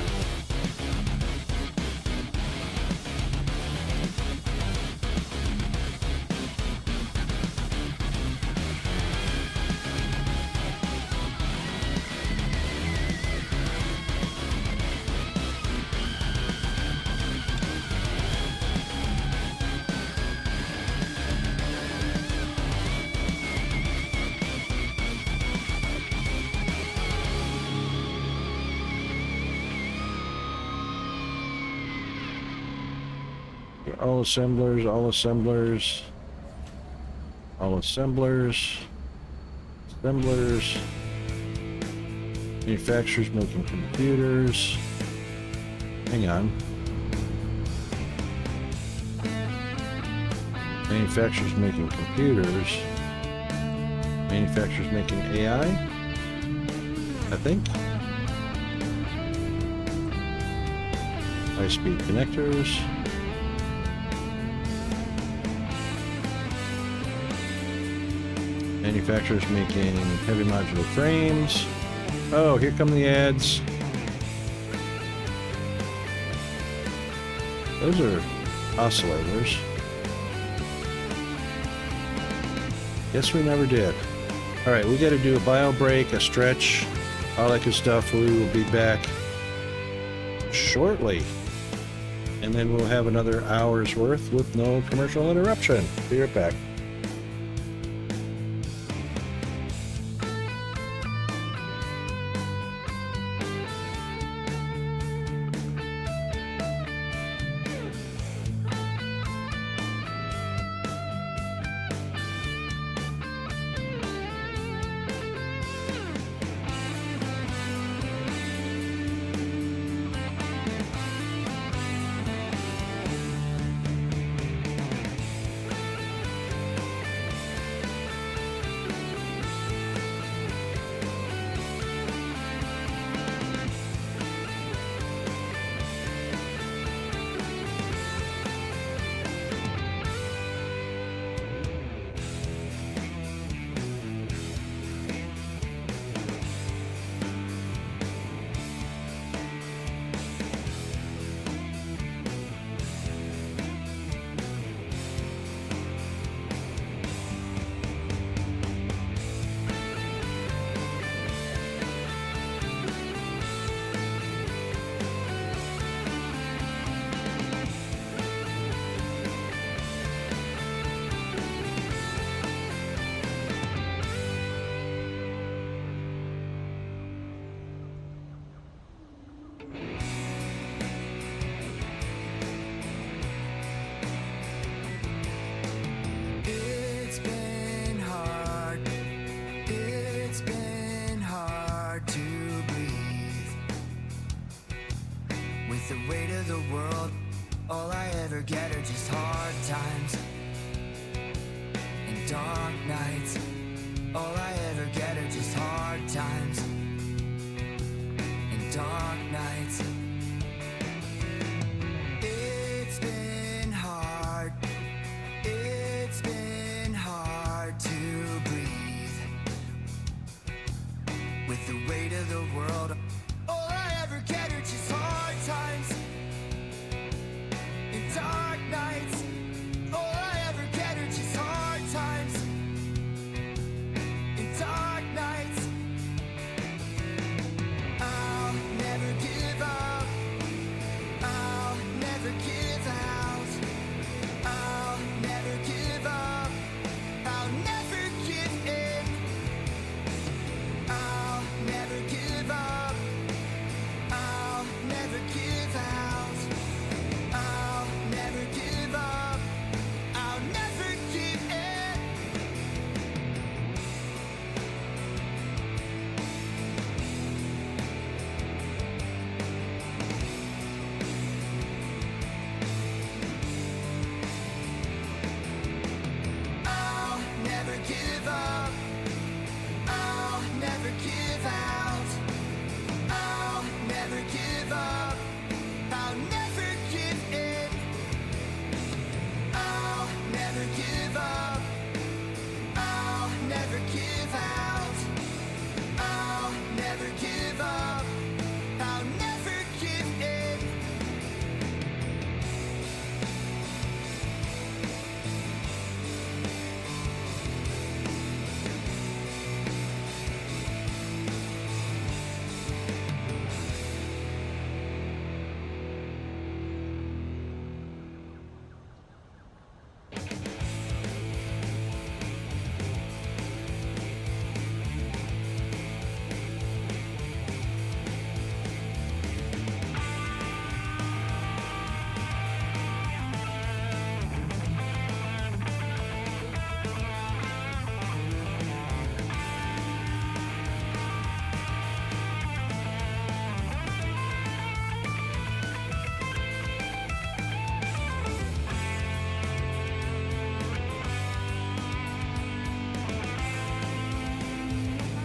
[SPEAKER 1] All assemblers, all assemblers, all assemblers, assemblers, manufacturers making computers. Hang on. Manufacturers making computers. Manufacturers making AI, I think. High-speed connectors. Manufacturers making heavy modular frames. Oh, here come the ads. Those are oscillators. Guess we never did. Alright, we gotta do a bio break, a stretch, all that good stuff. We will be back shortly. And then we'll have another hour's worth with no commercial interruption. Be right back.
[SPEAKER 3] It's been hard. It's been hard to breathe. With the weight of the world, all I ever get are just hard times and dark nights. All I ever get are just hard times and dark nights. It's been hard. It's been hard to breathe. With the weight of the world, all I ever get are just hard times and dark nights. All I ever get are just hard times and dark nights. I'll never give up. I'll never give out. I'll never give up. I'll never give in. I'll never give up.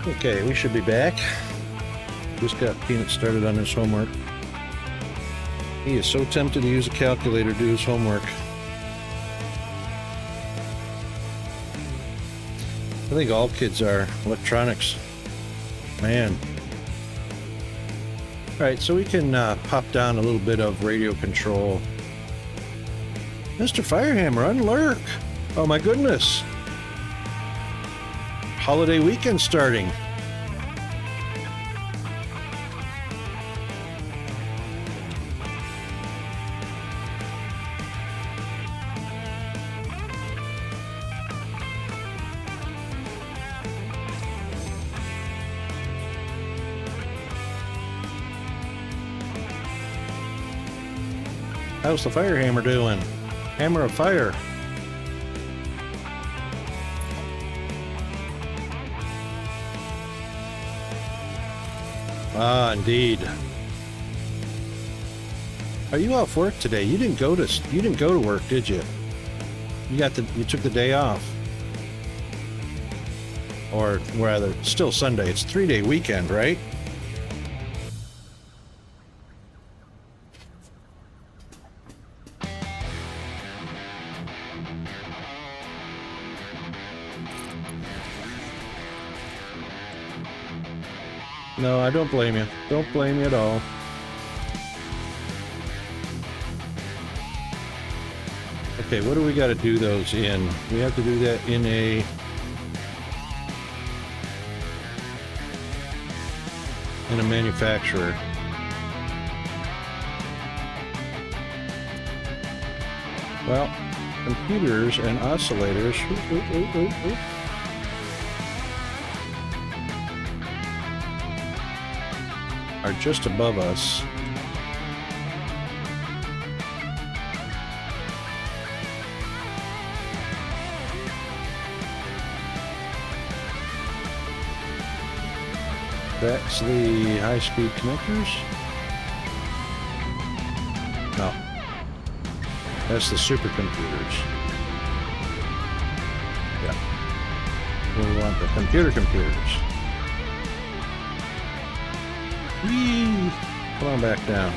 [SPEAKER 1] Okay, we should be back. Just got Peanut started on his homework. He is so tempted to use a calculator to do his homework. I think all kids are. Electronics. Man. Alright, so we can pop down a little bit of radio control. Mr. Firehammer, unlurk! Oh my goodness! Holiday weekend starting. How's the Firehammer doing? Hammer of Fire. Ah, indeed. Are you off work today? You didn't go to work, did you? You took the day off. Or rather, it's still Sunday. It's a 3-day weekend, right? No, I don't blame you. Don't blame you at all. Okay, what do we got to do those in? We have to do that in a manufacturer. Well, computers and oscillators. Are just above us. That's the high-speed connectors? No. That's the supercomputers. Yeah. We want the computers. Whee! Come on back down.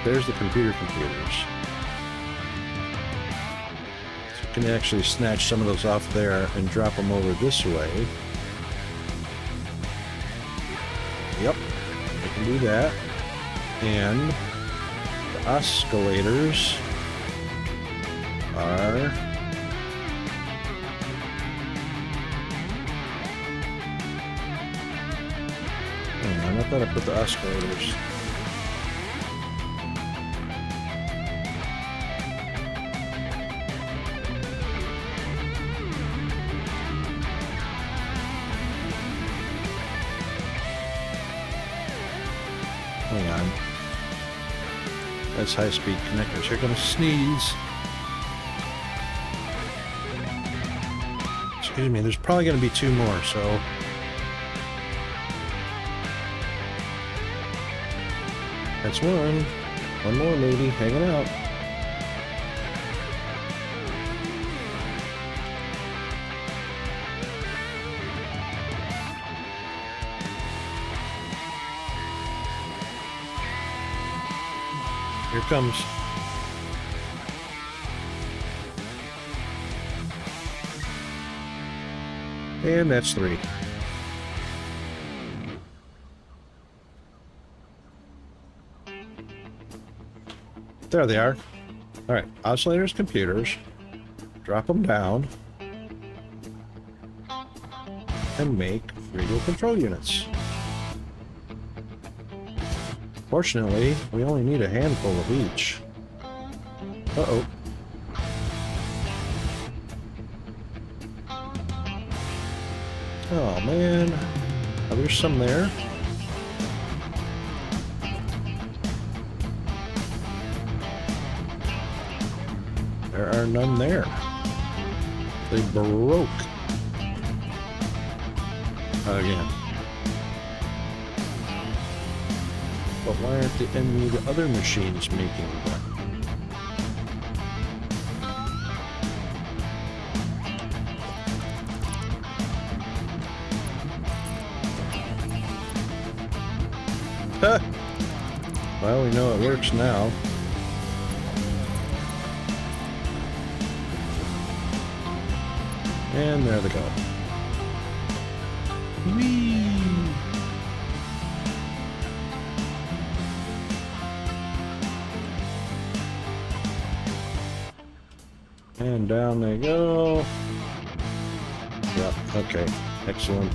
[SPEAKER 1] There's the computers. So you can actually snatch some of those off there and drop them over this way. Yep, I can do that. And the oscillators are I thought I put the oscillators. Hang on. That's high-speed connectors. You're gonna sneeze. Excuse me, there's probably gonna be 2 more, so that's one. One more maybe, hanging out. Here it comes. And that's 3. There they are. All right, oscillators, computers. Drop them down. And make radio control units. Fortunately, we only need a handful of each. Uh-oh. Oh, man. Oh, there's some there. There are none there. They broke. Again. But why aren't any of the other machines making them? Well, we know it works now. And there they go. Whee! And down they go. Yep, okay, excellent.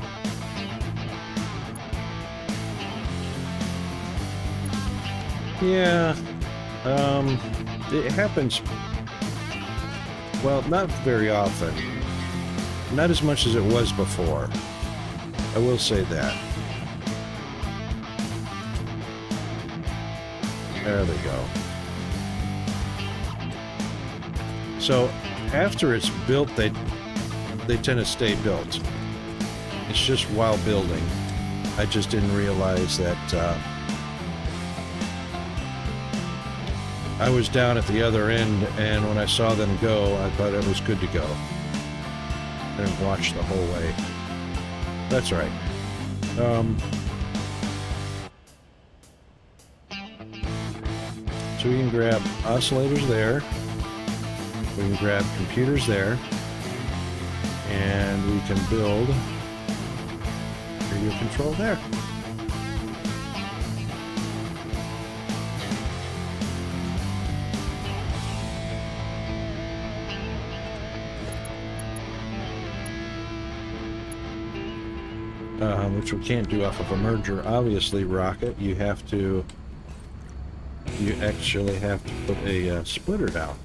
[SPEAKER 1] Yeah, it happens, well, not very often. Not as much as it was before. I will say that. There they go. So, after it's built, they tend to stay built. It's just while building. I just didn't realize that, I was down at the other end, and when I saw them go, I thought it was good to go. I didn't watch the whole way. That's right. So we can grab oscillators there. We can grab computers there. And we can build radio control there. Which we can't do off of a merger. Obviously, Rocket, you actually have to put a splitter down.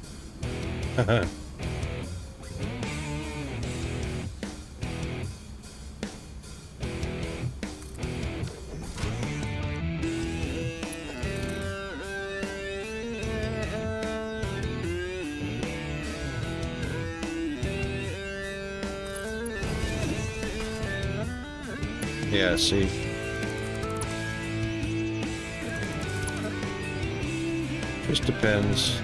[SPEAKER 1] Yeah, see. Just depends.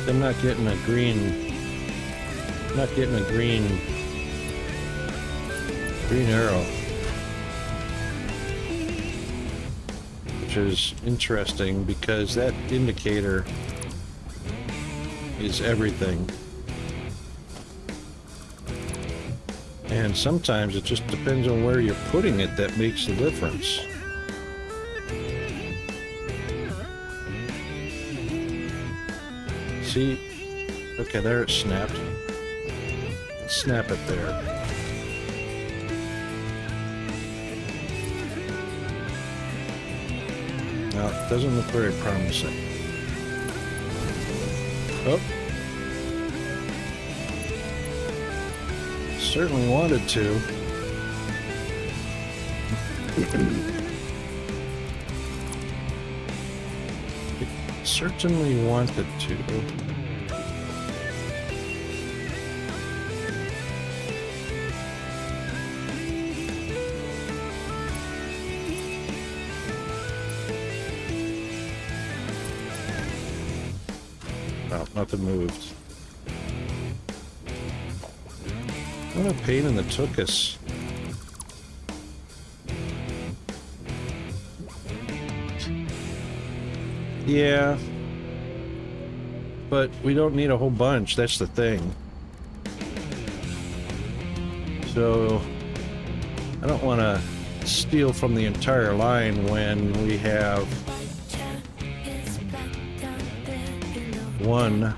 [SPEAKER 1] I'm not getting a green arrow. Which is interesting because that indicator is everything. And sometimes it just depends on where you're putting it that makes the difference. See? Okay, there it snapped. Snap it there. Now, it doesn't look very promising. Oh. Certainly wanted to. It certainly wanted to. Well, nothing moved. What a pain in the tuchus. Yeah. But we don't need a whole bunch, that's the thing. So, I don't want to steal from the entire line when we have one.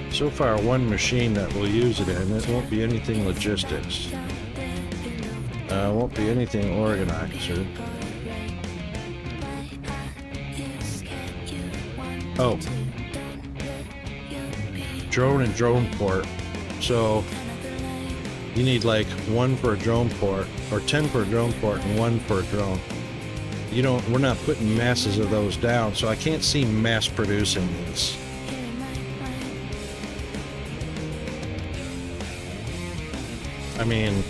[SPEAKER 1] So far, one machine that will use it in. It won't be anything logistics. Won't be anything organizer. Oh. Drone and drone port. So, You need like 1 for a drone port, or 10 for a drone port and 1 for a drone. We're not putting masses of those down, so I can't see mass producing these. I mean,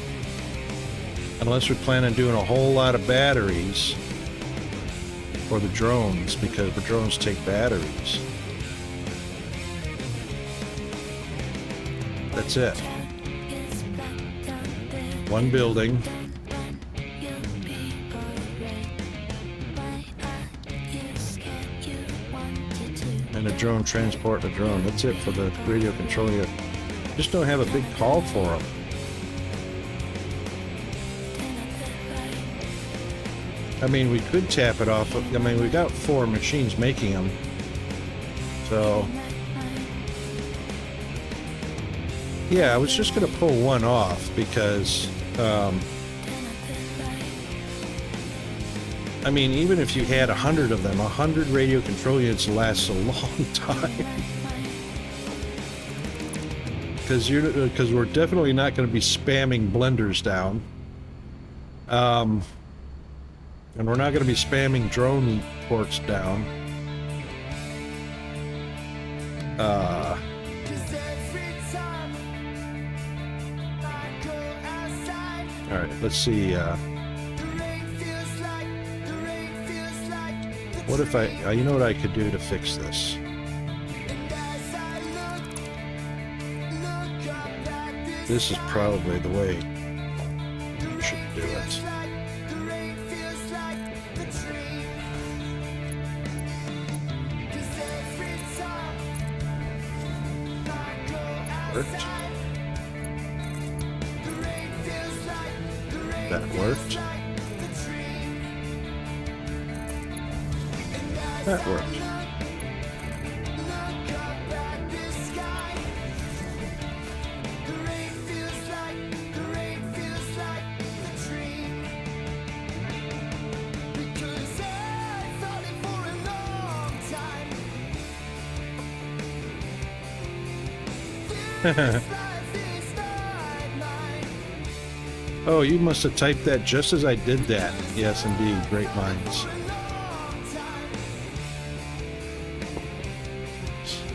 [SPEAKER 1] unless we plan on doing a whole lot of batteries for the drones, because the drones take batteries. That's it. 1 building. And a drone transport a drone. That's it for the radio control unit. Just don't have a big call for them. I mean, we could tap it off. I mean, we got 4 machines making them. So, yeah, I was just going to pull 1 off because, I mean, even if you had 100 of them, 100 radio control units lasts a long time. Because we're definitely not going to be spamming blenders down. And we're not going to be spamming drone ports down. All right, let's see. What if I, you know what I could do to fix this? This is probably the way you should do it. Worked. That worked. That worked. Oh, you must have typed that just as I did that. Yes, indeed. Great minds.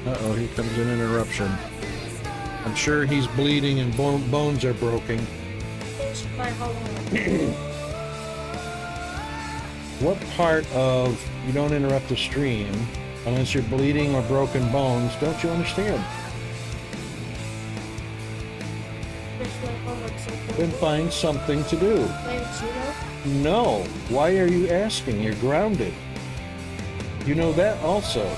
[SPEAKER 1] Uh-oh, here comes an interruption. I'm sure he's bleeding and bones are broken. What part of you don't interrupt the stream unless you're bleeding or broken bones don't you understand? Then find something to do. No. Why are you asking? You're grounded. You know that also.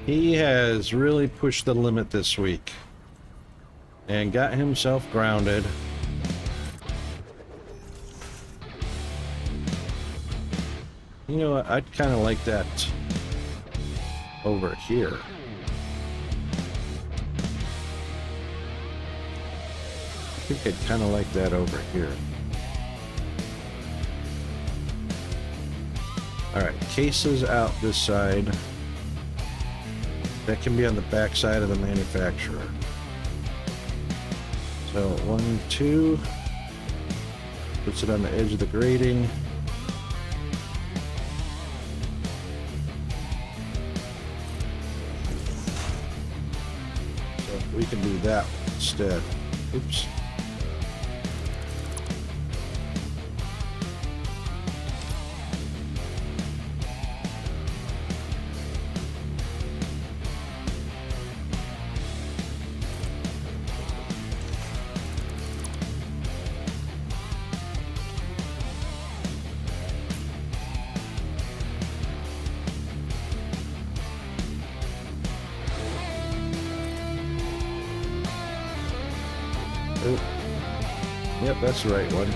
[SPEAKER 1] He has really pushed the limit this week and got himself grounded. You know what? I'd kind of like that over here. I think I'd kind of like that over here. Alright, cases out this side. That can be on the back side of the manufacturer. So 1, 2. Puts it on the edge of the grating. So we can do that instead. Oops. Oh. Yep, that's the right one.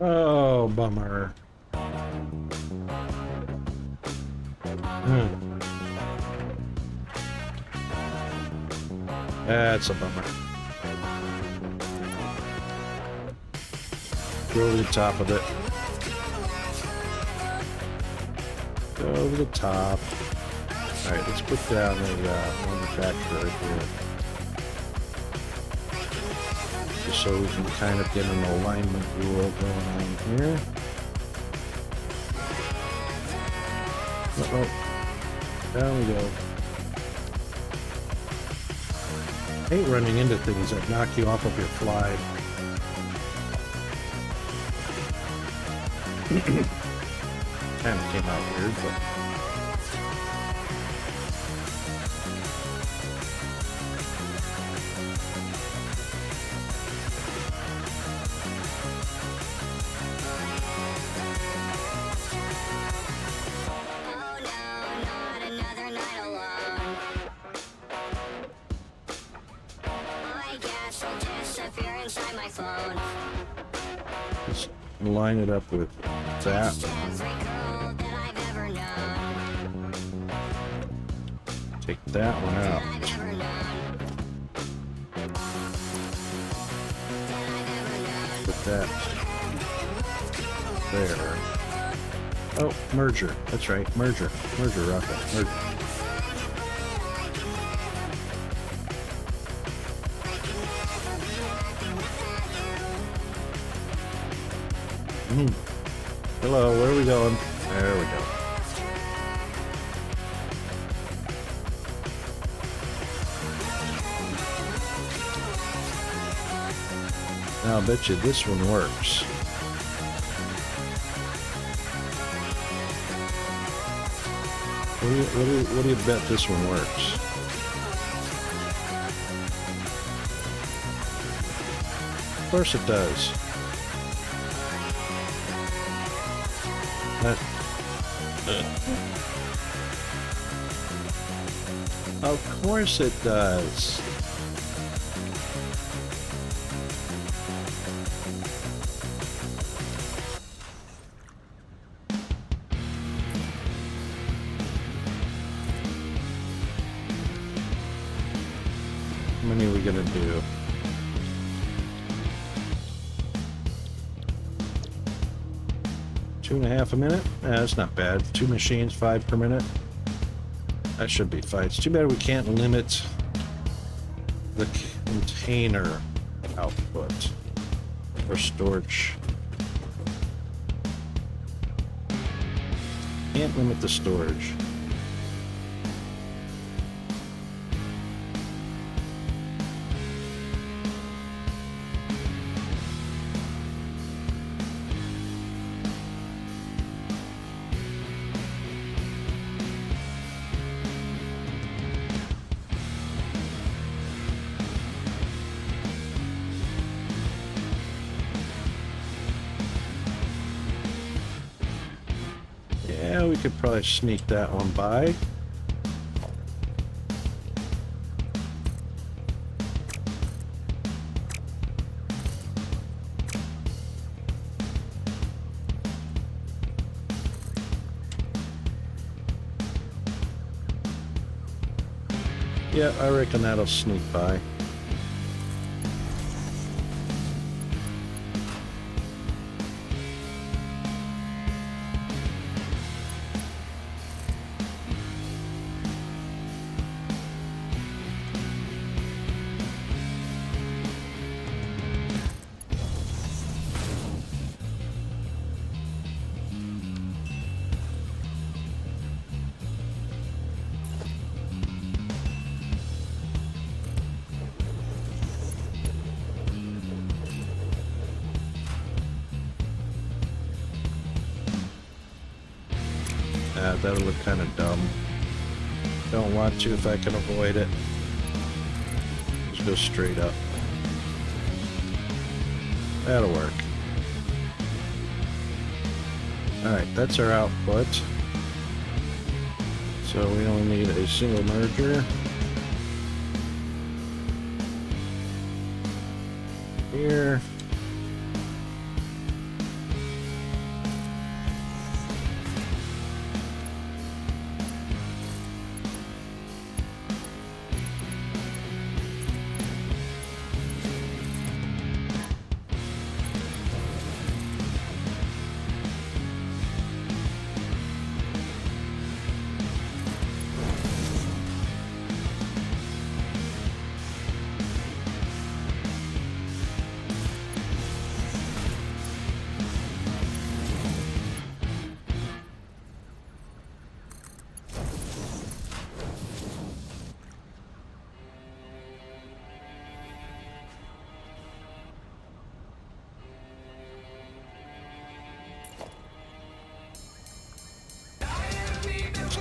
[SPEAKER 1] Oh, bummer. That's a bummer. Go over the top of it. Go over the top. Alright, let's put down a manufacturer here. Just so we can kind of get an alignment rule going on here. Uh-oh. Down we go. I hate running into things that knock you off of your fly. Kind of came out weird, but...
[SPEAKER 2] Oh no, not another night alone. I guess I'll disappear inside my phone.
[SPEAKER 1] Just line it up with that.
[SPEAKER 2] Every girl that I've ever known.
[SPEAKER 1] Take that one out.
[SPEAKER 2] I've ever known.
[SPEAKER 1] Put that there. Oh, merger. That's right. Merger. Merger, Rocco. Merger. Hello, where are we going? There we go. Now I'll bet you this one works. What do you bet this one works? Of course it does. Of course it does. How many are we gonna do? Two and a half a minute? That's not bad. 2 machines, 5 per minute. That should be fine. It's too bad we can't limit the container output or storage. Can't limit the storage. Yeah, we could probably sneak that one by. Yeah, I reckon that'll sneak by. That'll look kind of dumb. Don't want to if I can avoid it. Just go straight up. That'll work. Alright, that's our output. So we only need a single merger. Here.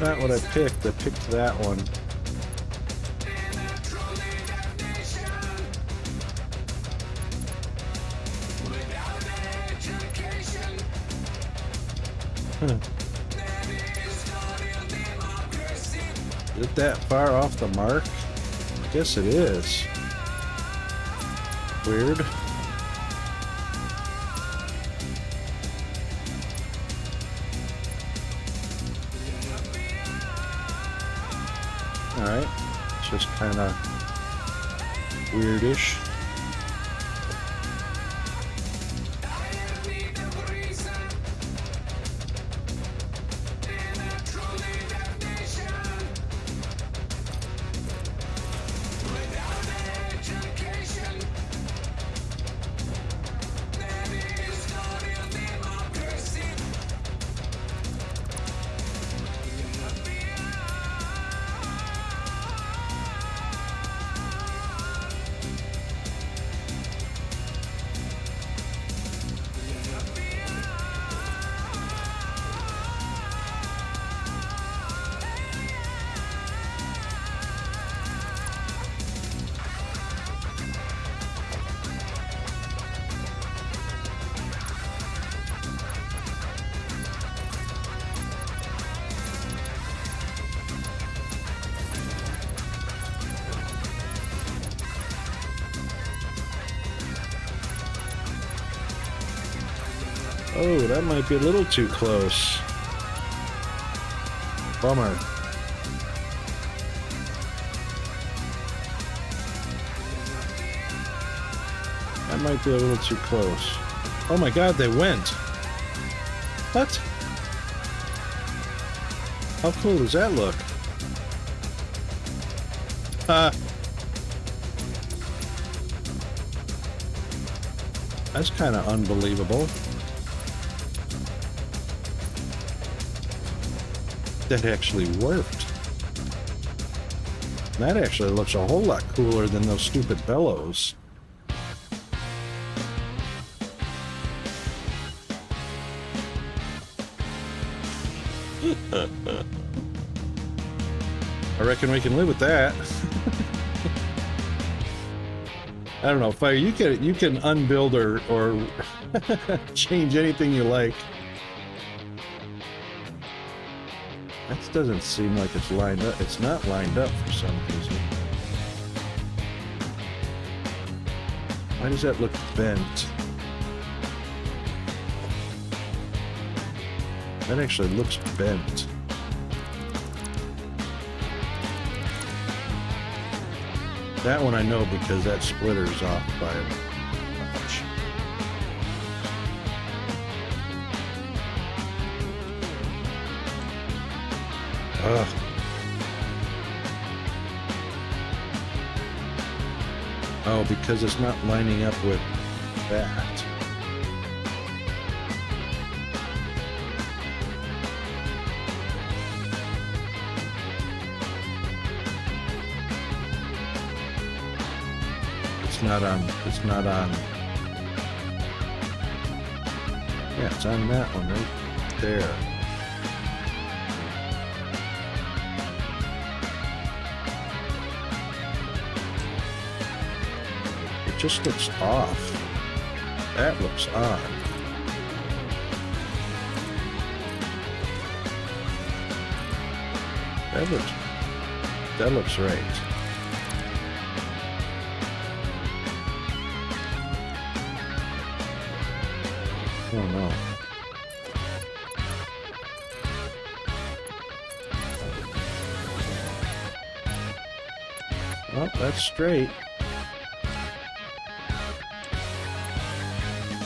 [SPEAKER 1] Not what I picked. I picked that one. Is it that far off the mark? I guess it is. Weird. Alright, it's just kind of weirdish. Oh, that might be a little too close. Bummer. That might be a little too close. Oh my god, they went. What? How cool does that look? That's kind of unbelievable. That actually worked. That actually looks a whole lot cooler than those stupid bellows. I reckon we can live with that. I don't know, Fire, you can unbuild or change anything you like. That doesn't seem like it's lined up. It's not lined up for some reason. Why does that look bent? That actually looks bent. That one I know because that splitter's off by a bunch. Ugh. Oh, because it's not lining up with that. It's not on. Yeah, it's on that one right there. just looks off. That looks odd. That looks right. Oh no. Well, that's straight.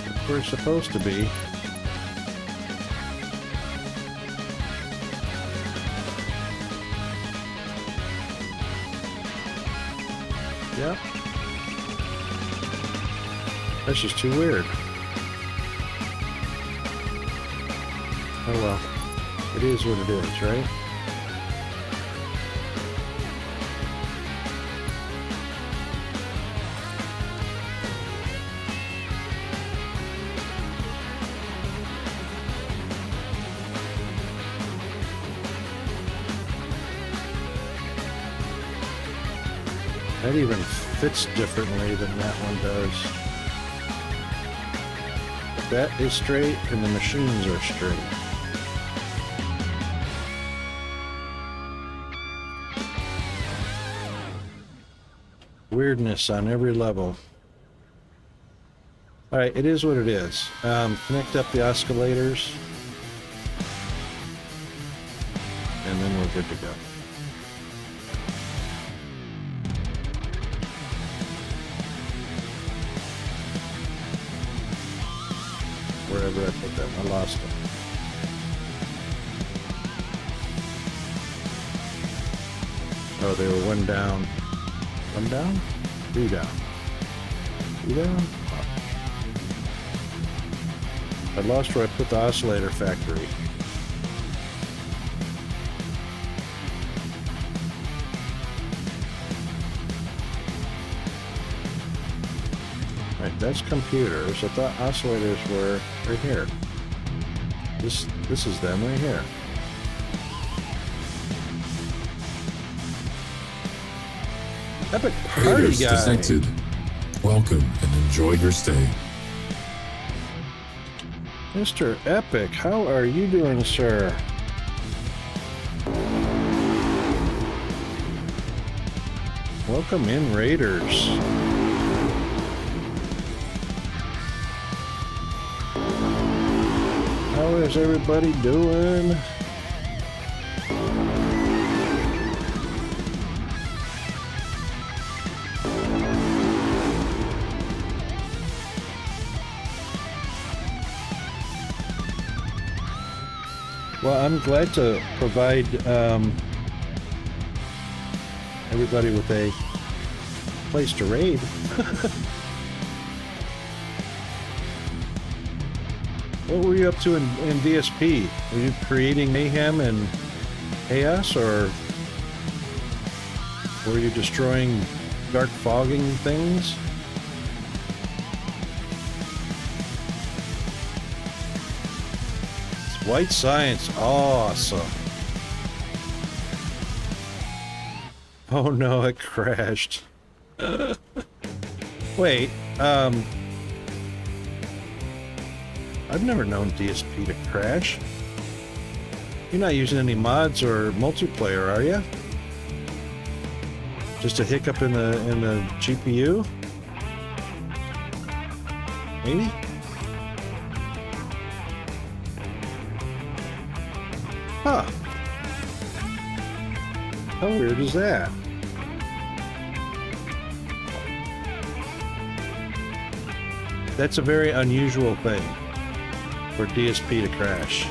[SPEAKER 1] That's where it's supposed to be. Yep. That's just too weird. Oh well. It is what it is, right? That even fits differently than that one does. That is straight and the machines are straight. Weirdness on every level. Alright, it is what it is. Connect up the oscillators. And then we're good to go. Wherever I put them, I lost them. Oh, they were one down. One down? Two down. Two down? Up. I lost where I put the oscillator factory. Right, that's computers. I thought oscillators were right here. This is them right here. Epic party
[SPEAKER 7] Raiders
[SPEAKER 1] guy.
[SPEAKER 7] detected. Welcome and enjoy your stay.
[SPEAKER 1] Mr. Epic, how are you doing, sir? Welcome in, Raiders. How is everybody doing? Well, I'm glad to provide everybody with a place to raid. What were you up to in DSP? Were you creating mayhem and chaos, or were you destroying dark fogging things? White science, awesome. Oh no, it crashed. Wait, I've never known DSP to crash. You're not using any mods or multiplayer, are you? Just a hiccup in the GPU? Maybe? Huh. How weird is that? That's a very unusual thing for DSP to crash.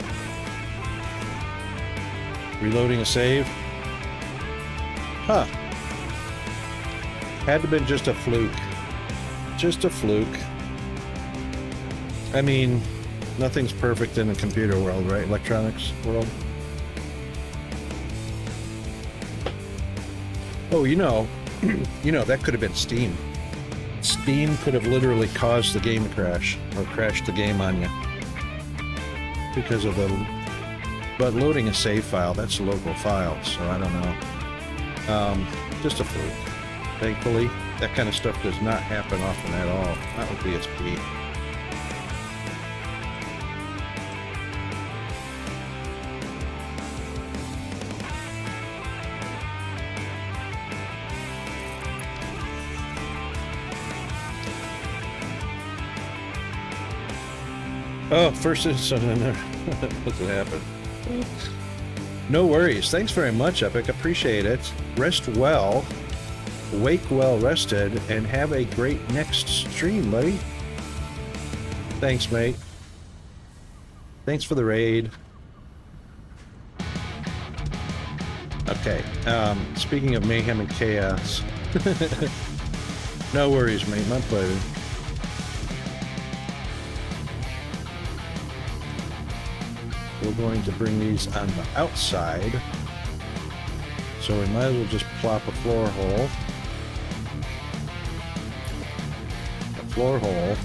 [SPEAKER 1] Reloading a save? Huh. Had to have been just a fluke. Just a fluke. I mean, nothing's perfect in the computer world, right? Electronics world. Oh, you know, that could have been Steam. Steam could have literally caused the game to crash, or crashed the game on you. Because of the... But loading a save file, that's a local file, so I don't know. Just a fluke. That kind of stuff does not happen often at all. Not with BSP. Oh, first incident in there. What's it happen? No worries. Thanks very much, Epic. Appreciate it. Rest well. Wake well rested. And have a great next stream, buddy. Thanks, mate. Thanks for the raid. Okay. Speaking of mayhem and chaos. No worries, mate. My pleasure. We're going to bring these on the outside. So we might as well just plop a floor hole. A floor hole.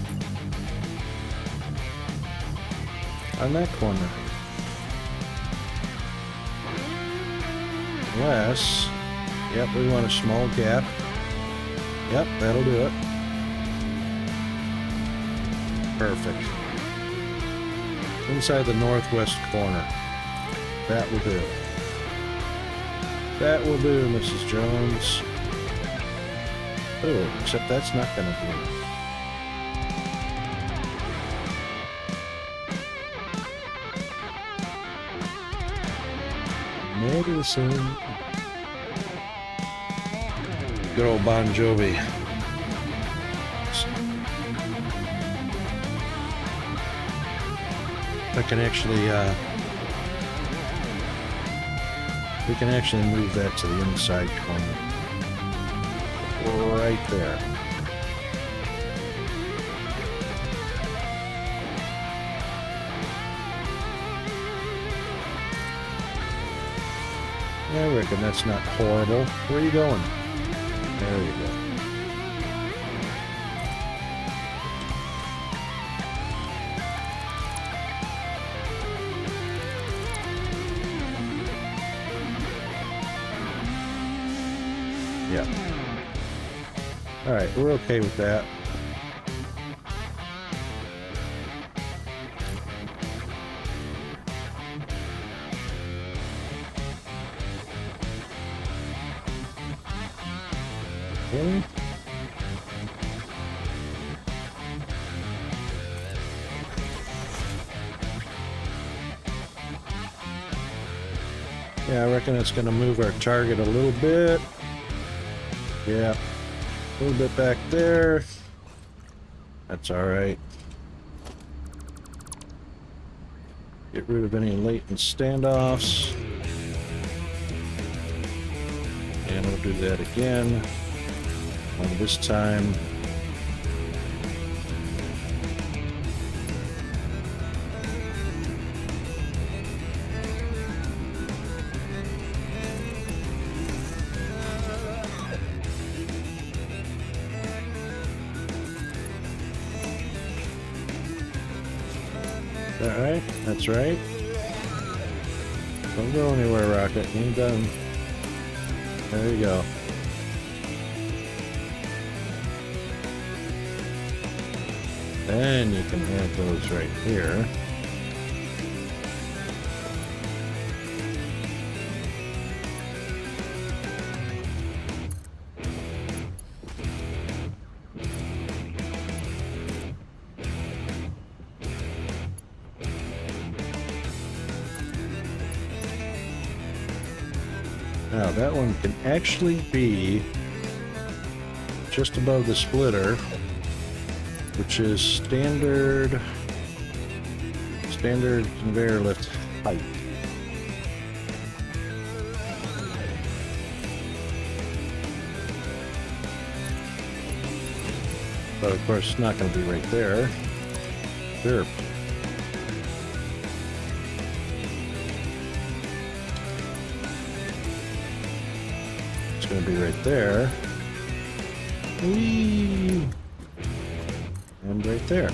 [SPEAKER 1] On that corner. Unless, yep, we want a small gap. Yep, that'll do it. Perfect. Inside the northwest corner. That will do. That will do, Mrs. Jones. Oh, except that's not gonna do. Medicine. Good old Bon Jovi. I can actually, we can actually move that to the inside corner. Right there. I reckon that's not horrible. Where are you going? There you go. Yeah. Alright, we're okay with that. Okay. Yeah, I reckon it's going to move our target a little bit. Yeah, a little bit back there. That's all right. Get rid of any latent standoffs. And we'll do that again. Only this time. Alright, that's right. Don't go anywhere, Rocket. You ain't done. There you go. Then you can have those right here. Now that one can actually be just above the splitter, which is standard conveyor lift height. But of course it's not going to be right there. Sure. Going to be right there. Whee! And right there.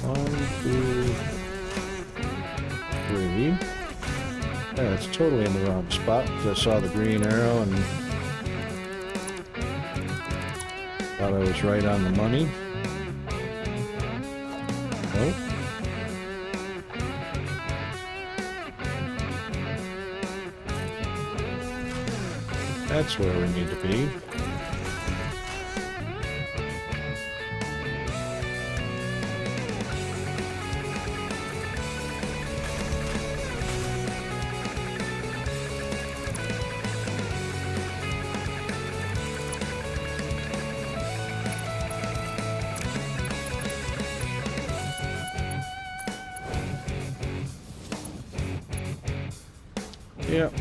[SPEAKER 1] 1, 2, 3. Yeah, it's totally in the wrong spot. I saw the green arrow and thought I was right on the money. Nope. That's where we need to be. Yep.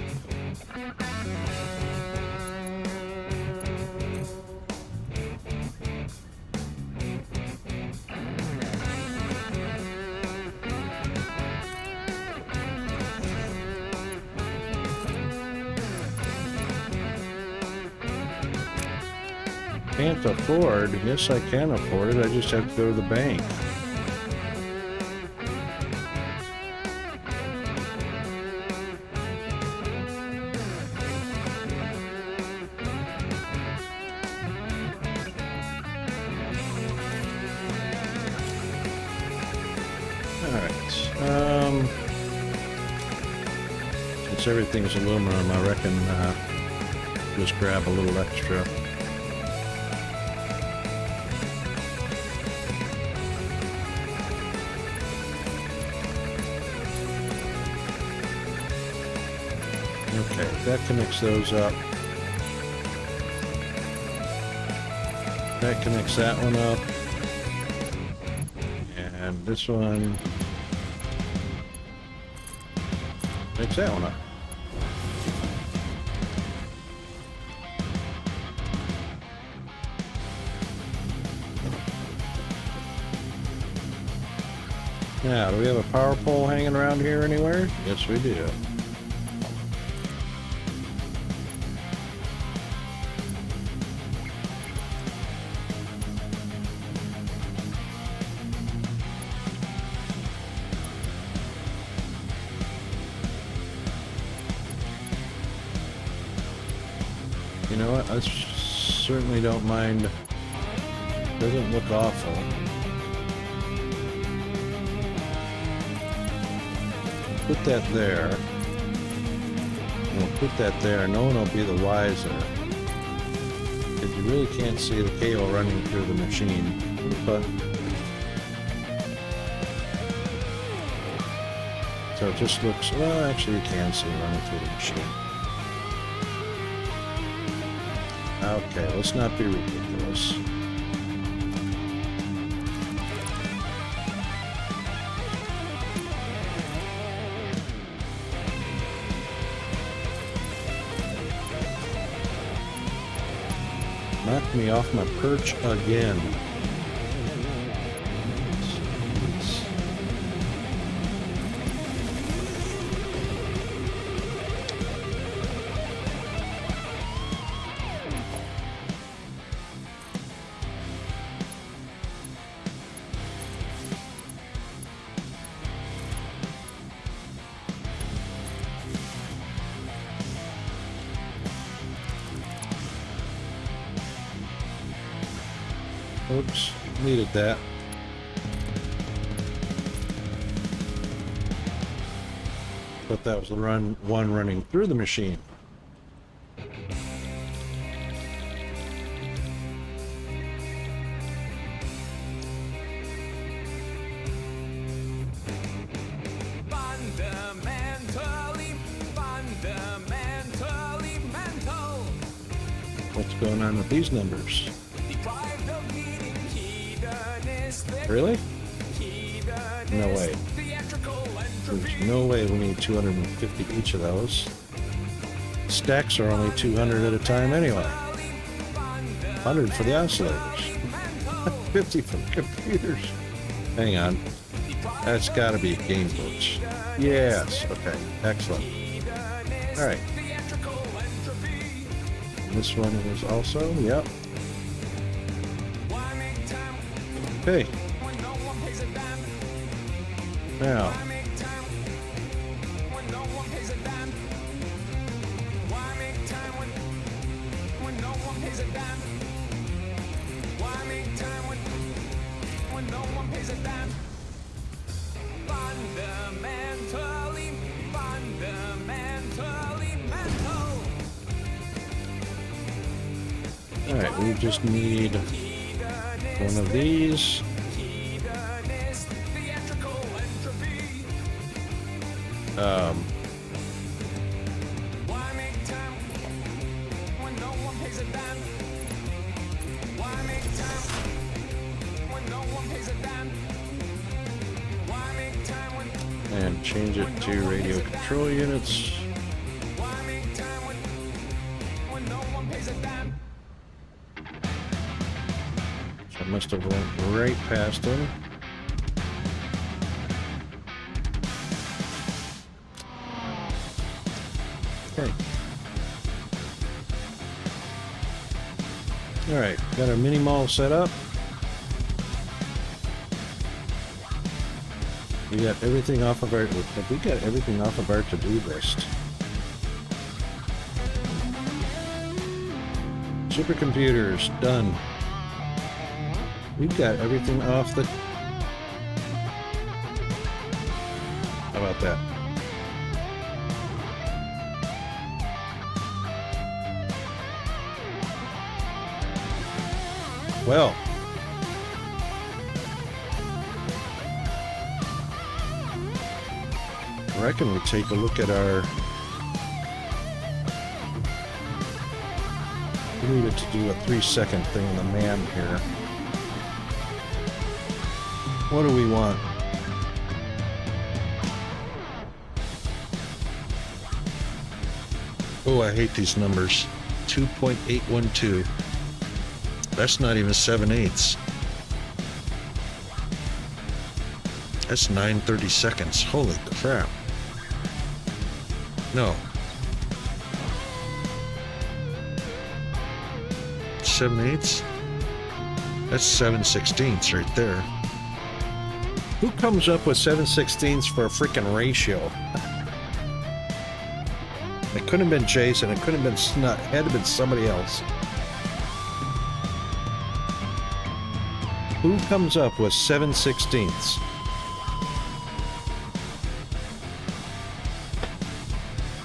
[SPEAKER 1] Can't afford? Yes, I can afford it. I just have to go to the bank. Since everything's aluminum, I reckon just grab a little extra. Okay, that connects those up. That connects that one up. And this one connects that one up. Now, do we have a power pole hanging around here anywhere? Yes, we do. You know what? I certainly don't mind. Doesn't look awful. Put that there. We'll put that there. No one will be the wiser. Because you really can't see the cable running through the machine. But so it just looks, well, actually you can see it running through the machine. Okay, let's not be ridiculous. Knocked me off my perch again. Oops, needed that. But that was the one running through the machine. What's going on with these numbers? Really? No way. There's no way we need 250 each of those. Stacks are only 200 at a time anyway. 100 for the oscillators. 50 for the computers. Hang on. That's got to be a game glitch. Yes. Okay. Excellent. All right. This one is also, yep. Okay. Now,
[SPEAKER 3] Why make time when no one pays a dime? Why make time when no one pays a dime? Why make time when no one pays a dime? Fundamentally mental.
[SPEAKER 1] alright, we just need one of these.
[SPEAKER 3] Hedonist, theatrical entropy. Why make time when no one pays a dime? Why make time when no one pays a dime? Why make time
[SPEAKER 1] And change it to radio control units.
[SPEAKER 3] why make time when no one pays a dime?
[SPEAKER 1] I must have went right past him. Okay. Alright, got our mini mall set up. We got everything off of our to-do list. Supercomputers done. We've got everything off the... How about that? Well, I reckon we take a look at our... We needed to do a 3-second thing on the man here. What do we want? Oh, I hate these numbers. 2.812. That's not even 7/8. That's 9/30 seconds. Holy crap. No. 7/8? That's 7/16 right there. Who comes up with 7/16 for a freaking ratio? It couldn't have been Jason. It couldn't have been Snut. It had to have been somebody else. Who comes up with 7/16?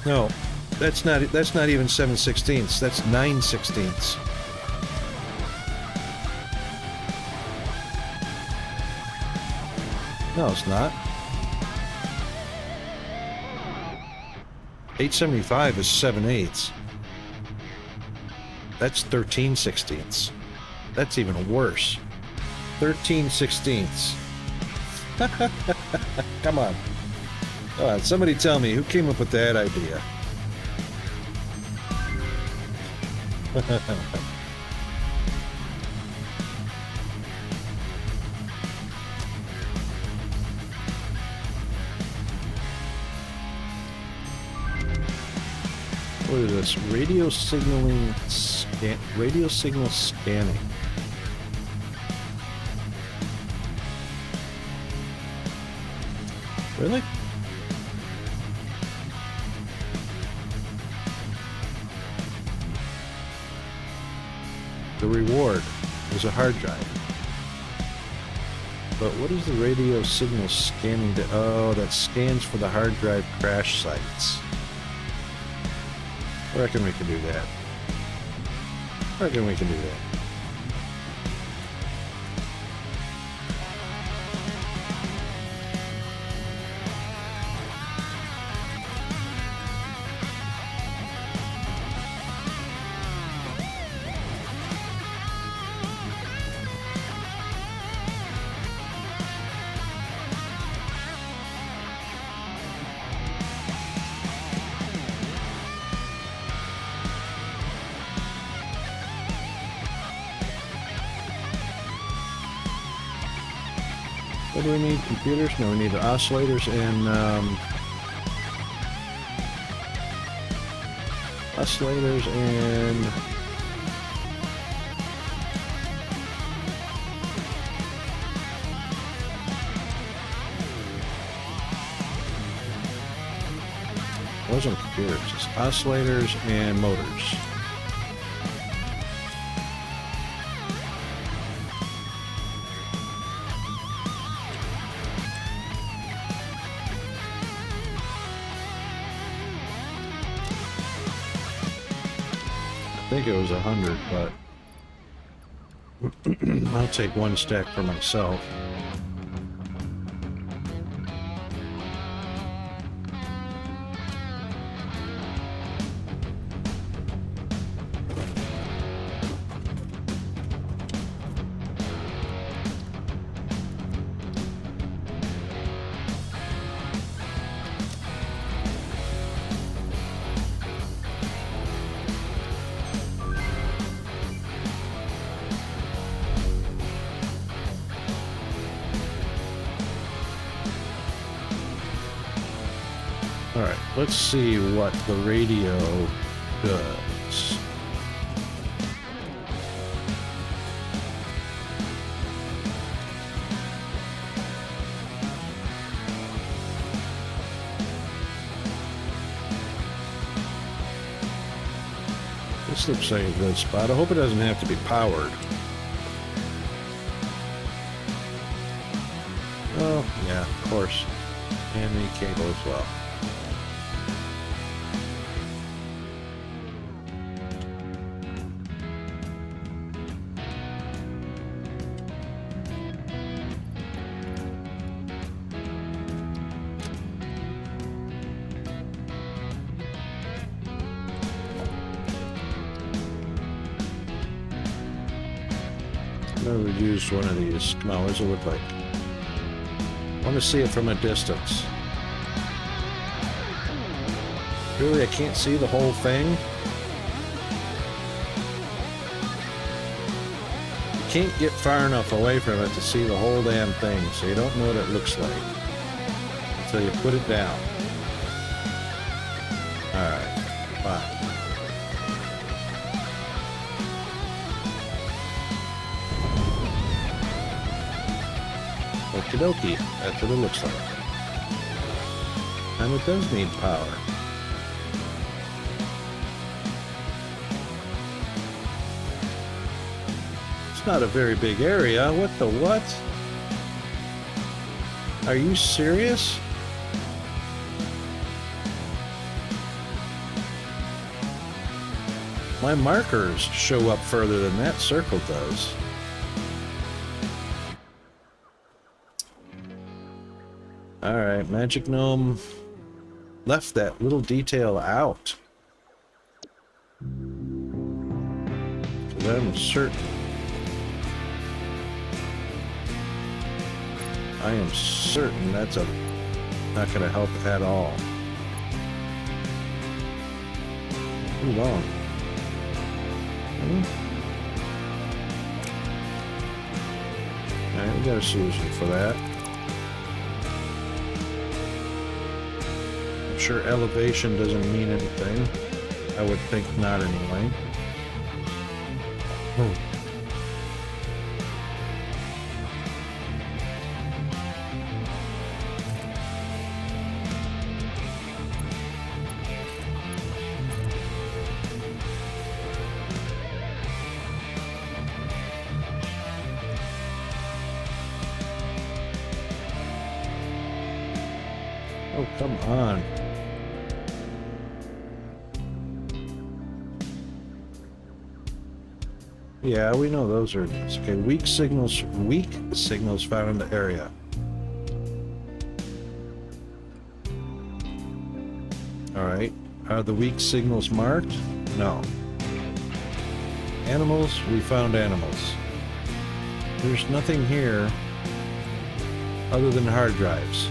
[SPEAKER 1] No, that's not even 7/16. That's 9/16. No, it's not. 875 is 7/8. That's 13/16. That's even worse. 13/16. Come on. Come on, somebody tell me who came up with that idea. What is this? Radio signaling radio signal scanning. Really? The reward is a hard drive. But what is the radio signal scanning? Oh, that scans for the hard drive crash sites. I reckon we can do that. I reckon we can do that. What do we need? Computers? No, we need the oscillators and wasn't computers. It's oscillators and motors. I think it was 100, but I'll take one stack for myself. Alright, let's see what the radio does. This looks like a good spot. I hope it doesn't have to be powered. Oh, yeah, of course. And the cable as well. Never used one of these. Come on, what does it look like? I want to see it from a distance. Really, I can't see the whole thing? You can't get far enough away from it to see the whole damn thing, so you don't know what it looks like until you put it down. Alright, fine. Okie dokie, that's what it looks like. And it does need power. It's not a very big area. What the what? Are you serious? My markers show up further than that circle does. Alright, Magic Gnome left that little detail out. 'Cause I'm certain. I am certain that's not going to help at all. Too long. Alright, we got a solution for that. Sure, elevation doesn't mean anything. I would think not anyway. Oh, come on. Yeah, we know those are okay. Weak signals found in the area. Alright. Are the weak signals marked? No. Animals, we found animals. There's nothing here other than hard drives.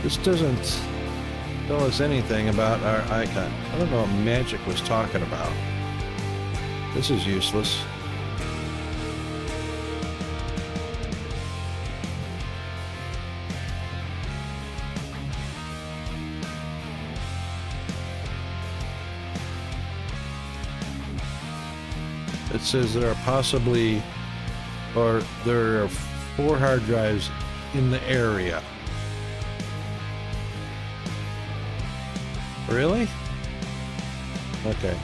[SPEAKER 1] This doesn't tell us anything about our icon. I don't know what Magic was talking about. This is useless. It says there are possibly, or there are 4 hard drives in the area. Really? Okay.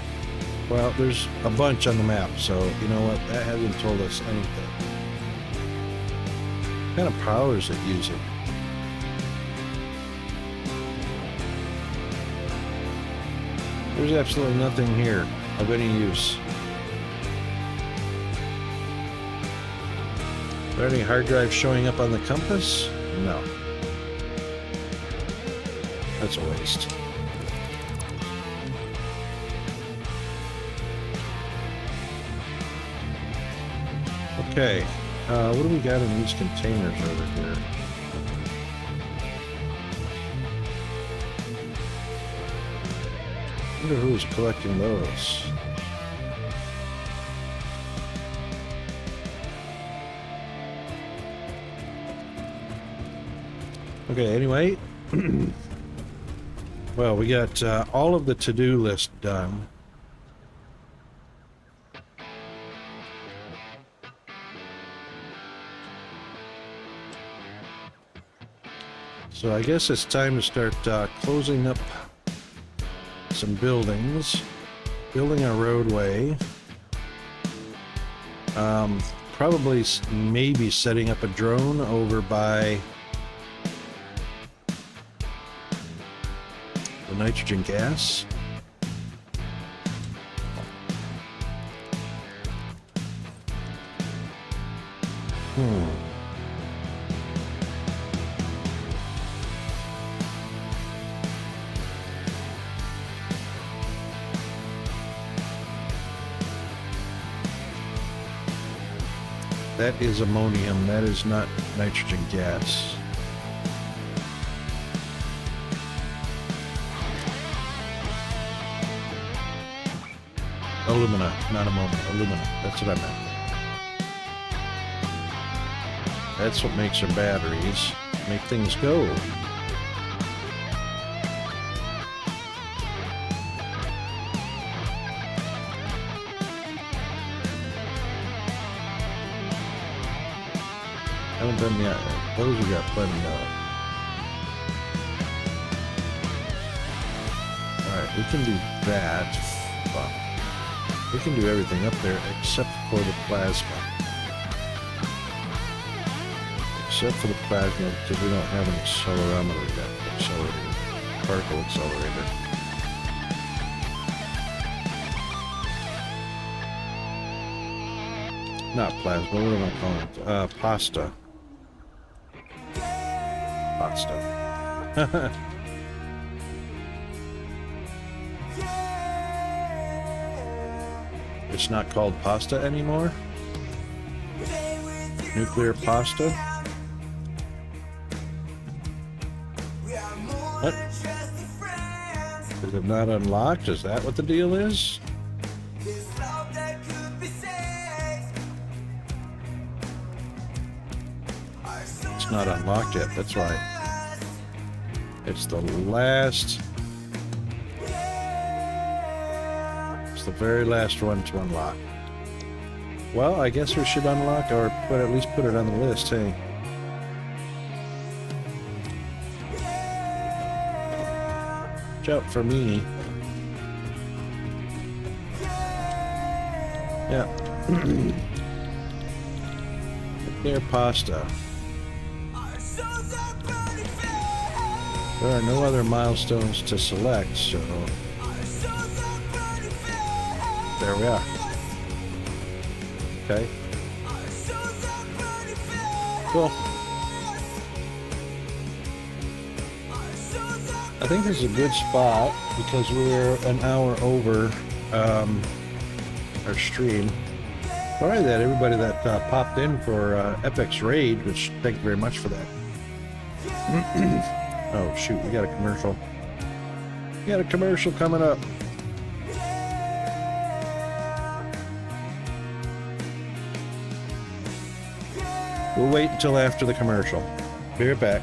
[SPEAKER 1] Well, there's a bunch on the map, so you know what? That hasn't told us anything. What kind of power is it using? There's absolutely nothing here of any use. Are there any hard drives showing up on the compass? No. That's a waste. Okay, what do we got in these containers over here? I wonder who's collecting those. Okay, anyway. Well, we got all of the to-do list done. So I guess it's time to start closing up some buildings, building a roadway, probably maybe setting up a drone over by the nitrogen gas. That is ammonium, that is not nitrogen gas. Alumina, not ammonia, alumina, that's what I meant. That's what makes our batteries make things go. Haven't done yet. Those we got plenty of. Alright, we can do that. Well, we can do everything up there except for the plasma. Except for the plasma, because we don't have an accelerometer yet. Accelerator. Particle accelerator. Not plasma, what am I calling it? Pasta. Pasta. It's not called pasta anymore? Nuclear pasta? What? Is it not unlocked? Is that what the deal is? It's not unlocked yet, that's why. It's the last... It's the very last one to unlock. Well, I guess we should unlock, or at least put it on the list, hey. Watch out for me. Yeah. Their pasta. There are no other milestones to select, so there we are. Okay. Cool. I think this is a good spot because we're an hour over our stream. Sorry that everybody that popped in for Epic's raid, which thank you very much for that. Oh shoot, we got a commercial. We got a commercial coming up. We'll wait until after the commercial. Be right back.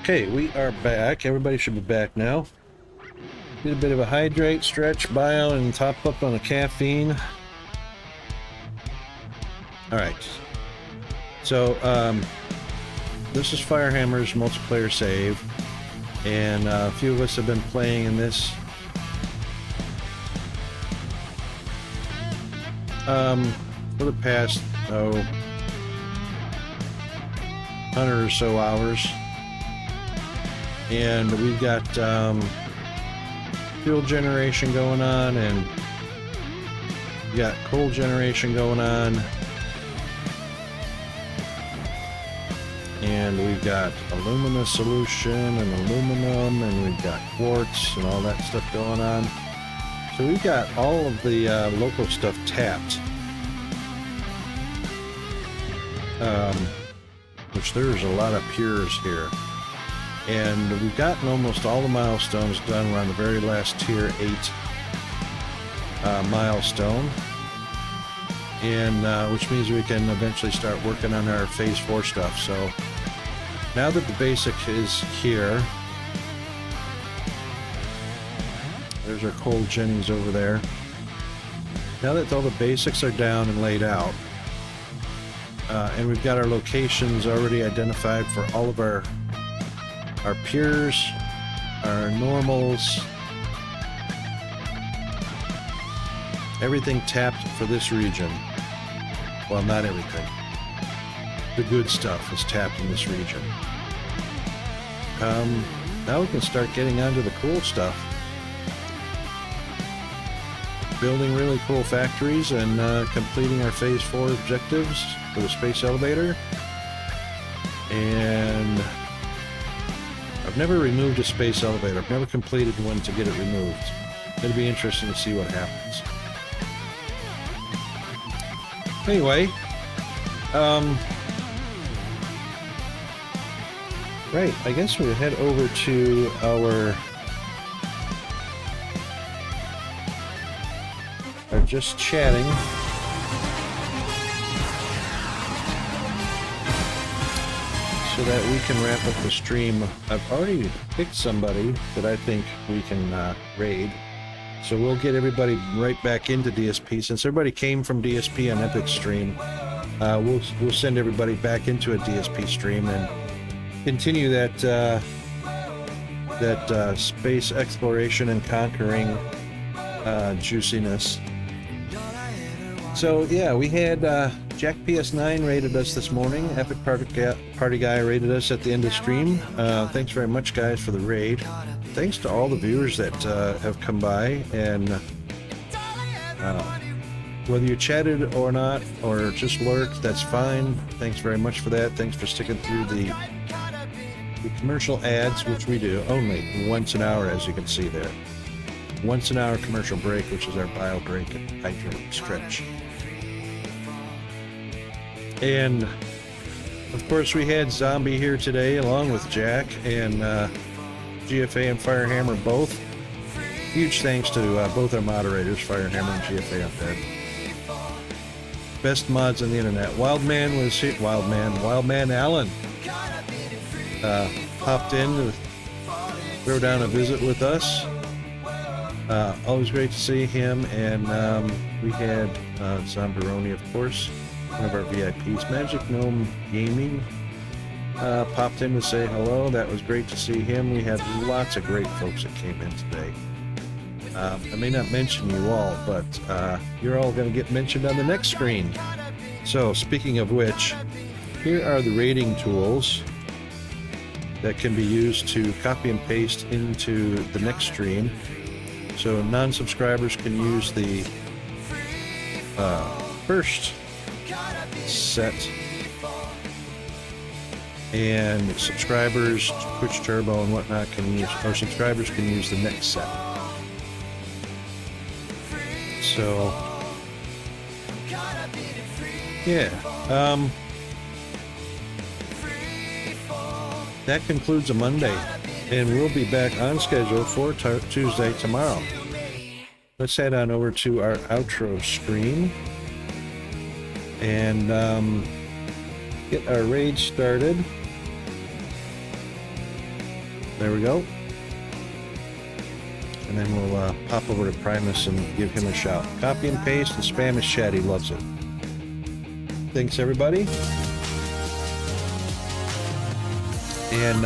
[SPEAKER 1] Okay, we are back. Everybody should be back now. Get a bit of a hydrate, stretch, bio, and top up on the caffeine. Alright. So, this is Firehammer's multiplayer save. And a few of us have been playing in this. For the past, 100 or so hours. And we've got fuel generation going on, and we got coal generation going on, and we've got alumina solution and aluminum, and we've got quartz and all that stuff going on. So we've got all of the local stuff tapped, which there's a lot of pures here. And we've gotten almost all the milestones done. We're on the very last tier 8 milestone, and which means we can eventually start working on our phase 4 stuff. So now that the basic is here, there's our coal jennies over there. Now that all the basics are down and laid out, and we've got our locations already identified for all of our pures, our normals, everything tapped for this region. Well, not everything. The good stuff is tapped in this region. Now we can start getting onto the cool stuff. Building really cool factories and completing our phase 4 objectives for the space elevator. And I've never removed a space elevator. I've never completed one to get it removed. It'll be interesting to see what happens. Anyway, right, I guess we'll head over to our just chatting. So that we can wrap up the stream. I've already picked somebody that I think we can raid. So we'll get everybody right back into DSP. Since everybody came from DSP on Epic stream, we'll send everybody back into a DSP stream and continue that space exploration and conquering juiciness. So yeah, we had Jack PS9 rated us this morning. Epic Party Guy rated us at the end of stream. Thanks very much, guys, for the raid. Thanks to all the viewers that have come by, and whether you chatted or not, or just lurked, that's fine. Thanks very much for that. Thanks for sticking through the commercial ads, which we do only once an hour, as you can see there. Once an hour commercial break, which is our bio break and hydrate stretch. And of course we had Zombie here today along with Jack, and GFA and Firehammer both. Huge thanks to both our moderators, Firehammer and GFA Undead. Best mods on the internet. Wildman was here. Wildman Allen popped in to throw down a visit with us. Always great to see him. And we had Zombaroni, of course, one of our VIPs. Magic Gnome Gaming popped in to say hello. That was great to see him. We had lots of great folks that came in today. I may not mention you all, but you're all going to get mentioned on the next screen. So, speaking of which, here are the rating tools that can be used to copy and paste into the next stream. So, non-subscribers can use the first set, and subscribers, Twitch Turbo and whatnot can use, or subscribers can use the next set. So, yeah, that concludes a Monday, and we'll be back on schedule for Tuesday tomorrow. Let's head on over to our outro screen and get our raid started. There we go. And then we'll pop over to Primus and give him a shout. Copy and paste and spam his chat. He loves it. Thanks, everybody. And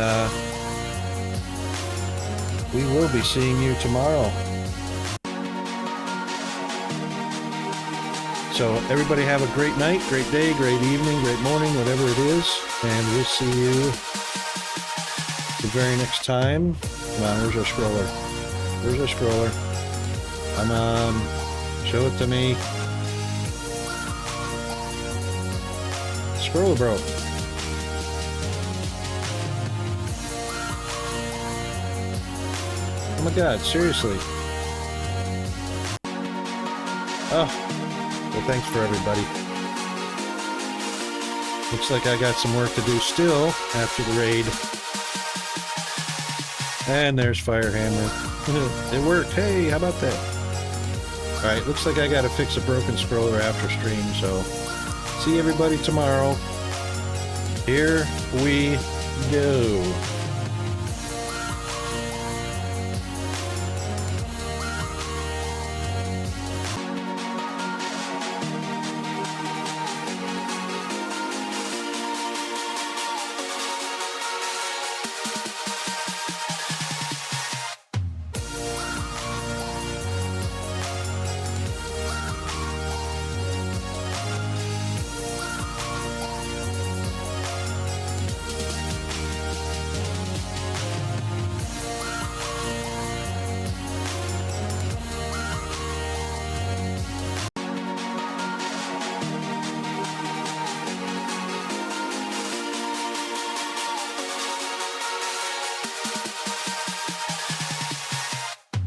[SPEAKER 1] we will be seeing you tomorrow. So everybody have a great night, great day, great evening, great morning, whatever it is. And we'll see you the very next time. Come on, where's our scroller? Where's our scroller? Come on, show it to me. Scroller bro. Oh my god, seriously. Oh. Well, thanks for everybody. Looks like I got some work to do still after the raid. And there's Firehammer. It worked. Hey, how about that? Alright, looks like I gotta fix a broken scroller after stream, so see everybody tomorrow. Here we go.